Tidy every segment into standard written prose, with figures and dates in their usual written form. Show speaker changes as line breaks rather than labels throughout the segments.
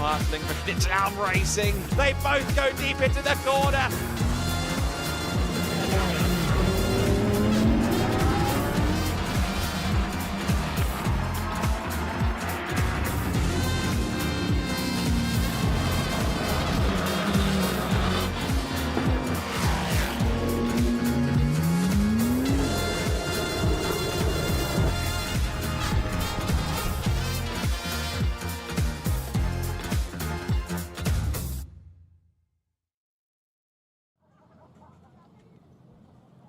hustling for it down racing. They both go deep into the corner.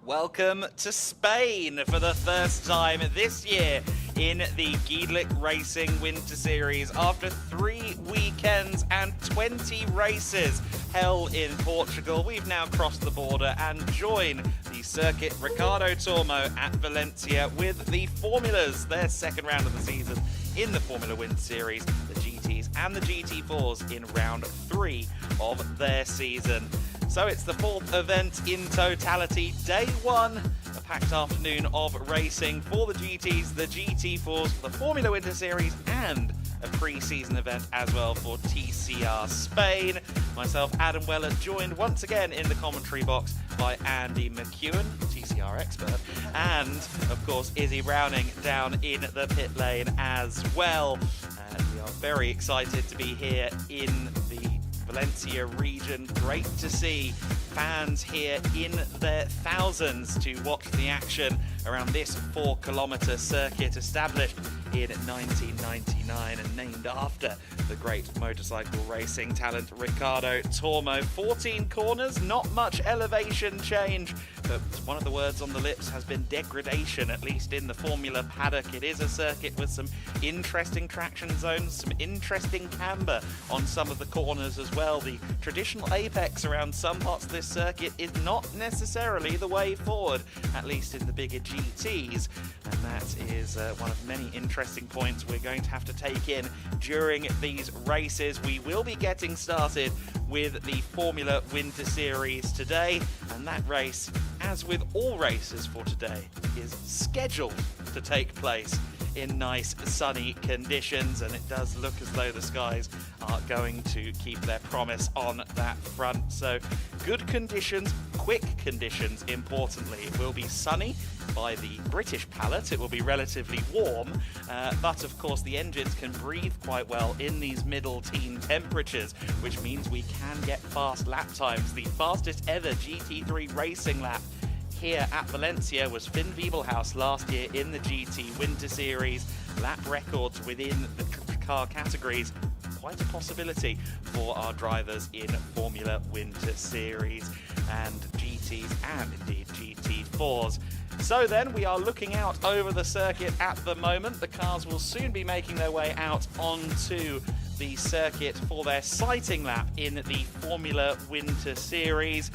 Welcome to Spain for the first time this year in the GEDLICH Racing Winter Series after 3 weekends and 20 races held in Portugal. We've now crossed the border and joined the Circuit Ricardo Tormo at Valencia with the Formulas, their second round of the season in the Formula Winter Series, the GTs and the GT4s in round 3 of their season. So it's the 4th event in totality. Day 1, a packed afternoon of racing for the GTs, the GT4s, the Formula Winter Series, and a pre-season event as well for TCR Spain. Myself, Adam Weller, joined once again in the commentary box by Andy McEwen, TCR expert, and of course Izzy Browning down in the pit lane as well. And we are very excited to be here in the Valencia region. Great to see fans here in their thousands to watch the action around this 4-kilometre circuit established in 1999 and named after the great motorcycle racing talent Ricardo Tormo. 14 corners, not much elevation change, but one of the words on the lips has been degradation, at least in the Formula paddock. It is a circuit with some interesting traction zones, some interesting camber on some of the corners as well. The traditional apex around some parts of this circuit is not necessarily the way forward, at least in the bigger GTs, and that is one of many interesting points we're going to have to take in during these races. We will be getting started with the Formula Winter Series today, and that race, as with all races for today, is scheduled to take place in nice sunny conditions, and it does look as though the skies are going to keep their promise on that front. So good conditions, quick conditions importantly. It will be sunny by the British palette, it will be relatively warm, but of course the engines can breathe quite well in these middle teen temperatures, which means we can get fast lap times. The fastest ever GT3 racing lap here at Valencia was Finn Wiebelhaus last year in the GT Winter Series. Lap records within the car categories, quite a possibility for our drivers in Formula Winter Series and GTs and indeed GT4s. So then we are looking out over the circuit at the moment. The cars will soon be making their way out onto the circuit for their sighting lap in the Formula Winter Series.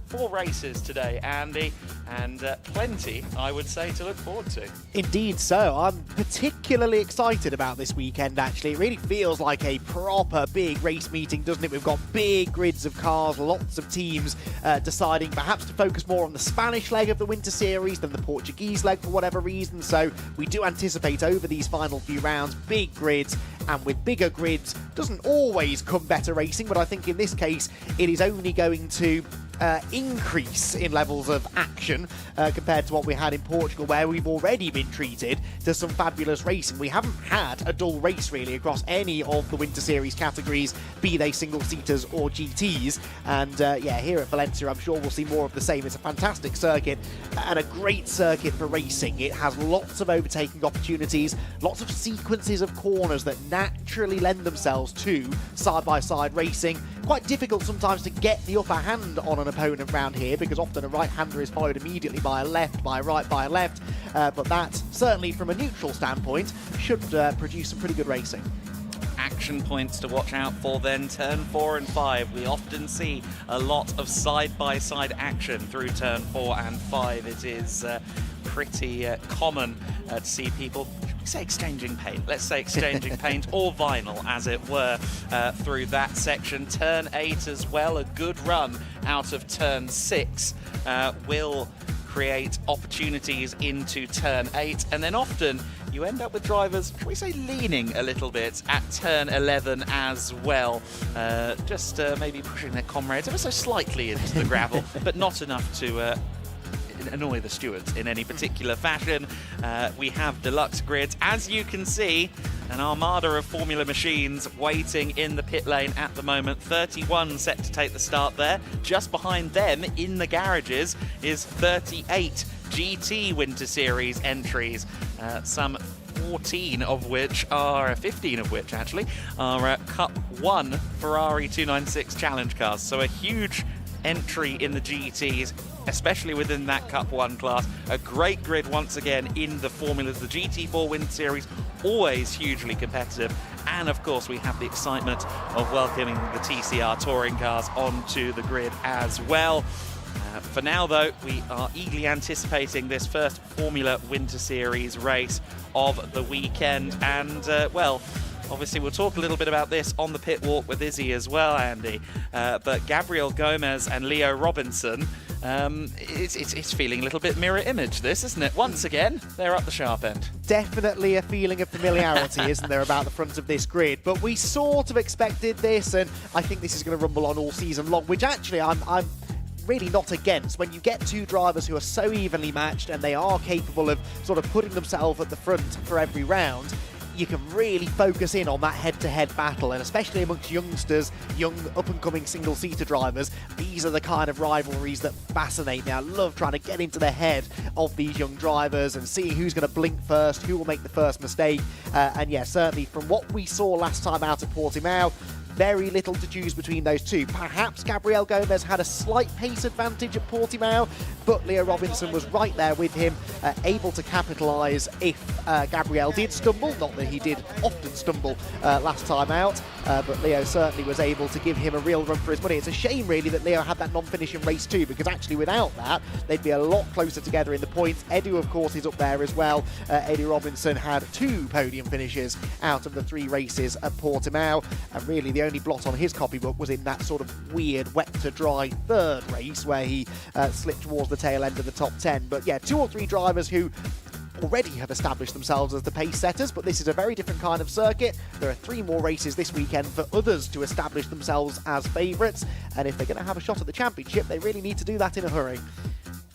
4 races today, Andy, and plenty, I would say, to look forward to.
Indeed so. I'm particularly excited about this weekend, actually. It really feels like a proper big race meeting, doesn't it? We've got big grids of cars, lots of teams deciding perhaps to focus more on the Spanish leg of the Winter Series than the Portuguese leg for whatever reason. So we do anticipate over these final few rounds, big grids, and with bigger grids doesn't always come better racing, but I think in this case it is only going to increase in levels of action compared to what we had in Portugal, where we've already been treated to some fabulous racing. We haven't had a dull race really across any of the Winter Series categories, be they single-seaters or GTs, and yeah, here at Valencia I'm sure we'll see more of the same. It's a fantastic circuit and a great circuit for racing. It has lots of overtaking opportunities, lots of sequences of corners that naturally lend themselves to side-by-side racing. Quite difficult sometimes to get the upper hand on an opponent round here, because often a right-hander is followed immediately by a left, by a right, by a left, but that, certainly from a neutral standpoint, should produce some pretty good racing.
Action points to watch out for then, turn 4 and 5. We often see a lot of side-by-side action through turn 4 and 5. It is pretty common to see people, say exchanging paint, let's say exchanging paint or vinyl as it were through that section. Turn 8 as well, a good run out of turn 6 will create opportunities into turn 8, and then often you end up with drivers, shall we say, leaning a little bit at turn 11 as well. Just maybe pushing their comrades ever so slightly into the gravel, but not enough to annoy the stewards in any particular fashion. We have deluxe grids, as you can see, an armada of Formula machines waiting in the pit lane at the moment. 31 set to take the start there. Just behind them in the garages is 38 GT Winter Series entries, some 15 of which actually are Cup 1 Ferrari 296 Challenge cars. So a huge entry in the GTs, especially within that Cup 1 class. A great grid once again in the formulas. The GT4 Winter Series, always hugely competitive. And of course we have the excitement of welcoming the TCR touring cars onto the grid as well. For now though, we are eagerly anticipating this first Formula Winter Series race of the weekend. And well, obviously, we'll talk a little bit about this on the pit walk with Izzy as well, Andy. But Gabriel Gomez and Leo Robinson, it's feeling a little bit mirror image, this, isn't it? Once again, they're up the sharp end.
Definitely a feeling of familiarity, isn't there, about the front of this grid? But we sort of expected this, and I think this is going to rumble on all season long, which actually I'm really not against. When you get two drivers who are so evenly matched and they are capable of sort of putting themselves at the front for every round, you can really focus in on that head-to-head battle, and especially amongst youngsters, young up-and-coming single-seater drivers, these are the kind of rivalries that fascinate me. I love trying to get into the head of these young drivers and see who's going to blink first, who will make the first mistake. And yeah, certainly from what we saw last time out at Portimao, very little to choose between those two. Perhaps Gabriel Gomez had a slight pace advantage at Portimao, but Leo Robinson was right there with him, able to capitalise if Gabriel did stumble. Not that he did often stumble last time out, but Leo certainly was able to give him a real run for his money. It's a shame, really, that Leo had that non-finish in race 2, because actually without that, they'd be a lot closer together in the points. Edu, of course, is up there as well. Edu Robinson had 2 podium finishes out of the 3 races at Portimao, and really the only blot on his copybook was in that sort of weird wet to dry 3rd race where he slipped towards the tail end of the top 10. But yeah, 2 or 3 drivers who already have established themselves as the pace setters, but this is a very different kind of circuit. There are 3 more races this weekend for others to establish themselves as favourites, and if they're going to have a shot at the championship, they really need to do that in a hurry.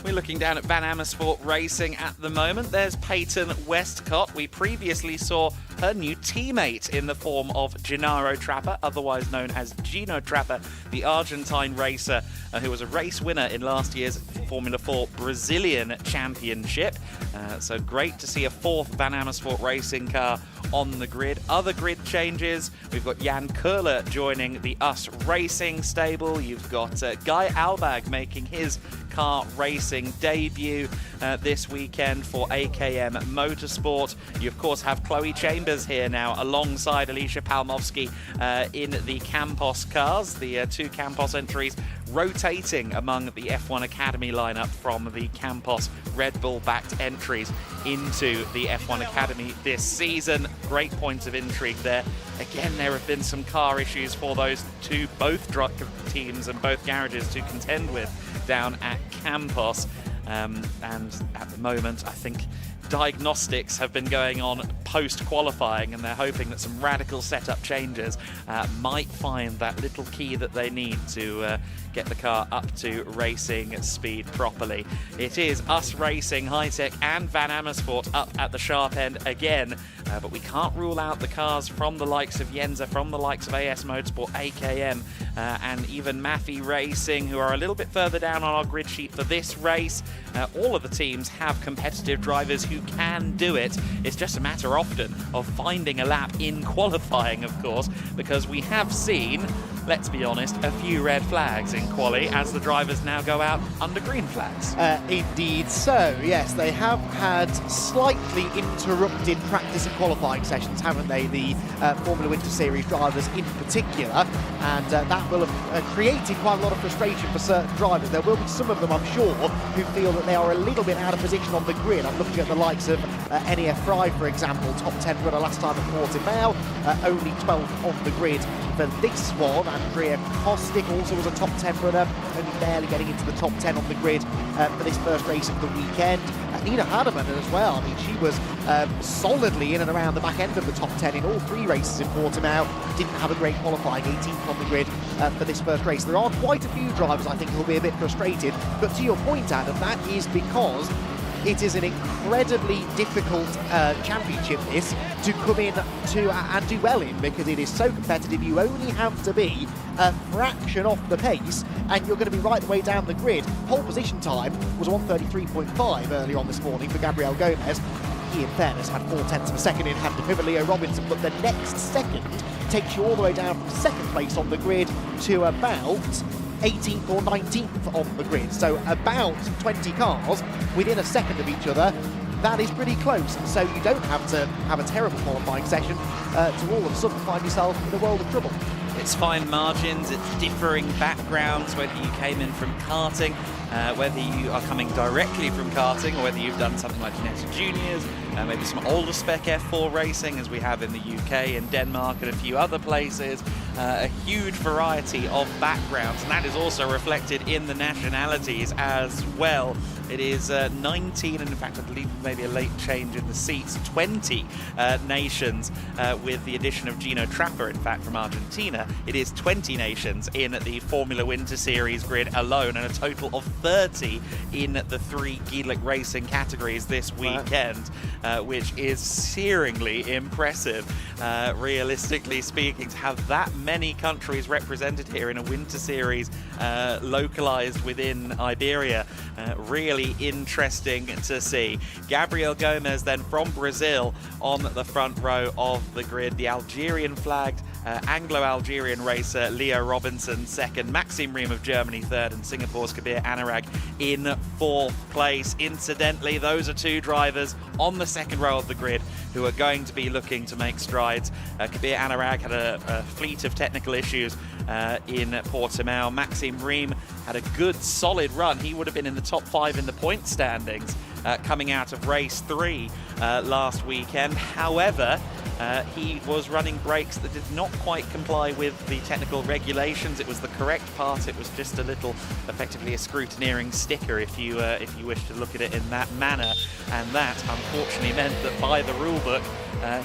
We're looking down at Van Amersfoort Racing at the moment. There's Peyton Westcott. We previously saw her new teammate in the form of Gennaro Trapper, otherwise known as Gino Trapper, the Argentine racer who was a race winner in last year's Formula 4 Brazilian Championship. So great to see a 4th Van Amersfoort Racing car on the grid. Other grid changes, we've got Jan Köhler joining the US Racing stable. You've got Guy Albag making his car racing debut this weekend for AKM Motorsport. You of course have Chloe Chambers here now alongside Alicia Palmovsky in the Campos cars. The 2 Campos entries rotating among the F1 Academy lineup from the Campos Red Bull-backed entries into the F1 Academy this season. Great point of intrigue there. Again, there have been some car issues for those both teams and both garages to contend with down at Campos. And at the moment, I think diagnostics have been going on post-qualifying, and they're hoping that some radical setup changes might find that little key that they need to get the car up to racing speed properly. It is US Racing, Hitech and Van Amersfoort up at the sharp end again, but we can't rule out the cars from the likes of Yenza, from the likes of AS Motorsport, AKM, and even Maffei Racing, who are a little bit further down on our grid sheet for this race. All of the teams have competitive drivers who can do it. It's just a matter often of finding a lap in qualifying, of course, because we have seen, let's be honest, a few red flags in quali as the drivers now go out under green flags.
Indeed so, yes. They have had slightly interrupted practice and qualifying sessions, haven't they, the Formula Winter Series drivers in particular, and that will have created quite a lot of frustration for certain drivers. There will be some of them, I'm sure, who feel that they are a little bit out of position on the grid. I'm looking at the likes of NEF Fry, for example, top 10 runner last time at Portimao, only 12th on the grid for this one, Andrea Kostic also was a top 10 runner, only barely getting into the top 10 on the grid for this first race of the weekend. Nina Hardeman as well. I mean, she was solidly in and around the back end of the top 10 in all 3 races in Portimao. Didn't have a great qualifying, 18th on the grid for this first race. There are quite a few drivers I think who will be a bit frustrated, but to your point, Adam, that is because it is an incredibly difficult championship, this, to come in to and do well in, because it is so competitive. You only have to be a fraction off the pace and you're going to be right the way down the grid. Pole position time was 1:33.5 earlier on this morning for Gabriel Gomez. He, in fairness, had 0.4 of a second in hand to pivot Leo Robinson, but the next second takes you all the way down from second place on the grid to about 18th or 19th on the grid. So about 20 cars within a second of each other. That is pretty close, and so you don't have to have a terrible qualifying session to all of a sudden find yourself in a world of trouble.
It's fine margins, it's differing backgrounds, whether you came in from karting, whether you are coming directly from karting, or whether you've done something like Unetta Juniors, maybe some older spec F4 racing, as we have in the UK and Denmark and a few other places. A huge variety of backgrounds, and that is also reflected in the nationalities as well. It is 19, and in fact I believe maybe a late change in the seats, 20 nations with the addition of Gino Trapper, in fact, from Argentina. It is 20 nations in the Formula Winter Series grid alone, and a total of 30 in the 3 GEDLICH Racing categories this weekend, which is searingly impressive. Realistically speaking, to have that many countries represented here in a Winter Series localized within Iberia, really interesting to see. Gabriel Gomez then from Brazil on the front row of the grid. The Algerian flagged Anglo-Algerian racer Leo Robinson second, Maxime Riem of Germany third, and Singapore's Kabir Anurag in 4th place. Incidentally, those are 2 drivers on the second row of the grid who are going to be looking to make strides. Kabir Anurag had a fleet of technical issues in Portimao. Maxime Riem had a good solid run. He would have been in the top 5 in the point standings coming out of race 3 last weekend. However, he was running brakes that did not quite comply with the technical regulations. It was the correct part. It was just a little, effectively a scrutineering sticker, if you wish to look at it in that manner. And that, unfortunately, meant that by the rule book,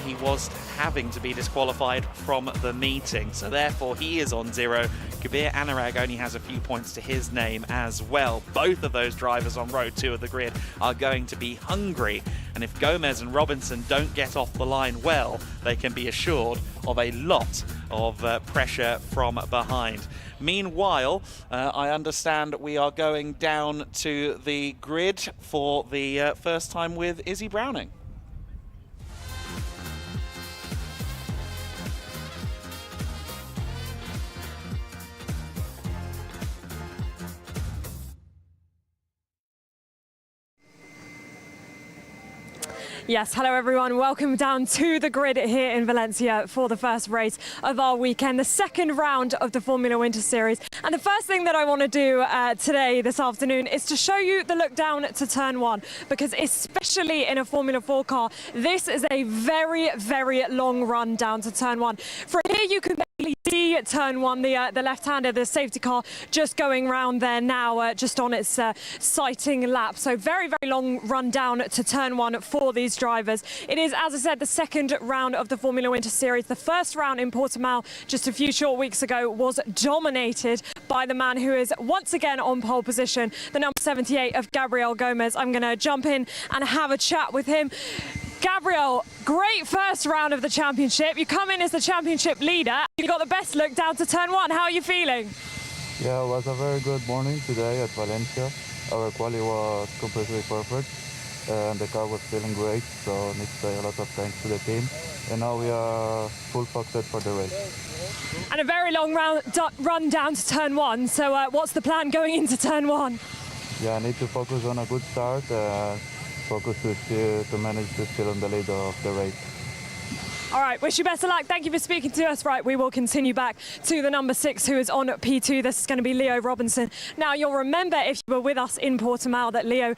he was having to be disqualified from the meeting. So therefore, he is on 0. Kabir Anurag only has a few points to his name as well. Both of those drivers on row 2 of the grid are going to be hungry. And if Gomez and Robinson don't get off the line well, they can be assured of a lot of pressure from behind. Meanwhile, I understand we are going down to the grid for the first time with Izzy Browning.
Yes, hello everyone. Welcome down to the grid here in Valencia for the first race of our weekend, the second round of the Formula Winter Series. And the first thing that I want to do this afternoon, is to show you the look down to turn 1, because especially in a Formula 4 car, this is a very, very long run down to turn 1. From here you can see turn 1, the left-hander, the safety car, just going round there now, just on its sighting lap. So very, very long run down to turn 1 for these drivers. It is, as I said, the second round of the Formula Winter Series. The first round in Portimao just a few short weeks ago was dominated by the man who is once again on pole position, the number 78 of Gabriel Gomez. I'm going to jump in and have a chat with him. Gabriel, great first round of the championship. You come in as the championship leader. You got the best look down to turn 1. How are you feeling?
Yeah, it was a very good morning today at Valencia. Our quali was completely perfect and the car was feeling great, so I need to say a lot of thanks to the team. And now we are full focused for the race.
And a very long run down to turn 1. So what's the plan going into turn 1?
Yeah, I need to focus on a good start. Focus to manage to still on the lead of the race.
All right, wish you best of luck. Thank you for speaking to us. Right, we will continue back to the number 6 who is on P2. This is going to be Leo Robinson. Now, you'll remember if you were with us in Portimao that Leo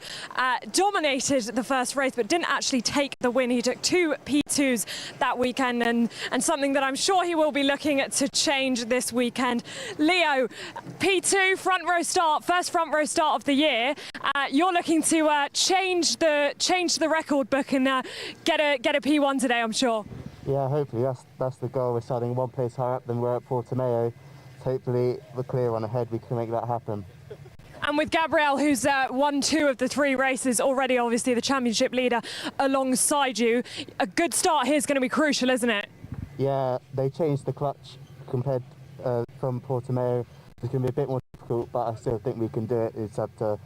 dominated the first race but didn't actually take the win. He took 2 P2s that weekend and something that I'm sure he will be looking to change this weekend. Leo, P2, front row start, first front row start of the year. You're looking to change the record book and get a P1 today, I'm sure.
Yeah, hopefully that's the goal. We're starting one place higher up than we're at Portimao. Hopefully the clear one ahead, we can make that happen.
And with Gabriel, who's won 2 of the 3 races already, obviously the championship leader alongside you, a good start here is going to be crucial, isn't it?
Yeah, they changed the clutch compared from Portimao. It's going to be a bit more difficult, but I still think we can do it. It's up to,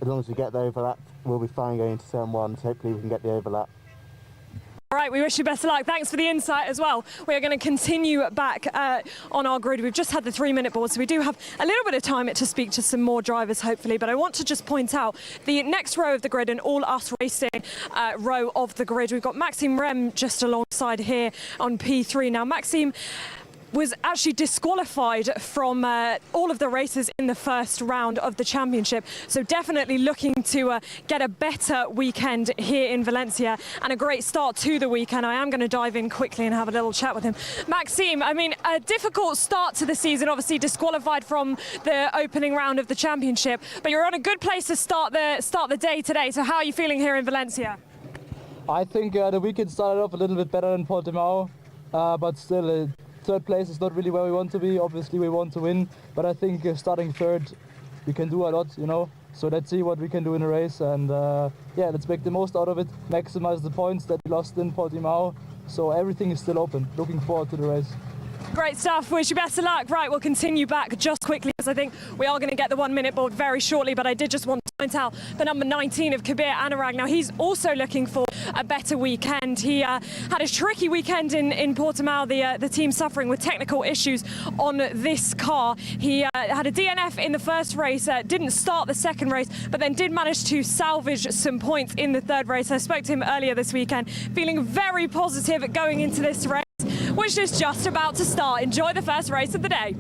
as long as we get the overlap, we'll be fine going into turn 1. So hopefully we can get the overlap.
All right, we wish you best of luck. Thanks for the insight as well. We are going to continue back on our grid. We've just had the 3-minute board, so we do have a little bit of time to speak to some more drivers, hopefully. But I want to just point out the next row of the grid and all us racing row of the grid. We've got Maxime Rem just alongside here on P3. Now, Maxime was actually disqualified from all of the races in the first round of the championship. So definitely looking to get a better weekend here in Valencia and a great start to the weekend. I am going to dive in quickly and have a little chat with him. Maxime, I mean, a difficult start to the season, obviously disqualified from the opening round of the championship, but you're on a good place to start the day today. So how are you feeling here in Valencia?
I think the weekend started off a little bit better than Portimao, but still 3rd place is not really where we want to be. Obviously we want to win, but I think starting 3rd we can do a lot, you know. So let's see what we can do in a race, and yeah, let's make the most out of it, maximize the points that we lost in Portimao. So everything is still open. Looking forward to the race.
Great stuff. Wish you best of luck. Right, we'll continue back just quickly because I think we are going to get the 1-minute board very shortly, but I did just want to point out the number 19 of Kabir Anurag. Now, he's also looking for a better weekend. He had a tricky weekend in Portimao, the team suffering with technical issues on this car. He had a DNF in the first race, didn't start the second race, but then did manage to salvage some points in the 3rd race. I spoke to him earlier this weekend, feeling very positive going into this race, which is just about to start. Enjoy the first race of the day.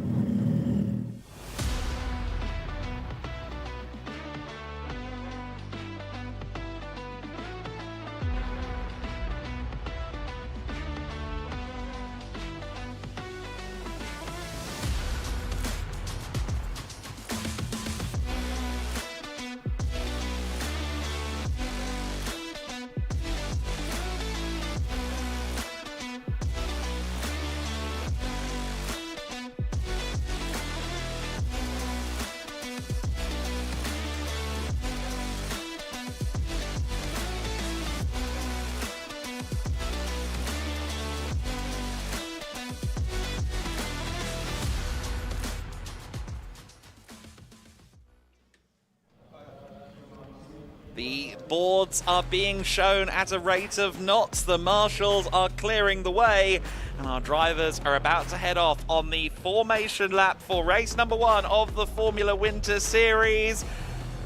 The boards are being shown at a rate of knots. The marshals are clearing the way, and our drivers are about to head off on the formation lap for race number 1 of the Formula Winter Series.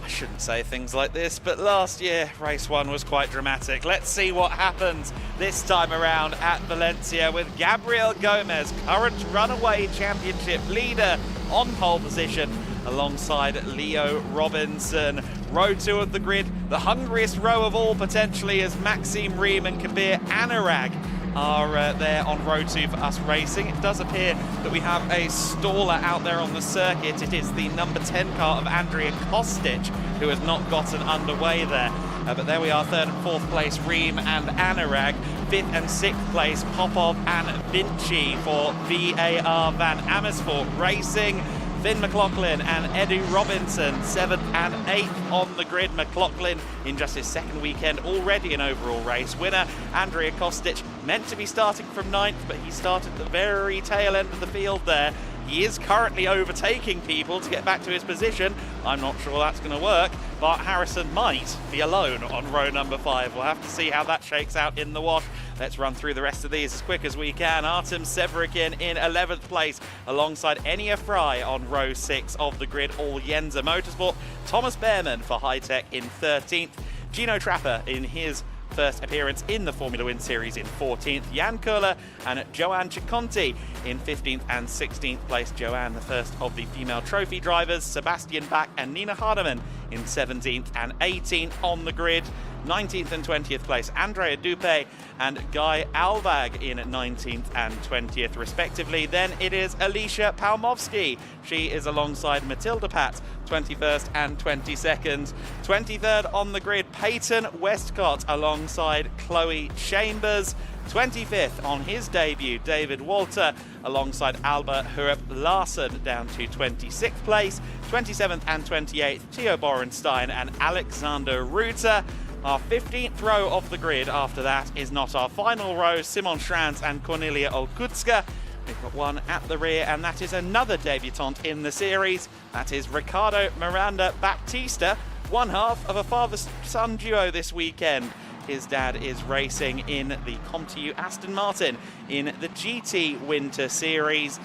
I shouldn't say things like this, but last year, race 1 was quite dramatic. Let's see what happens this time around at Valencia with Gabriel Gomez, current runaway championship leader, on pole position alongside Leo Robinson. Row 2 of the grid, the hungriest row of all potentially, as Maxime Riem and Kabir Anurag are there on row 2 for us racing. It does appear that we have a staller out there on the circuit. It is the number 10 car of Andrea Kostic, who has not gotten underway there. But there we are, 3rd and 4th place, Riem and Anurag. 5th and 6th place, Popov and Vinci for VAR Van Amersfoort Racing. Finn McLaughlin and Edu Robinson, 7th and 8th on the grid. McLaughlin in just his 2nd weekend, already an overall race winner. Andrea Kostic meant to be starting from 9th, but he started at the very tail end of the field there. He is currently overtaking people to get back to his position. I'm not sure that's going to work. Bart Harrison might be alone on row number 5. We'll have to see how that shakes out in the wash. Let's run through the rest of these as quick as we can. Artem Severikin in 11th place alongside Enya Fry on row 6 of the grid, all Yenza Motorsport. Thomas Behrman for High Tech in 13th. Gino Trapper in his first appearance in the Formula Wind Series in 14th. Jan Köhler and Joanne Ciconti in 15th and 16th place. Joanne, the first of the female trophy drivers. Sebastian Bach and Nina Hardeman in 17th and 18th on the grid. 19th and 20th place, Andrea Dupé and Guy Alvag in 19th and 20th respectively. Then it is Alicia Palmovsky. She is alongside Matilda Pat, 21st and 22nd. 23rd on the grid, Peyton Westcott alongside Chloe Chambers. 25th on his debut, David Walter alongside Albert Hurup Larsen down to 26th place. 27th and 28th, Theo Borenstein and Alexander Ruter. Our 15th row of the grid after that is not our final row. Simon Schranz and Cornelia Olkutska. We've got one at the rear, and that is another debutante in the series. That is Ricardo Miranda Baptista, one half of a father-son duo this weekend. His dad is racing in the ComTU Aston Martin in the GT Winter Series.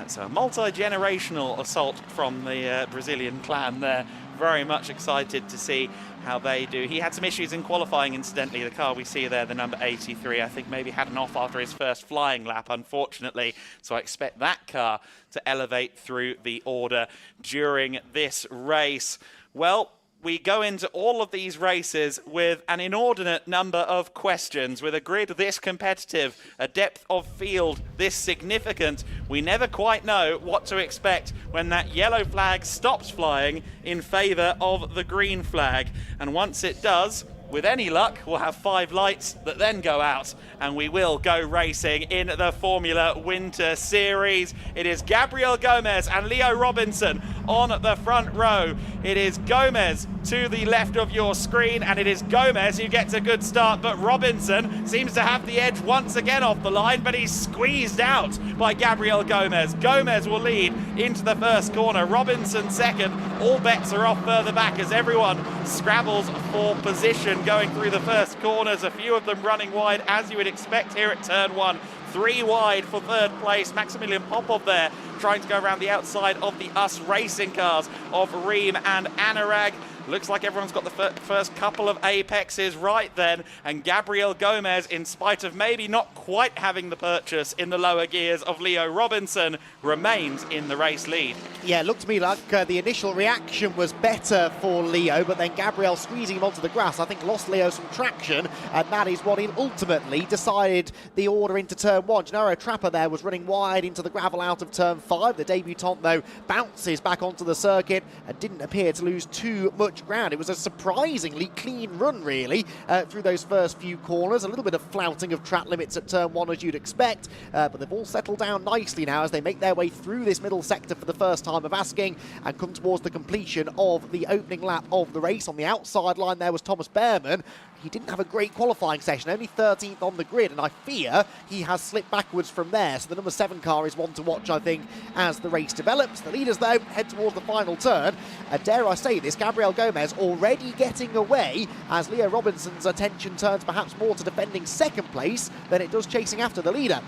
So a multi-generational assault from the Brazilian clan there. Very much excited to see how they do. He had some issues in qualifying, incidentally. The car we see there, the number 83, I think maybe had an off after his first flying lap, unfortunately. So I expect that car to elevate through the order during this race. Well, we go into all of these races with an inordinate number of questions. With a grid this competitive, a depth of field this significant, we never quite know what to expect when that yellow flag stops flying in favour of the green flag. And once it does, with any luck, we'll have 5 lights that then go out, and we will go racing in the Formula Winter Series. It is Gabriel Gomez and Leo Robinson on the front row. It is Gomez to the left of your screen, and it is Gomez who gets a good start, but Robinson seems to have the edge once again off the line, but he's squeezed out by Gabriel Gomez. Gomez will lead into the first corner, Robinson second. All bets are off further back as everyone scrabbles for position going through the first corners, a few of them running wide as you would expect here at turn 1. 3 wide for third place. Maximilian Popov there trying to go around the outside of the US racing cars of Reem and Anurag. Looks like everyone's got the first couple of apexes right then, and Gabriel Gomez, in spite of maybe not quite having the purchase in the lower gears of Leo Robinson, remains in the race lead.
Yeah, it looked to me like the initial reaction was better for Leo, but then Gabriel squeezing him onto the grass, I think lost Leo some traction, and that is what ultimately decided the order into turn 1. Gennaro Trapper there was running wide into the gravel out of turn 5. The debutant, though, bounces back onto the circuit and didn't appear to lose too much ground. It was a surprisingly clean run, really, through those first few corners. A little bit of flouting of track limits at turn 1, as you'd expect, but they've all settled down nicely now as they make their way through this middle sector for the first time of asking and come towards the completion of the opening lap of the race. On the outside line there was Thomas Behrman. He didn't have a great qualifying session, only 13th on the grid, and I fear he has slipped backwards from there. So the number 7 car is one to watch, I think, as the race develops. The leaders, though, head towards the final turn. And dare I say this, Gabriel Gomez already getting away as Leo Robinson's attention turns perhaps more to defending second place than it does chasing after the leader.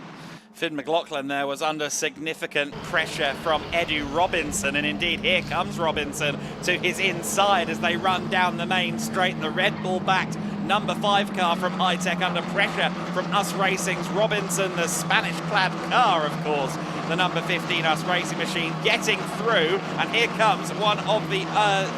Finn McLaughlin there was under significant pressure from Edu Robinson, and indeed here comes Robinson to his inside as they run down the main straight. The Red Bull-backed number 5 car from High Tech under pressure from US Racing's Robinson, the Spanish-clad car, of course. The number 15 US Racing machine getting through, and here comes one of the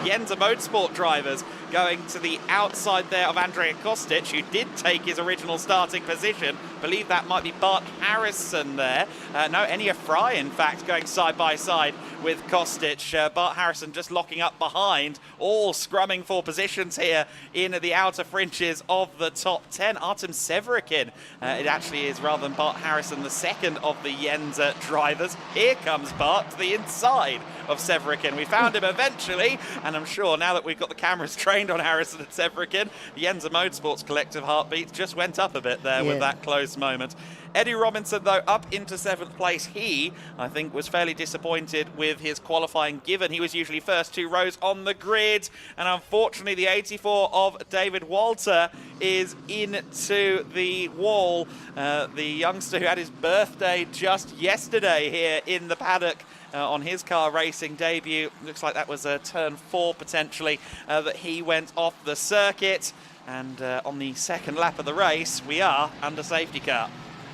Yenza Motorsport drivers going to the outside there of Andrea Kostic, who did take his original starting position. I believe that might be Bart Harrison there. No, Enya Fry, in fact, going side by side with Kostic. Bart Harrison just locking up behind, all scrumming for positions here in the outer fringes of the top 10. Artem Severikin, it actually is, rather than Bart Harrison, the second of the Yenza drivers. Here comes Bart to the inside of Severikin. We found him eventually, and I'm sure now that we've got the cameras trained on Harrison and Severikin, the Yenza Motorsport's collective heartbeats just went up a bit there with that close moment. Eddie Robinson, though, up into 7th place. He, I think, was fairly disappointed with his qualifying, given he was usually first 2 rows on the grid. And unfortunately, the 84 of David Walter is into the wall. The youngster who had his birthday just yesterday here in the paddock on his car racing debut. Looks like that was a turn 4 potentially that he went off the circuit. And on the second lap of the race, we are under safety car.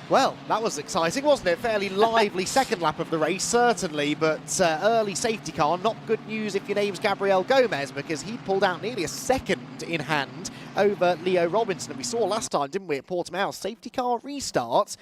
Well, that was exciting, wasn't it? Fairly lively second lap of the race, certainly, but early safety car, not good news if your name's Gabriel Gomez, because he pulled out nearly a second in hand over Leo Robinson. And we saw last time, didn't we, at Portimao, safety car restarts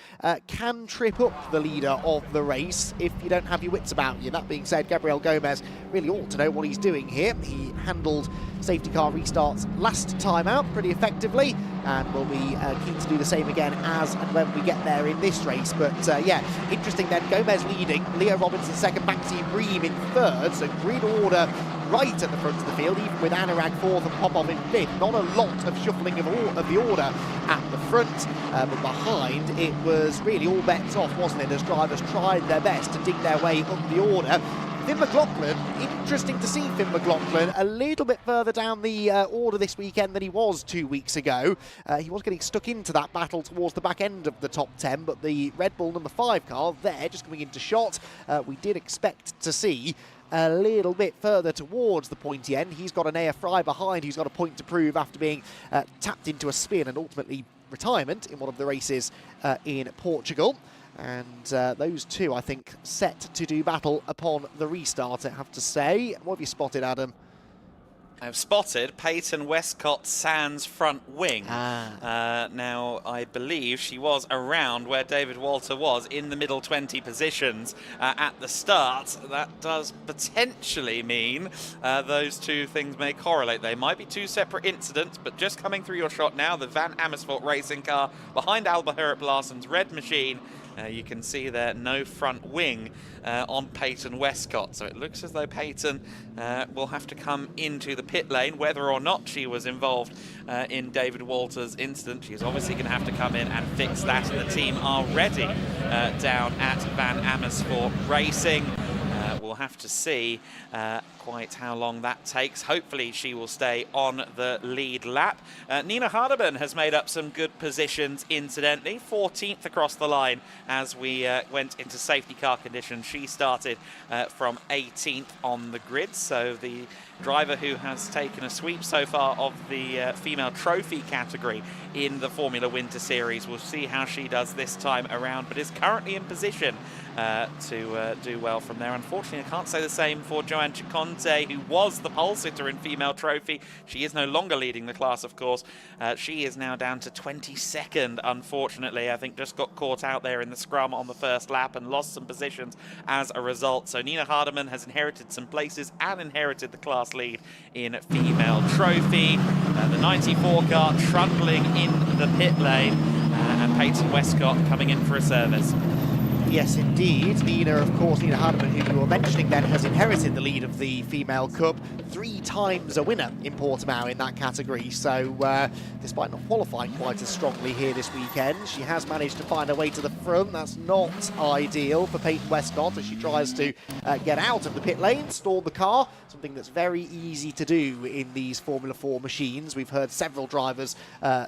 can trip up the leader of the race if you don't have your wits about you. That being said, Gabriel Gomez really ought to know what he's doing here. He handled safety car restarts last time out pretty effectively, and will be keen to do the same again as and when we get there in this race. But yeah, interesting then, Gomez leading, Leo Robinson second, Maxime Ream in third, so grid order right at the front of the field, even with Anurag fourth and Popov in fifth. Not a lot of shuffling of the order at the front, but behind it was really all bets off, wasn't it, as drivers tried their best to dig their way up the order. Finn McLaughlin, interesting to see Finn McLaughlin a little bit further down the order this weekend than he was 2 weeks ago. He was getting stuck into that battle towards the back end of the top 10, but the Red Bull number 5 car there, just coming into shot, we did expect to see a little bit further towards the pointy end. He's got an AF Fry behind, who's got a point to prove after being tapped into a spin and ultimately retirement in one of the races in Portugal. And those two, I think, set to do battle upon the restart, I have to say. What have you spotted, Adam?
I've spotted Peyton Westcott Sands' front wing. Now, I believe she was around where David Walter was in the middle 20 positions at the start. That does potentially mean those two things may correlate. They might be two separate incidents, but just coming through your shot now, the Van Amersfoort racing car behind Alba Herop Larsen's red machine. You can see there no front wing on Peyton Westcott, so it looks as though Peyton will have to come into the pit lane, whether or not she was involved in David Walter's incident. She's obviously going to have to come in and fix that, and the team are ready down at Van Amersfoort Racing. We'll have to see quite how long that takes. Hopefully she will stay on the lead lap. Nina Hardeman has made up some good positions, incidentally. 14th across the line as we went into safety car conditions. She started from 18th on the grid, so the driver who has taken a sweep so far of the female trophy category in the Formula Winter Series. We'll see how she does this time around, but is currently in position to do well from there. Unfortunately, I can't say the same for Joanne Chiconte, who was the pole sitter in female trophy. She is no longer leading the class, of course. She is now down to 22nd, unfortunately. I think just got caught out there in the scrum on the first lap and lost some positions as a result. So Nina Hardeman has inherited some places and inherited the class lead in female trophy. The 94 car trundling in the pit lane, and Peyton Westcott coming in for a service.
Yes, indeed. Nina, of course, Nina Hardeman, who you were mentioning then, has inherited the lead of the Female Cup. 3 times a winner in Portimao in that category. So, despite not qualifying quite as strongly here this weekend, she has managed to find her way to the front. That's not ideal for Peyton Westcott as she tries to get out of the pit lane, stall the car, something that's very easy to do in these Formula 4 machines. We've heard several drivers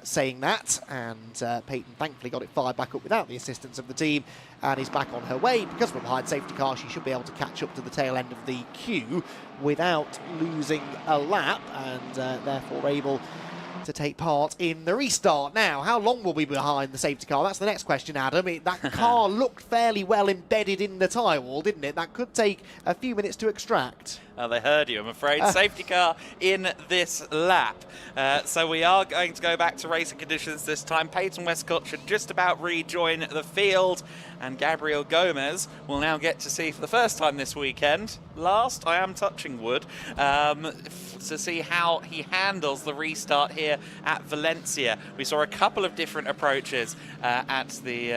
saying that, and Peyton thankfully got it fired back up without the assistance of the team, and is back on her way. Because of a behind safety car, she should be able to catch up to the tail end of the queue without losing a lap, and therefore able to take part in the restart. Now, how long will we be behind the safety car? That's the next question, Adam. That car looked fairly well embedded in the tyre wall, didn't it? That could take a few minutes to extract.
They heard you, I'm afraid. Safety car in this lap. So we are going to go back to racing conditions this time. Peyton Westcott should just about rejoin the field, and Gabriel Gomez will now get to see for the first time this weekend, last, I am touching wood, to see how he handles the restart here at Valencia. We saw a couple of different approaches at the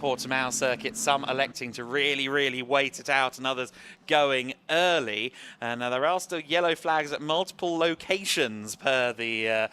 Portimao circuit, some electing to really wait it out and others going early. Now there are still yellow flags at multiple locations per the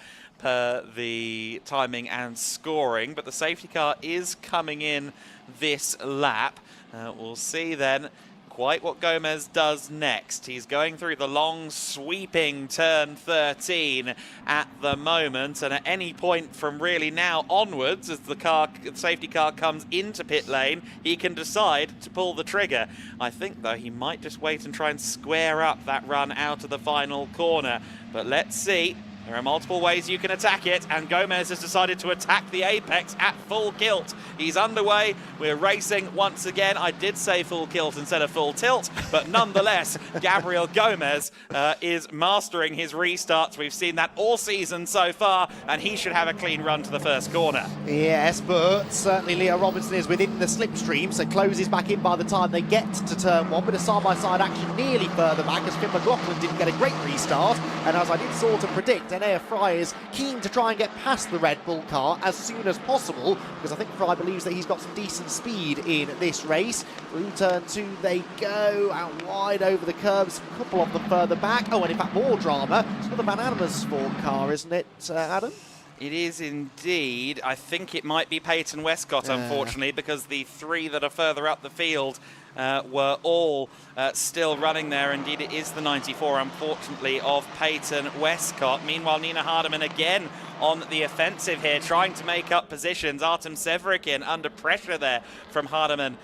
timing and scoring, but the safety car is coming in this lap. We'll see then quite what Gomez does next. He's going through the long sweeping turn 13 at the moment, and at any point from really now onwards, as the safety car comes into pit lane, he can decide to pull the trigger. I think though he might just wait and try and square up that run out of the final corner, but let's see. There are multiple ways you can attack it, and Gomez has decided to attack the apex at full kilt. He's underway. We're racing once again. I did say full kilt instead of full tilt, but nonetheless, Gabriel Gomez is mastering his restarts. We've seen that all season so far, and he should have a clean run to the first corner.
Yes, but certainly Leo Robinson is within the slipstream, so closes back in by the time they get to turn one. Bit of side-by-side action nearly further back as Finn McLaughlin didn't get a great restart, and as I did sort of predict, Enea Fry is keen to try and get past the Red Bull car as soon as possible, because I think Fry believes that he's got some decent speed in this race. Through turn 2 they go, out wide over the curbs, a couple of them further back. Oh, and in fact more drama. It's for the Van Amersfoort car, isn't it, Adam?
It is indeed. I think it might be Peyton Westcott, unfortunately, because the three that are further up the field were all still running there. Indeed, it is the 94, unfortunately, of Peyton Westcott. Meanwhile, Nina Hardeman again on the offensive here, trying to make up positions. Artem Severikin under pressure there from Hardeman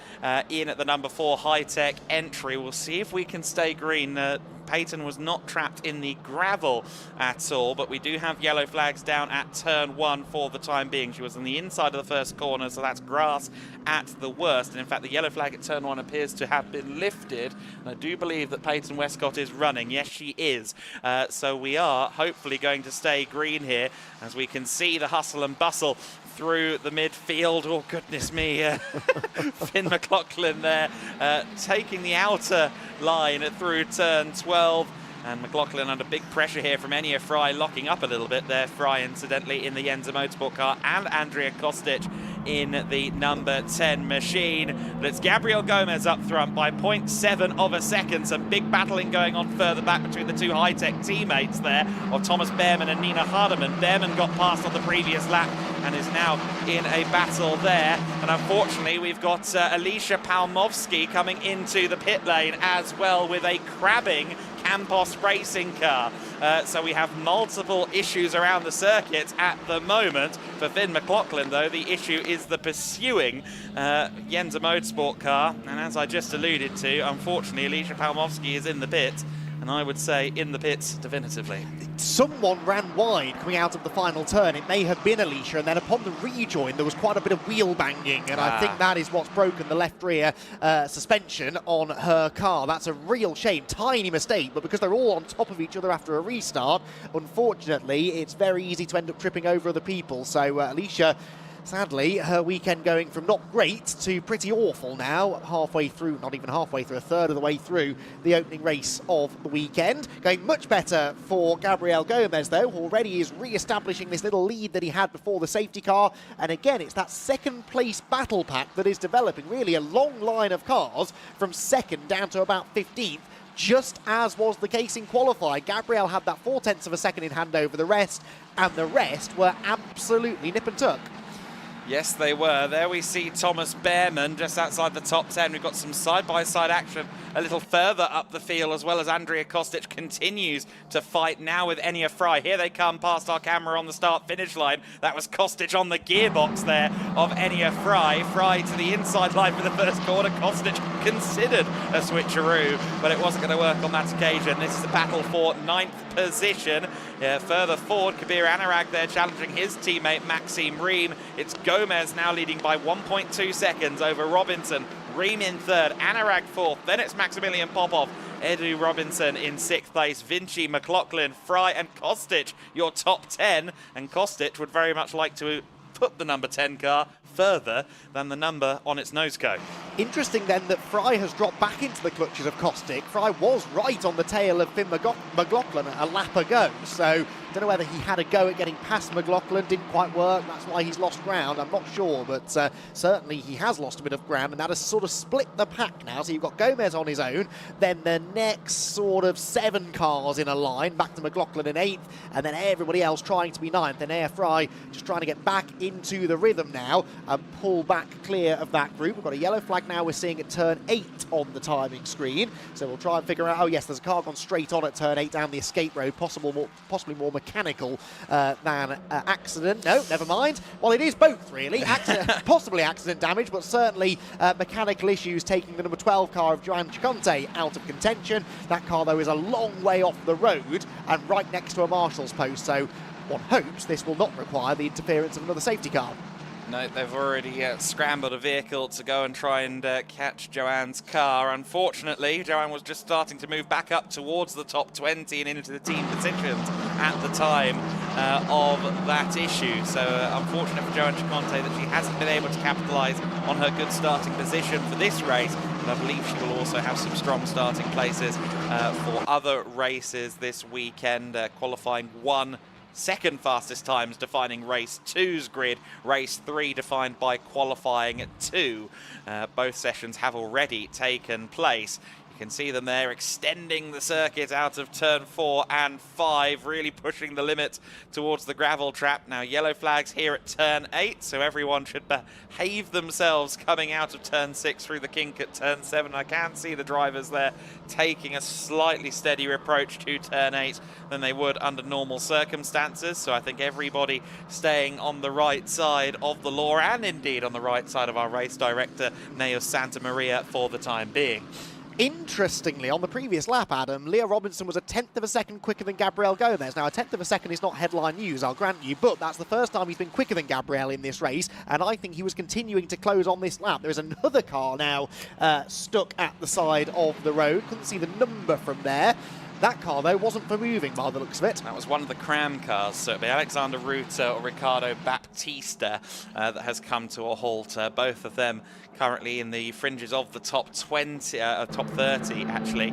in at the number 4 high-tech entry. We'll see if we can stay green. Peyton was not trapped in the gravel at all, but we do have yellow flags down at turn 1 for the time being. She was on the inside of the first corner, so that's grass at the worst. And in fact, the yellow flag at turn 1 appears to have been lifted. And I do believe that Peyton Westcott is running. Yes, she is. So we are hopefully going to stay green here, as we can see the hustle and bustle through the midfield. Oh, goodness me. Finn McLaughlin there taking the outer line through turn 12. And McLaughlin under big pressure here from Enea Fry, locking up a little bit there. Fry, incidentally, in the Yenza Motorsport car, and Andrea Kostic in the number 10 machine. But it's Gabriel Gomez up front by 0.7 of a second. Some big battling going on further back between the two high-tech teammates there, of Thomas Behrman and Nina Hardeman. Behrman got past on the previous lap and is now in a battle there. And unfortunately, we've got Alicia Palmovsky coming into the pit lane as well with a crabbing Campos Racing car. So we have multiple issues around the circuit at the moment. For Finn McLaughlin, though, the issue is the pursuing Yenza Motorsport car. And as I just alluded to, unfortunately, Alicia Palmovsky is in the pit. And I would say in the pits definitively.
Someone ran wide coming out of the final turn. It may have been Alicia, and then upon the rejoin there was quite a bit of wheel banging, and I think that is what's broken the left rear suspension on her car. That's a real shame. Tiny mistake, but because they're all on top of each other after a restart, unfortunately it's very easy to end up tripping over other people. So Alicia, sadly, her weekend going from not great to pretty awful now, halfway through, not even halfway through, a third of the way through the opening race of the weekend. Going much better for Gabriel Gomez, though. Already is re-establishing this little lead that he had before the safety car. And again, it's that second place battle pack that is developing. Really a long line of cars from second down to about 15th. Just as was the case in qualifying. Gabriel had that 0.4 of a second in hand over the rest, and the rest were absolutely nip and tuck.
Yes, they were. There we see Thomas Behrman just outside the top 10. We've got some side-by-side action a little further up the field, as well as Andrea Kostic continues to fight now with Enea Fry. Here they come past our camera on the start-finish line. That was Kostic on the gearbox there of Enea Fry. Fry to the inside line for the first corner. Kostic considered a switcheroo, but it wasn't going to work on that occasion. This is a battle for 9th position. Further forward, Kabir Anurag there challenging his teammate Maxime Ream. It's Gomez now leading by 1.2 seconds over Robinson. Ream in third, Anurag fourth, then it's Maximilian Popov. Edu Robinson in 6th place, Vinci, McLaughlin, Fry and Kostic, your top 10. And Kostic would very much like to put the number 10 car further than the number on its nose cone.
Interesting then that Fry has dropped back into the clutches of Kostic. Fry was right on the tail of Finn McLaughlin a lap ago, so don't know whether he had a go at getting past McLaughlin, didn't quite work, that's why he's lost ground, I'm not sure, but certainly he has lost a bit of ground, and that has sort of split the pack now. So you've got Gomez on his own, then the next sort of 7 cars in a line, back to McLaughlin in 8th, and then everybody else trying to be 9th, and Enea Fry just trying to get back into the rhythm now and pull back clear of that group. We've got a yellow flag now we're seeing at turn 8 on the timing screen, so we'll try and figure out, oh yes, there's a car gone straight on at turn 8 down the escape road, possibly more mechanical than accident. No, never mind. Well, it is both, really. Possibly accident damage, but certainly mechanical issues taking the number 12 car of Joan Chiconte out of contention. That car, though, is a long way off the road and right next to a marshal's post, so one hopes this will not require the interference of another safety car.
No, they've already scrambled a vehicle to go and try and catch Joanne's car. Unfortunately, Joanne was just starting to move back up towards the top 20 and into the team positions at the time of that issue. So unfortunate for Joanne Chiconte that she hasn't been able to capitalise on her good starting position for this race. But I believe she will also have some strong starting places for other races this weekend, qualifying 1 second fastest times defining race 2's grid, race 3 defined by qualifying 2. Both sessions have already taken place. You can see them there extending the circuit out of turn 4 and 5, really pushing the limit towards the gravel trap. Now yellow flags here at turn 8, so everyone should behave themselves coming out of turn 6 through the kink at turn 7. I can see the drivers there taking a slightly steadier approach to turn 8 than they would under normal circumstances, so I think everybody staying on the right side of the law and indeed on the right side of our race director Neo Santa Maria for the time being.
Interestingly, on the previous lap, Adam, Leo Robinson was a 1/10 of a second quicker than Gabriel Gomez. Now, a 1/10 of a second is not headline news, I'll grant you, but that's the first time he's been quicker than Gabriel in this race, and I think he was continuing to close on this lap. There is another car now stuck at the side of the road. Couldn't see the number from there. That car, though, wasn't for moving by the looks of it.
That was one of the cram cars, so it'll be Alexander Ruta or Ricardo Baptista that has come to a halt. Both of them currently in the fringes of the top 20, top 30 actually.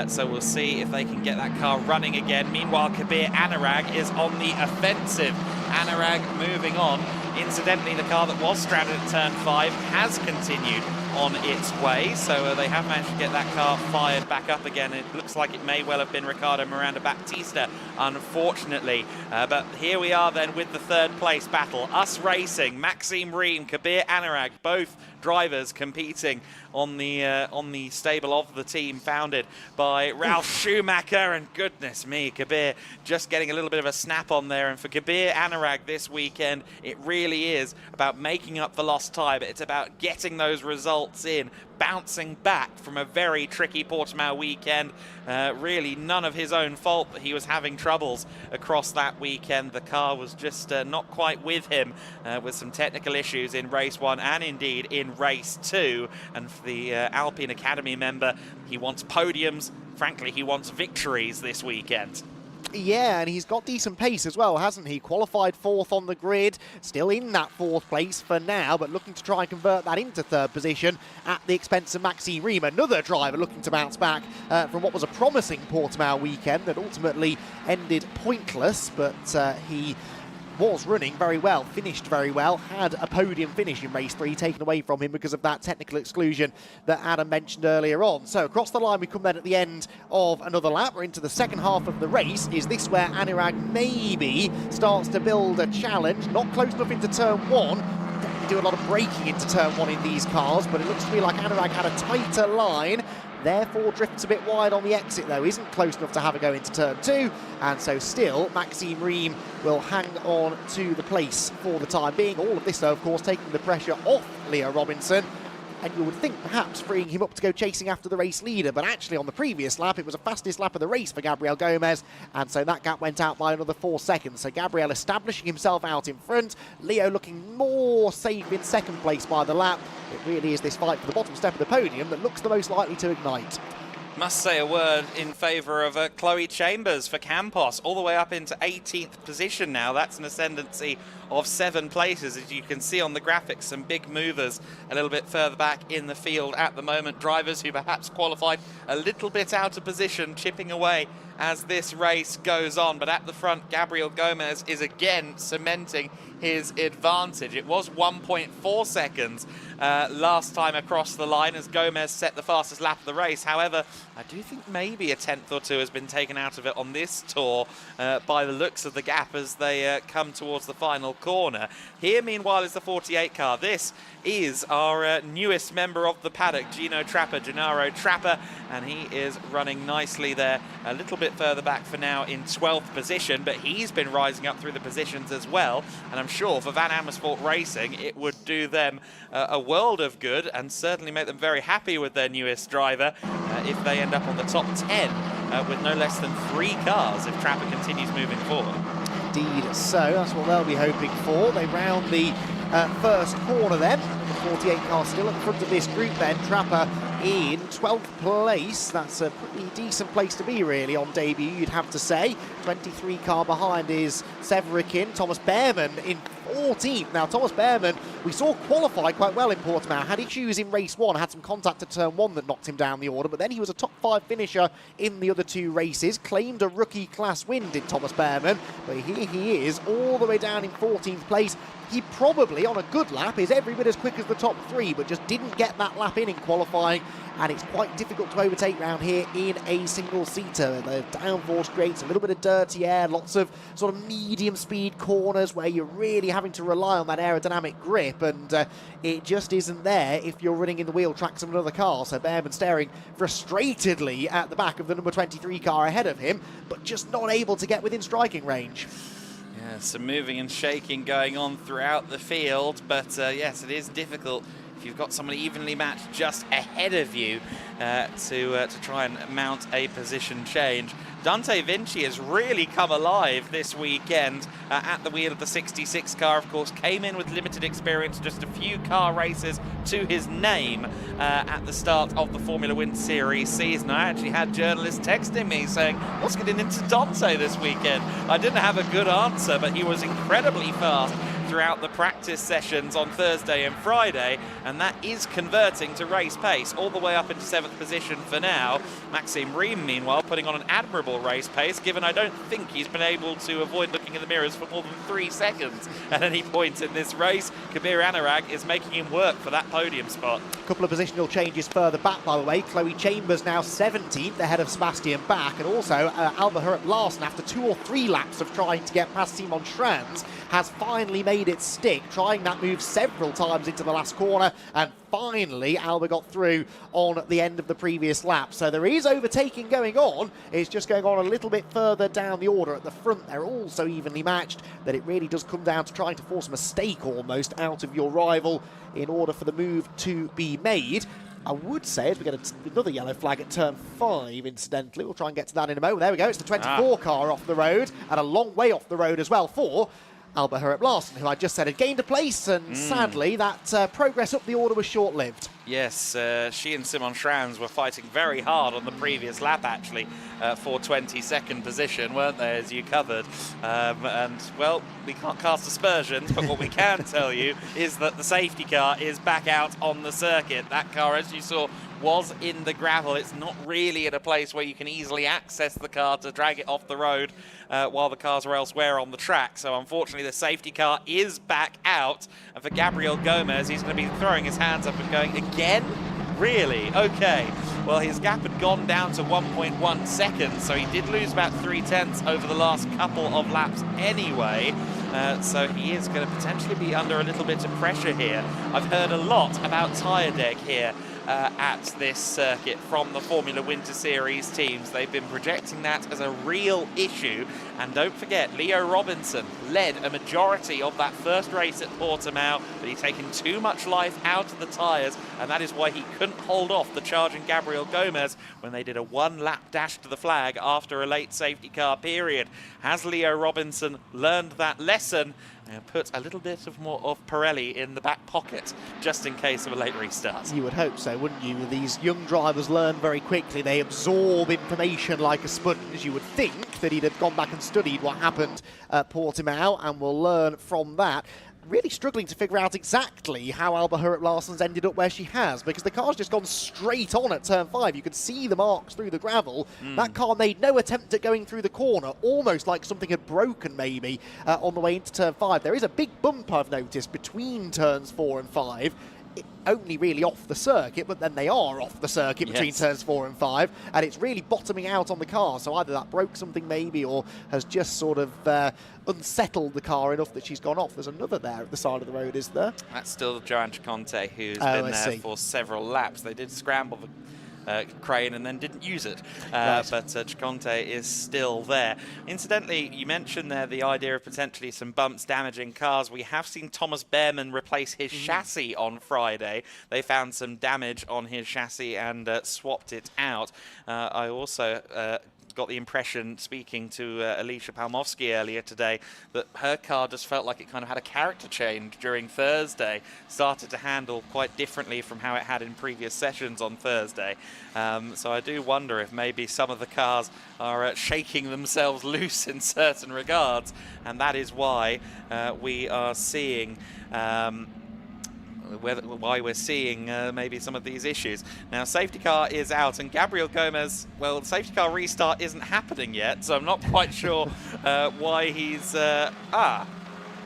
So we'll see if they can get that car running again. Meanwhile, Kabir Anurag is on the offensive. Anurag moving on. Incidentally, the car that was stranded at turn 5 has continued on its way, so they have managed to get that car fired back up again. It looks like it may well have been Ricardo Miranda Baptista, unfortunately. But here we are then with the third place battle. Us Racing, Maxime Ream, Kabir Anurag, both drivers competing on the stable of the team founded by Ralph Schumacher, and goodness me, Kabir just getting a little bit of a snap on there. And for Kabir Anurag this weekend, it really is about making up for lost time. It's about getting those results in, bouncing back from a very tricky Portimao weekend. Really none of his own fault that he was having troubles across that weekend. The car was just not quite with him, with some technical issues in race 1 and indeed in race 2. And for the Alpine Academy member, he wants podiums. Frankly, he wants victories this weekend.
Yeah, and he's got decent pace as well, hasn't he? Qualified 4th on the grid, still in that 4th place for now, but looking to try and convert that into 3rd position at the expense of Maxime Ream, another driver looking to bounce back from what was a promising Portimao weekend that ultimately ended pointless, but he was running very well, finished very well, had a podium finish in race 3 taken away from him because of that technical exclusion that Adam mentioned earlier on. So across the line we come then at the end of another lap. We're into the second half of the race. Is this where Anurag maybe starts to build a challenge? Not close enough into turn 1. Definitely do a lot of braking into turn 1 in these cars, but it looks to me like Anurag had a tighter line, therefore drifts a bit wide on the exit though, isn't close enough to have a go into turn 2, and so still Maxime Ream will hang on to the place for the time being. All of this though, of course, taking the pressure off Leo Robinson, and you would think perhaps freeing him up to go chasing after the race leader, but actually on the previous lap it was the fastest lap of the race for Gabriel Gomez, and so that gap went out by another 4 seconds. So Gabriel establishing himself out in front, Leo looking more safe in second place by the lap. It really is this fight for the bottom step of the podium that looks the most likely to ignite.
Must say a word in favour of Chloe Chambers for Campos, all the way up into 18th position now. That's an ascendancy of 7 places, as you can see on the graphics. Some big movers a little bit further back in the field at the moment. Drivers who perhaps qualified a little bit out of position, chipping away as this race goes on. But at the front, Gabriel Gomez is again cementing his advantage. It was 1.4 seconds last time across the line as Gomez set the fastest lap of the race. However, I do think maybe a tenth or two has been taken out of it on this tour by the looks of the gap as they come towards the final corner. Here, meanwhile, is the 48 car. This is our newest member of the paddock, Gennaro Trapper, and he is running nicely there, a little bit further back for now in 12th position, but he's been rising up through the positions as well, and I'm sure for Van Amersfoort Racing it would do them a world of good and certainly make them very happy with their newest driver if they end up on the top 10 with no less than 3 cars if Trapper continues moving forward.
Indeed, so that's what they'll be hoping for. They round the first corner then. The 48 car still at the front of this group then. Trapper in 12th place. That's a pretty decent place to be really on debut, you'd have to say. 23 car behind is Severikin. Thomas Behrman in 14th. Now Thomas Behrman, we saw qualify quite well in Portimao, had issues in race 1, had some contact at turn 1 that knocked him down the order, but then he was a top 5 finisher in the other 2 races, claimed a rookie class win, did Thomas Behrman, but here he is all the way down in 14th place. He probably, on a good lap, is every bit as quick as the top 3, but just didn't get that lap in qualifying, and it's quite difficult to overtake round here in a single-seater. The downforce creates a little bit of dirty air, lots of sort of medium-speed corners where you're really having to rely on that aerodynamic grip, and it just isn't there if you're running in the wheel tracks of another car. So Behrman staring frustratedly at the back of the number 23 car ahead of him, but just not able to get within striking range.
Yeah, some moving and shaking going on throughout the field, but yes, it is difficult if you've got someone evenly matched just ahead of you to try and mount a position change. Dante Vinci has really come alive this weekend at the wheel of the 66 car. Of course, came in with limited experience, just a few car races to his name at the start of the Formula Winter Series season. I actually had journalists texting me saying, what's getting into Dante this weekend? I didn't have a good answer, but he was incredibly fast throughout the practice sessions on Thursday and Friday, and that is converting to race pace all the way up into 7th position for now. Maxime Riem, meanwhile, putting on an admirable race pace, given I don't think he's been able to avoid looking in the mirrors for more than 3 seconds at any point in this race. Kabir Anurag is making him work for that podium spot.
A couple of positional changes further back, by the way. Chloe Chambers now 17th ahead of Sebastian Bach, and also Alba Hurup Larsen, after 2 or 3 laps of trying to get past Simon Schranz, has finally made it stick, trying that move several times into the last corner, and finally Alba got through on the end of the previous lap. So there is overtaking going on, it's just going on a little bit further down the order. At the front they're all so evenly matched that it really does come down to trying to force a mistake almost out of your rival in order for the move to be made. I would say, as we get another yellow flag at turn 5, incidentally, we'll try and get to that in a moment. There we go, it's the 24 car off the road, and a long way off the road as well for Alba Hurup Larsen, who I just said had gained a place, and sadly that progress up the order was short-lived.
Yes, she and Simon Schranz were fighting very hard on the previous lap, actually, for 22nd position, weren't they, as you covered? And, well, we can't cast aspersions, but what we can tell you is that the safety car is back out on the circuit. That car, as you saw, was in the gravel. It's not really at a place where you can easily access the car to drag it off the road while the cars are elsewhere on the track. So unfortunately the safety car is back out, and for Gabriel Gomez, he's going to be throwing his hands up and going, again? Really? Okay. Well, his gap had gone down to 1.1 seconds, so he did lose about 3/10 over the last couple of laps anyway. So he is going to potentially be under a little bit of pressure here. I've heard a lot about tyre deck here at this circuit from the Formula Winter Series teams. They've been projecting that as a real issue. And don't forget, Leo Robinson led a majority of that first race at Portimao, but he'd taken too much life out of the tyres, and that is why he couldn't hold off the charging Gabriel Gomez when they did a 1-lap dash to the flag after a late safety car period. Has Leo Robinson learned that lesson and put a little bit more of Pirelli in the back pocket just in case of a late restart?
You would hope so, wouldn't you? These young drivers learn very quickly. They absorb information like a sponge. You would think that he'd have gone back and studied what happened at Portimao and will learn from that. really struggling to figure out exactly how Alba Hurup Larsson's ended up where she has, because the car's just gone straight on at turn 5. You could see the marks through the gravel. That car made no attempt at going through the corner, almost like something had broken maybe on the way into turn 5. There is a big bump I've noticed between turns 4 and 5. Only really off the circuit, but then they are off the circuit between turns 4 and 5, and it's really bottoming out on the car. So either that broke something maybe, or has just sort of unsettled the car enough that she's gone off. There's another there at the side of the road, is there?
That's still Joanne Conte, who's been there for several laps. They did scramble the crane and then didn't use it, but Conte is still there. Incidentally, you mentioned there the idea of potentially some bumps damaging cars. We have seen Thomas Behrman replace his chassis on Friday. They found some damage on his chassis and swapped it out. I also got the impression, speaking to Alicia Palmovsky earlier today, that her car just felt like it kind of had a character change during Thursday, started to handle quite differently from how it had in previous sessions on Thursday. So I do wonder if maybe some of the cars are shaking themselves loose in certain regards, and that is why we are seeing why we're seeing maybe some of these issues. Now, safety car is out, and Gabriel Gomez, well, the safety car restart isn't happening yet, so I'm not quite sure why he's... now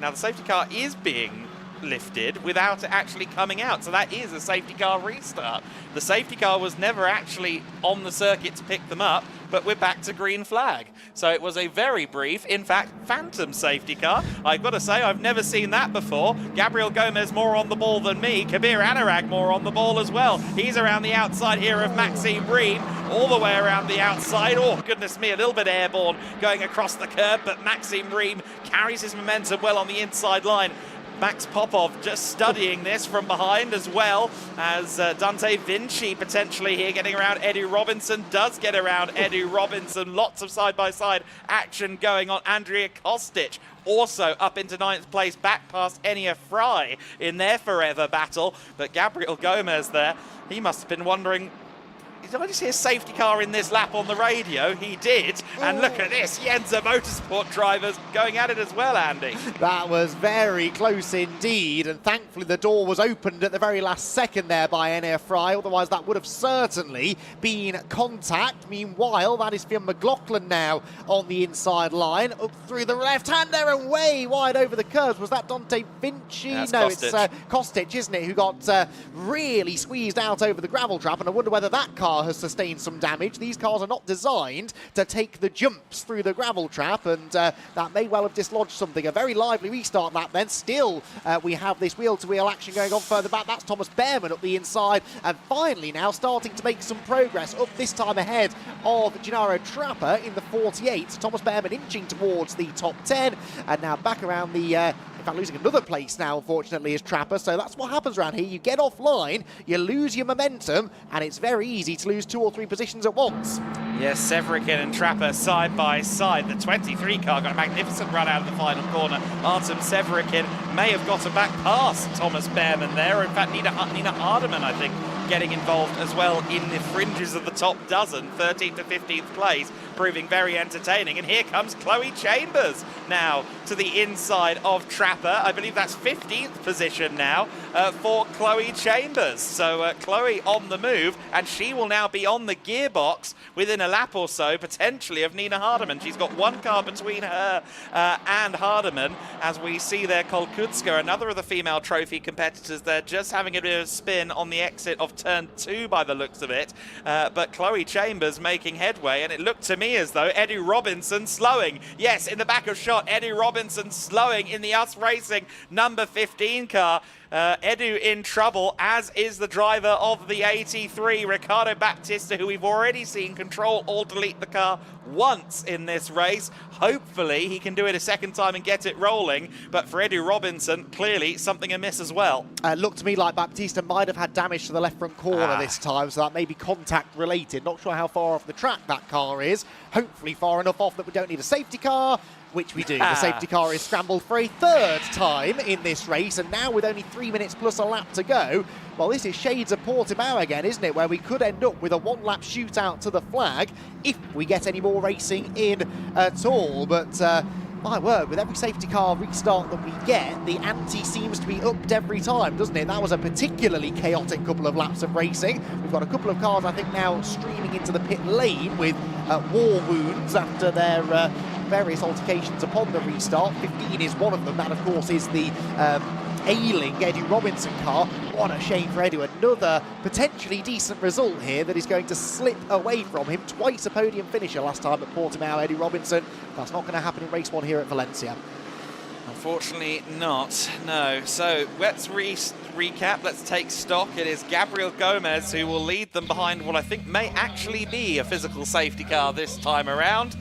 the safety car is being lifted without it actually coming out, so that is a safety car restart. The safety car was never actually on the circuit to pick them up, but we're back to green flag. So it was a very brief, in fact, phantom safety car. I've got to say, I've never seen that before. Gabriel Gomez more on the ball than me. Kabir Anurag more on the ball as well. He's around the outside here of Maxime Ream, all the way around the outside. Oh, goodness me, a little bit airborne going across the curb, but Maxime Ream carries his momentum well on the inside line. Max Popov just studying this from behind, as well as Dante Vinci potentially here getting around Eddie Robinson. Does get around Eddie Robinson. Lots of side-by-side action going on. Andrea Kostic also up into 9th place, back past Enya Fry in their forever battle. But Gabriel Gomez there, he must have been wondering, did I just hear safety car in this lap on the radio? He did. And look at this, Yenza Motorsport drivers going at it as well, Andy.
That was very close indeed, and thankfully the door was opened at the very last second there by Enya Fry, otherwise that would have certainly been contact. Meanwhile, that is Fionn McLaughlin now on the inside line, up through the left-hander and way wide over the curves. Was that Dante Vinci?
That's
no,
Kostic.
It's Kostic, isn't it, who got really squeezed out over the gravel trap, and I wonder whether that car has sustained some damage. These cars are not designed to take the jumps through the gravel trap, and that may well have dislodged something. A very lively restart lap then. Still, we have this wheel-to-wheel action going on further back. That's Thomas Behrman up the inside, and finally now starting to make some progress up, this time ahead of Gennaro Trapper in the 48. Thomas Behrman inching towards the top 10, and now back around the in fact, losing another place now, unfortunately, is Trapper. So that's what happens around here. You get offline, you lose your momentum, and it's very easy to lose 2 or 3 positions at once.
Yes, Severikin and Trapper side by side. The 23 car got a magnificent run out of the final corner. Artem Severikin may have gotten back past Thomas Behrman there. Or in fact, Nina Hardeman, I think, getting involved as well in the fringes of the top dozen, 13th to 15th place, proving very entertaining. And here comes Chloe Chambers now to the inside of Trapper. I believe that's 15th position now for Chloe Chambers. So Chloe on the move, and she will now be on the gearbox within a lap or so, potentially, of Nina Hardeman. She's got 1 car between her and Hardeman, as we see there Kolkutska, another of the female trophy competitors there, just having a bit of a spin on the exit of turn 2 by the looks of it. But Chloe Chambers making headway, and it looked to me as though Eddie Robinson slowing. Yes, in the back of shot, Eddie Robinson slowing in the Us Racing number 15 car. Edu in trouble, as is the driver of the 83, Ricardo Baptista, who we've already seen control or delete the car once in this race. Hopefully he can do it a second time and get it rolling, but for Edu Robinson, clearly something amiss as well.
Looked to me like Baptista might have had damage to the left front corner this time, so that may be contact related. Not sure how far off the track that car is. Hopefully far enough off that we don't need a safety car, which we do. The safety car is scrambled for a 3rd time in this race, and now with only 3 minutes plus a lap to go, well, this is shades of Portimao again, isn't it, where we could end up with a 1-lap shootout to the flag if we get any more racing in at all. But My word, with every safety car restart that we get, the ante seems to be upped every time, doesn't it? That was a particularly chaotic couple of laps of racing. We've got a couple of cars, I think, now streaming into the pit lane with war wounds after their various altercations upon the restart. 15 is one of them. That, of course, is the ailing Eddie Robinson car. What a shame for Eddie. Another potentially decent result here that is going to slip away from him. Twice a podium finisher last time at Portimao, Eddie Robinson. That's not going to happen in race 1 here at Valencia.
Unfortunately not, no. So let's recap, let's take stock. It is Gabriel Gomez who will lead them behind what I think may actually be a physical safety car this time around.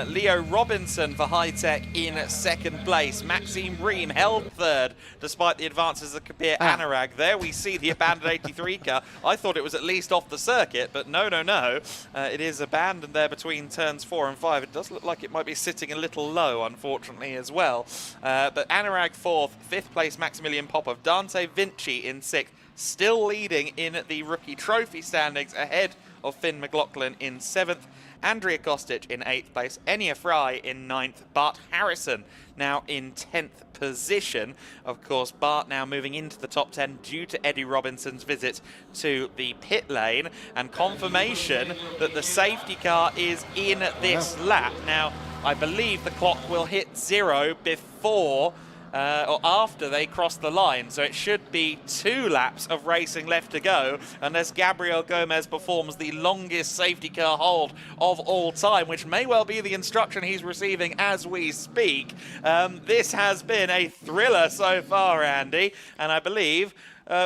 Leo Robinson for High-Tech in second place. Maxime Ream held third, despite the advances of Kabir Anurag. There we see the abandoned 83 car. I thought it was at least off the circuit, but no. It is abandoned there between turns 4 and 5. It does look like it might be sitting a little low, unfortunately, as well. But Anurag 4th, 5th place Maximilian Popov. Dante Vinci in 6th, still leading in the rookie trophy standings, ahead of Finn McLaughlin in 7th. Andrea Kostic in 8th place, Enya Fry in 9th, Bart Harrison now in 10th position. Of course, Bart now moving into the top 10 due to Eddie Robinson's visit to the pit lane and confirmation that the safety car is in this lap. Now, I believe the clock will hit 0 before or after they cross the line, so it should be 2 laps of racing left to go unless Gabriel Gomez performs the longest safety car hold of all time, which may well be the instruction he's receiving as we speak. This has been a thriller so far, Andy, and I believe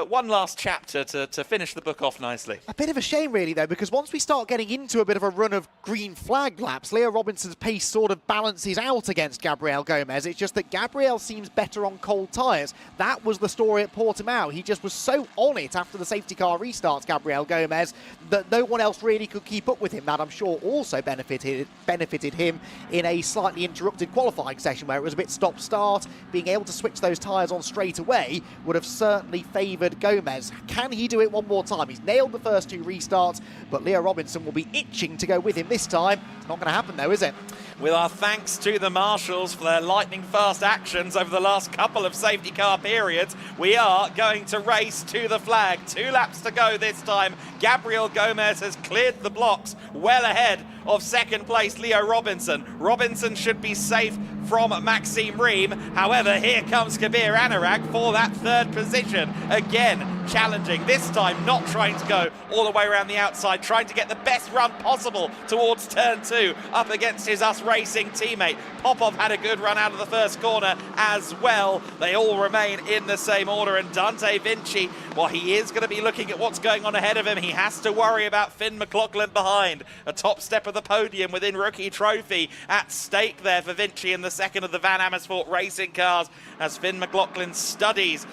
one last chapter to finish the book off nicely.
A bit of a shame, really, though, because once we start getting into a bit of a run of green flag laps, Leo Robinson's pace sort of balances out against Gabriel Gomez. It's just that Gabriel seems better on cold tyres. That was the story at Portimao. He just was so on it after the safety car restarts, Gabriel Gomez, that no one else really could keep up with him. That, I'm sure, also benefited him in a slightly interrupted qualifying session where it was a bit stop-start. Being able to switch those tyres on straight away would have certainly favoured Gomez. Can he do it one more time? He's nailed the first 2 restarts, but Leo Robinson will be itching to go with him this time. It's not going to happen, though, is it?
With our thanks to the marshals for their lightning-fast actions over the last couple of safety car periods, we are going to race to the flag. 2 laps to go this time. Gabriel Gomez has cleared the blocks well ahead of second place Leo Robinson. Robinson should be safe from Maxime Ream. However, here comes Kabir Anurag for that 3rd position. Again, challenging, this time not trying to go all the way around the outside, trying to get the best run possible towards turn 2 up against his Us Racing teammate. Popov had a good run out of the first corner as well. They all remain in the same order, and Dante Vinci, well, he is going to be looking at what's going on ahead of him. He has to worry about Finn McLaughlin behind. A top step of the podium within rookie trophy at stake there for Vinci in the second of the Van Amersfoort racing cars as Finn McLaughlin studies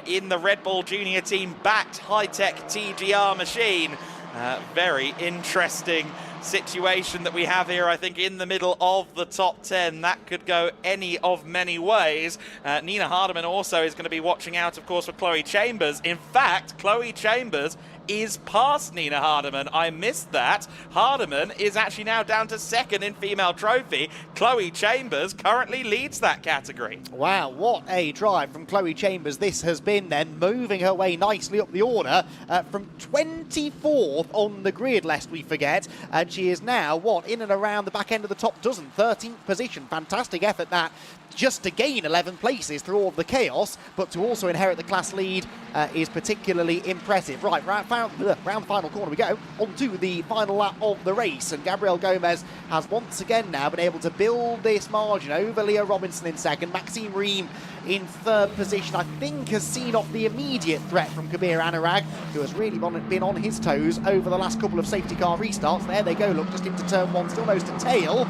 in the Red Bull Junior team backed high-tech TGR machine. Very interesting situation that we have here, I think, in the middle of the top 10. That could go any of many ways. Nina Hardeman also is going to be watching out, of course, for Chloe Chambers. In fact, Chloe Chambers is past Nina Hardeman. I missed that. Hardeman is actually now down to 2nd in female trophy. Chloe Chambers currently leads that category.
Wow, what a drive from Chloe Chambers this has been then, moving her way nicely up the order from 24th on the grid, lest we forget, and she is now, in and around the back end of the top dozen, 13th position. Fantastic effort that, just to gain 11 places through all of the chaos, but to also inherit the class lead is particularly impressive. Right, round the final corner we go, onto the final lap of the race, and Gabriel Gomez has once again now been able to build this margin over Leo Robinson in 2nd. Maxime Ream in 3rd position, I think, has seen off the immediate threat from Kabir Anurag, who has really been on his toes over the last couple of safety car restarts. There they go, look, just into turn 1, still nose to tail.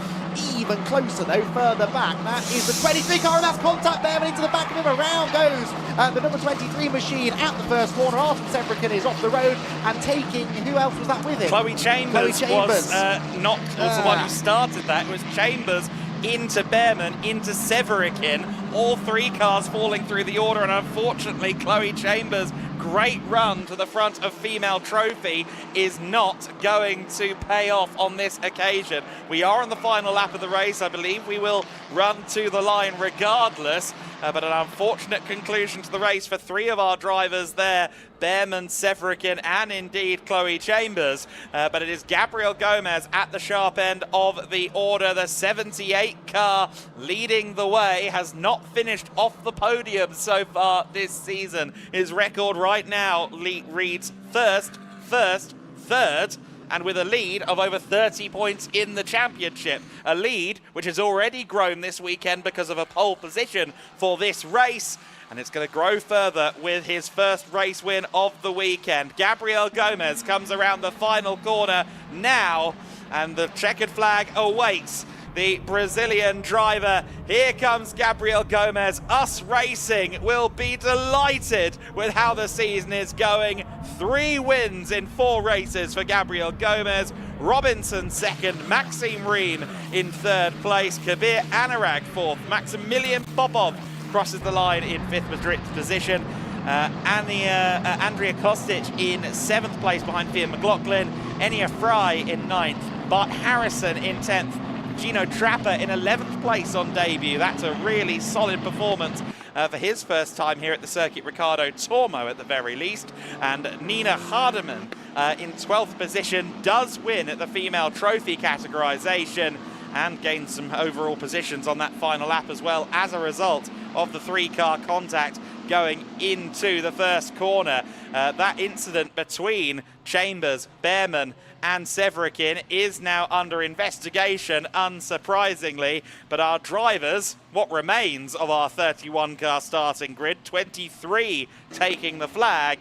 Even closer, though, further back. That is the 23 car, and that's contact there, and into the back of him. Around goes the number 23 machine at the first corner. Arthur Severikin is off the road and taking, who else was that with him?
Chloe Chambers was not the one who started that. It was Chambers into Behrman, into Severikin. All 3 cars falling through the order, and unfortunately Chloe Chambers great run to the front of female trophy is not going to pay off on this occasion. We are on the final lap of the race. I believe we will run to the line regardless, but an unfortunate conclusion to the race for three of our drivers there, Behrman, Severikin, and indeed Chloe Chambers. But it is Gabriel Gomez at the sharp end of the order. The 78 car leading the way, has not finished off the podium so far this season. His record right now reads first, third, and with a lead of over 30 points in the championship. A lead which has already grown this weekend because of a pole position for this race. And it's going to grow further with his first race win of the weekend. Gabriel Gomez comes around the final corner now, and the checkered flag awaits the Brazilian driver. Here comes Gabriel Gomez. Us Racing will be delighted with how the season is going. 3 wins in 4 races for Gabriel Gomez. Robinson second, Maxime Ream in third place, Kabir Anurag fourth, Maximilian Popov crosses the line in 5th position. Andrea Kostic in 7th place behind Fia McLaughlin. Enya Fry in 9th. Bart Harrison in 10th. Gino Trapper in 11th place on debut. That's a really solid performance for his first time here at the Circuit Ricardo Tormo at the very least. And Nina Hardeman in 12th position does win at the female trophy categorization and gains some overall positions on that final lap as well as a result of the 3-car contact going into the first corner. That incident between Chambers, Behrman and Severikin is now under investigation, unsurprisingly, but our drivers, what remains of our 31-car starting grid, 23 taking the flag,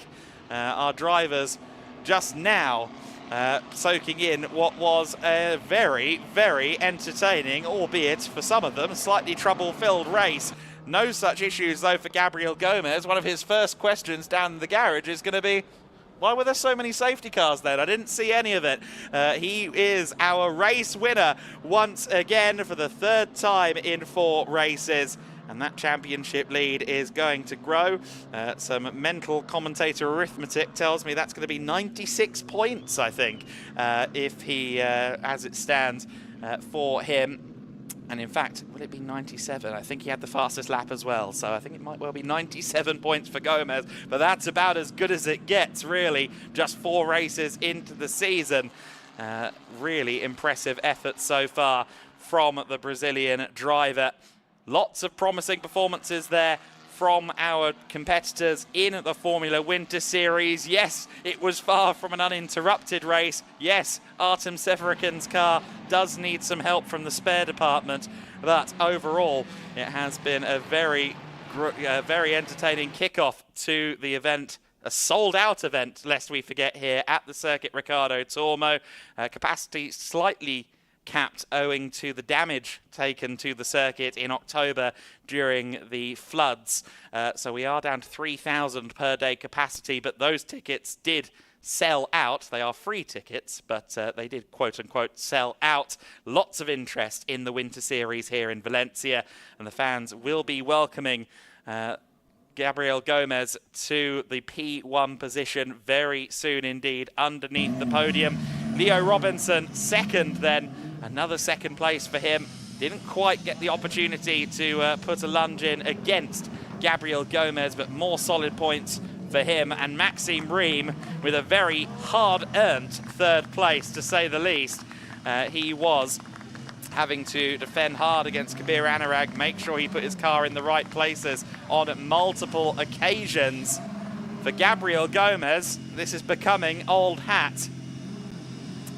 our drivers just now soaking in what was a very, very entertaining, albeit for some of them, slightly trouble-filled race. No such issues, though, for Gabriel Gomez. One of his first questions down in the garage is going to be, why were there so many safety cars then? I didn't see any of it. He is our race winner once again for the 3rd time in 4 races. And that championship lead is going to grow. Some mental commentator arithmetic tells me that's going to be 96 points, I think, if he, as it stands, for him. And in fact, will it be 97? I think he had the fastest lap as well, so I think it might well be 97 points for Gomez, but that's about as good as it gets, really, just 4 races into the season. Really impressive effort so far from the Brazilian driver. Lots of promising performances there from our competitors in the Formula Winter Series. Yes, it was far from an uninterrupted race. Yes, Artem Severikin's car does need some help from the spare department, but overall it has been a very entertaining kickoff to the event. A sold-out event, lest we forget, here at the Circuit Ricardo Tormo. Capacity slightly capped owing to the damage taken to the circuit in October during the floods. So we are down to 3,000 per day capacity, but those tickets did sell out. They are free tickets, but they did quote-unquote sell out. Lots of interest in the Winter Series here in Valencia, and the fans will be welcoming Gabriel Gomez to the P1 position very soon indeed underneath the podium. Leo Robinson second then. Another second place for him. Didn't quite get the opportunity to put a lunge in against Gabriel Gomez, but more solid points for him. And Maxime Ream with a very hard-earned 3rd place, to say the least. He was having to defend hard against Kabir Anurag, make sure he put his car in the right places on multiple occasions. For Gabriel Gomez, this is becoming old hat.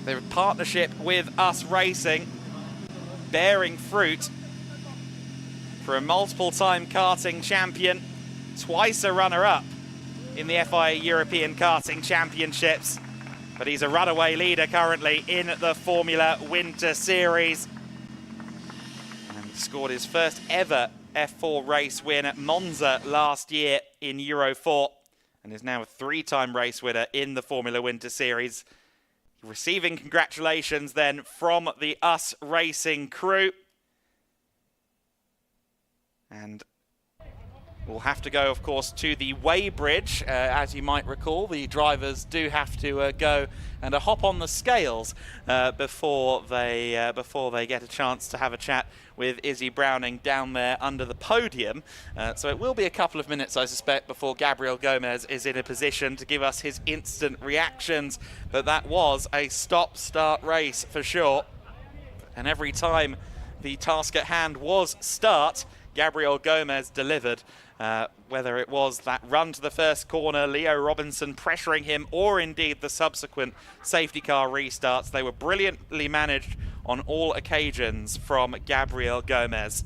The partnership with Us Racing bearing fruit for a multiple-time karting champion, twice a runner-up in the FIA European Karting Championships, but he's a runaway leader currently in the Formula Winter Series, and scored his first ever F4 race win at Monza last year in Euro 4, and is now a 3-time race winner in the Formula Winter Series. Receiving congratulations then from the Us Racing crew. And will have to go, of course, to the weighbridge. As you might recall, the drivers do have to go and hop on the scales before they get a chance to have a chat with Izzy Browning down there under the podium. So it will be a couple of minutes, I suspect, before Gabriel Gomez is in a position to give us his instant reactions. But that was a stop-start race for sure. And every time the task at hand was start, Gabriel Gomez delivered. Whether it was that run to the first corner, Leo Robinson pressuring him, or indeed the subsequent safety car restarts, they were brilliantly managed on all occasions from Gabriel Gomez.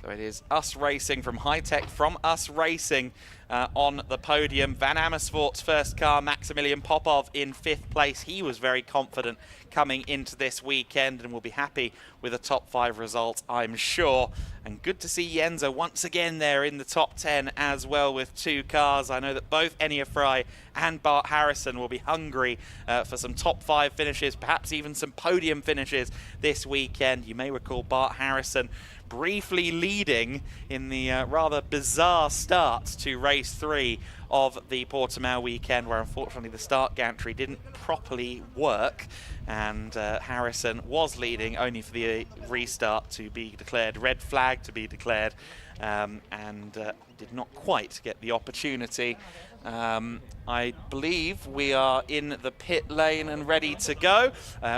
So it is Us Racing from High Tech, from Us Racing on the podium. Van Amersfoort's first car, Maximilian Popov, in 5th place. He was very confident coming into this weekend and will be happy with a top 5 result, I'm sure. And good to see Jenza once again there in the top 10 as well with 2 cars. I know that both Enya Fry and Bart Harrison will be hungry for some top 5 finishes, perhaps even some podium finishes this weekend. You may recall Bart Harrison briefly leading in the rather bizarre start to race 3 of the Portimao weekend, where unfortunately the start gantry didn't properly work, and Harrison was leading only for the restart to be declared, red flag to be declared, and did not quite get the opportunity. I believe we are in the pit lane and ready to go.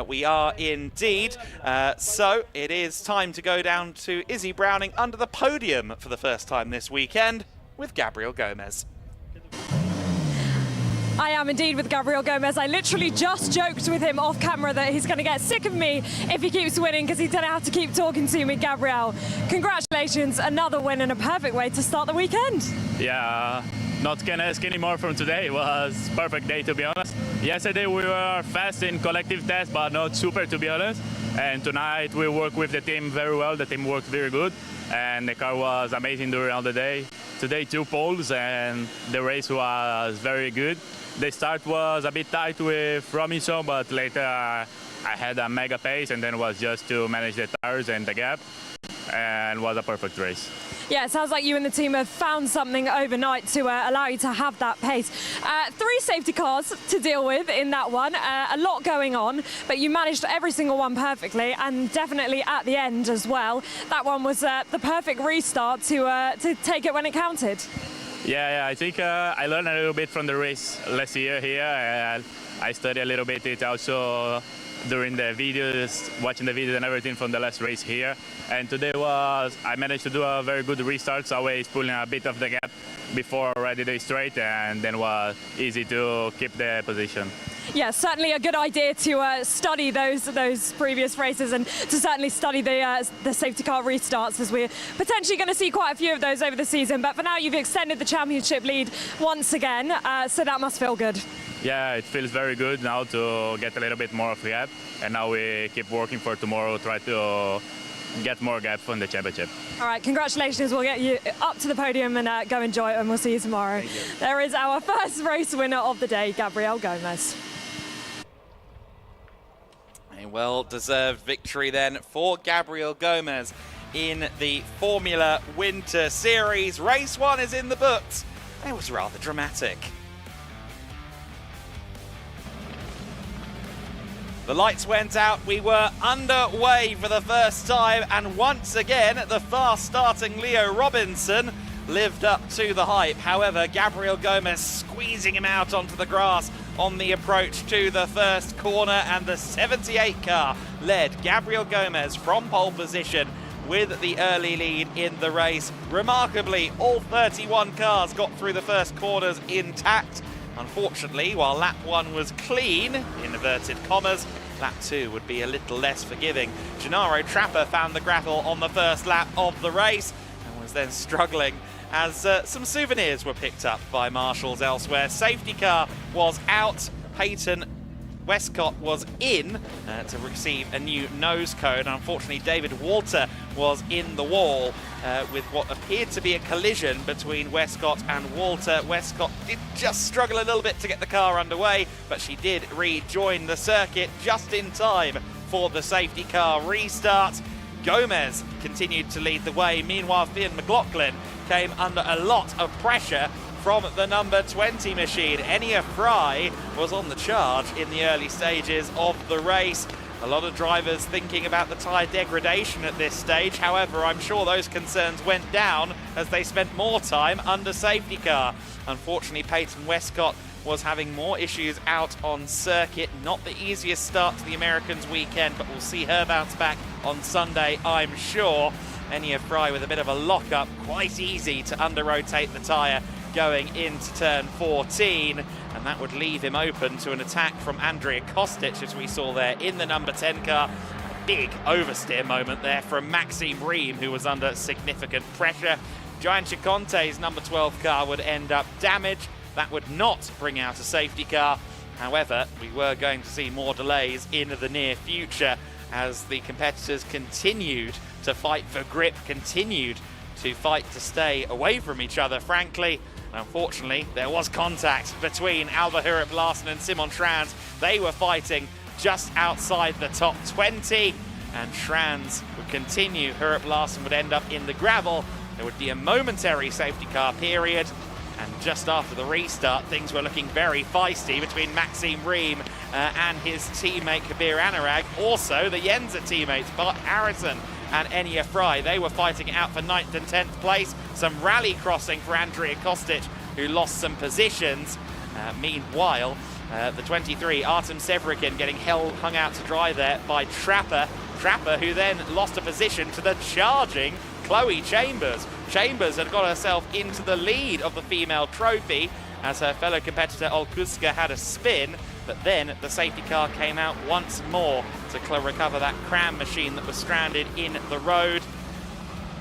We are indeed. So it is time to go down to Izzy Browning under the podium for the first time this weekend with Gabriel Gomez.
I am indeed with Gabriel Gomez. I literally just joked with him off camera that he's going to get sick of me if he keeps winning, because he's going to have to keep talking to me. Gabriel, congratulations, another win and a perfect way to start the weekend.
Yeah, not can ask any more from today. It was a perfect day, to be honest. Yesterday we were fast in collective test, but not super, to be honest. And tonight we worked with the team very well. The team worked very good, and the car was amazing during the day. Today 2 poles, and the race was very good. The start was a bit tight with Robinson, but later I had a mega pace, and then it was just to manage the tires and the gap, and it was a perfect race.
Yeah, it sounds like you and the team have found something overnight to allow you to have that pace. 3 safety cars to deal with in that one, a lot going on, but you managed every single one perfectly, and definitely at the end as well. That one was the perfect restart to take it when it counted.
Yeah, I think I learned a little bit from the race last year here, and I studied a little bit it also during the videos, watching the videos and everything from the last race here. And today I managed to do a very good restart, always pulling a bit of the gap before already the straight, and then was easy to keep the position.
Yeah, certainly a good idea to study those previous races, and to certainly study the safety car restarts, as we're potentially going to see quite a few of those over the season. But for now, you've extended the championship lead once again, so that must feel good.
Yeah, it feels very good now to get a little bit more of a gap, and now we keep working for tomorrow, try to get more gap from the championship.
All right, congratulations. We'll get you up to the podium and go enjoy it, and we'll see you tomorrow. There is our first race winner of the day, Gabriel Gomez.
A well-deserved victory then for Gabriel Gomez in the Formula Winter Series. Race 1 is in the books. It was rather dramatic. The lights went out, we were underway for the first time, and once again the fast-starting Leo Robinson lived up to the hype. However, Gabriel Gomez squeezing him out onto the grass on the approach to the first corner, and the 78 car led Gabriel Gomez from pole position with the early lead in the race. Remarkably, all 31 cars got through the first corners intact. Unfortunately, while lap 1 was clean, in inverted commas, lap 2 would be a little less forgiving. Gennaro Trapper found the grapple on the first lap of the race and was then struggling as some souvenirs were picked up by marshals elsewhere. Safety car was out. Peyton Westcott was in to receive a new nose cone. Unfortunately, David Walter was in the wall with what appeared to be a collision between Westcott and Walter. Westcott did just struggle a little bit to get the car underway, but she did rejoin the circuit just in time for the safety car restart. Gomez continued to lead the way. Meanwhile, Finn McLaughlin came under a lot of pressure from the number 20 machine. Enya Fry was on the charge in the early stages of the race. A lot of drivers thinking about the tyre degradation at this stage. However, I'm sure those concerns went down as they spent more time under safety car. Unfortunately, Peyton Westcott was having more issues out on circuit. Not the easiest start to the Americans weekend, but we'll see her bounce back on Sunday, I'm sure. Enya Fry with a bit of a lock-up, quite easy to under-rotate the tyre going into turn 14, and that would leave him open to an attack from Andrea Kostic, as we saw there in the number 10 car. A big oversteer moment there from Maxime Ream, who was under significant pressure. Joan Chiconte's number 12 car would end up damaged. That would not bring out a safety car. However, we were going to see more delays in the near future as the competitors continued to fight for grip, continued to fight to stay away from each other, frankly. Unfortunately, there was contact between Alba Hurup Larsen and Simon Schranz. They were fighting just outside the top 20, and Schranz would continue. Hurup Larsen would end up in the gravel. There would be a momentary safety car period, and just after the restart, things were looking very feisty between Maxime Ream and his teammate Kabir Anurag. Also, the Yenza teammates, Bart Harrison and Enya Fry, they were fighting it out for 9th and 10th place. Some rally crossing for Andrea Kostic, who lost some positions. Meanwhile, the 23, Artem Severikin, getting hung out to dry there by Trapper, who then lost a position to the charging Chloe Chambers. Chambers had got herself into the lead of the female trophy as her fellow competitor Olkuska had a spin, but then the safety car came out once more to recover that cram machine that was stranded in the road.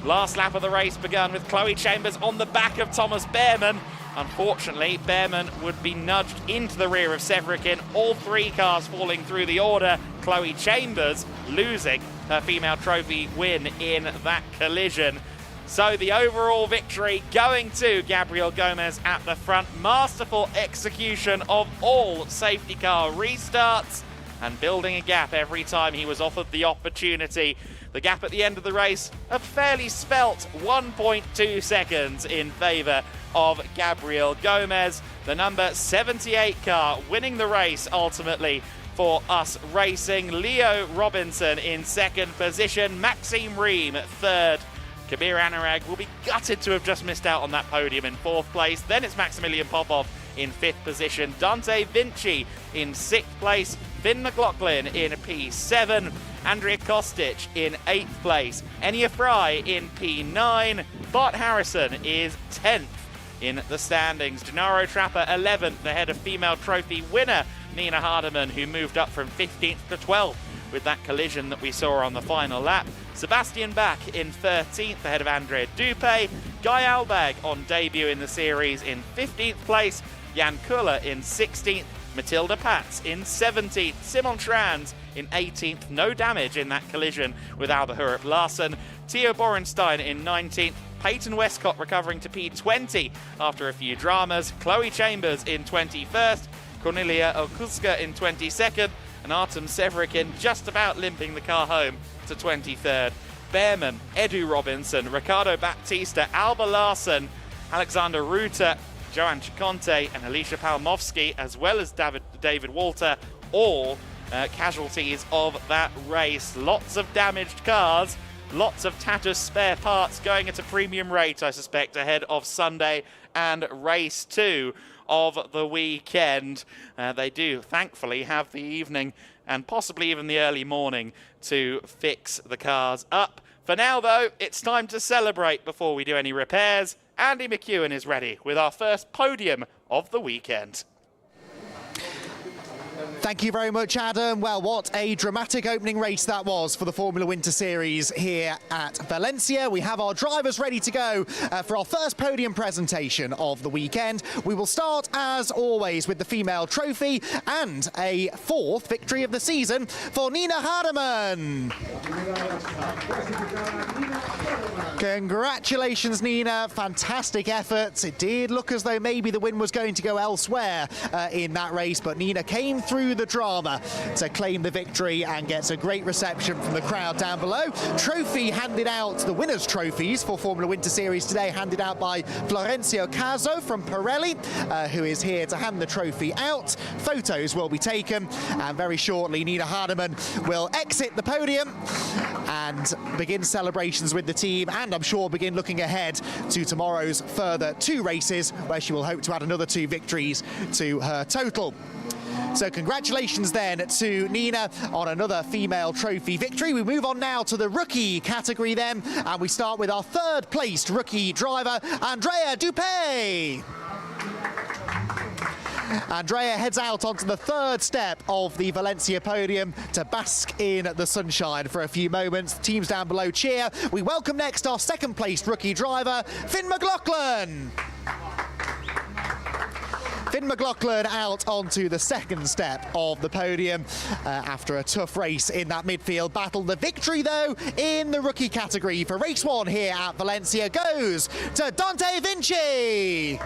Last lap of the race begun with Chloe Chambers on the back of Thomas Behrman. Unfortunately, Behrman would be nudged into the rear of Severikin, all three cars falling through the order. Chloe Chambers losing her female trophy win in that collision. So the overall victory going to Gabriel Gomez at the front. Masterful execution of all safety car restarts and building a gap every time he was offered the opportunity. The gap at the end of the race, a fairly spelt 1.2 seconds in favour of Gabriel Gomez. The number 78 car winning the race ultimately for Us Racing. Leo Robinson in second position, Maxime Ream third. Kabir Anurag will be gutted to have just missed out on that podium in fourth place. Then it's Maximilian Popov in fifth position. Dante Vinci in sixth place. Finn McLaughlin in P7. Andrea Kostic in eighth place. Enya Fry in P9. Bart Harrison is 10th in the standings. Gennaro Trapper 11th ahead of female trophy winner Nina Hardeman, who moved up from 15th to 12th with that collision that we saw on the final lap. Sebastian Bach in 13th ahead of Andrea Dupé. Guy Albag on debut in the series in 15th place. Jan Kuller in 16th. Matilda Patz in 17th. Simon Schranz in 18th. No damage in that collision with Alba Hurup Larsen. Theo Borenstein in 19th. Peyton Westcott recovering to P20 after a few dramas. Chloe Chambers in 21st. Cornelia Olkuska in 22nd. And Artem Severikin just about limping the car home to 23rd. Behrman, Edu Robinson, Ricardo Baptista, Alba Larsen, Alexander Ruta, Joan Chiconte and Alicia Palmovsky, as well as David Walter, all casualties of that race. Lots of damaged cars, lots of tattered spare parts going at a premium rate, I suspect, ahead of Sunday and race 2 of the weekend. They do, thankfully, have the evening and possibly even the early morning to fix the cars up. For now, though, it's time to celebrate before we do any repairs. Andy McEwen is ready with our first podium of the weekend.
Thank you very much, Adam. Well, what a dramatic opening race that was for the Formula Winter Series here at Valencia. We have our drivers ready to go for our first podium presentation of the weekend. We will start, as always, with the female trophy and a fourth victory of the season for Nina Hardeman. Congratulations, Nina. Fantastic effort. It did look as though maybe the win was going to go elsewhere in that race, but Nina came through the drama to claim the victory and gets a great reception from the crowd down below. Trophy handed out, the winners' trophies for Formula Winter Series today, handed out by Florencio Caso from Pirelli, who is here to hand the trophy out. Photos will be taken, and very shortly Nina Hardeman will exit the podium and begin celebrations with the team, and I'm sure begin looking ahead to tomorrow's further 2 races, where she will hope to add another 2 victories to her total. So congratulations then to Nina on another female trophy victory. We move on now to the rookie category then, and we start with our 3rd placed rookie driver, Andrea Dupé. Andrea heads out onto the 3rd step of the Valencia podium to bask in the sunshine for a few moments. The teams down below cheer. We welcome next our 2nd placed rookie driver, Finn McLaughlin. Finn McLaughlin out onto the 2nd step of the podium after a tough race in that midfield battle. The victory, though, in the rookie category for race 1 here at Valencia goes to Dante Vinci.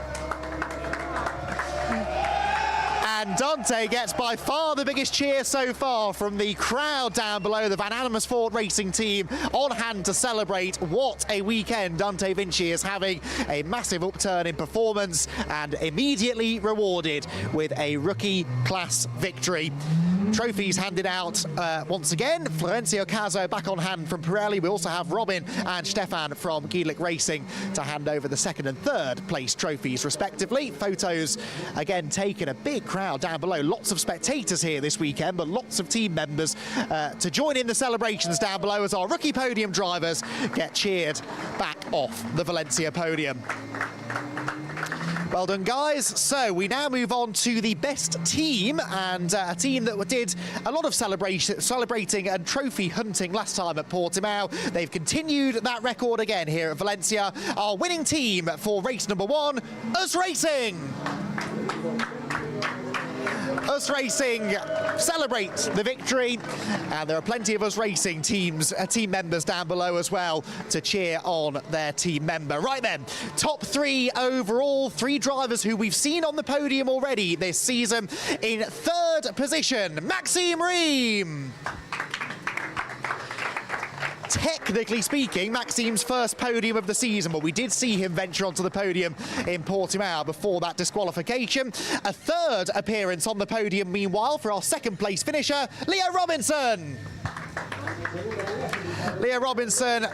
And Dante gets by far the biggest cheer so far from the crowd down below. The Van Amersfoort Racing team on hand to celebrate. What a weekend Dante Vinci is having. A massive upturn in performance and immediately rewarded with a rookie class victory. Trophies handed out once again. Florencio Caso back on hand from Pirelli. We also have Robin and Stefan from GEDLICH Racing to hand over the 2nd and 3rd place trophies respectively. Photos again taken, a big crowd down below. Lots of spectators here this weekend, but lots of team members to join in the celebrations down below as our rookie podium drivers get cheered back off the Valencia podium. Well done, guys. So we now move on to the best team, and a team that did a lot of celebrating and trophy hunting last time at Portimao. They've continued that record again here at Valencia. Our winning team for race number 1, US Racing. US Racing celebrate the victory, and there are plenty of US Racing team members down below as well to cheer on their team member. Right then, top 3 overall, 3 drivers who we've seen on the podium already this season. In 3rd position, Maxime Ream. Technically speaking, Maxime's first podium of the season, but we did see him venture onto the podium in Portimao before that disqualification. A 3rd appearance on the podium, meanwhile, for our 2nd place finisher, Leo Robinson. Leo Robinson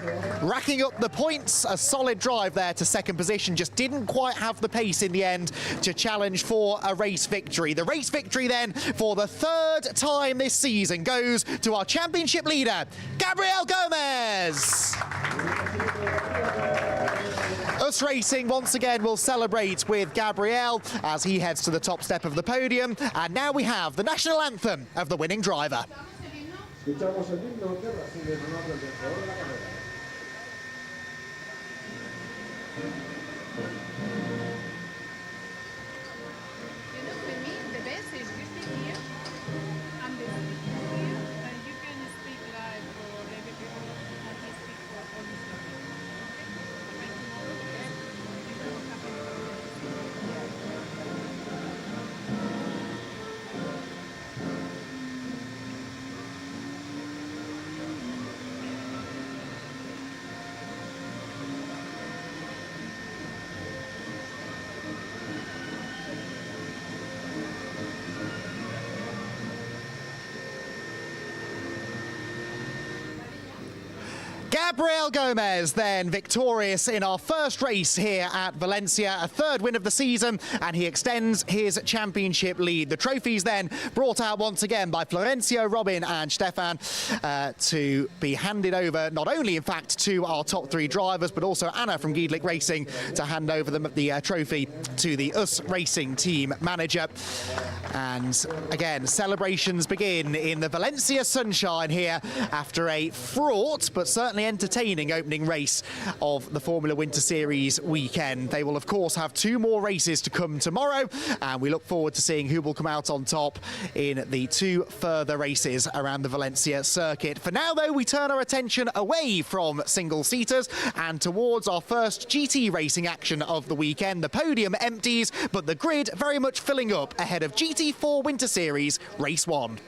racking up the points, a solid drive there to 2nd position, just didn't quite have the pace in the end to challenge for a race victory. The race victory then for the 3rd time this season goes to our championship leader, Gabriel Gomez. US Racing once again will celebrate with Gabriel as he heads to the top step of the podium, and now we have the national anthem of the winning driver.
Escuchamos el himno de Brasil en honor del vencedor de la carrera.
Gabriel Gomez then victorious in our first race here at Valencia, a 3rd win of the season, and he extends his championship lead. The trophies then brought out once again by Florencio, Robin and Stefan to be handed over, not only in fact to our top 3 drivers, but also Anna from GEDLICH Racing to hand over the trophy to the US Racing team manager. And again, celebrations begin in the Valencia sunshine here after a fraught but certainly entertaining entertaining opening race of the Formula Winter Series weekend. They will, of course, have 2 more races to come tomorrow, and we look forward to seeing who will come out on top in the 2 further races around the Valencia circuit. For now, though, we turn our attention away from single-seaters and towards our first GT racing action of the weekend. The podium empties, but the grid very much filling up ahead of GT4 Winter Series Race 1.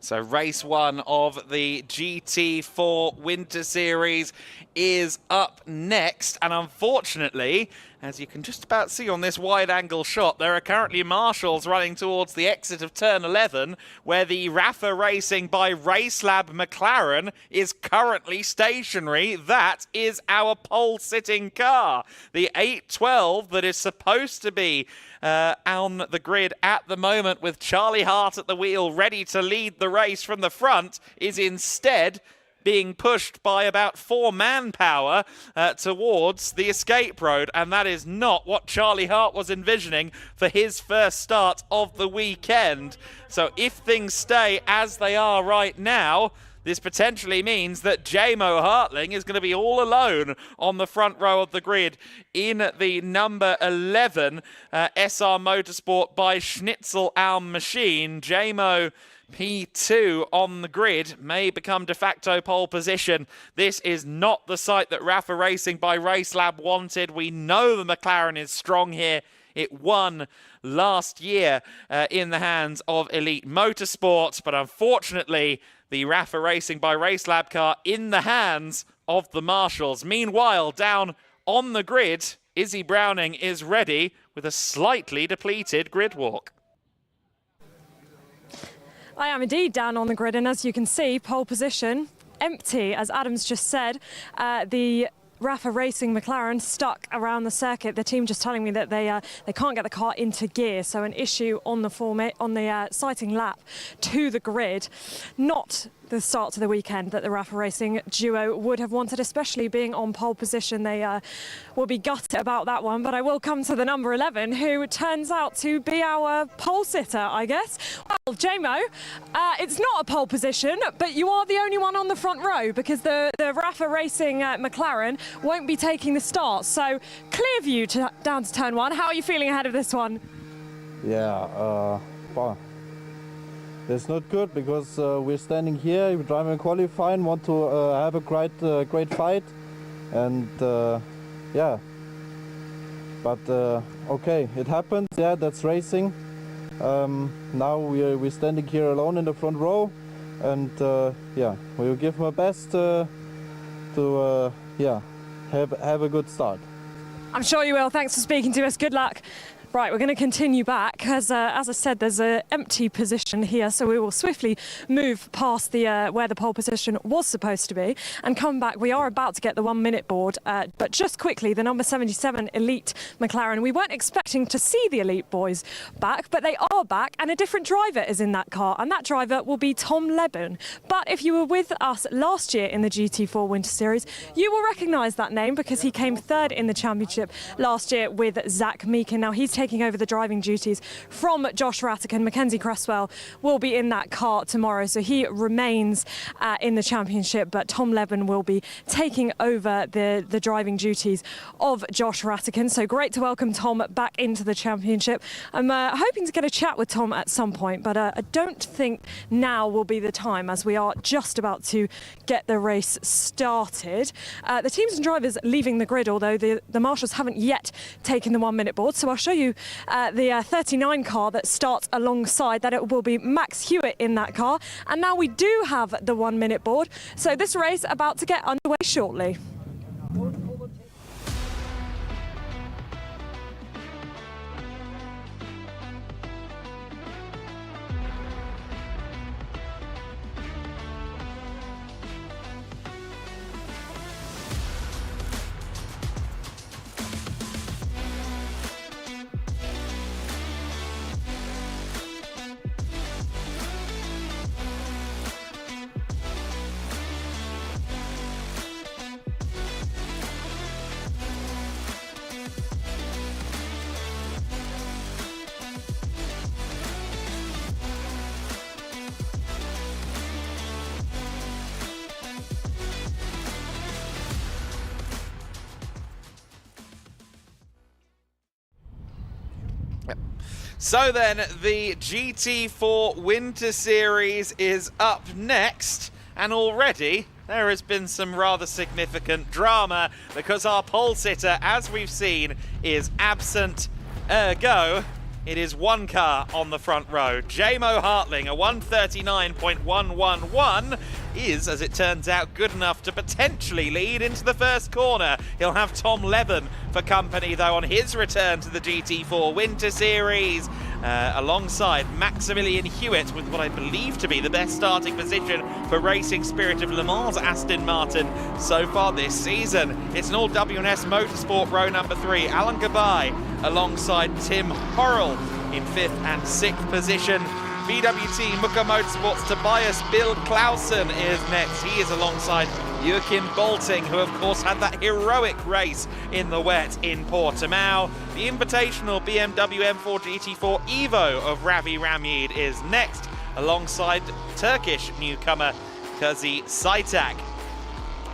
So race 1 of the GT4 Winter Series is up next, and unfortunately, as you can just about see on this wide-angle shot, there are currently marshals running towards the exit of turn 11, where the Rafa Racing by Racelab McLaren is currently stationary. That is our pole-sitting car. The 812 that is supposed to be on the grid at the moment with Charlie Hart at the wheel ready to lead the race from the front is instead being pushed by about 4 manpower towards the escape road, and that is not what Charlie Hart was envisioning for his first start of the weekend. So if things stay as they are right now, this potentially means that Jamo Hartling is going to be all alone on the front row of the grid in the number 11 SR Motorsport by Schnitzel Alm machine. Jamo P2 on the grid may become de facto pole position. This is not the site that Rafa Racing by Racelab wanted. We know the McLaren is strong here. It won last year in the hands of Elite Motorsport, but unfortunately, the Rafa Racing by Racelab car in the hands of the marshals. Meanwhile, down on the grid, Izzy Browning is ready with a slightly depleted grid walk.
I am indeed down on the grid, and as you can see, pole position empty, as Adam's just said. The Rafa Racing McLaren stuck around the circuit. The team just telling me that they can't get the car into gear, so an issue on the sighting lap to the grid. Not the start to the weekend that the Rafa Racing duo would have wanted, especially being on pole position. They will be gutted about that one, but I will come to the number 11, who turns out to be our pole sitter, I guess. Well, Jamo, it's not a pole position, but you are the only one on the front row because the Rafa Racing McLaren won't be taking the start. So clear view down to turn 1. How are you feeling ahead of this one?
Yeah, well, that's not good because we're standing here, we're driving qualifying, want to have a great fight, and yeah. But okay, it happens. Yeah, that's racing. Now we're standing here alone in the front row, and yeah, we will give my best to yeah, have a good start.
I'm sure you will. Thanks for speaking to us. Good luck. Right, we're going to continue back. As I said, there's an empty position here, so we will swiftly move past the where the pole position was supposed to be and come back. We are about to get the 1 minute board, but just quickly, the number 77 Elite McLaren. We weren't expecting to see the Elite boys back, but they are back, and a different driver is in that car, and that driver will be Tom Leben. But if you were with us last year in the GT4 Winter Series, you will recognise that name because he came 3rd in the championship last year with Zach Meekin. Now he's taking over the driving duties from Josh Rattican. Mackenzie Cresswell will be in that car tomorrow, so he remains in the championship, but Tom Leben will be taking over the driving duties of Josh Rattican. So great to welcome Tom back into the championship. I'm hoping to get a chat with Tom at some point, but I don't think now will be the time, as we are just about to get the race started. The teams and drivers leaving the grid, although the marshals haven't yet taken the 1 minute board, so I'll show you the 39 car that starts alongside that. It will be Max Hewitt in that car, and now we do have the 1 minute board, so this race about to get underway shortly.
So then, the GT4 Winter Series is up next, and already there has been some rather significant drama because our pole sitter, as we've seen, is absent. Ergo, it is one car on the front row. Jamo Hartling, a 139.111, is, as it turns out, good enough to potentially lead into the first corner. He'll have Tom Leben for company, though, on his return to the GT4 Winter Series, alongside Maximilian Hewitt, with what I believe to be the best starting position for Racing Spirit of Le Mans Aston Martin so far this season. It's an all WNS Motorsport row number 3. Alan Gabay alongside Tim Horrell in 5th and 6th position. VWT Muka Motorsports Tobias Bill Clausen is next. He is alongside Joachim Bolting, who of course had that heroic race in the wet in Portimao. The Invitational BMW M4 GT4 Evo of Ravi Ramid is next, alongside Turkish newcomer Kazi Saitak.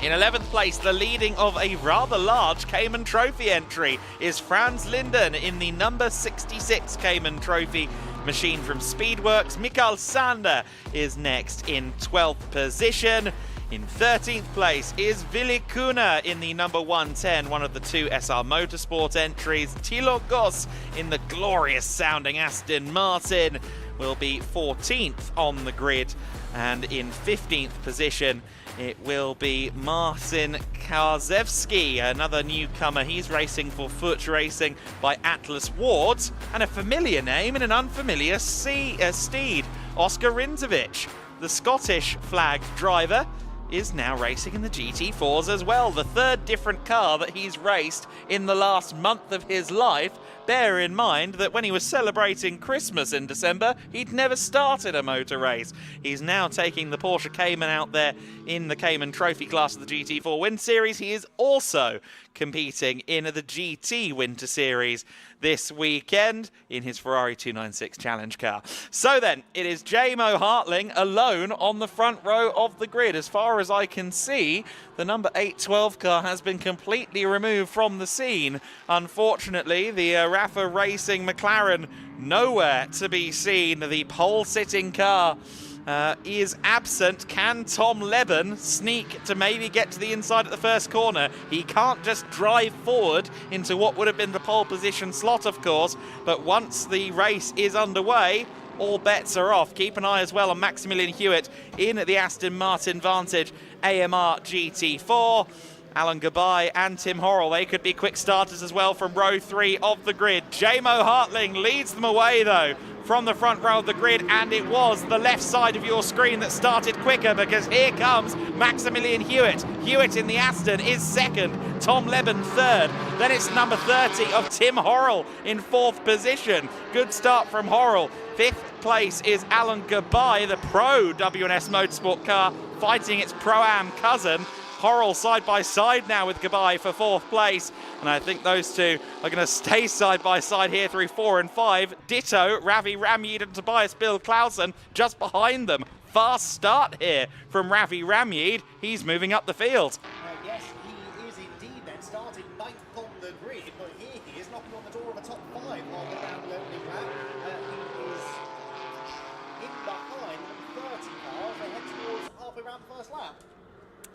In 11th place, the leading of a rather large Cayman Trophy entry is Franz Linden in the number 66 Cayman Trophy machine from Speedworks. Mikael Sander is next in 12th position. In 13th place is Willi Kuna in the number 110, one of the 2 SR Motorsport entries. Thilo Goss in the glorious sounding Aston Martin will be 14th on the grid. And in 15th position, it will be Marcin Karzewski, another newcomer. He's racing for Foot Racing by Atlas Wards, and a familiar name in an unfamiliar steed, Oscar Rinzovic. The Scottish flag driver is now racing in the GT4s as well, the 3rd different car that he's raced in the last month of his life. Bear in mind that when he was celebrating Christmas in December, he'd never started a motor race. He's now taking the Porsche Cayman out there in the Cayman Trophy class of the GT4 Winter Series. He is also competing in the GT Winter Series this weekend in his Ferrari 296 Challenge car. So then, it is Jamo Hartling alone on the front row of the grid. As far as I can see, the number 812 car has been completely removed from the scene. Unfortunately, the Rafa Racing McLaren nowhere to be seen. The pole-sitting car is absent. Can Tom Leben sneak to maybe get to the inside at the first corner? He can't just drive forward into what would have been the pole position slot, of course, but once the race is underway, all bets are off. Keep an eye as well on Maximilian Hewitt in the Aston Martin Vantage AMR GT4. Alan Gabay and Tim Horrell, they could be quick starters as well from row 3 of the grid. Jamo Hartling leads them away though from the front row of the grid, and it was the left side of your screen that started quicker, because here comes Maximilian Hewitt. Hewitt in the Aston is 2nd, Tom Leben 3rd. Then it's number 30 of Tim Horrell in 4th position. Good start from Horrell. 5th place is Alan Gabay, the pro WNS Motorsport car, fighting its Pro-Am cousin. Horrell side by side now with Gabay for 4th place, and I think those two are going to stay side by side here through 4 and 5. Ditto, Ravi Ramid and Tobias Bill Clausen just behind them. Fast start here from Ravi Ramid. He's moving up the field.
Yes, he is indeed then. Started 9th on the grid, but here he is knocking on the door of a top 5 on the round opening lap. He is in behind 30 cars. They head towards halfway around the first lap.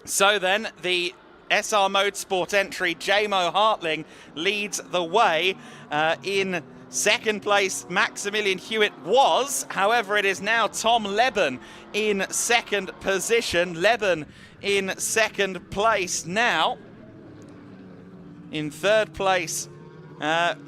So then, the SR Motorsport entry, Jamo Hartling, leads the way. In 2nd place, Maximilian Hewitt was. However, it is now Tom Leben in 2nd position. Leben in 2nd place now. In 3rd place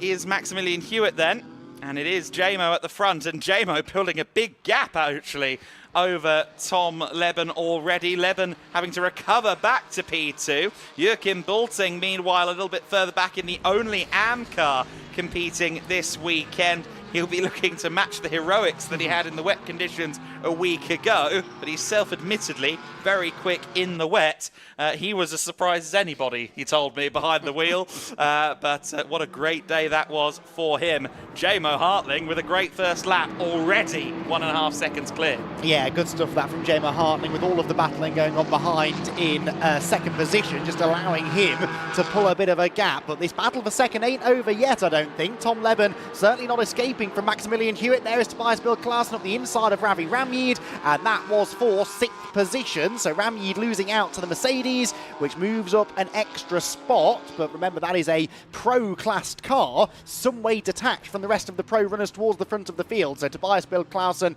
is Maximilian Hewitt then. And it is Jamo at the front, and Jamo building a big gap actually over Tom Leben already. Leben having to recover back to P2. Joachim Bolting, meanwhile, a little bit further back in the only AM car competing this weekend. He'll be looking to match the heroics that he had in the wet conditions a week ago, but he's self-admittedly very quick in the wet. He was as surprised as anybody, he told me, behind the wheel. But what a great day that was for him. Jamo Hartling with a great first lap already, 1.5 seconds clear.
Yeah, Yeah, good stuff that from J-Mo Hartling, with all of the battling going on behind in second position, just allowing him to pull a bit of a gap. But this battle for second ain't over yet, I don't think. Tom Leben certainly not escaping from Maximilian Hewitt. There is Tobias Bill-Klaassen up the inside of Ravi Ramyid, and that was for 6th position. So Ramyid losing out to the Mercedes, which moves up an extra spot. But remember, that is a pro-classed car, some way detached from the rest of the pro runners towards the front of the field. So Tobias Bill-Klaassen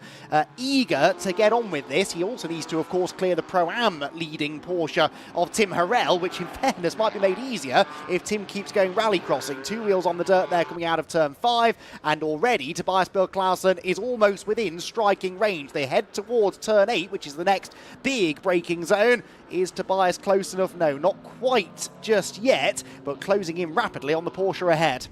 eager to get on with this. He also needs to, of course, clear the Pro-Am leading Porsche of Tim Harrell, which in fairness might be made easier if Tim keeps going rally crossing. 2 wheels on the dirt there coming out of turn 5, and already Tobias Bill-Klaassen is almost within striking range. They head towards turn 8, which is the next big braking zone. Is Tobias close enough? No, not quite just yet, but closing in rapidly on the Porsche ahead.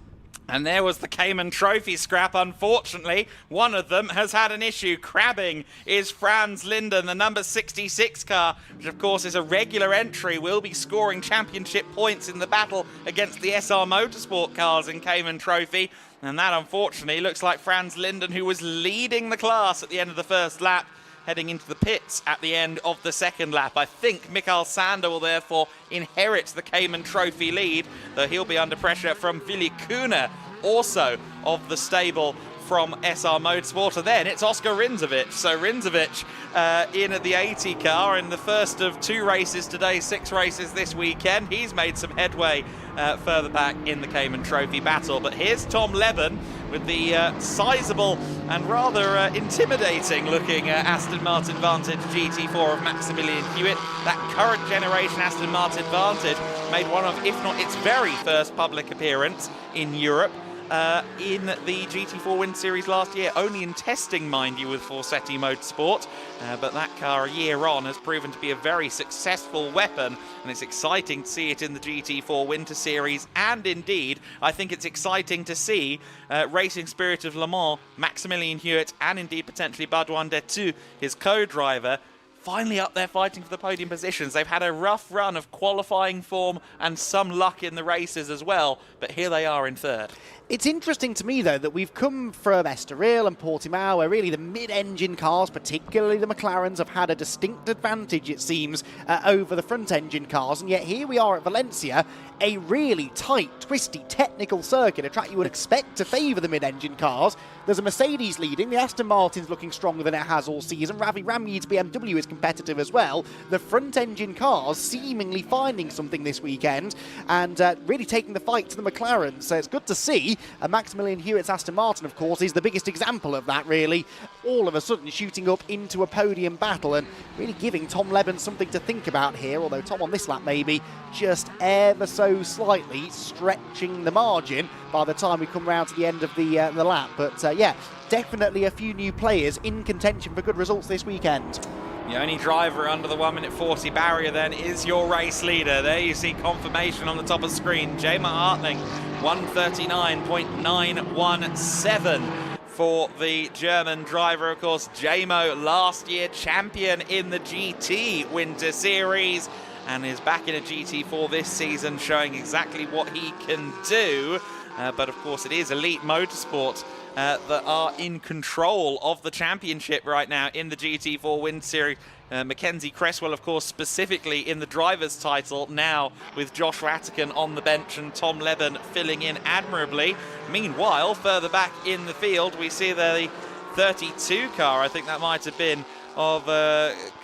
And there was the Cayman Trophy scrap. Unfortunately, one of them has had an issue. Crabbing is Franz Linden, the number 66 car, which of course is a regular entry, will be scoring championship points in the battle against the SR Motorsport cars in Cayman Trophy. And that, unfortunately, looks like Franz Linden, who was leading the class at the end of the first lap, heading into the pits at the end of the second lap. I think Mikael Sander will therefore inherit the Cayman Trophy lead, though he'll be under pressure from Willi Kuhne, also of the stable from SR Motorsport. And then it's Oscar Rindzovic. So Rindzovic in the 80 car in the first of 2 races today, 6 races this weekend. He's made some headway further back in the Cayman Trophy battle. But here's Tom Leben with the sizable and rather intimidating looking Aston Martin Vantage GT4 of Maximilian Hewitt. That current generation Aston Martin Vantage made one of, if not its very first public appearance in Europe. In the GT4 Win Series last year, only in testing, mind you, with Forsetti Motorsport, but that car a year on has proven to be a very successful weapon, and it's exciting to see it in the GT4 Winter Series. And indeed, I think it's exciting to see Racing Spirit of Le Mans, Maximilian Hewitt, and indeed potentially Baudouin Detu, his co-driver, finally up there fighting for the podium positions. They've had a rough run of qualifying form and some luck in the races as well, but here they are in third.
It's interesting to me, though, that we've come from Estoril and Portimao, where really the mid-engine cars, particularly the McLarens, have had a distinct advantage, it seems, over the front-engine cars. And yet here we are at Valencia, a really tight, twisty, technical circuit, a track you would expect to favour the mid-engine cars. There's a Mercedes leading. The Aston Martin's looking stronger than it has all season. Ravi Ramyid's BMW is competitive as well. The front-engine cars seemingly finding something this weekend and really taking the fight to the McLaren. So it's good to see. Maximilian Hewitt's Aston Martin, of course, is the biggest example of that, really. All of a sudden shooting up into a podium battle and really giving Tom Leben something to think about here, although Tom on this lap maybe just ever so slightly stretching the margin by the time we come round to the end of the lap. But yeah, definitely a few new players in contention for good results this weekend.
The only driver under the 1:40 barrier then is your race leader. There you see confirmation on the top of the screen. J-Mo Hartling, 1:39.917 for the German driver. Of course, J-Mo last year champion in the GT Winter Series and is back in a GT4 this season, showing exactly what he can do. But of course it is Elite Motorsport that are in control of the championship right now in the GT4 Win Series. Mackenzie Cresswell, of course, specifically in the driver's title now, with Josh Rattigan on the bench and Tom Leben filling in admirably. Meanwhile, further back in the field, we see the 32 car, I think that might have been, of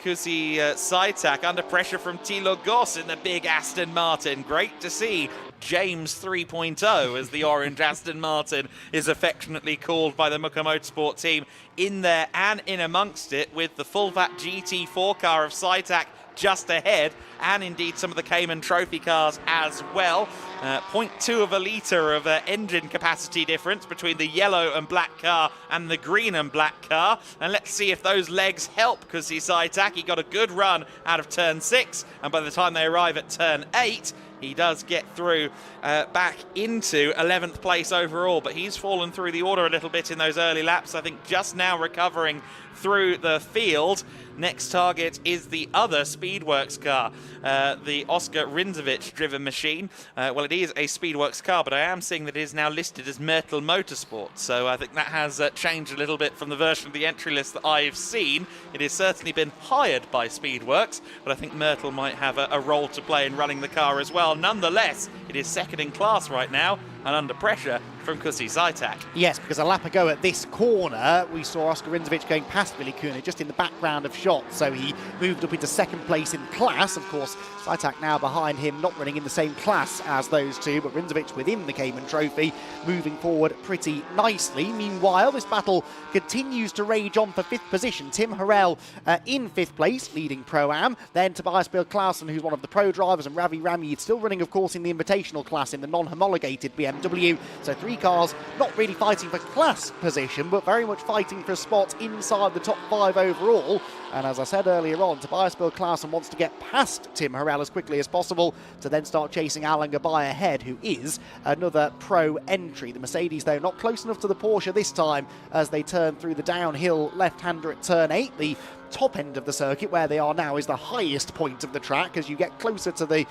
Kusi Saitak, under pressure from Thilo Goss in the big Aston Martin. Great to see James 3.0, as the orange Aston Martin is affectionately called by the Muka Motorsport team, in there and in amongst it, with the full-fat GT4 car of Saitak just ahead, and indeed some of the Cayman Trophy cars as well. 0.2 of a litre of engine capacity difference between the yellow and black car and the green and black car. And let's see if those legs help, because Saitak, he got a good run out of turn 6, and by the time they arrive at turn 8, he does get through back into 11th place overall, but he's fallen through the order a little bit in those early laps. I think just now recovering through the field. Next target is the other Speedworks car, the Oscar Rinzovic driven machine. Well, it is a Speedworks car, but I am seeing that it is now listed as Myrtle Motorsport, so I think that has changed a little bit from the version of the entry list that I've seen. It has certainly been hired by Speedworks, but I think Myrtle might have a role to play in running the car as well. Nonetheless, it is second in class right now and under pressure from Kusi Zajtak.
Yes, because a lap ago at this corner, we saw Oscar Rinzovic going past Billy Kuhne just in the background of shots, so he moved up into second place in class. Of course, Zajtak now behind him, not running in the same class as those two, but Rinzovic within the Cayman Trophy, moving forward pretty nicely. Meanwhile, this battle continues to rage on for fifth position. Tim Harrell in fifth place, leading Pro-Am. Then Tobias Bill-Clausen, who's one of the pro drivers, and Ravi Ramid still running, of course, in the Invitational class in the non-homologated BMW. So three cars not really fighting for class position, but very much fighting for a spot inside the top 5 overall. And as I said earlier on, Tobias Bill-Clausen wants to get past Tim Harrell as quickly as possible to then start chasing Alan Gabay ahead, who is another pro entry. The Mercedes, though, not close enough to the Porsche this time as they turn through the downhill left-hander at turn 8. The top end of the circuit, where they are now, is the highest point of the track. As you get closer to the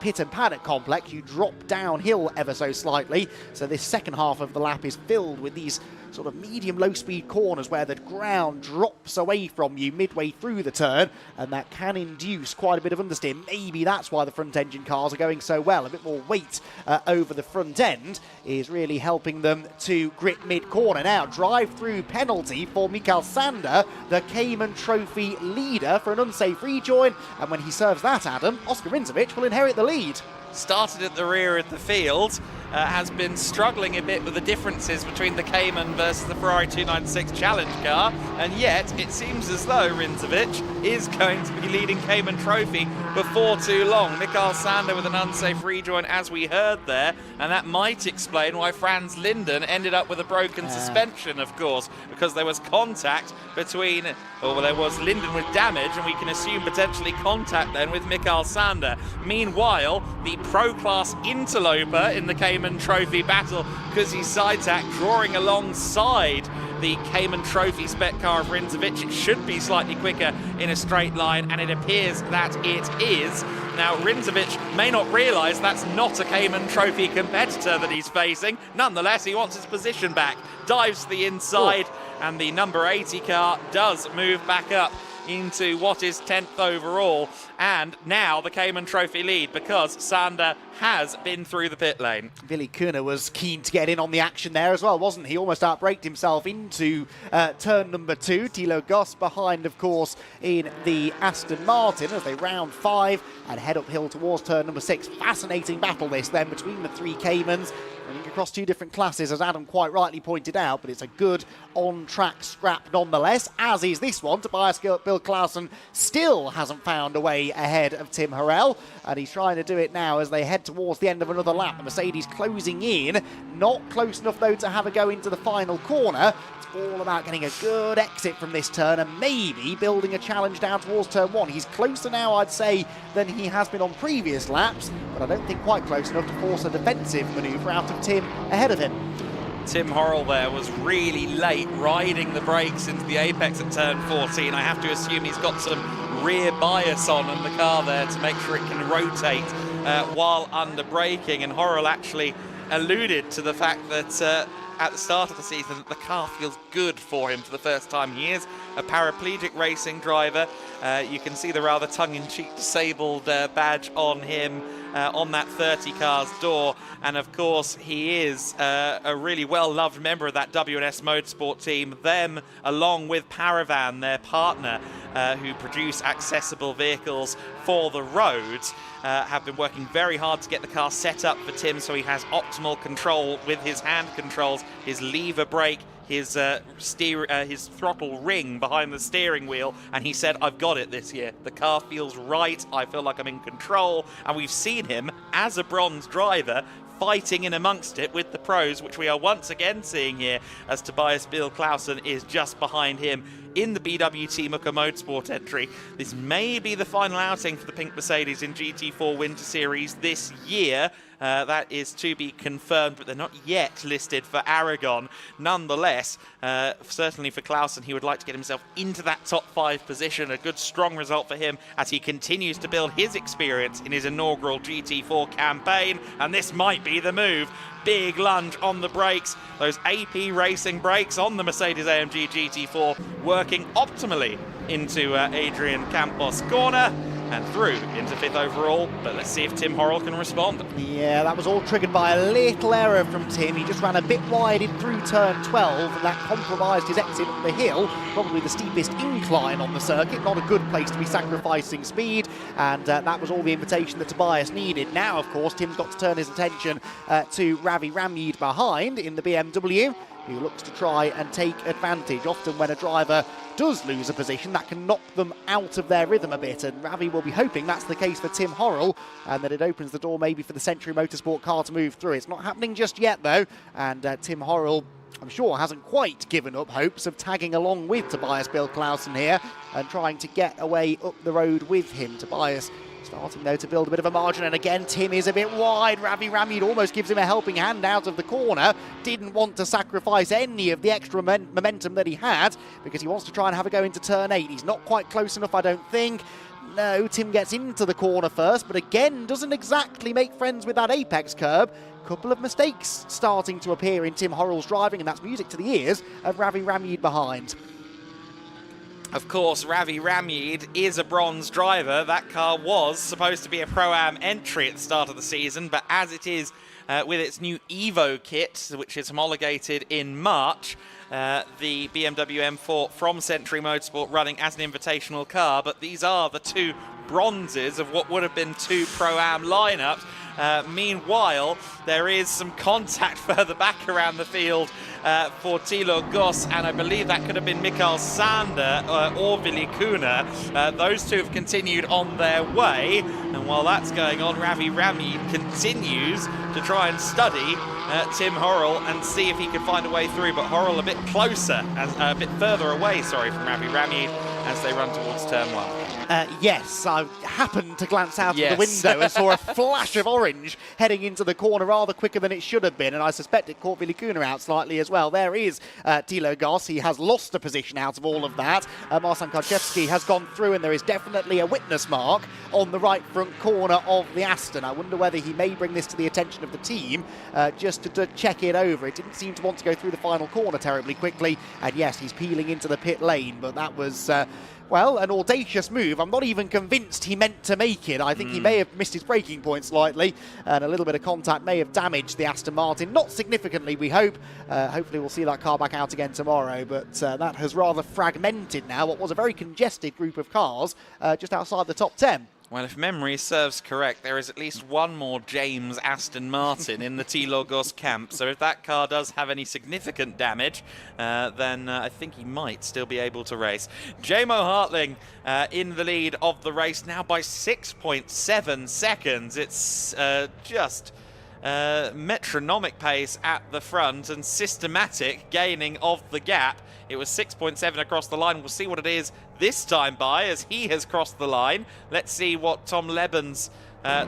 pit and paddock complex, you drop downhill ever so slightly. So this second half of the lap is filled with these sort of medium low speed corners where the ground drops away from you midway through the turn, and that can induce quite a bit of understeer. Maybe that's why the front engine cars are going so well. A bit more weight over the front end is really helping them to grip mid corner. Now, drive through penalty for Mikael Sander, the Cayman Trophy leader, for an unsafe rejoin, and when he serves that, Adam, Oscar Rinzovic will inherit the lead.
Started at the rear of the field, has been struggling a bit with the differences between the Cayman versus the Ferrari 296 Challenge car, and yet it seems as though Rinzovic is going to be leading Cayman Trophy before too long. Mikael Sander with an unsafe rejoin, as we heard there, and that might explain why Franz Linden ended up with a broken suspension, of course, because there was contact between, or there was Linden with damage, and we can assume potentially contact then with Mikael Sander. Meanwhile, the pro-class interloper in the Cayman Trophy battle, Kusi Zajtak drawing alongside the Cayman Trophy spec car of Rinzovic. It should be slightly quicker in a straight line, and it appears that it is. Now, Rinzovic may not realise that's not a Cayman Trophy competitor that he's facing. Nonetheless, he wants his position back, dives to the inside, and the number 80 car does move back up into what is 10th overall, and now the Cayman Trophy lead because Sander has been through the pit lane.
Billy Kuhne was keen to get in on the action there as well, wasn't he? Almost outbraked himself into turn number 2. Thilo Goss behind, of course, in the Aston Martin as they round 5 and head uphill towards turn number 6. Fascinating battle this then between the three Caymans, running across two different classes, as Adam quite rightly pointed out, but it's a good on-track scrap nonetheless, as is this one. Tobias Bill-Clausen still hasn't found a way ahead of Tim Harrell, and he's trying to do it now as they head towards the end of another lap. The Mercedes closing in, not close enough though to have a go into the final corner. It's all about getting a good exit from this turn and maybe building a challenge down towards turn 1. He's closer now, I'd say, than he has been on previous laps, but I don't think quite close enough to force a defensive manoeuvre out of Tim ahead of him.
Tim Harrell there was really late riding the brakes into the apex at turn 14. I have to assume he's got some rear bias on the car there to make sure it can rotate while under braking, and Harrell actually alluded to the fact that at the start of the season that the car feels good for him for the first time. He is a paraplegic racing driver. You can see the rather tongue-in-cheek disabled badge on him on that 30 cars door, and of course he is a really well-loved member of that W&S Motorsport team. Them, along with Paravan, their partner, who produce accessible vehicles for the roads, have been working very hard to get the car set up for Tim so he has optimal control with his hand controls, his lever brake, his throttle ring behind the steering wheel, and he said, I've got it this year. The car feels right, I feel like I'm in control, and we've seen him as a bronze driver fighting in amongst it with the pros, which we are once again seeing here as Tobias Bill-Clausen is just behind him in the BWT Muka Motorsport entry. This may be the final outing for the Pink Mercedes in GT4 Winter Series this year. That is to be confirmed, but they're not yet listed for Aragon. Nonetheless, certainly for Clausen, he would like to get himself into that top 5 position. A good, strong result for him as he continues to build his experience in his inaugural GT4 campaign. And this might be the move. Big lunge on the brakes. Those AP Racing brakes on the Mercedes-AMG GT4 working optimally into Adrian Campos' corner and through into 5th overall. But let's see if Tim Horrell can respond.
Yeah, that was all triggered by a little error from Tim. He just ran a bit wide in through turn 12, and that compromised his exit up the hill, probably the steepest incline on the circuit. Not a good place to be sacrificing speed, and that was all the invitation that Tobias needed. Now, of course, Tim's got to turn his attention to Ravi Ramyid behind in the BMW, who looks to try and take advantage. Often when a driver does lose a position, that can knock them out of their rhythm a bit, and Ravi will be hoping that's the case for Tim Horrell, and that it opens the door maybe for the Century Motorsport car to move through. It's not happening just yet though, and Tim Horrell, I'm sure, hasn't quite given up hopes of tagging along with Tobias Bill Clausen here and trying to get away up the road with him. Tobias starting though to build a bit of a margin, and again Tim is a bit wide. Ravi Ramyid almost gives him a helping hand out of the corner. Didn't want to sacrifice any of the extra momentum that he had because he wants to try and have a go into turn 8. He's not quite close enough, I don't think. No, Tim gets into the corner first, but again doesn't exactly make friends with that apex curb. Couple of mistakes starting to appear in Tim Horrell's driving, and that's music to the ears of Ravi Ramyid behind.
Of course, Ravi Ramyid is a bronze driver. That car was supposed to be a Pro-Am entry at the start of the season, but as it is with its new Evo kit, which is homologated in March, the BMW M4 from Century Motorsport running as an invitational car, but these are the 2 bronzes of what would have been 2 Pro-Am lineups. Meanwhile, there is some contact further back around the field for Thilo Goss, and I believe that could have been Mikael Sander or Willy Kuna. Those 2 have continued on their way, and while that's going on, Ravi Ramyid continues to try and study Tim Horrell and see if he can find a way through, but Horrell a bit closer, a bit further away, sorry, from Ravi Ramyid as they run towards turn 1.
Yes, I happened to glance out of the window and saw a flash of orange heading into the corner rather quicker than it should have been, and I suspect it caught Willy Kuna out slightly as well. There is Thilo Goss. He has lost a position out of all of that. Marcin Karczewski has gone through, and there is definitely a witness mark on the right front corner of the Aston. I wonder whether he may bring this to the attention of the team just to check it over. It didn't seem to want to go through the final corner terribly quickly, and yes, he's peeling into the pit lane, but that was... well, an audacious move. I'm not even convinced he meant to make it. I think he may have missed his braking point slightly, and a little bit of contact may have damaged the Aston Martin. Not significantly, we hope. Hopefully we'll see that car back out again tomorrow, but that has rather fragmented now what was a very congested group of cars just outside the top 10.
Well, if memory serves correct, there is at least one more James Aston Martin in the Thilo Goss camp. So if that car does have any significant damage, then I think he might still be able to race. Jamo Hartling in the lead of the race now by 6.7 seconds. It's just... metronomic pace at the front and systematic gaining of the gap. It was 6.7 across the line. We'll see what it is this time by as he has crossed the line. Let's see what Tom Leben's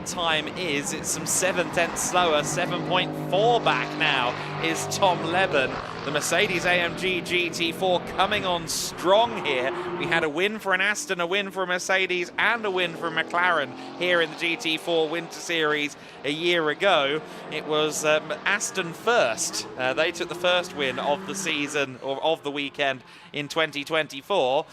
time is. It's some 7/10 slower, 7.4 back now is Tom Leben. The Mercedes-AMG GT4 coming on strong here. We had a win for an Aston, a win for a Mercedes, and a win for a McLaren here in the GT4 Winter Series a year ago. It was Aston first. They took the first win of the season, or of the weekend, in 2024.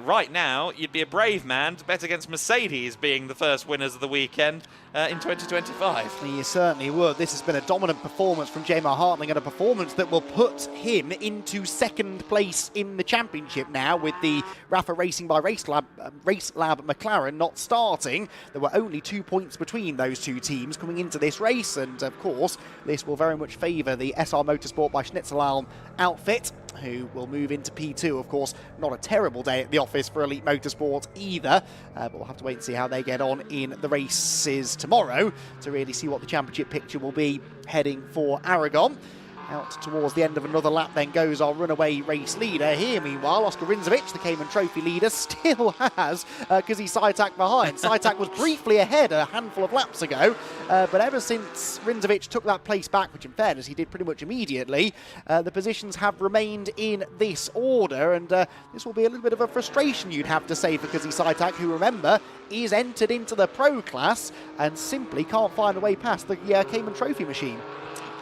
Right now, you'd be a brave man to bet against Mercedes being the first winners of the weekend in 2025.
You certainly would. This has been a dominant performance from Jamo Hartling, and a performance that will put him into second place in the championship now, with the Rafa Racing by Racelab McLaren not starting. There were only 2 points between those 2 teams coming into this race, and of course this will very much favour the SR Motorsport by Schnitzelalm outfit, who will move into P2. Of course, not a terrible day at the office for Elite Motorsport either, but we'll have to wait and see how they get on in the races tomorrow to really see what the championship picture will be heading for Aragon. Out towards the end of another lap then goes our runaway race leader. Here, meanwhile, Oscar Rindzovic, the Cayman Trophy leader, still has Kazi Saitak behind. Saitak was briefly ahead a handful of laps ago, but ever since Rindzovic took that place back, which in fairness he did pretty much immediately, the positions have remained in this order, and this will be a little bit of a frustration, you'd have to say, for Kazi Saitak, who, remember, is entered into the pro class and simply can't find a way past the Cayman Trophy machine.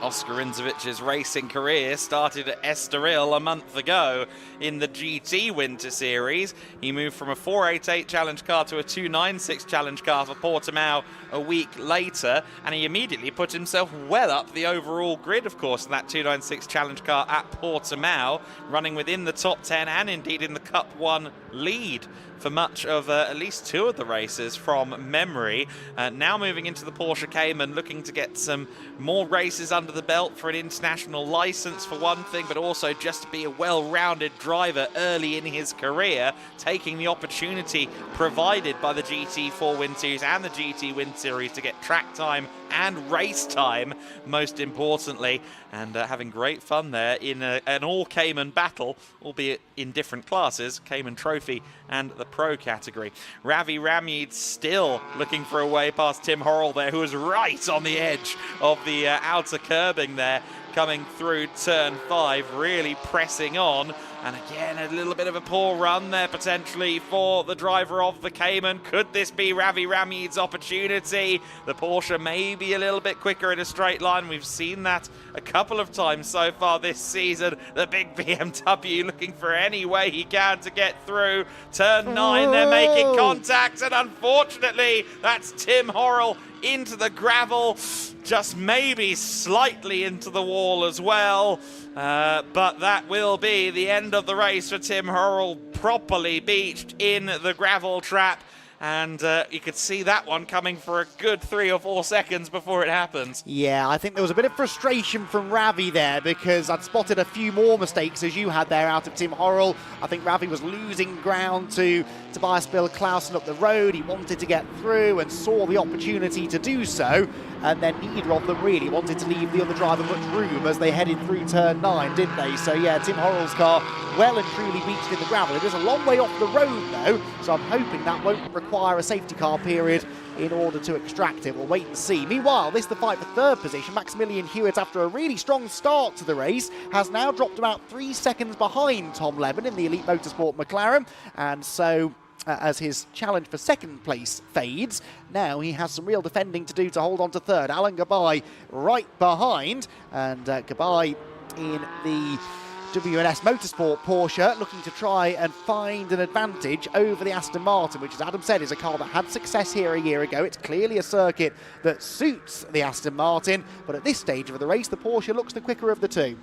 Oscar Rindzovic's racing career started at Estoril a month ago in the GT Winter Series. He moved from a 488 challenge car to a 296 challenge car for Portimao a week later, and he immediately put himself well up the overall grid, of course, in that 296 challenge car at Portimao, running within the top 10 and indeed in the Cup 1 lead for much of at least two of the races from memory. Now moving into the Porsche Cayman, looking to get some more races under the belt for an international license for one thing, but also just to be a well-rounded driver early in his career, taking the opportunity provided by the GT4 Win Series and the GT Win Series to get track time and race time, most importantly, and having great fun there in an all-Cayman battle, albeit in different classes, Cayman Trophy and the Pro category. Ravi Ramid still looking for a way past Tim Horrell there, who was right on the edge of the outer curbing there, coming through turn 5, really pressing on. And again, a little bit of a poor run there potentially for the driver of the Cayman. Could this be Ravi Ramid's opportunity? The Porsche may be a little bit quicker in a straight line. We've seen that a couple of times so far this season. The big BMW looking for any way he can to get through. Turn 9, they're making contact, and unfortunately, that's Tim Horrell into the gravel, just maybe slightly into the wall as well, but that will be the end of the race for Tim Horrell, properly beached in the gravel trap. And you could see that one coming for a good 3 or 4 seconds before it happened.
Yeah, I think there was a bit of frustration from Ravi there, because I'd spotted a few more mistakes as you had there out of Tim Horrell. I think Ravi was losing ground to Tobias Bill Clausen up the road. He wanted to get through and saw the opportunity to do so, and then neither of them really wanted to leave the other driver much room as they headed through turn 9, didn't they? So yeah, Tim Horrell's car well and truly beached in the gravel. It is a long way off the road though, so I'm hoping that won't require a safety car period in order to extract it. We'll wait and see. Meanwhile, this is the fight for third position. Maximilian Hewitt, after a really strong start to the race, has now dropped about 3 seconds behind Tom Levin in the Elite Motorsport McLaren, and so as his challenge for second place fades, now he has some real defending to do to hold on to third. Alan Gabay right behind, and Gabay in the WNS Motorsport Porsche looking to try and find an advantage over the Aston Martin, which, as Adam said, is a car that had success here a year ago. It's clearly a circuit that suits the Aston Martin, but at this stage of the race, the Porsche looks the quicker of the two.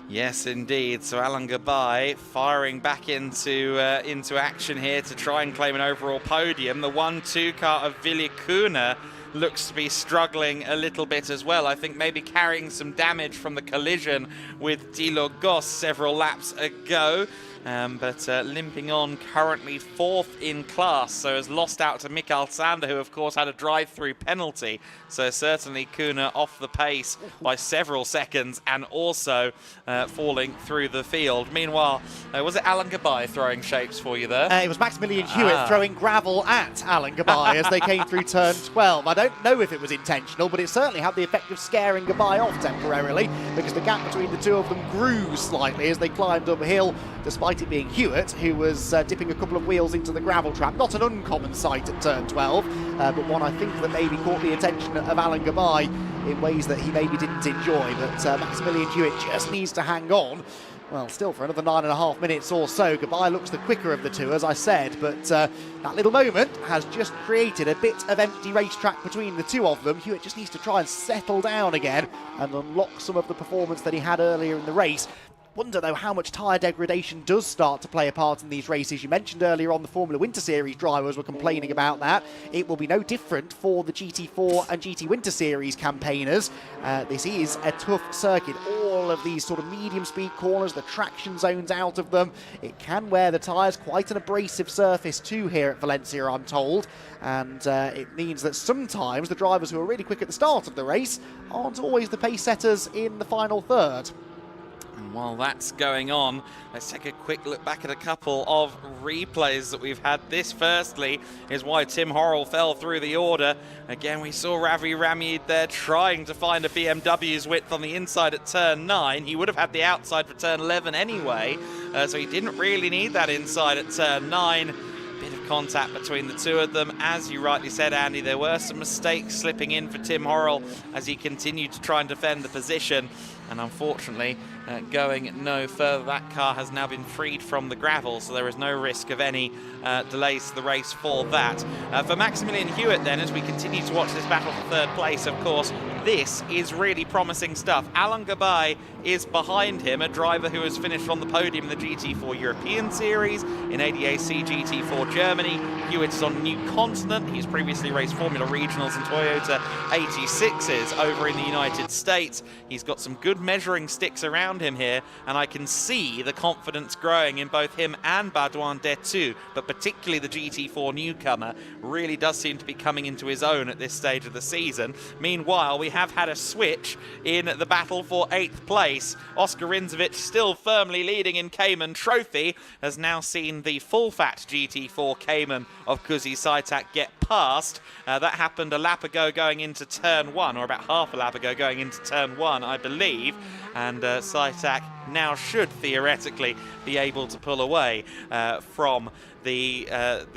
Yes, indeed. So Alan Gabay firing back into action here to try and claim an overall podium. The 1-2 car of Villicuna looks to be struggling a little bit as well. I think maybe carrying some damage from the collision with Dilo Goss several laps ago. But limping on, currently 4th in class, so has lost out to Mikael Sander, who of course had a drive-through penalty. So certainly Kuna off the pace by several seconds and also falling through the field. Meanwhile, was it Alan Gabay throwing shapes for you there?
It was Maximilian Hewitt throwing gravel at Alan Gabay as they came through turn 12. I don't know if it was intentional, but it certainly had the effect of scaring Gabay off temporarily, because the gap between the two of them grew slightly as they climbed uphill, despite it being Hewitt who was dipping a couple of wheels into the gravel trap. Not an uncommon sight at turn 12, but one I think that maybe caught the attention of Alan Gabay in ways that he maybe didn't enjoy. But Maximilian Hewitt just needs to hang on. Well, still for another 9.5 minutes or so. Gabay looks the quicker of the two, as I said, but that little moment has just created a bit of empty racetrack between the two of them. Hewitt just needs to try and settle down again and unlock some of the performance that he had earlier in the race. Wonder, though, how much tyre degradation does start to play a part in these races. You mentioned earlier on the Formula Winter Series drivers were complaining about that. It will be no different for the GT4 and GT Winter Series campaigners. This is a tough circuit. All of these sort of medium speed corners, the traction zones out of them. It can wear the tyres. Quite an abrasive surface too here at Valencia, I'm told. And it means that sometimes the drivers who are really quick at the start of the race aren't always the pace setters in the final third.
And while that's going on, let's take a quick look back at a couple of replays that we've had. This, firstly, is why Tim Horrell fell through the order. Again, we saw Ravi Ramid there trying to find a BMW's width on the inside at turn 9. He would have had the outside for turn 11 anyway, so he didn't really need that inside at turn 9. Bit of contact between the two of them. As you rightly said, Andy, there were some mistakes slipping in for Tim Horrell as he continued to try and defend the position. And unfortunately, going no further. That car has now been freed from the gravel, so there is no risk of any delays to the race for that. For Maximilian Hewitt then, as we continue to watch this battle for third place, of course, this is really promising stuff. Alan Gabay is behind him, a driver who has finished on the podium in the GT4 European Series, in ADAC GT4 Germany. Hewitt is on a new continent. He's previously raced Formula Regionals and Toyota 86s over in the United States. He's got some good measuring sticks around him here, and I can see the confidence growing in both him and Baudouin Detu, but particularly the GT4 newcomer really does seem to be coming into his own at this stage of the season. Meanwhile, we have had a switch in the battle for 8th place. Oscar Rinzovic, still firmly leading in Cayman Trophy, has now seen the full-fat GT4 Cayman of Kuzi Saitak get past. That happened a lap ago going into turn 1, or about half a lap ago going into turn 1, I believe. And Saitak now should theoretically be able to pull away from the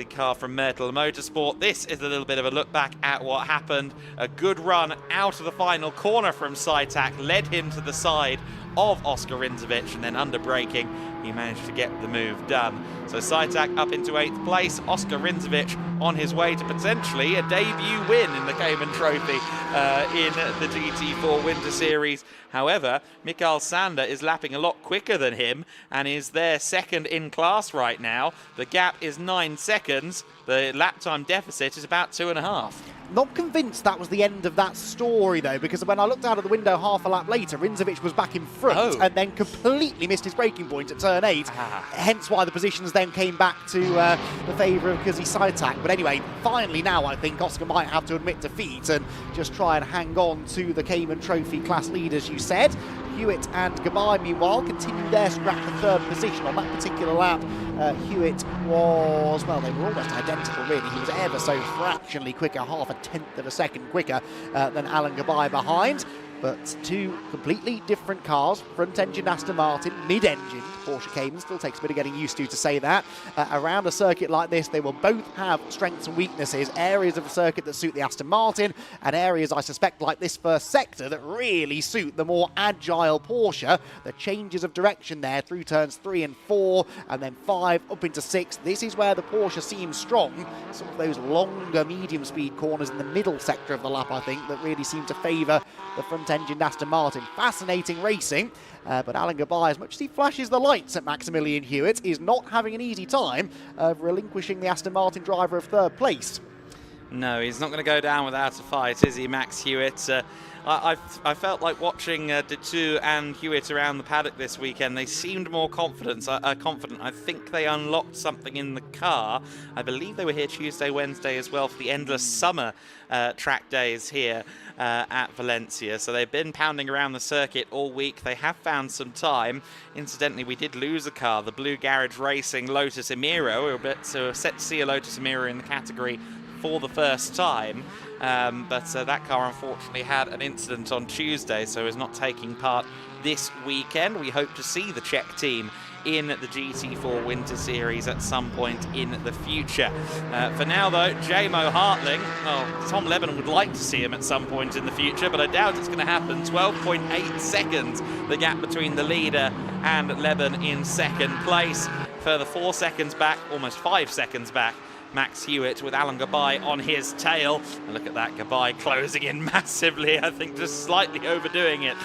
car from Mertel Motorsport. This is a little bit of a look back at what happened. A good run out of the final corner from Saitak led him to the side of Oscar Rinzovic, and then under braking he managed to get the move done. So Saitak up into 8th place, Oscar Rinzovic on his way to potentially a debut win in the Cayman Trophy in the GT4 Winter Series. However, Mikael Sander is lapping a lot quicker than him and is there second in class right now. The gap is 9 seconds. The lap time deficit is about 2.5.
Not convinced that was the end of that story, though, because when I looked out of the window half a lap later, Rinzovic was back in front and then completely missed his braking point at turn 8, hence why the positions then came back to the favour of Kuzi Saitak. But anyway, finally now I think Oscar might have to admit defeat and just try and hang on to the Cayman Trophy class lead, as you said. Hewitt and Gabay, meanwhile, continue their scrap for third position. On that particular lap, Hewitt was, well, they were almost identical, really. He was ever so fractionally quicker, half a tenth of a second quicker than Alan Gabay behind. But two completely different cars, front-engine Aston Martin, mid-engine Porsche Cayman, still takes a bit of getting used to say that. Around a circuit like this, they will both have strengths and weaknesses, areas of the circuit that suit the Aston Martin, and areas, I suspect, like this first sector that really suit the more agile Porsche. The changes of direction there through turns 3 and 4, and then 5 up into 6. This is where the Porsche seems strong. Some of those longer medium-speed corners in the middle sector of the lap, I think, that really seem to favour the front-engine Aston Martin. Fascinating racing, but Alan Gabay, as much as he flashes the lights at Maximilian Hewitt, is not having an easy time of relinquishing the Aston Martin driver of third place.
No, he's not going to go down without a fight, is he, Max Hewitt? I felt like watching Detu and Hewitt around the paddock this weekend. They seemed more confident. I think they unlocked something in the car. I believe they were here Tuesday, Wednesday as well for the endless summer track days here at Valencia. So they've been pounding around the circuit all week. They have found some time. Incidentally, we did lose a car, the Blue Garage Racing Lotus Emiro. We were set to see a Lotus Emiro in the category for the first time, but that car unfortunately had an incident on Tuesday, so is not taking part this weekend. We hope to see the Czech team in the GT4 Winter Series at some point in the future. For now, though, J-Mo Hartling, well, Tom Lebanon would like to see him at some point in the future, but I doubt it's going to happen. 12.8 seconds, the gap between the leader and Lebanon in second place. Further 4 seconds back, almost 5 seconds back, Max Hewitt with Alan Gabay on his tail. And look at that, Gabay closing in massively. I think just slightly overdoing it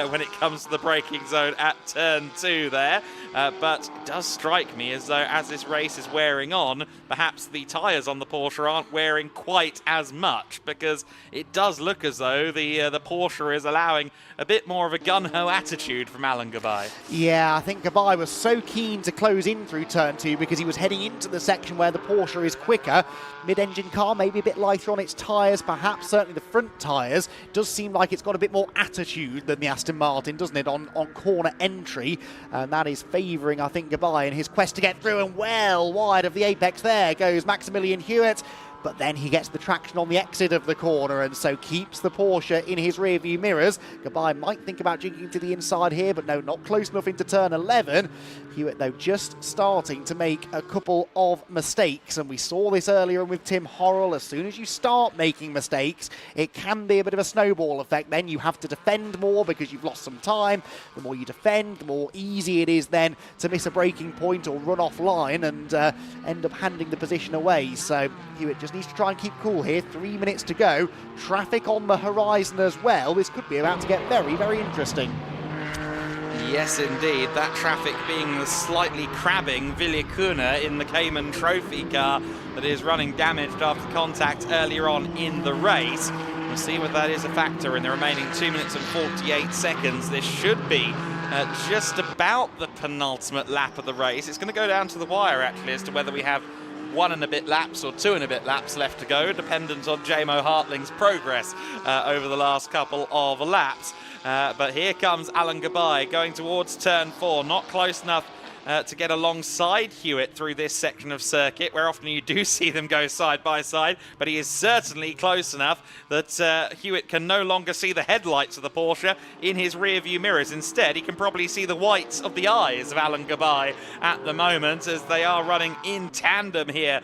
when it comes to the braking zone at turn 2 there. But it does strike me as though as this race is wearing on, perhaps the tyres on the Porsche aren't wearing quite as much, because it does look as though the Porsche is allowing a bit more of a gun-ho attitude from Alan Gabay.
Yeah, I think Gabay was so keen to close in through turn 2 because he was heading into the section where the Porsche is quicker. Mid-engine car maybe a bit lighter on its tyres, perhaps certainly the front tyres. Does seem like it's got a bit more attitude than the Aston Martin, doesn't it, on corner entry. And that is favouring, I think, Gabay in his quest to get through, and well wide of the apex there goes Maximilian Hewitt. But then he gets the traction on the exit of the corner and so keeps the Porsche in his rear-view mirrors. Gabay might think about jigging to the inside here, but no, not close enough into turn 11. Hewitt, though, just starting to make a couple of mistakes, and we saw this earlier with Tim Horrell. As soon as you start making mistakes, it can be a bit of a snowball effect. Then you have to defend more because you've lost some time. The more you defend, the more easy it is then to miss a braking point or run offline and end up handing the position away. So Hewitt just needs to try and keep cool here. 3 minutes to go. Traffic on the horizon as well. This could be about to get very, very interesting.
Yes, indeed. That traffic being the slightly crabbing Villicuna in the Cayman Trophy car that is running damaged after contact earlier on in the race. We'll see whether that is a factor in the remaining 2 minutes and 48 seconds. This should be just about the penultimate lap of the race. It's going to go down to the wire, actually, as to whether we have 1 and a bit laps or 2 and a bit laps left to go, dependent on J-Mo Hartling's progress over the last couple of laps. But here comes Alan Gabay going towards turn 4, not close enough to get alongside Hewitt through this section of circuit, where often you do see them go side by side, but he is certainly close enough that Hewitt can no longer see the headlights of the Porsche in his rear view mirrors. Instead, he can probably see the whites of the eyes of Alan Gabay at the moment, as they are running in tandem here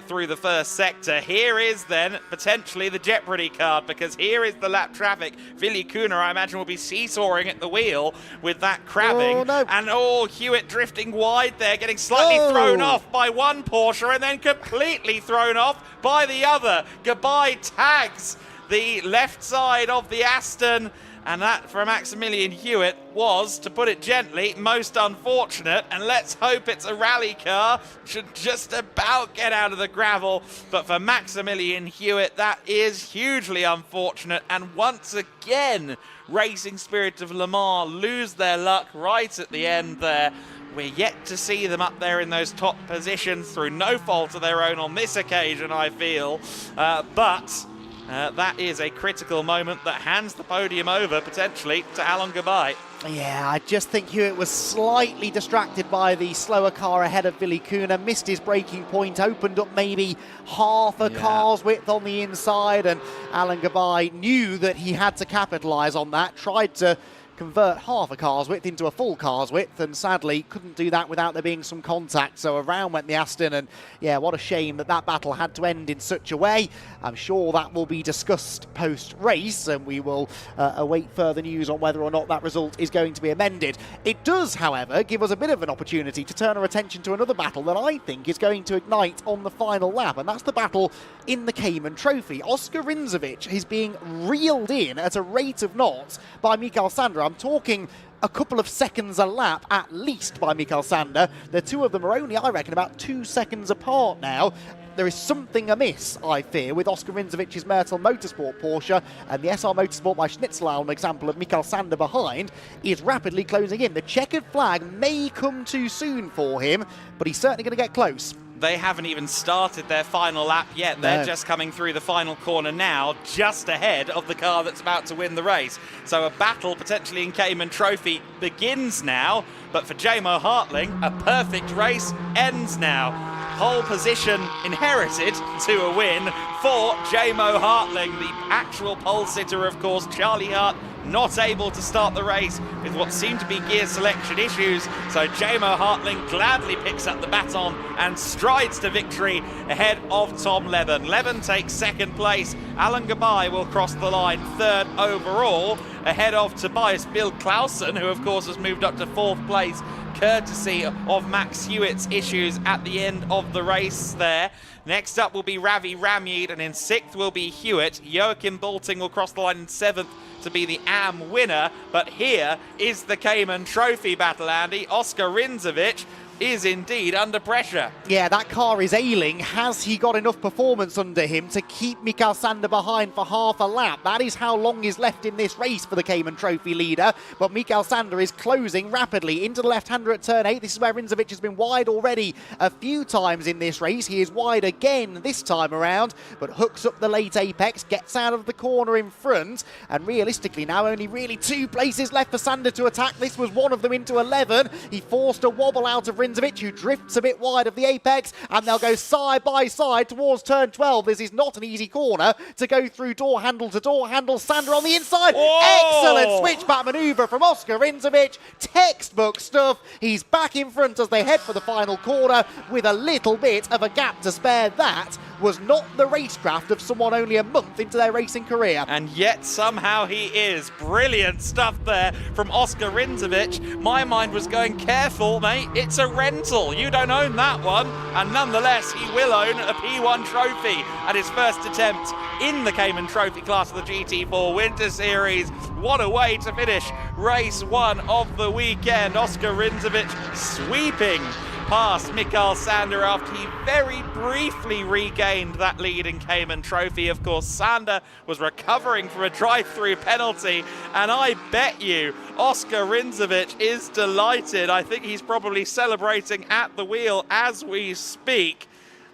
through the first sector. Here is then potentially the jeopardy card, because here is the lap traffic. Villicuna, I imagine, will be seesawing at the wheel with that crabbing.
Oh, no.
And Hewitt drifting wide there, getting slightly thrown off by one Porsche and then completely thrown off by the other. Gabay tags the left side of the Aston, and that for Maximilian Hewitt was, to put it gently, most unfortunate. And let's hope it's a rally car. Should just about get out of the gravel, but for Maximilian Hewitt that is hugely unfortunate. And once again, Racing Spirit of Le Mans lose their luck right at the end there. We're yet to see them up there in those top positions through no fault of their own on this occasion, I feel. But that is a critical moment that hands the podium over, potentially, to Alan Gabay.
Yeah, I just think Hewitt was slightly distracted by the slower car ahead of Villicuna, missed his braking point, opened up maybe half a car's width on the inside, and Alan Gabay knew that he had to capitalise on that, tried to convert half a car's width into a full car's width, and sadly couldn't do that without there being some contact. So around went the Aston, and yeah, what a shame that that battle had to end in such a way. I'm sure that will be discussed post-race, and we will await further news on whether or not that result is going to be amended. It does, however, give us a bit of an opportunity to turn our attention to another battle that I think is going to ignite on the final lap, and that's the battle in the Cayman Trophy. Oscar Rindzovic is being reeled in at a rate of knots by Michael Sander. I'm talking a couple of seconds a lap at least by Michael Sander. The two of them are only, I reckon, about 2 seconds apart now. There is something amiss, I fear, with Oscar Rindzovic's Mertel Motorsport Porsche, and the SR Motorsport by Schnitzel, an example of Michael Sander behind, is rapidly closing in. The checkered flag may come too soon for him, but he's certainly going to get close.
They haven't even started their final lap yet. They're just coming through the final corner now, just ahead of the car that's about to win the race. So a battle potentially in Cayman Trophy begins now, but for J-Mo Hartling, a perfect race ends now. Pole position inherited to a win for J-Mo Hartling. The actual pole sitter, of course, Charlie Hart, not able to start the race with what seemed to be gear selection issues. So J-Mo Hartling gladly picks up the baton and strides to victory ahead of Tom Levin. Levin takes second place. Alan Gabay will cross the line third overall. ahead of Tobias Bill Clausen, who of course has moved up to 4th place, courtesy of Max Hewitt's issues at the end of the race there. Next up will be Ravi Ramyed, and in 6th will be Hewitt. Joachim Bolting will cross the line in 7th to be the AM winner. But here is the Cayman Trophy battle, Andy. Oscar Rindzovic is indeed under pressure.
Yeah, that car is ailing. Has he got enough performance under him to keep Mikael Sander behind for half a lap? That is how long is left in this race for the Cayman Trophy leader. But Mikael Sander is closing rapidly into the left-hander at turn 8. This is where Rindzovic has been wide already a few times in this race. He is wide again this time around, but hooks up the late apex, gets out of the corner in front, and realistically now only really 2 places left for Sander to attack. This was one of them into 11. He forced a wobble out of Rindzovic, who drifts a bit wide of the apex, and they'll go side by side towards turn 12. This is not an easy corner to go through door handle to door handle. Sander on the inside.
Whoa!
Excellent switchback manoeuvre from Oscar Rindzovic. Textbook stuff. He's back in front as they head for the final corner with a little bit of a gap to spare. That was not the racecraft of someone only a month into their racing career.
And yet somehow he is. Brilliant stuff there from Oscar Rindzovic. My mind was going, careful, mate, it's a rental. You don't own that one. And nonetheless, he will own a P1 trophy at his first attempt in the Cayman Trophy class of the GT4 Winter Series. What a way to finish race 1 of the weekend. Oscar Rindzovic sweeping past Mikael Sander after he very briefly regained that lead in Cayman Trophy. Of course, Sander was recovering from a drive-through penalty, and I bet you Oscar Rindzovic is delighted. I think he's probably celebrating at the wheel as we speak.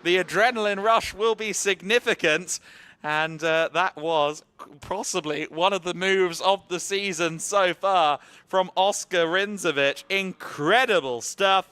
The adrenaline rush will be significant, and that was possibly one of the moves of the season so far from Oscar Rindzovic. Incredible stuff.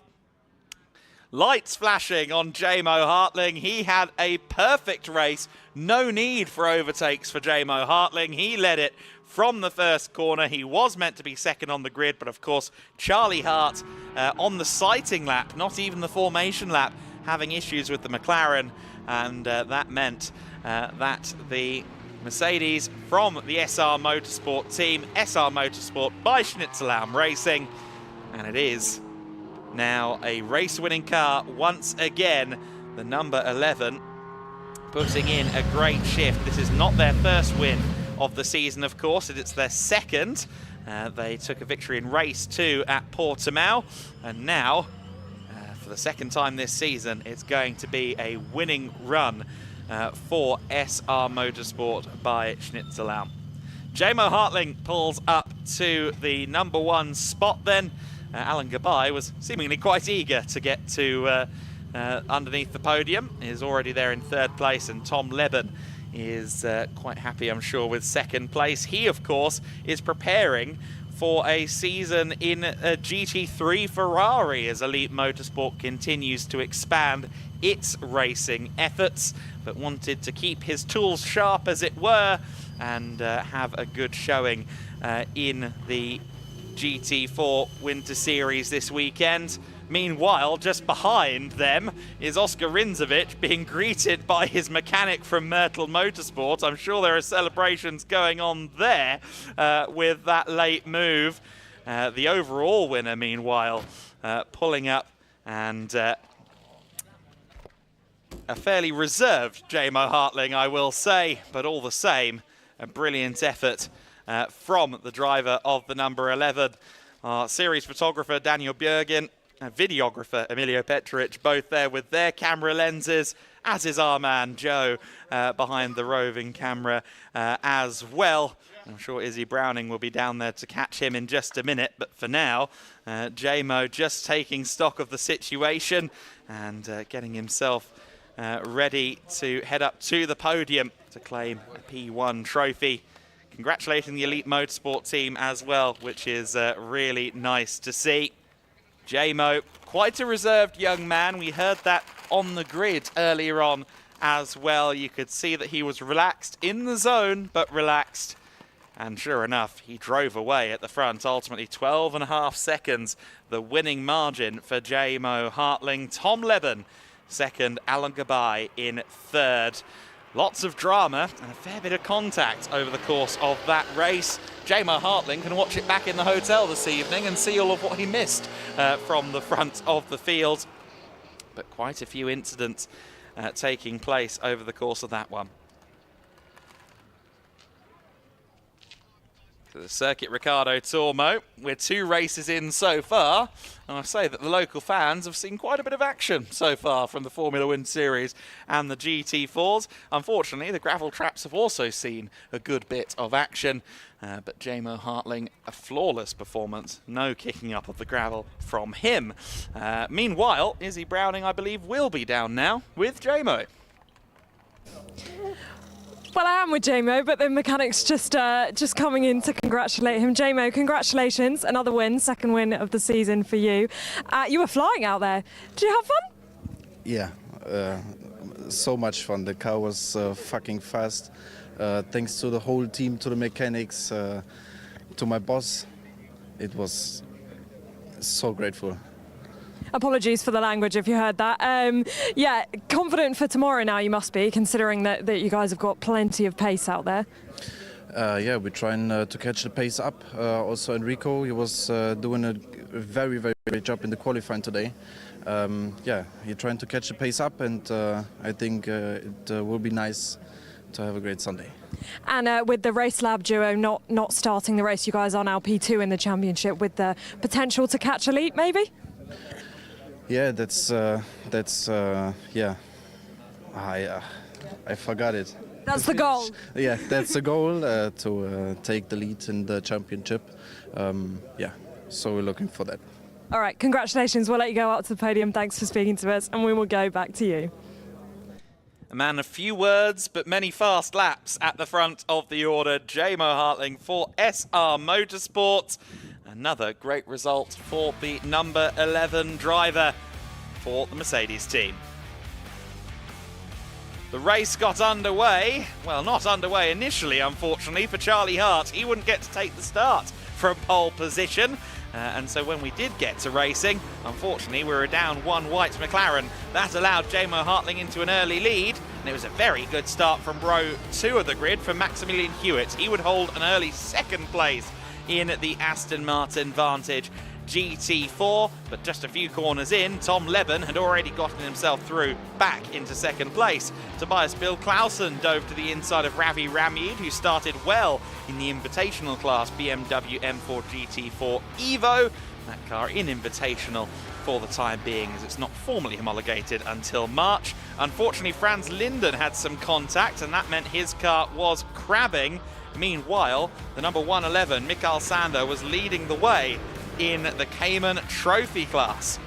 Lights flashing on J-Mo Hartling. He had a perfect race. No need for overtakes for J-Mo Hartling. He led it from the first corner. He was meant to be second on the grid, but of course, Charlie Hart on the sighting lap, not even the formation lap, having issues with the McLaren. And that meant that the Mercedes from the SR Motorsport team, SR Motorsport by Schnitzelam Racing, and it is now a race-winning car once again, the number 11, putting in a great shift. This is not their first win of the season, of course, it's their second. They took a victory in race 2 at Portimao, and now, for the second time this season, it's going to be a winning run for SR Motorsport by Schnitzelam. J-Mo Hartling pulls up to the number 1 spot then. Alan Gabai was seemingly quite eager to get to underneath the podium. He's already there in 3rd place, and Tom Leben is quite happy, I'm sure, with 2nd place. He, of course, is preparing for a season in a GT3 Ferrari as Elite Motorsport continues to expand its racing efforts, but wanted to keep his tools sharp, as it were, and have a good showing in the GT4 Winter Series this weekend. Meanwhile, just behind them is Oscar Rindzovic being greeted by his mechanic from Myrtle Motorsport. I'm sure there are celebrations going on there with that late move. The overall winner, meanwhile, pulling up, and a fairly reserved J-Mo Hartling, I will say, but all the same, a brilliant effort from the driver of the number 11. Our series photographer Daniel Bjergin, videographer Emilio Petrovic, both there with their camera lenses, as is our man Joe behind the roving camera as well. I'm sure Izzy Browning will be down there to catch him in just a minute, but for now, J-Mo just taking stock of the situation and getting himself ready to head up to the podium to claim a P1 trophy. Congratulating the Elite Motorsport team as well, which is really nice to see. J-Mo, quite a reserved young man. We heard that on the grid earlier on as well. You could see that he was relaxed in the zone, but relaxed. And sure enough, he drove away at the front. Ultimately, 12.5 seconds, the winning margin for J-Mo Hartling. Tom Leben, 2nd, Alan Gabai in 3rd. Lots of drama and a fair bit of contact over the course of that race. J-Mo Hartling can watch it back in the hotel this evening and see all of what he missed from the front of the field. But quite a few incidents taking place over the course of that one. The Circuit Ricardo Tormo. We're 2 races in so far, and I say that the local fans have seen quite a bit of action so far from the Formula One Series and the GT4s. Unfortunately, the gravel traps have also seen a good bit of action, but J-Mo Hartling, a flawless performance, no kicking up of the gravel from him. Meanwhile, Izzy Browning, I believe, will be down now with J-Mo.
Well, I am with J-Mo, but the mechanics just coming in to congratulate him. J-Mo, congratulations. Another win, 2nd win of the season for you. You were flying out there. Did you have fun?
Yeah, so much fun. The car was fucking fast. Thanks to the whole team, to the mechanics, to my boss. It was so grateful.
Apologies for the language if you heard that. Yeah, confident for tomorrow now you must be, considering that you guys have got plenty of pace out there.
Yeah, we're trying to catch the pace up. Also Enrico, he was doing a very, very great job in the qualifying today. Yeah, you're trying to catch the pace up, and I think it will be nice to have a great Sunday.
And with the Race Lab duo not starting the race, you guys are now P2 in the championship with the potential to catch elite, maybe?
Yeah, that's yeah. I forgot it.
That's the goal.
Yeah, that's the goal, to take the lead in the championship. Yeah, so we're looking for that.
All right, congratulations. We'll let you go up to the podium. Thanks for speaking to us, and we will go back to you.
A man of few words, but many fast laps at the front of the order. J-Mo Hartling for SR Motorsport. Another great result for the number 11 driver for the Mercedes team. The race got underway. Well, not underway initially, unfortunately, for Charlie Hart. He wouldn't get to take the start from pole position. And so when we did get to racing, unfortunately, we were down 1 white McLaren. That allowed J-Mo Hartling into an early lead. And it was a very good start from row 2 of the grid from Maximilian Hewitt. He would hold an early 2nd place in the Aston Martin Vantage GT4, but just a few corners in, Tom Leben had already gotten himself through back into 2nd place. Tobias Bill Clausen dove to the inside of Ravi Ramid, who started well in the Invitational class BMW M4 GT4 Evo. That car in Invitational for the time being, as it's not formally homologated until March. Unfortunately, Franz Linden had some contact, and that meant his car was crabbing. Meanwhile, the number 111, Mikael Sander, was leading the way in the Cayman Trophy class.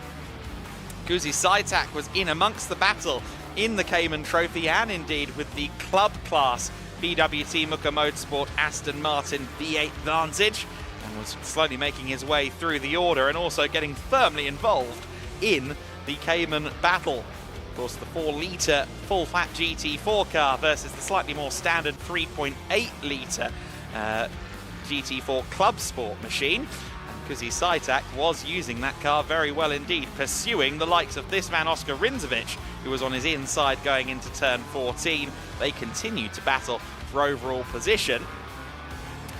Kuzi Saitak was in amongst the battle in the Cayman Trophy and indeed with the club class BWT Muka Motorsport Aston Martin V8 Vantage, and was slowly making his way through the order and also getting firmly involved in the Cayman battle. Of course, the 4-litre full-fat GT4 car versus the slightly more standard 3.8-litre GT4 Club Sport machine. And Kuzi Saitak was using that car very well indeed, pursuing the likes of this man, Oscar Rinzovic, who was on his inside going into turn 14. They continued to battle for overall position.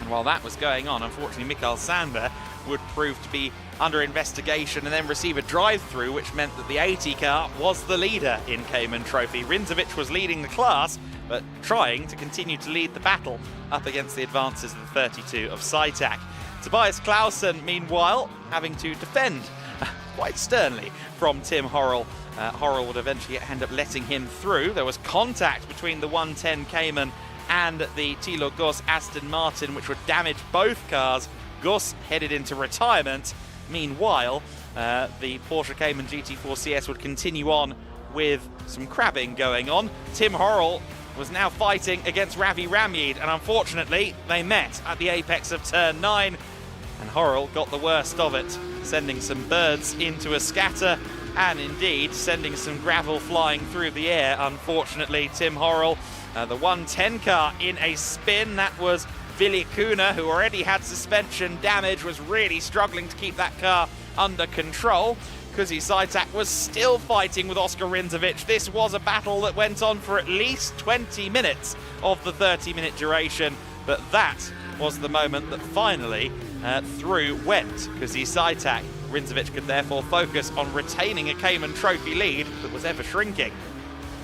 And while that was going on, unfortunately, Mikael Sander would prove to be under investigation and then receive a drive-through, which meant that the 80 car was the leader in Cayman Trophy. Rinzovic was leading the class, but trying to continue to lead the battle up against the advances of the 32 of Saitak. Tobias Clausen, meanwhile, having to defend quite sternly from Tim Horrell. Horrell would eventually end up letting him through. There was contact between the 110 Cayman and the Thilo Goss Aston Martin, which would damage both cars. Goss headed into retirement. Meanwhile, the Porsche Cayman GT4 CS would continue on with some crabbing going on. Tim Horrell was now fighting against Ravi Ramid, and unfortunately they met at the apex of turn 9, and Horrell got the worst of it, sending some birds into a scatter and indeed sending some gravel flying through the air. Unfortunately, Tim Horrell, the 110 car in a spin. That was Vili Kuna, who already had suspension damage, was really struggling to keep that car under control. Kuzi Saitak was still fighting with Oskar Rindzovic. This was a battle that went on for at least 20 minutes of the 30-minute duration, but that was the moment that finally through went Kuzi Saitak. Rindzovic could therefore focus on retaining a Cayman Trophy lead that was ever shrinking.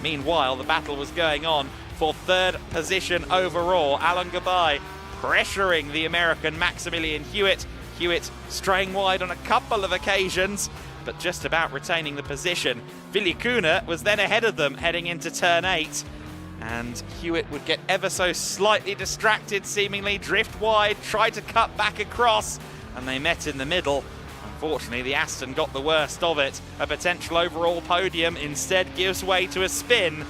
Meanwhile, the battle was going on for third position overall. Alan Gabay pressuring the American Maximilian Hewitt. Hewitt straying wide on a couple of occasions, but just about retaining the position. Villicuna was then ahead of them heading into turn 8. And Hewitt would get ever so slightly distracted, seemingly drift wide, try to cut back across, and they met in the middle. Unfortunately, the Aston got the worst of it. A potential overall podium instead gives way to a spin.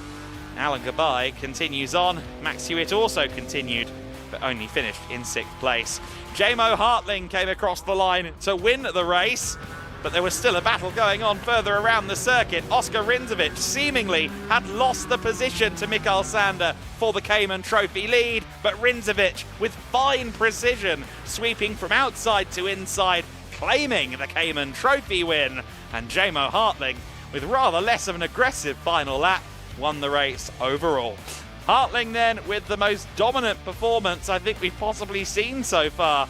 Alan Gabay continues on. Max Hewitt also continued, but only finished in 6th place. Jamo Hartling came across the line to win the race, but there was still a battle going on further around the circuit. Oskar Rindzovic seemingly had lost the position to Mikael Sander for the Cayman Trophy lead, but Rindzovic with fine precision sweeping from outside to inside, claiming the Cayman Trophy win. And Jamo Hartling, with rather less of an aggressive final lap, won the race overall. Hartling then with the most dominant performance I think we've possibly seen so far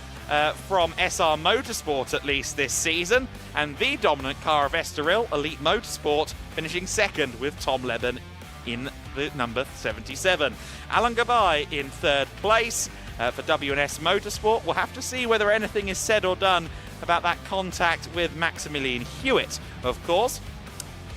from SR Motorsport, at least this season, and the dominant car of Estoril, Elite Motorsport, finishing 2nd with Tom Leben in the number 77. Alan Gabay in 3rd place for W&S Motorsport. We'll have to see whether anything is said or done about that contact with Maximilian Hewitt, of course.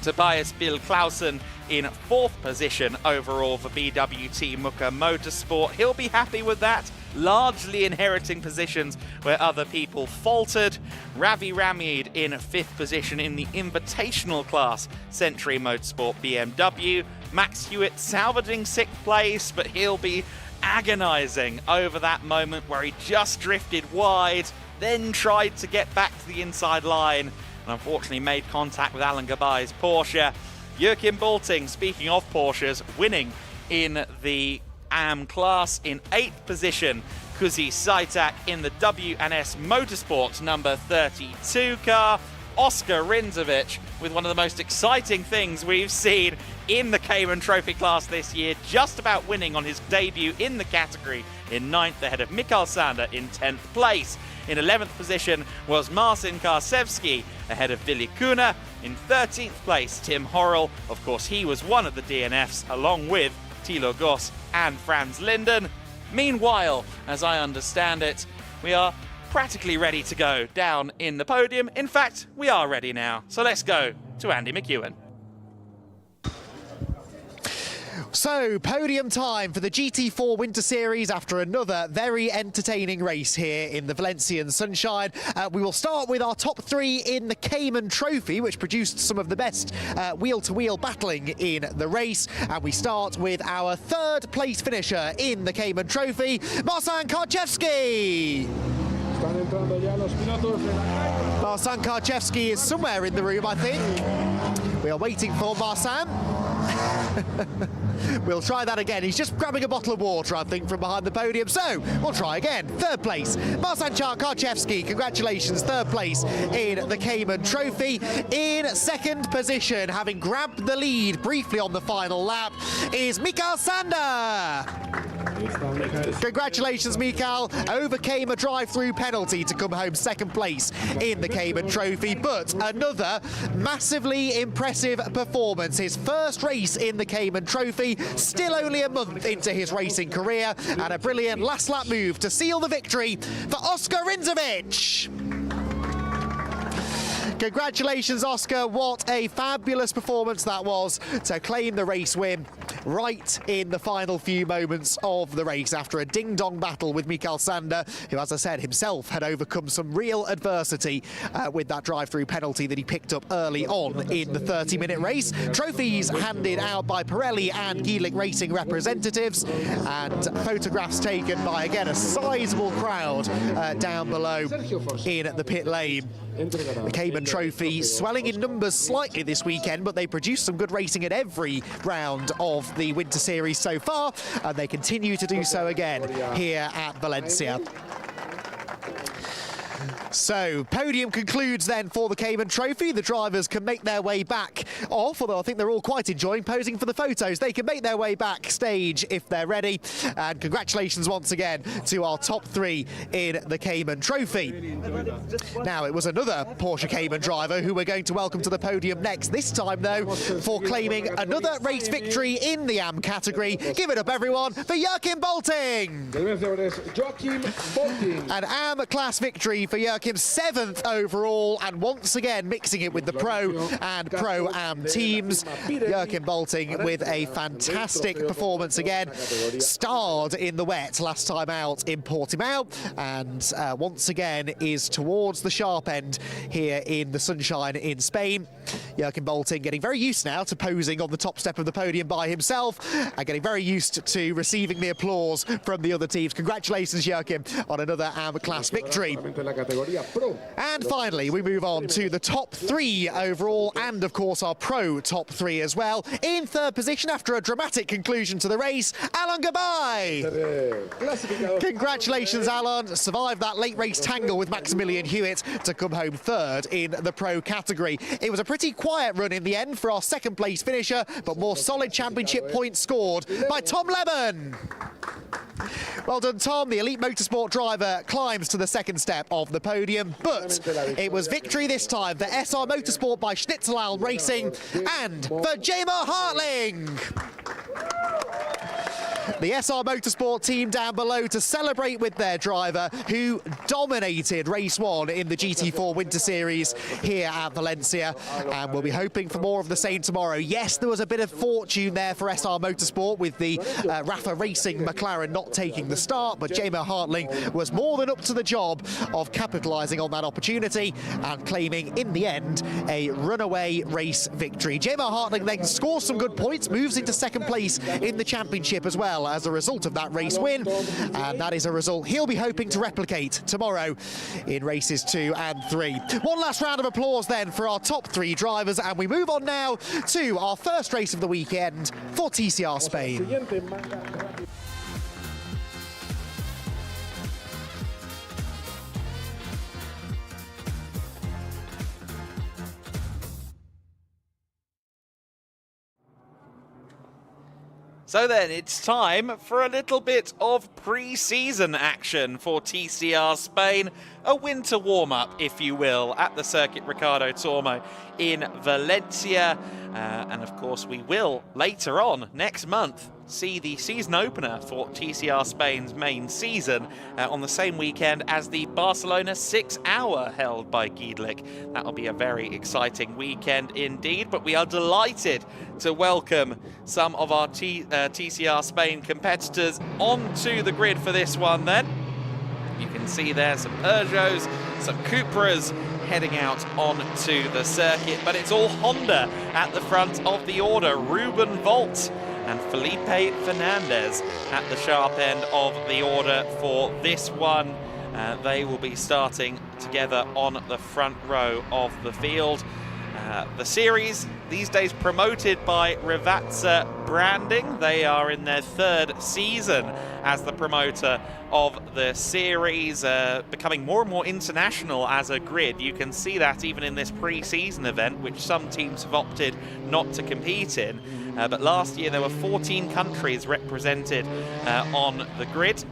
Tobias Bill Clausen in 4th position overall for BWT Muka Motorsport. He'll be happy with that, largely inheriting positions where other people faltered. Ravi Ramid in 5th position in the Invitational class, Century Motorsport BMW. Max Hewitt salvaging 6th place, but he'll be agonising over that moment where he just drifted wide, then tried to get back to the inside line, and unfortunately made contact with Alan Gabay's Porsche. Joachim Bolting, speaking of Porsches, winning in the AM class in 8th position. Kuzi Saitak in the W&S Motorsports number 32 car. Oskar Rindzovic with one of the most exciting things we've seen in the Cayman Trophy class this year, just about winning on his debut in the category in 9th ahead of Mikael Sander in 10th place. In 11th position was Marcin Karsevski ahead of Villicuna. In 13th place, Tim Horrell. Of course, he was one of the DNFs along with Thilo Goss and Franz Linden. Meanwhile, as I understand it, we are practically ready to go down in the podium. In fact, we are ready now. So let's go to Andy McEwen.
So, podium time for the GT4 Winter Series after another very entertaining race here in the Valencian sunshine. We will start with our top 3 in the Cayman Trophy, which produced some of the best wheel-to-wheel battling in the race. And we start with our 3rd place finisher in the Cayman Trophy, Marcin Karczewski. Marcin Karczewski is somewhere in the room, I think. We are waiting for Marcin. We'll try that again. He's just grabbing a bottle of water, I think, from behind the podium. So, we'll try again. 3rd place, Marcin Karczewski. Congratulations, 3rd place in the Cayman Trophy. In 2nd position, having grabbed the lead briefly on the final lap, is Mikael Sander. Congratulations, Mikael. Overcame a drive-through penalty to come home 2nd place in the Cayman Trophy, but another massively impressive performance. His first race in the Cayman Trophy, still only a month into his racing career, and a brilliant last lap move to seal the victory for Oskar Rindzovic. Congratulations, Oskar. What a fabulous performance that was to claim the race win right in the final few moments of the race after a ding-dong battle with Mikael Sander, who, as I said, himself had overcome some real adversity with that drive-through penalty that he picked up early on in the 30-minute race. Trophies handed out by Pirelli and GEDLICH Racing representatives, and photographs taken by, again, a sizable crowd down below in the pit lane. The Cayman Trophy swelling in numbers slightly this weekend, but they produced some good racing at every round of the Winter Series so far, and they continue to do so again here at Valencia. So, podium concludes then for the Cayman Trophy. The drivers can make their way back off, although I think they're all quite enjoying posing for the photos. They can make their way backstage if they're ready. And congratulations once again to our top 3 in the Cayman Trophy. Now, it was another Porsche Cayman driver who we're going to welcome to the podium next, this time though, for claiming another race victory in the AM category. Give it up, everyone, for Joachim Bolting! An AM class victory for Joachim's 7th overall, and once again mixing it with the Pro and Pro-Am teams. Joachim Bolting with a fantastic performance again. Starred in the wet last time out in Portimao, and once again is towards the sharp end here in the sunshine in Spain. Joachim Bolting getting very used now to posing on the top step of the podium by himself, and getting very used to receiving the applause from the other teams. Congratulations, Joachim, on another AM class victory. And finally, we move on to the top 3 overall, and of course our Pro top 3 as well. In 3rd position after a dramatic conclusion to the race, Alan Gabay. Congratulations, Alan. Survived that late race tangle with Maximilian Hewitt to come home 3rd in the Pro category. It was a pretty quiet run in the end for our 2nd place finisher, but more solid championship points scored by Tom Lemon. Well done, Tom. The elite motorsport driver climbs to the 2nd step of the podium, but it was victory this time for SR Motorsport by Schnitzelal Racing and for Jamer Hartling. The SR Motorsport team down below to celebrate with their driver, who dominated race 1 in the GT4 Winter Series here at Valencia, and we'll be hoping for more of the same tomorrow. Yes, there was a bit of fortune there for SR Motorsport with the Rafa Racing McLaren not taking the start, but Jamer Hartling was more than up to the job of capitalising on that opportunity and claiming, in the end, a runaway race victory. Jamer Hartling then scores some good points, moves into 2nd place in the championship as well as a result of that race win, and that is a result he'll be hoping to replicate tomorrow in races 2 and 3. One last round of applause then for our top 3 drivers, and we move on now to our first race of the weekend for TCR Spain.
So then, it's time for a little bit of pre-season action for TCR Spain. A winter warm-up, if you will, at the Circuit Ricardo Tormo in Valencia. And of course, we will, later on, next month, see the season opener for TCR Spain's main season on the same weekend as the Barcelona 6-hour held by GEDLICH. That'll be a very exciting weekend indeed, but we are delighted to welcome some of our TCR Spain competitors onto the grid for this one then. You can see there some Peugeots, some Cupras heading out onto the circuit, but it's all Honda at the front of the order. Ruben Volt and Felipe Fernandez at the sharp end of the order for this one. They will be starting together on the front row of the field. The series, these days promoted by Rivazza Branding. They are in their 3rd season as the promoter of the series, becoming more and more international as a grid. You can see that even in this pre-season event, which some teams have opted not to compete in. But last year there were 14 countries represented on the grid.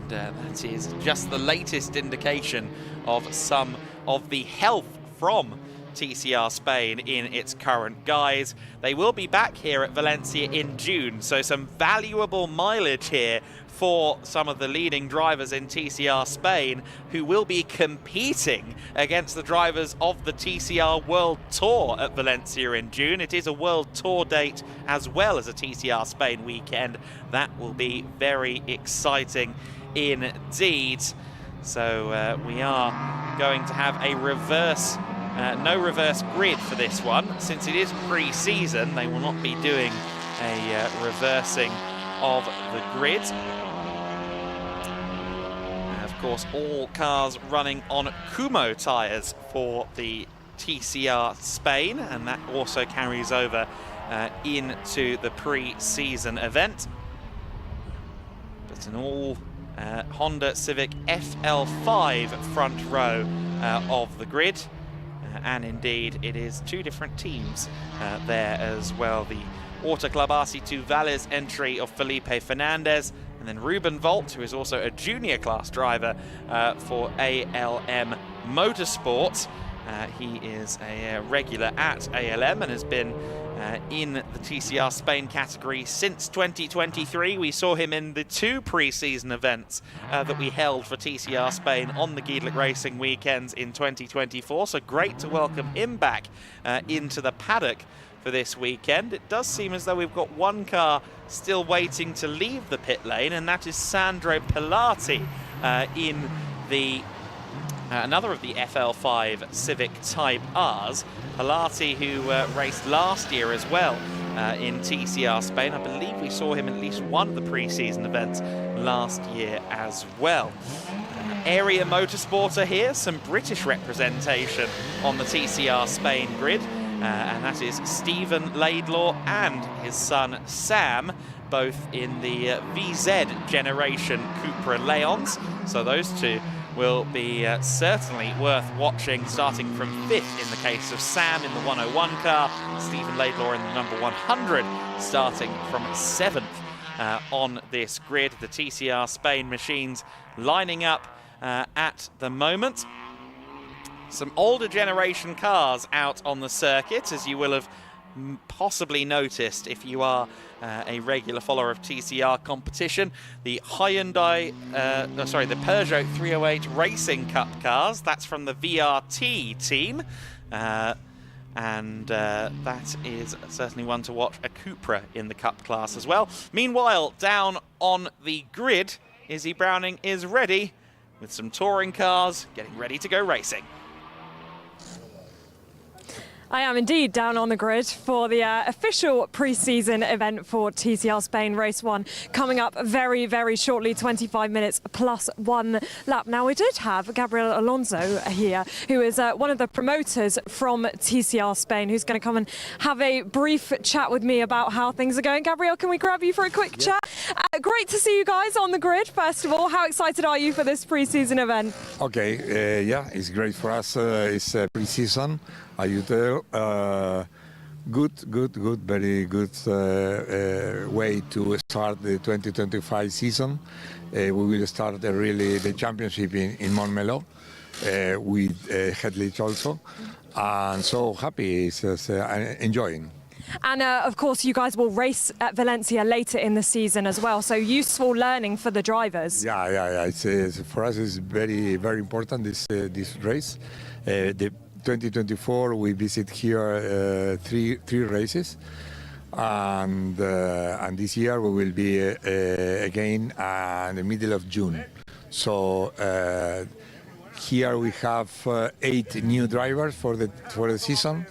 And that is just the latest indication of some of the health from TCR Spain in its current guise. They will be back here at Valencia in June, so some valuable mileage here for some of the leading drivers in TCR Spain, who will be competing against the drivers of the TCR World Tour at Valencia in June. It is a World Tour date as well as a TCR Spain weekend. That will be very exciting indeed. So we are going to have a no reverse grid for this one. Since it is pre-season, they will not be doing a reversing of the grid. Of course, all cars running on Kumo tyres for the TCR Spain, and that also carries over into the pre-season event. But an all Honda Civic FL5 front row of the grid. And indeed, it is two different teams there as well. The Auto Club RC2 Valles entry of Felipe Fernandez, and then Ruben Volt, who is also a junior class driver for ALM Motorsport. He is a regular at ALM and has been in the TCR Spain category since 2023. We saw him in the 2 pre-season events that we held for TCR Spain on the GEDLICH Racing weekends in 2024. So great to welcome him back into the paddock for this weekend. It does seem as though we've got one car still waiting to leave the pit lane, and that is Sandro Pilati in the another of the FL5 Civic Type Rs. Pilati, who raced last year as well in TCR Spain. I believe we saw him in at least one of the pre-season events last year as well. Area Motorsport are here, some British representation on the TCR Spain grid, and that is Stephen Laidlaw and his son Sam, both in the VZ generation Cupra Leons. So those two will be certainly worth watching, starting from 5th in the case of Sam in the 101 car, Stephen Laidlaw in the number 100, starting from 7th on this grid. The TCR Spain machines lining up at the moment. Some older generation cars out on the circuit, as you will have possibly noticed if you are a regular follower of TCR competition. The Hyundai, the Peugeot 308 Racing Cup cars, that's from the VRT team. And that is certainly one to watch. A Cupra in the Cup class as well. Meanwhile, down on the grid, Izzy Browning is ready with some touring cars getting ready to go racing.
I am indeed down on the grid for the official pre-season event for TCR Spain Race 1 coming up very, very shortly, 25 minutes plus 1 lap. Now, we did have Gabriel Alonso here, who is one of the promoters from TCR Spain, who's going to come and have a brief chat with me about how things are going. Gabriel, can we grab you for a quick chat? Great to see you guys on the grid, first of all. How excited are you for this pre-season event?
Okay, yeah, it's great for us. It's pre-season. Are you there? Good, very good way to start the 2025 season. We will start really the championship in Montmeló with GEDLICH also. And so happy, it's enjoying.
And of course, you guys will race at Valencia later in the season as well. So useful learning for the drivers.
Yeah. It's for us, it's very, very important, this race. The 2024 we visit here three races, and this year we will be again in the middle of June. So here we have 8 new drivers for the season,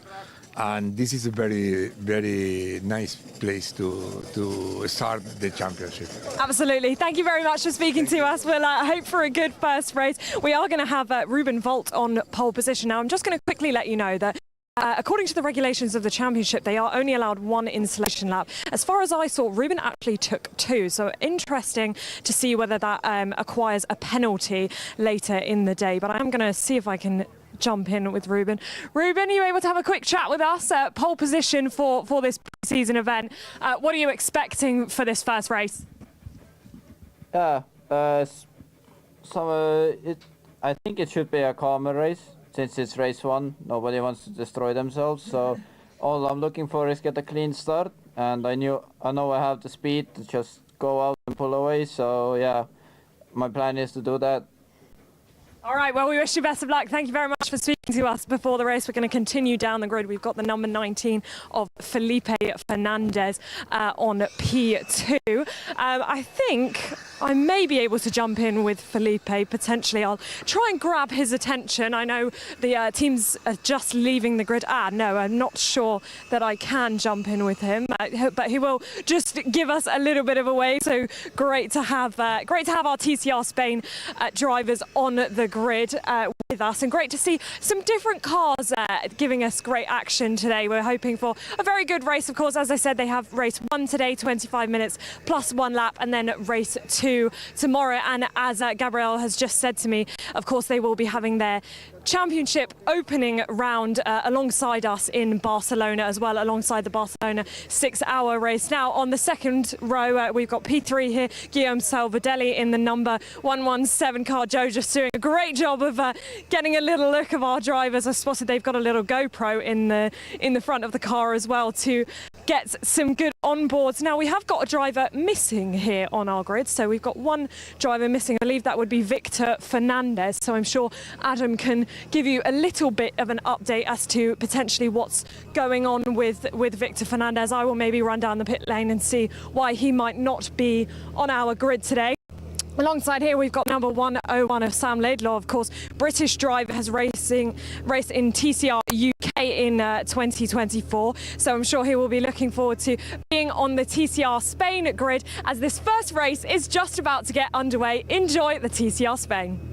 and this is a very, very nice place to start the championship.
Absolutely. Thank you very much for speaking to us. We'll hope for a good first race. We are going to have Ruben Volt on pole position. Now, I'm just going to quickly let you know that according to the regulations of the championship, they are only allowed 1 installation lap. As far as I saw, Ruben actually took 2. So interesting to see whether that acquires a penalty later in the day. But I am going to see if I can jump in with Ruben. Ruben, are you able to have a quick chat with us? Pole position for this season event. What are you expecting for this first race?
Yeah, I think it should be a calmer race since it's race 1. Nobody wants to destroy themselves, so all I'm looking for is get a clean start, and I know I have the speed to just go out and pull away. So yeah, my plan is to do that.
All right, well, we wish you best of luck. Thank you very much for speaking to us before the race. We're going to continue down the grid. We've got the number 19 of Felipe Fernandez on P2. I think I may be able to jump in with Felipe, potentially. I'll try and grab his attention. I know the teams are just leaving the grid. No, I'm not sure that I can jump in with him, but he will just give us a little bit of a wave. So great to have our TCR Spain drivers on the grid. with us, and great to see some different cars giving us great action today. We're hoping for a very good race. Of course, as I said, they have race 1 today, 25 minutes plus 1 lap, and then race 2 tomorrow. And as Gabriel has just said to me, of course, they will be having their championship opening round alongside us in Barcelona as well, alongside the Barcelona 6-hour race. Now on the second row, we've got P3 here, Guillaume Salvadelli in the number 117 car. Joe just doing a great job of getting a little look of our drivers. I spotted they've got a little GoPro in the front of the car as well to get some good onboards. Now we have got a driver missing here on our grid, so we've got one driver missing. I believe that would be Victor Fernandez, so I'm sure Adam can give you a little bit of an update as to potentially what's going on with Victor Fernandez. I will maybe run down the pit lane and see why he might not be on our grid today. Alongside here, we've got number 101 of Sam Laidlaw, of course, British driver, has raced in TCR UK in 2024. So I'm sure he will be looking forward to being on the TCR Spain grid as this first race is just about to get underway. Enjoy the TCR Spain.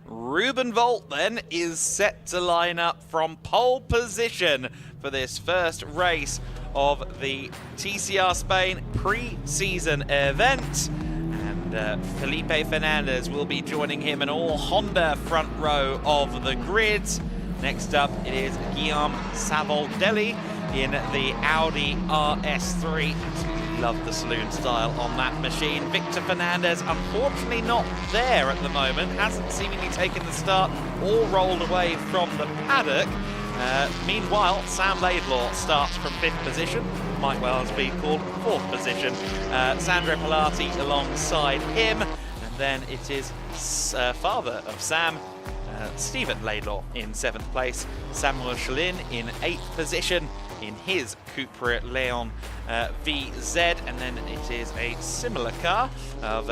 Ruben Volt then is set to line up from pole position for this first race of the TCR Spain pre-season event. And Felipe Fernandez will be joining him in all Honda front row of the grid. Next up, it is Guillaume Salvadelli in the Audi RS3. Love the saloon style on that machine. Victor Fernandez, unfortunately not there at the moment, hasn't seemingly taken the start or rolled away from the paddock. Meanwhile, Sam Laidlaw starts from 5th position, might well be called 4th position. Sandro Pilati alongside him, and then it is father of Sam, Stephen Laidlaw in 7th place, Samuel Chalin in 8th position in his Cupra Leon VZ, and then it is a similar car of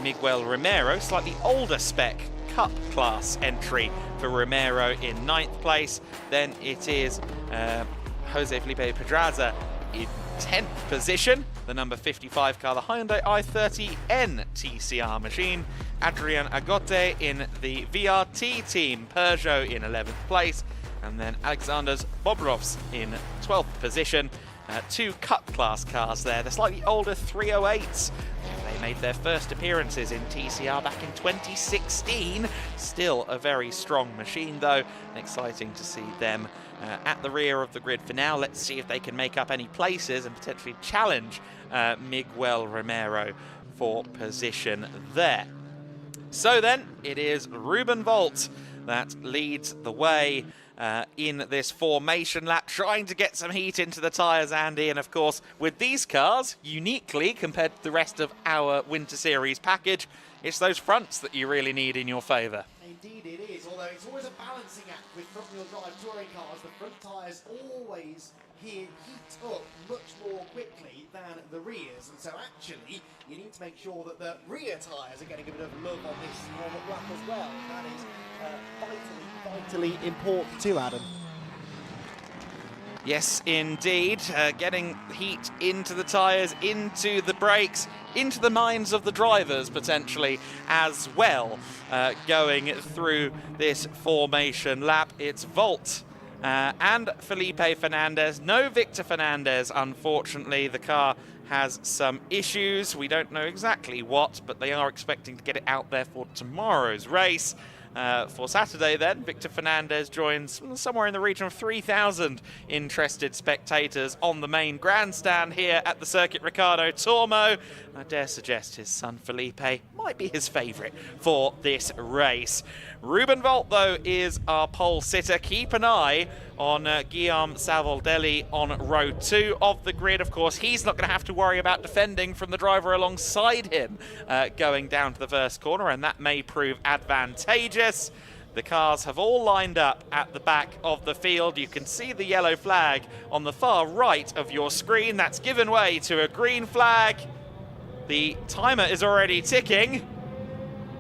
Miguel Romero, slightly older spec Cup class entry for Romero in 9th place. Then it is Jose Felipe Pedraza in 10th position, the number 55 car, the Hyundai i30N TCR machine. Adrian Agote in the VRT team, Peugeot in 11th place. And then Alexander Bobrovs in 12th position. 2 Cup class cars there, the slightly older 308s. They made their first appearances in TCR back in 2016. Still a very strong machine though. Exciting to see them at the rear of the grid for now. Let's see if they can make up any places and potentially challenge Miguel Romero for position there. So then, it is Ruben Volt that leads the way in this formation lap, trying to get some heat into the tyres, Andy. And of course, with these cars, uniquely compared to the rest of our Winter Series package, it's those fronts that you really need in your favour.
Indeed it is, although it's always a balancing act with front-wheel drive touring cars. The front tyres always heat up much more quickly than the rears, and so actually you need to make sure that the rear tyres are getting a bit of love on this warm-up lap as well. That is vitally important too, Adam.
Yes, indeed. Getting heat into the tyres, into the brakes, into the minds of the drivers potentially as well. Going through this formation lap, it's Volt and Felipe Fernandez. No Victor Fernandez, unfortunately. The car has some issues. We don't know exactly what, but they are expecting to get it out there for tomorrow's race. For Saturday then, Victor Fernandez joins somewhere in the region of 3,000 interested spectators on the main grandstand here at the Circuit Ricardo Tormo. I dare suggest his son Felipe might be his favourite for this race. Ruben Volt, though, is our pole sitter. Keep an eye on Guillaume Savoldelli on row 2 of the grid. Of course, he's not going to have to worry about defending from the driver alongside him going down to the first corner, and that may prove advantageous. The cars have all lined up at the back of the field. You can see the yellow flag on the far right of your screen. That's given way to a green flag. The timer is already ticking,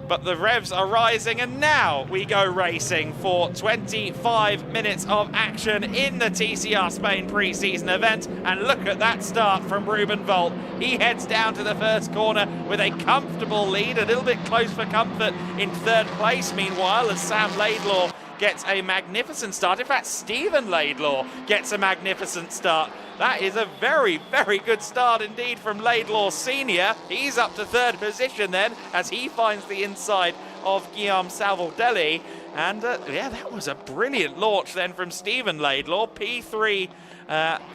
but the revs are rising, and now we go racing for 25 minutes of action in the TCR Spain pre-season event. And look at that start from Ruben Volt. He heads down to the first corner with a comfortable lead, a little bit close for comfort in third place. Meanwhile, as Sam Laidlaw gets a magnificent start. In fact, Stephen Laidlaw gets a magnificent start. That is a very, very good start indeed from Laidlaw Senior. He's up to third position then as he finds the inside of Guillaume Savoldelli. And yeah, that was a brilliant launch then from Stephen Laidlaw. P3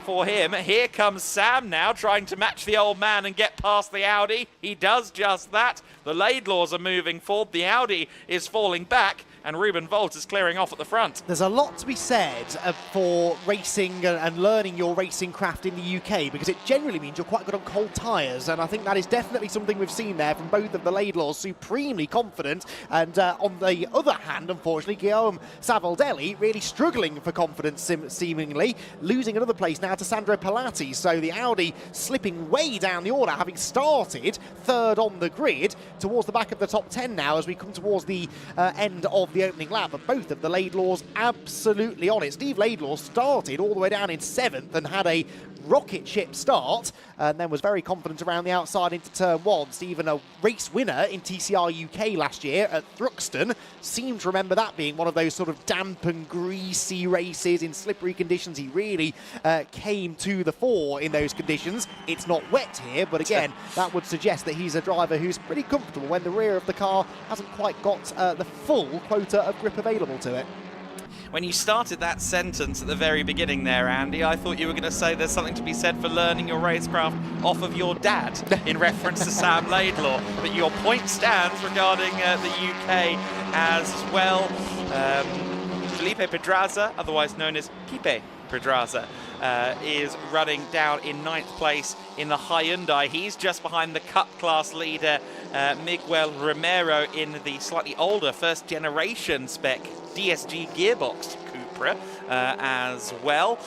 for him. Here comes Sam now trying to match the old man and get past the Audi. He does just that. The Laidlaws are moving forward. The Audi is falling back, and Ruben Volt is clearing off at the front.
There's a lot to be said for racing and learning your racing craft in the UK, because it generally means you're quite good on cold tyres, and I think that is definitely something we've seen there from both of the Laidlaws, supremely confident. And on the other hand, unfortunately, Guillaume Savoldelli really struggling for confidence, seemingly, losing another place now to Sandro Pilati. So the Audi slipping way down the order, having started third on the grid, towards the back of the top 10 now as we come towards the end of the opening lap. But both of the Laidlaws absolutely on it. Steve Laidlaw started all the way down in 7th and had a rocket ship start, and then was very confident around the outside into turn 1. Stephen, a race winner in TCR UK last year at Thruxton, seemed to remember that being one of those sort of damp and greasy races in slippery conditions. He really came to the fore in those conditions. It's not wet here, but again, that would suggest that he's a driver who's pretty comfortable when the rear of the car hasn't quite got the full quota of grip available to it.
When you started that sentence at the very beginning there, Andy, I thought you were going to say there's something to be said for learning your racecraft off of your dad in reference to Sam Laidlaw. But your point stands regarding the UK as well. Felipe Pedraza, otherwise known as Pipe Pedraza, is running down in 9th place in the Hyundai. He's just behind the Cup class leader, Miguel Romero, in the slightly older first generation spec DSG gearbox Cupra as well.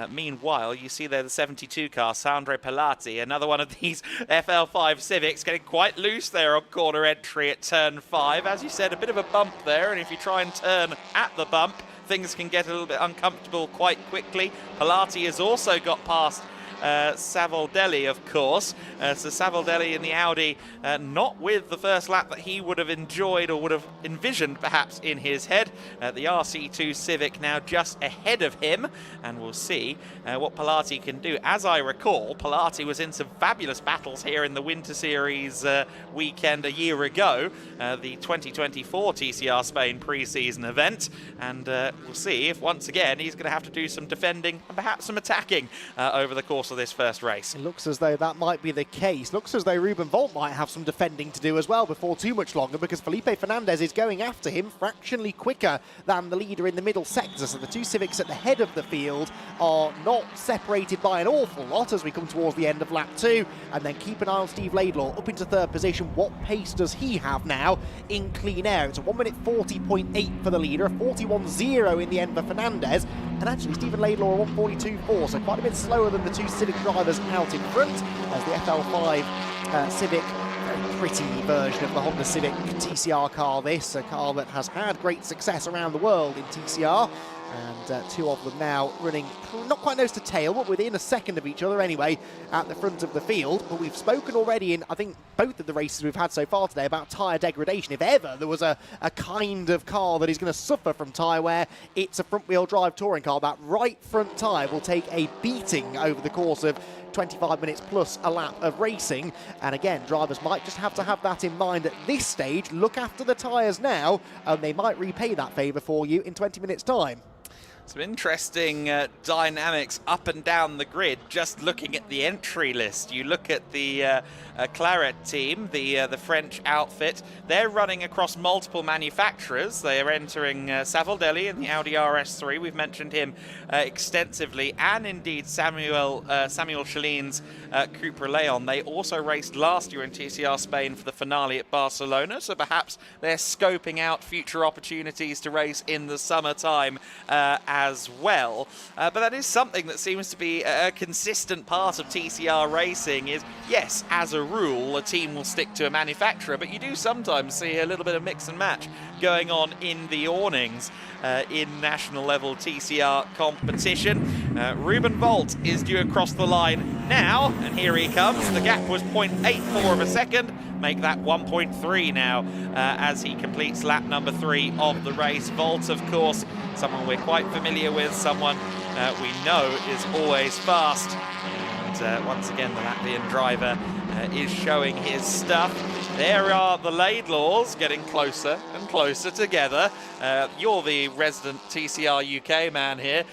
Meanwhile, you see there the 72 car, Sandro Pilati, another one of these FL5 Civics, getting quite loose there on corner entry at turn 5. As you said, a bit of a bump there, and if you try and turn at the bump, things can get a little bit uncomfortable quite quickly. Pilati has also got past Savoldelli, of course. So Savoldelli in the Audi, not with the first lap that he would have enjoyed or would have envisioned perhaps in his head. The RC2 Civic now just ahead of him, and we'll see what Pilati can do. As I recall, Pilati was in some fabulous battles here in the Winter Series weekend a year ago, the 2024 TCR Spain pre-season event, and we'll see if once again he's going to have to do some defending and perhaps some attacking over the course of this first race.
It looks as though that might be the case. Looks as though Ruben Volt might have some defending to do as well before too much longer, because Felipe Fernandez is going after him fractionally quicker than the leader in the middle sector. So the two Civics at the head of the field are not separated by an awful lot as we come towards the end of lap 2. And then keep an eye on Steve Laidlaw up into third position. What pace does he have now in clean air? It's a 1:40.8 for the leader, a 41.0 in the end for Fernandez, and actually Stephen Laidlaw a 1:42.4, so quite a bit slower than the two Civic drivers out in front, as the FL5 Civic, very pretty version of the Honda Civic TCR car this, a car that has had great success around the world in TCR, And two of them now running not quite nose to tail, but within a second of each other anyway at the front of the field. But we've spoken already in, I think, both of the races we've had so far today about tyre degradation. If ever there was a kind of car that is going to suffer from tyre wear, it's a front-wheel drive touring car. That right front tyre will take a beating over the course of 25 minutes plus a lap of racing. And again, drivers might just have to have that in mind at this stage. Look after the tyres now, and they might repay that favour for you in 20 minutes' time.
Some interesting dynamics up and down the grid. Just looking at the entry list, you look at the Claret team, the French outfit. They're running across multiple manufacturers. They are entering Savoldelli in the Audi RS3. We've mentioned him extensively, and indeed Samuel Chalin's Cupra Leon. They also raced last year in TCR Spain for the finale at Barcelona, so perhaps they're scoping out future opportunities to race in the summertime as well. But that is something that seems to be a consistent part of TCR racing is, yes, as a rule, a team will stick to a manufacturer, but you do sometimes see a little bit of mix and match going on in the awnings in national level TCR competition. Ruben Volt is due across the line now, and here he comes. The gap was 0.84 of a second. Make that 1.3 now as he completes lap number 3 of the race. Volt, of course, someone we're quite familiar with, someone we know is always fast. And once again, the Latvian driver is showing his stuff. There are the Laidlaws getting closer and closer together. You're the resident TCR UK man here.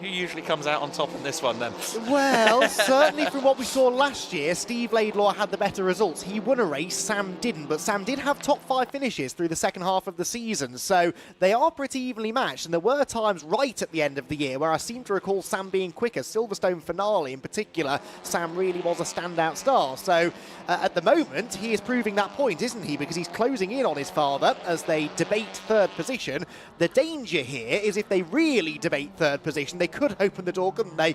Who usually comes out on top in this one then?
Well, certainly from what we saw last year, Steve Laidlaw had the better results. He won a race, Sam didn't, but Sam did have top 5 finishes through the second half of the season, so they are pretty evenly matched, and there were times right at the end of the year where I seem to recall Sam being quicker. Silverstone finale in particular, Sam really was a standout star, so at the moment he is proving that point, isn't he, because he's closing in on his father as they debate third position. The danger here is if they really debate third position, they could open the door, couldn't they,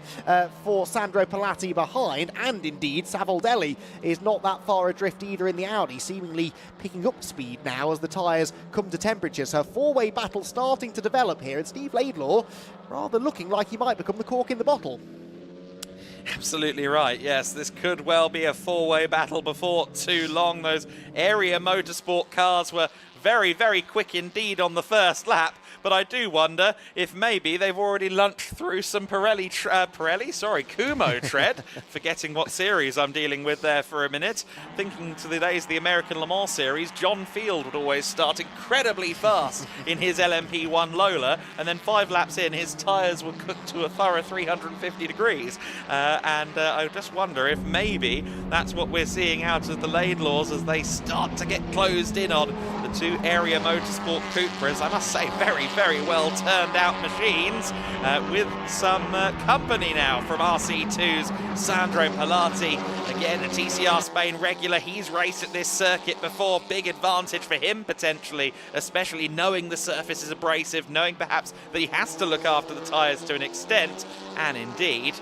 for Sandro Pilati behind, and indeed Savoldelli is not that far adrift either in the Audi, seemingly picking up speed now as the tyres come to temperature. So a four-way battle starting to develop here, and Steve Laidlaw rather looking like he might become the cork in the bottle.
Absolutely right, yes, this could well be a four-way battle before too long. Those area motorsport cars were very, very quick indeed on the first lap, but I do wonder if maybe they've already lunched through some Kumo tread, forgetting what series I'm dealing with there for a minute. Thinking to the days of the American Le Mans series, John Field would always start incredibly fast in his LMP1 Lola, and then 5 laps in, his tyres were cooked to a thorough 350 degrees. I just wonder if maybe that's what we're seeing out of the Laidlaws as they start to get closed in on the two area motorsport Cupras. I must say, very, very well turned out machines with some company now from RC2's Sandro Pilati. Again, a TCR Spain regular. He's raced at this circuit before. Big advantage for him potentially, especially knowing the surface is abrasive, knowing perhaps that he has to look after the tyres to an extent. And indeed,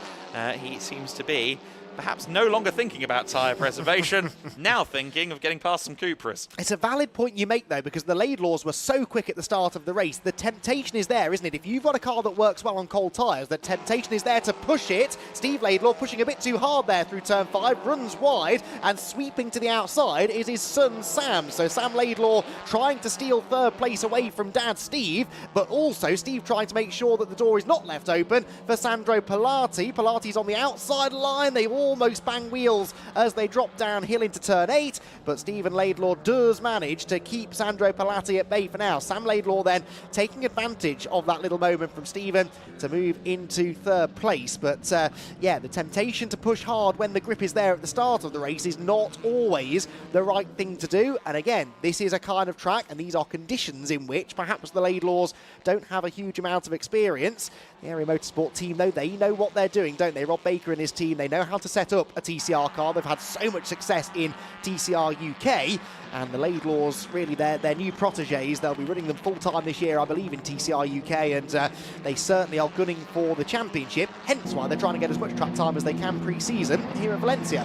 he seems to be perhaps no longer thinking about tyre preservation, now thinking of getting past some Cupras.
It's a valid point you make, though, because the Laidlaws were so quick at the start of the race. The temptation is there, isn't it? If you've got a car that works well on cold tyres, the temptation is there to push it. Steve Laidlaw pushing a bit too hard there through turn 5, runs wide, and sweeping to the outside is his son, Sam. So Sam Laidlaw trying to steal third place away from Dad Steve, but also Steve trying to make sure that the door is not left open for Sandro Pilati. Pilati's on the outside line. They almost bang wheels as they drop downhill into turn 8, but Stephen Laidlaw does manage to keep Sandro Pilati at bay for now. Sam Laidlaw then taking advantage of that little moment from Stephen to move into third place. But yeah, the temptation to push hard when the grip is there at the start of the race is not always the right thing to do. And again, this is a kind of track, and these are conditions in which perhaps the Laidlaws don't have a huge amount of experience. The Area Motorsport team, though, they know what they're doing, don't they? Rob Baker and his team, they know how to set up a TCR car. They've had so much success in TCR UK, and the Laidlaws, really, they're new protégés. They'll be running them full-time this year, I believe, in TCR UK, and they certainly are gunning for the championship, hence why they're trying to get as much track time as they can pre-season here in Valencia.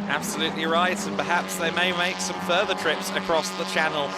Absolutely right, and perhaps they may make some further trips across the channel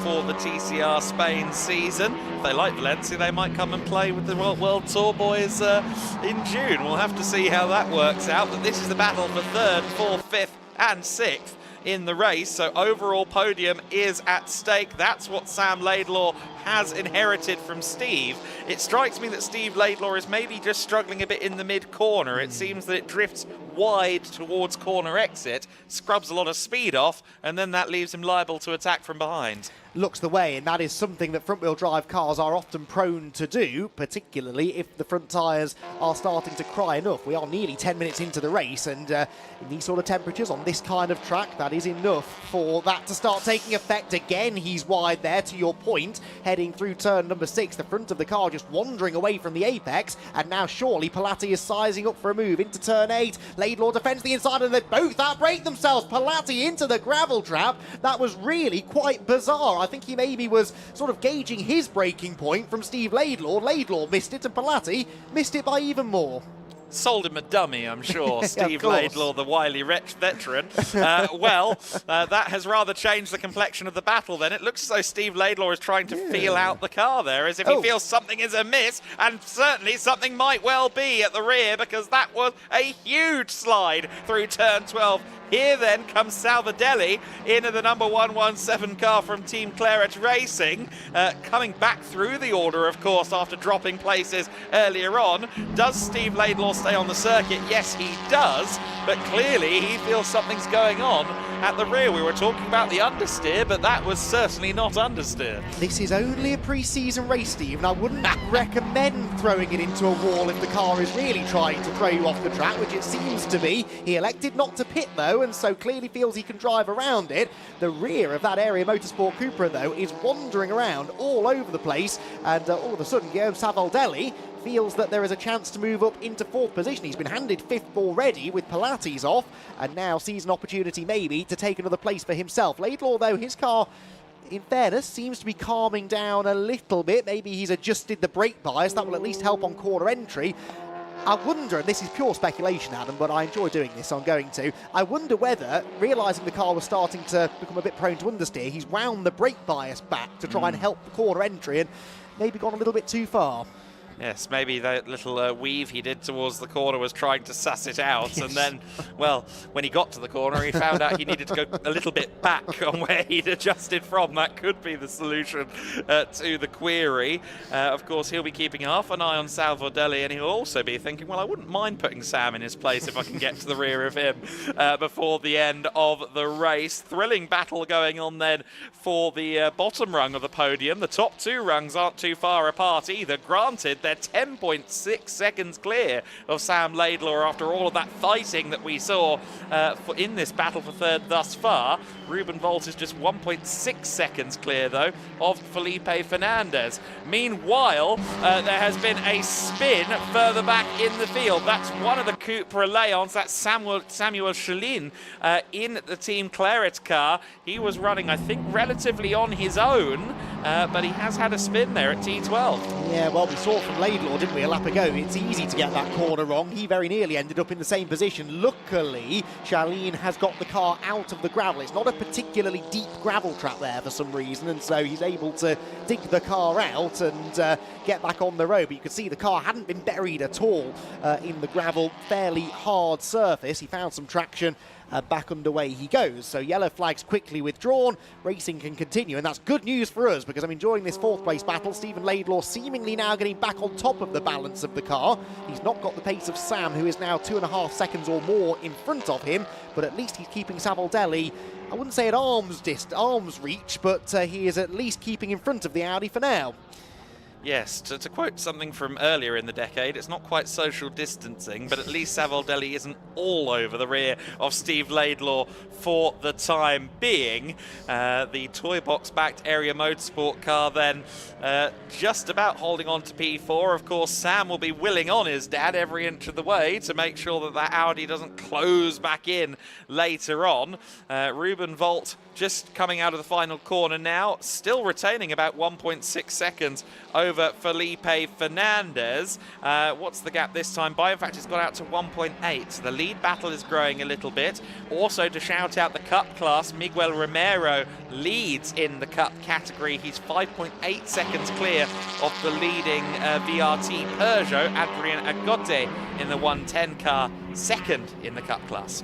for the TCR Spain season. If they like Valencia, they might come and play with the World Tour boys in June. We'll have to see how that works out, but this is the battle for 3rd, 4th, 5th and 6th in the race, so overall podium is at stake. That's what Sam Laidlaw has inherited from Steve. It strikes me that Steve Laidlaw is maybe just struggling a bit in the mid-corner. It seems that it drifts wide towards corner exit, scrubs a lot of speed off, and then that leaves him liable to attack from behind.
Looks the way, and that is something that front-wheel drive cars are often prone to do, particularly if the front tyres are starting to cry enough. We are nearly 10 minutes into the race, and in these sort of temperatures on this kind of track, that is enough for that to start taking effect. Again, he's wide there, to your point, heading through turn number 6, the front of the car just wandering away from the apex, and now surely Pilati is sizing up for a move into turn 8. Laidlaw defends the inside, and they both outbrake themselves. Pilati into the gravel trap. That was really quite bizarre. I think he maybe was sort of gauging his breaking point from Steve Laidlaw. Laidlaw missed it, and Pilati missed it by even more.
Sold him a dummy, I'm sure, Steve
course.
Laidlaw, the wily veteran. That has rather changed the complexion of the battle then. It looks as though Steve Laidlaw is trying to feel out the car there, as if he feels something is amiss, and certainly something might well be at the rear, because that was a huge slide through turn 12. Here then comes Salvadelli into the number 117 car from Team Claret Racing, coming back through the order, of course, after dropping places earlier on. Does Steve Laidlaw stay on the circuit? Yes, he does, but clearly he feels something's going on at the rear. We were talking about the understeer, but that was certainly not understeer.
This is only a pre-season race, Steve, and I wouldn't recommend throwing it into a wall if the car is really trying to throw you off the track, which it seems to be. He elected not to pit, though, and so clearly feels he can drive around it. The rear of that Area Motorsport Cupra, though, is wandering around all over the place, and all of a sudden, Guillaume Savoldelli feels that there is a chance to move up into 4th position. He's been handed 5th already with Pilates off, and now sees an opportunity maybe to take another place for himself. Laidlaw, though, his car, in fairness, seems to be calming down a little bit. Maybe he's adjusted the brake bias. That will at least help on corner entry. I wonder, and this is pure speculation, Adam, but I enjoy doing this, so I'm going to. I wonder whether, realising the car was starting to become a bit prone to understeer, he's wound the brake bias back to try and help the corner entry and maybe gone a little bit too far.
Yes, maybe that little weave he did towards the corner was trying to suss it out. Yes. And then, well, when he got to the corner, he found out he needed to go a little bit back on where he'd adjusted from. That could be the solution to the query. Of course, he'll be keeping half an eye on Salvadelli, and he'll also be thinking, well, I wouldn't mind putting Sam in his place if I can get to the rear of him before the end of the race. Thrilling battle going on then for the bottom rung of the podium. The top 2 rungs aren't too far apart either. Granted, they're 10.6 seconds clear of Sam Laidlaw after all of that fighting that we saw in this battle for 3rd thus far. Ruben Volt is just 1.6 seconds clear, though, of Felipe Fernandez. Meanwhile, there has been a spin further back in the field. That's one of the Cupra Leons. That's Samuel Chalin in the Team Claret car. He was running, I think, relatively on his own, but he has had a spin there at T12.
Yeah, well, we saw from Laidlaw, didn't we, a lap ago? It's easy to get that corner wrong. He very nearly ended up in the same position. Luckily, Chalin has got the car out of the gravel. It's not a particularly deep gravel trap there for some reason, and so he's able to dig the car out and get back on the road. But you could see the car hadn't been buried at all in the gravel, fairly hard surface. He found some traction. Back underway he goes. So yellow flags quickly withdrawn. Racing can continue, and that's good news for us because I'm enjoying this 4th place battle. Stephen Laidlaw seemingly now getting back on top of the balance of the car. He's not got the pace of Sam, who is now 2.5 seconds or more in front of him, but at least he's keeping Savoldelli, I wouldn't say at arm's reach, but he is at least keeping in front of the Audi for now.
Yes, to quote something from earlier in the decade, it's not quite social distancing, but at least Savoldelli isn't all over the rear of Steve Laidlaw for the time being. The toy box-backed Area Motorsport car then just about holding on to P4. Of course, Sam will be willing on his dad every inch of the way to make sure that that Audi doesn't close back in later on. Ruben Volt just coming out of the final corner now, still retaining about 1.6 seconds over Felipe Fernandez. What's the gap this time by? In fact, it's got out to 1.8. The lead battle is growing a little bit. Also, to shout out the Cup class, Miguel Romero leads in the Cup category. He's 5.8 seconds clear of the leading VRT Peugeot, Adrien Agote, in the 110 car, second in the Cup class.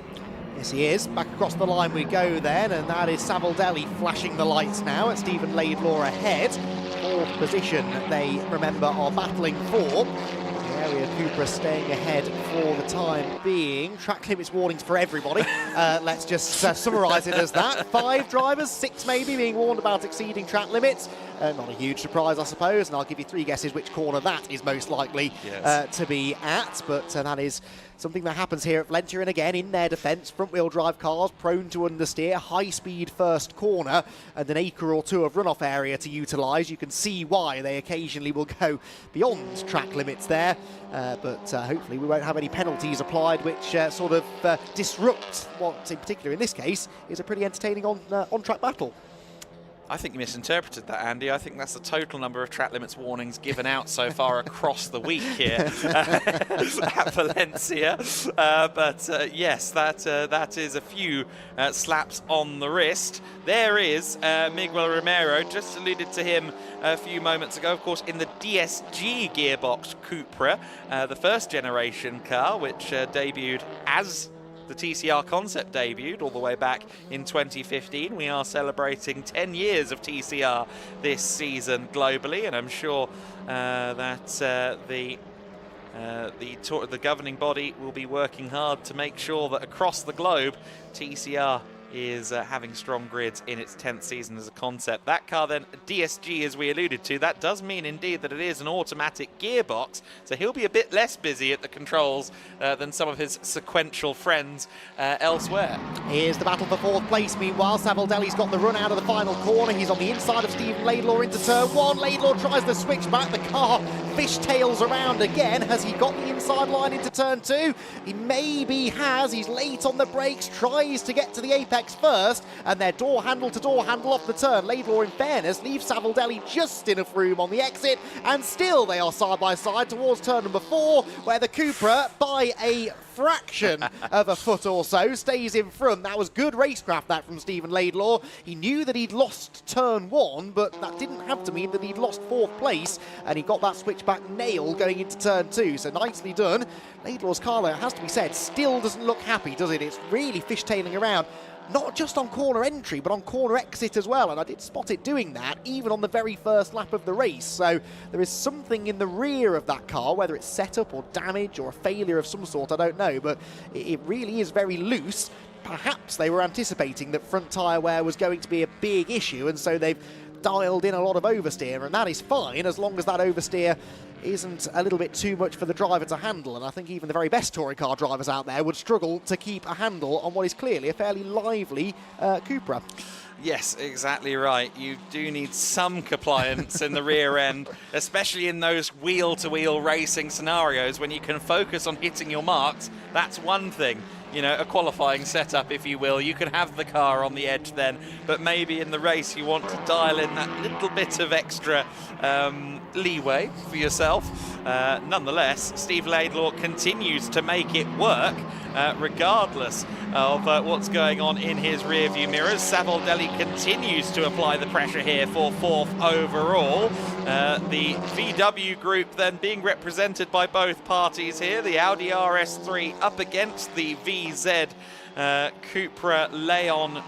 Yes, he is. Back across the line we go then, and that is Savoldelli flashing the lights now at Stephen Laidlaw ahead. Fourth position, they remember, are battling for. The area Cooper staying ahead for the time being. Track limits warnings for everybody. Let's just summarise it as that. 5 drivers, 6 maybe, being warned about exceeding track limits. Not a huge surprise, I suppose, and I'll give you 3 guesses which corner that is most likely to be at, but that is something that happens here at Valencia. And again, in their defence, front-wheel drive cars prone to understeer, high-speed first corner, and an acre or two of runoff area to utilise. You can see why they occasionally will go beyond track limits there, but hopefully we won't have any penalties applied which sort of disrupt what, in particular in this case, is a pretty entertaining on-track battle.
I think you misinterpreted that, Andy. I think that's the total number of track limits warnings given out so far across the week here at Valencia. But yes, that is a few slaps on the wrist. There is Miguel Romero, just alluded to him a few moments ago, of course, in the DSG gearbox Cupra, the first generation car, which debuted as the TCR concept debuted all the way back in 2015. We are celebrating 10 years of TCR this season globally, and I'm sure that the governing body will be working hard to make sure that across the globe TCR is having strong grids in its 10th season as a concept. That car then, DSG, as we alluded to, that does mean indeed that it is an automatic gearbox, so he'll be a bit less busy at the controls than some of his sequential friends elsewhere.
Here's the battle for 4th place. Meanwhile, Savoldelli's got the run out of the final corner. He's on the inside of Stephen Laidlaw into turn 1. Laidlaw tries the switch back. The car fishtails around again. Has he got the inside line into turn 2? He maybe has. He's late on the brakes, tries to get to the apex first, and they're door handle to door handle off the turn. Laidlaw, in fairness, leaves Savoldelli just enough room on the exit, and still they are side by side towards turn number 4, where the Cupra, by a fraction of a foot or so, stays in front. That was good racecraft, that, from Stephen Laidlaw. He knew that he'd lost turn 1, but that didn't have to mean that he'd lost 4th place, and he got that switchback nailed going into turn 2, so nicely done. Laidlaw's car, though, it has to be said, still doesn't look happy, does it? It's really fishtailing around. Not just on corner entry, but on corner exit as well, and I did spot it doing that even on the very first lap of the race. So there is something in the rear of that car, whether it's setup or damage or a failure of some sort, I don't know, but it really is very loose. Perhaps they were anticipating that front tyre wear was going to be a big issue, and so they've dialed in a lot of oversteer, and that is fine as long as that oversteer isn't a little bit too much for the driver to handle, and I think even the very best touring car drivers out there would struggle to keep a handle on what is clearly a fairly lively Cupra.
Yes, exactly right. You do need some compliance in the rear end, especially in those wheel-to-wheel racing scenarios when you can focus on hitting your marks. That's one thing. You know, a qualifying setup, if you will. You can have the car on the edge then, but maybe in the race you want to dial in that little bit of extra leeway for yourself. Nonetheless, Steve Laidlaw continues to make it work, regardless of what's going on in his rearview mirrors. Savoldelli continues to apply the pressure here for 4th overall. The VW group then being represented by both parties here. The Audi RS3 up against the VZ Cupra Leon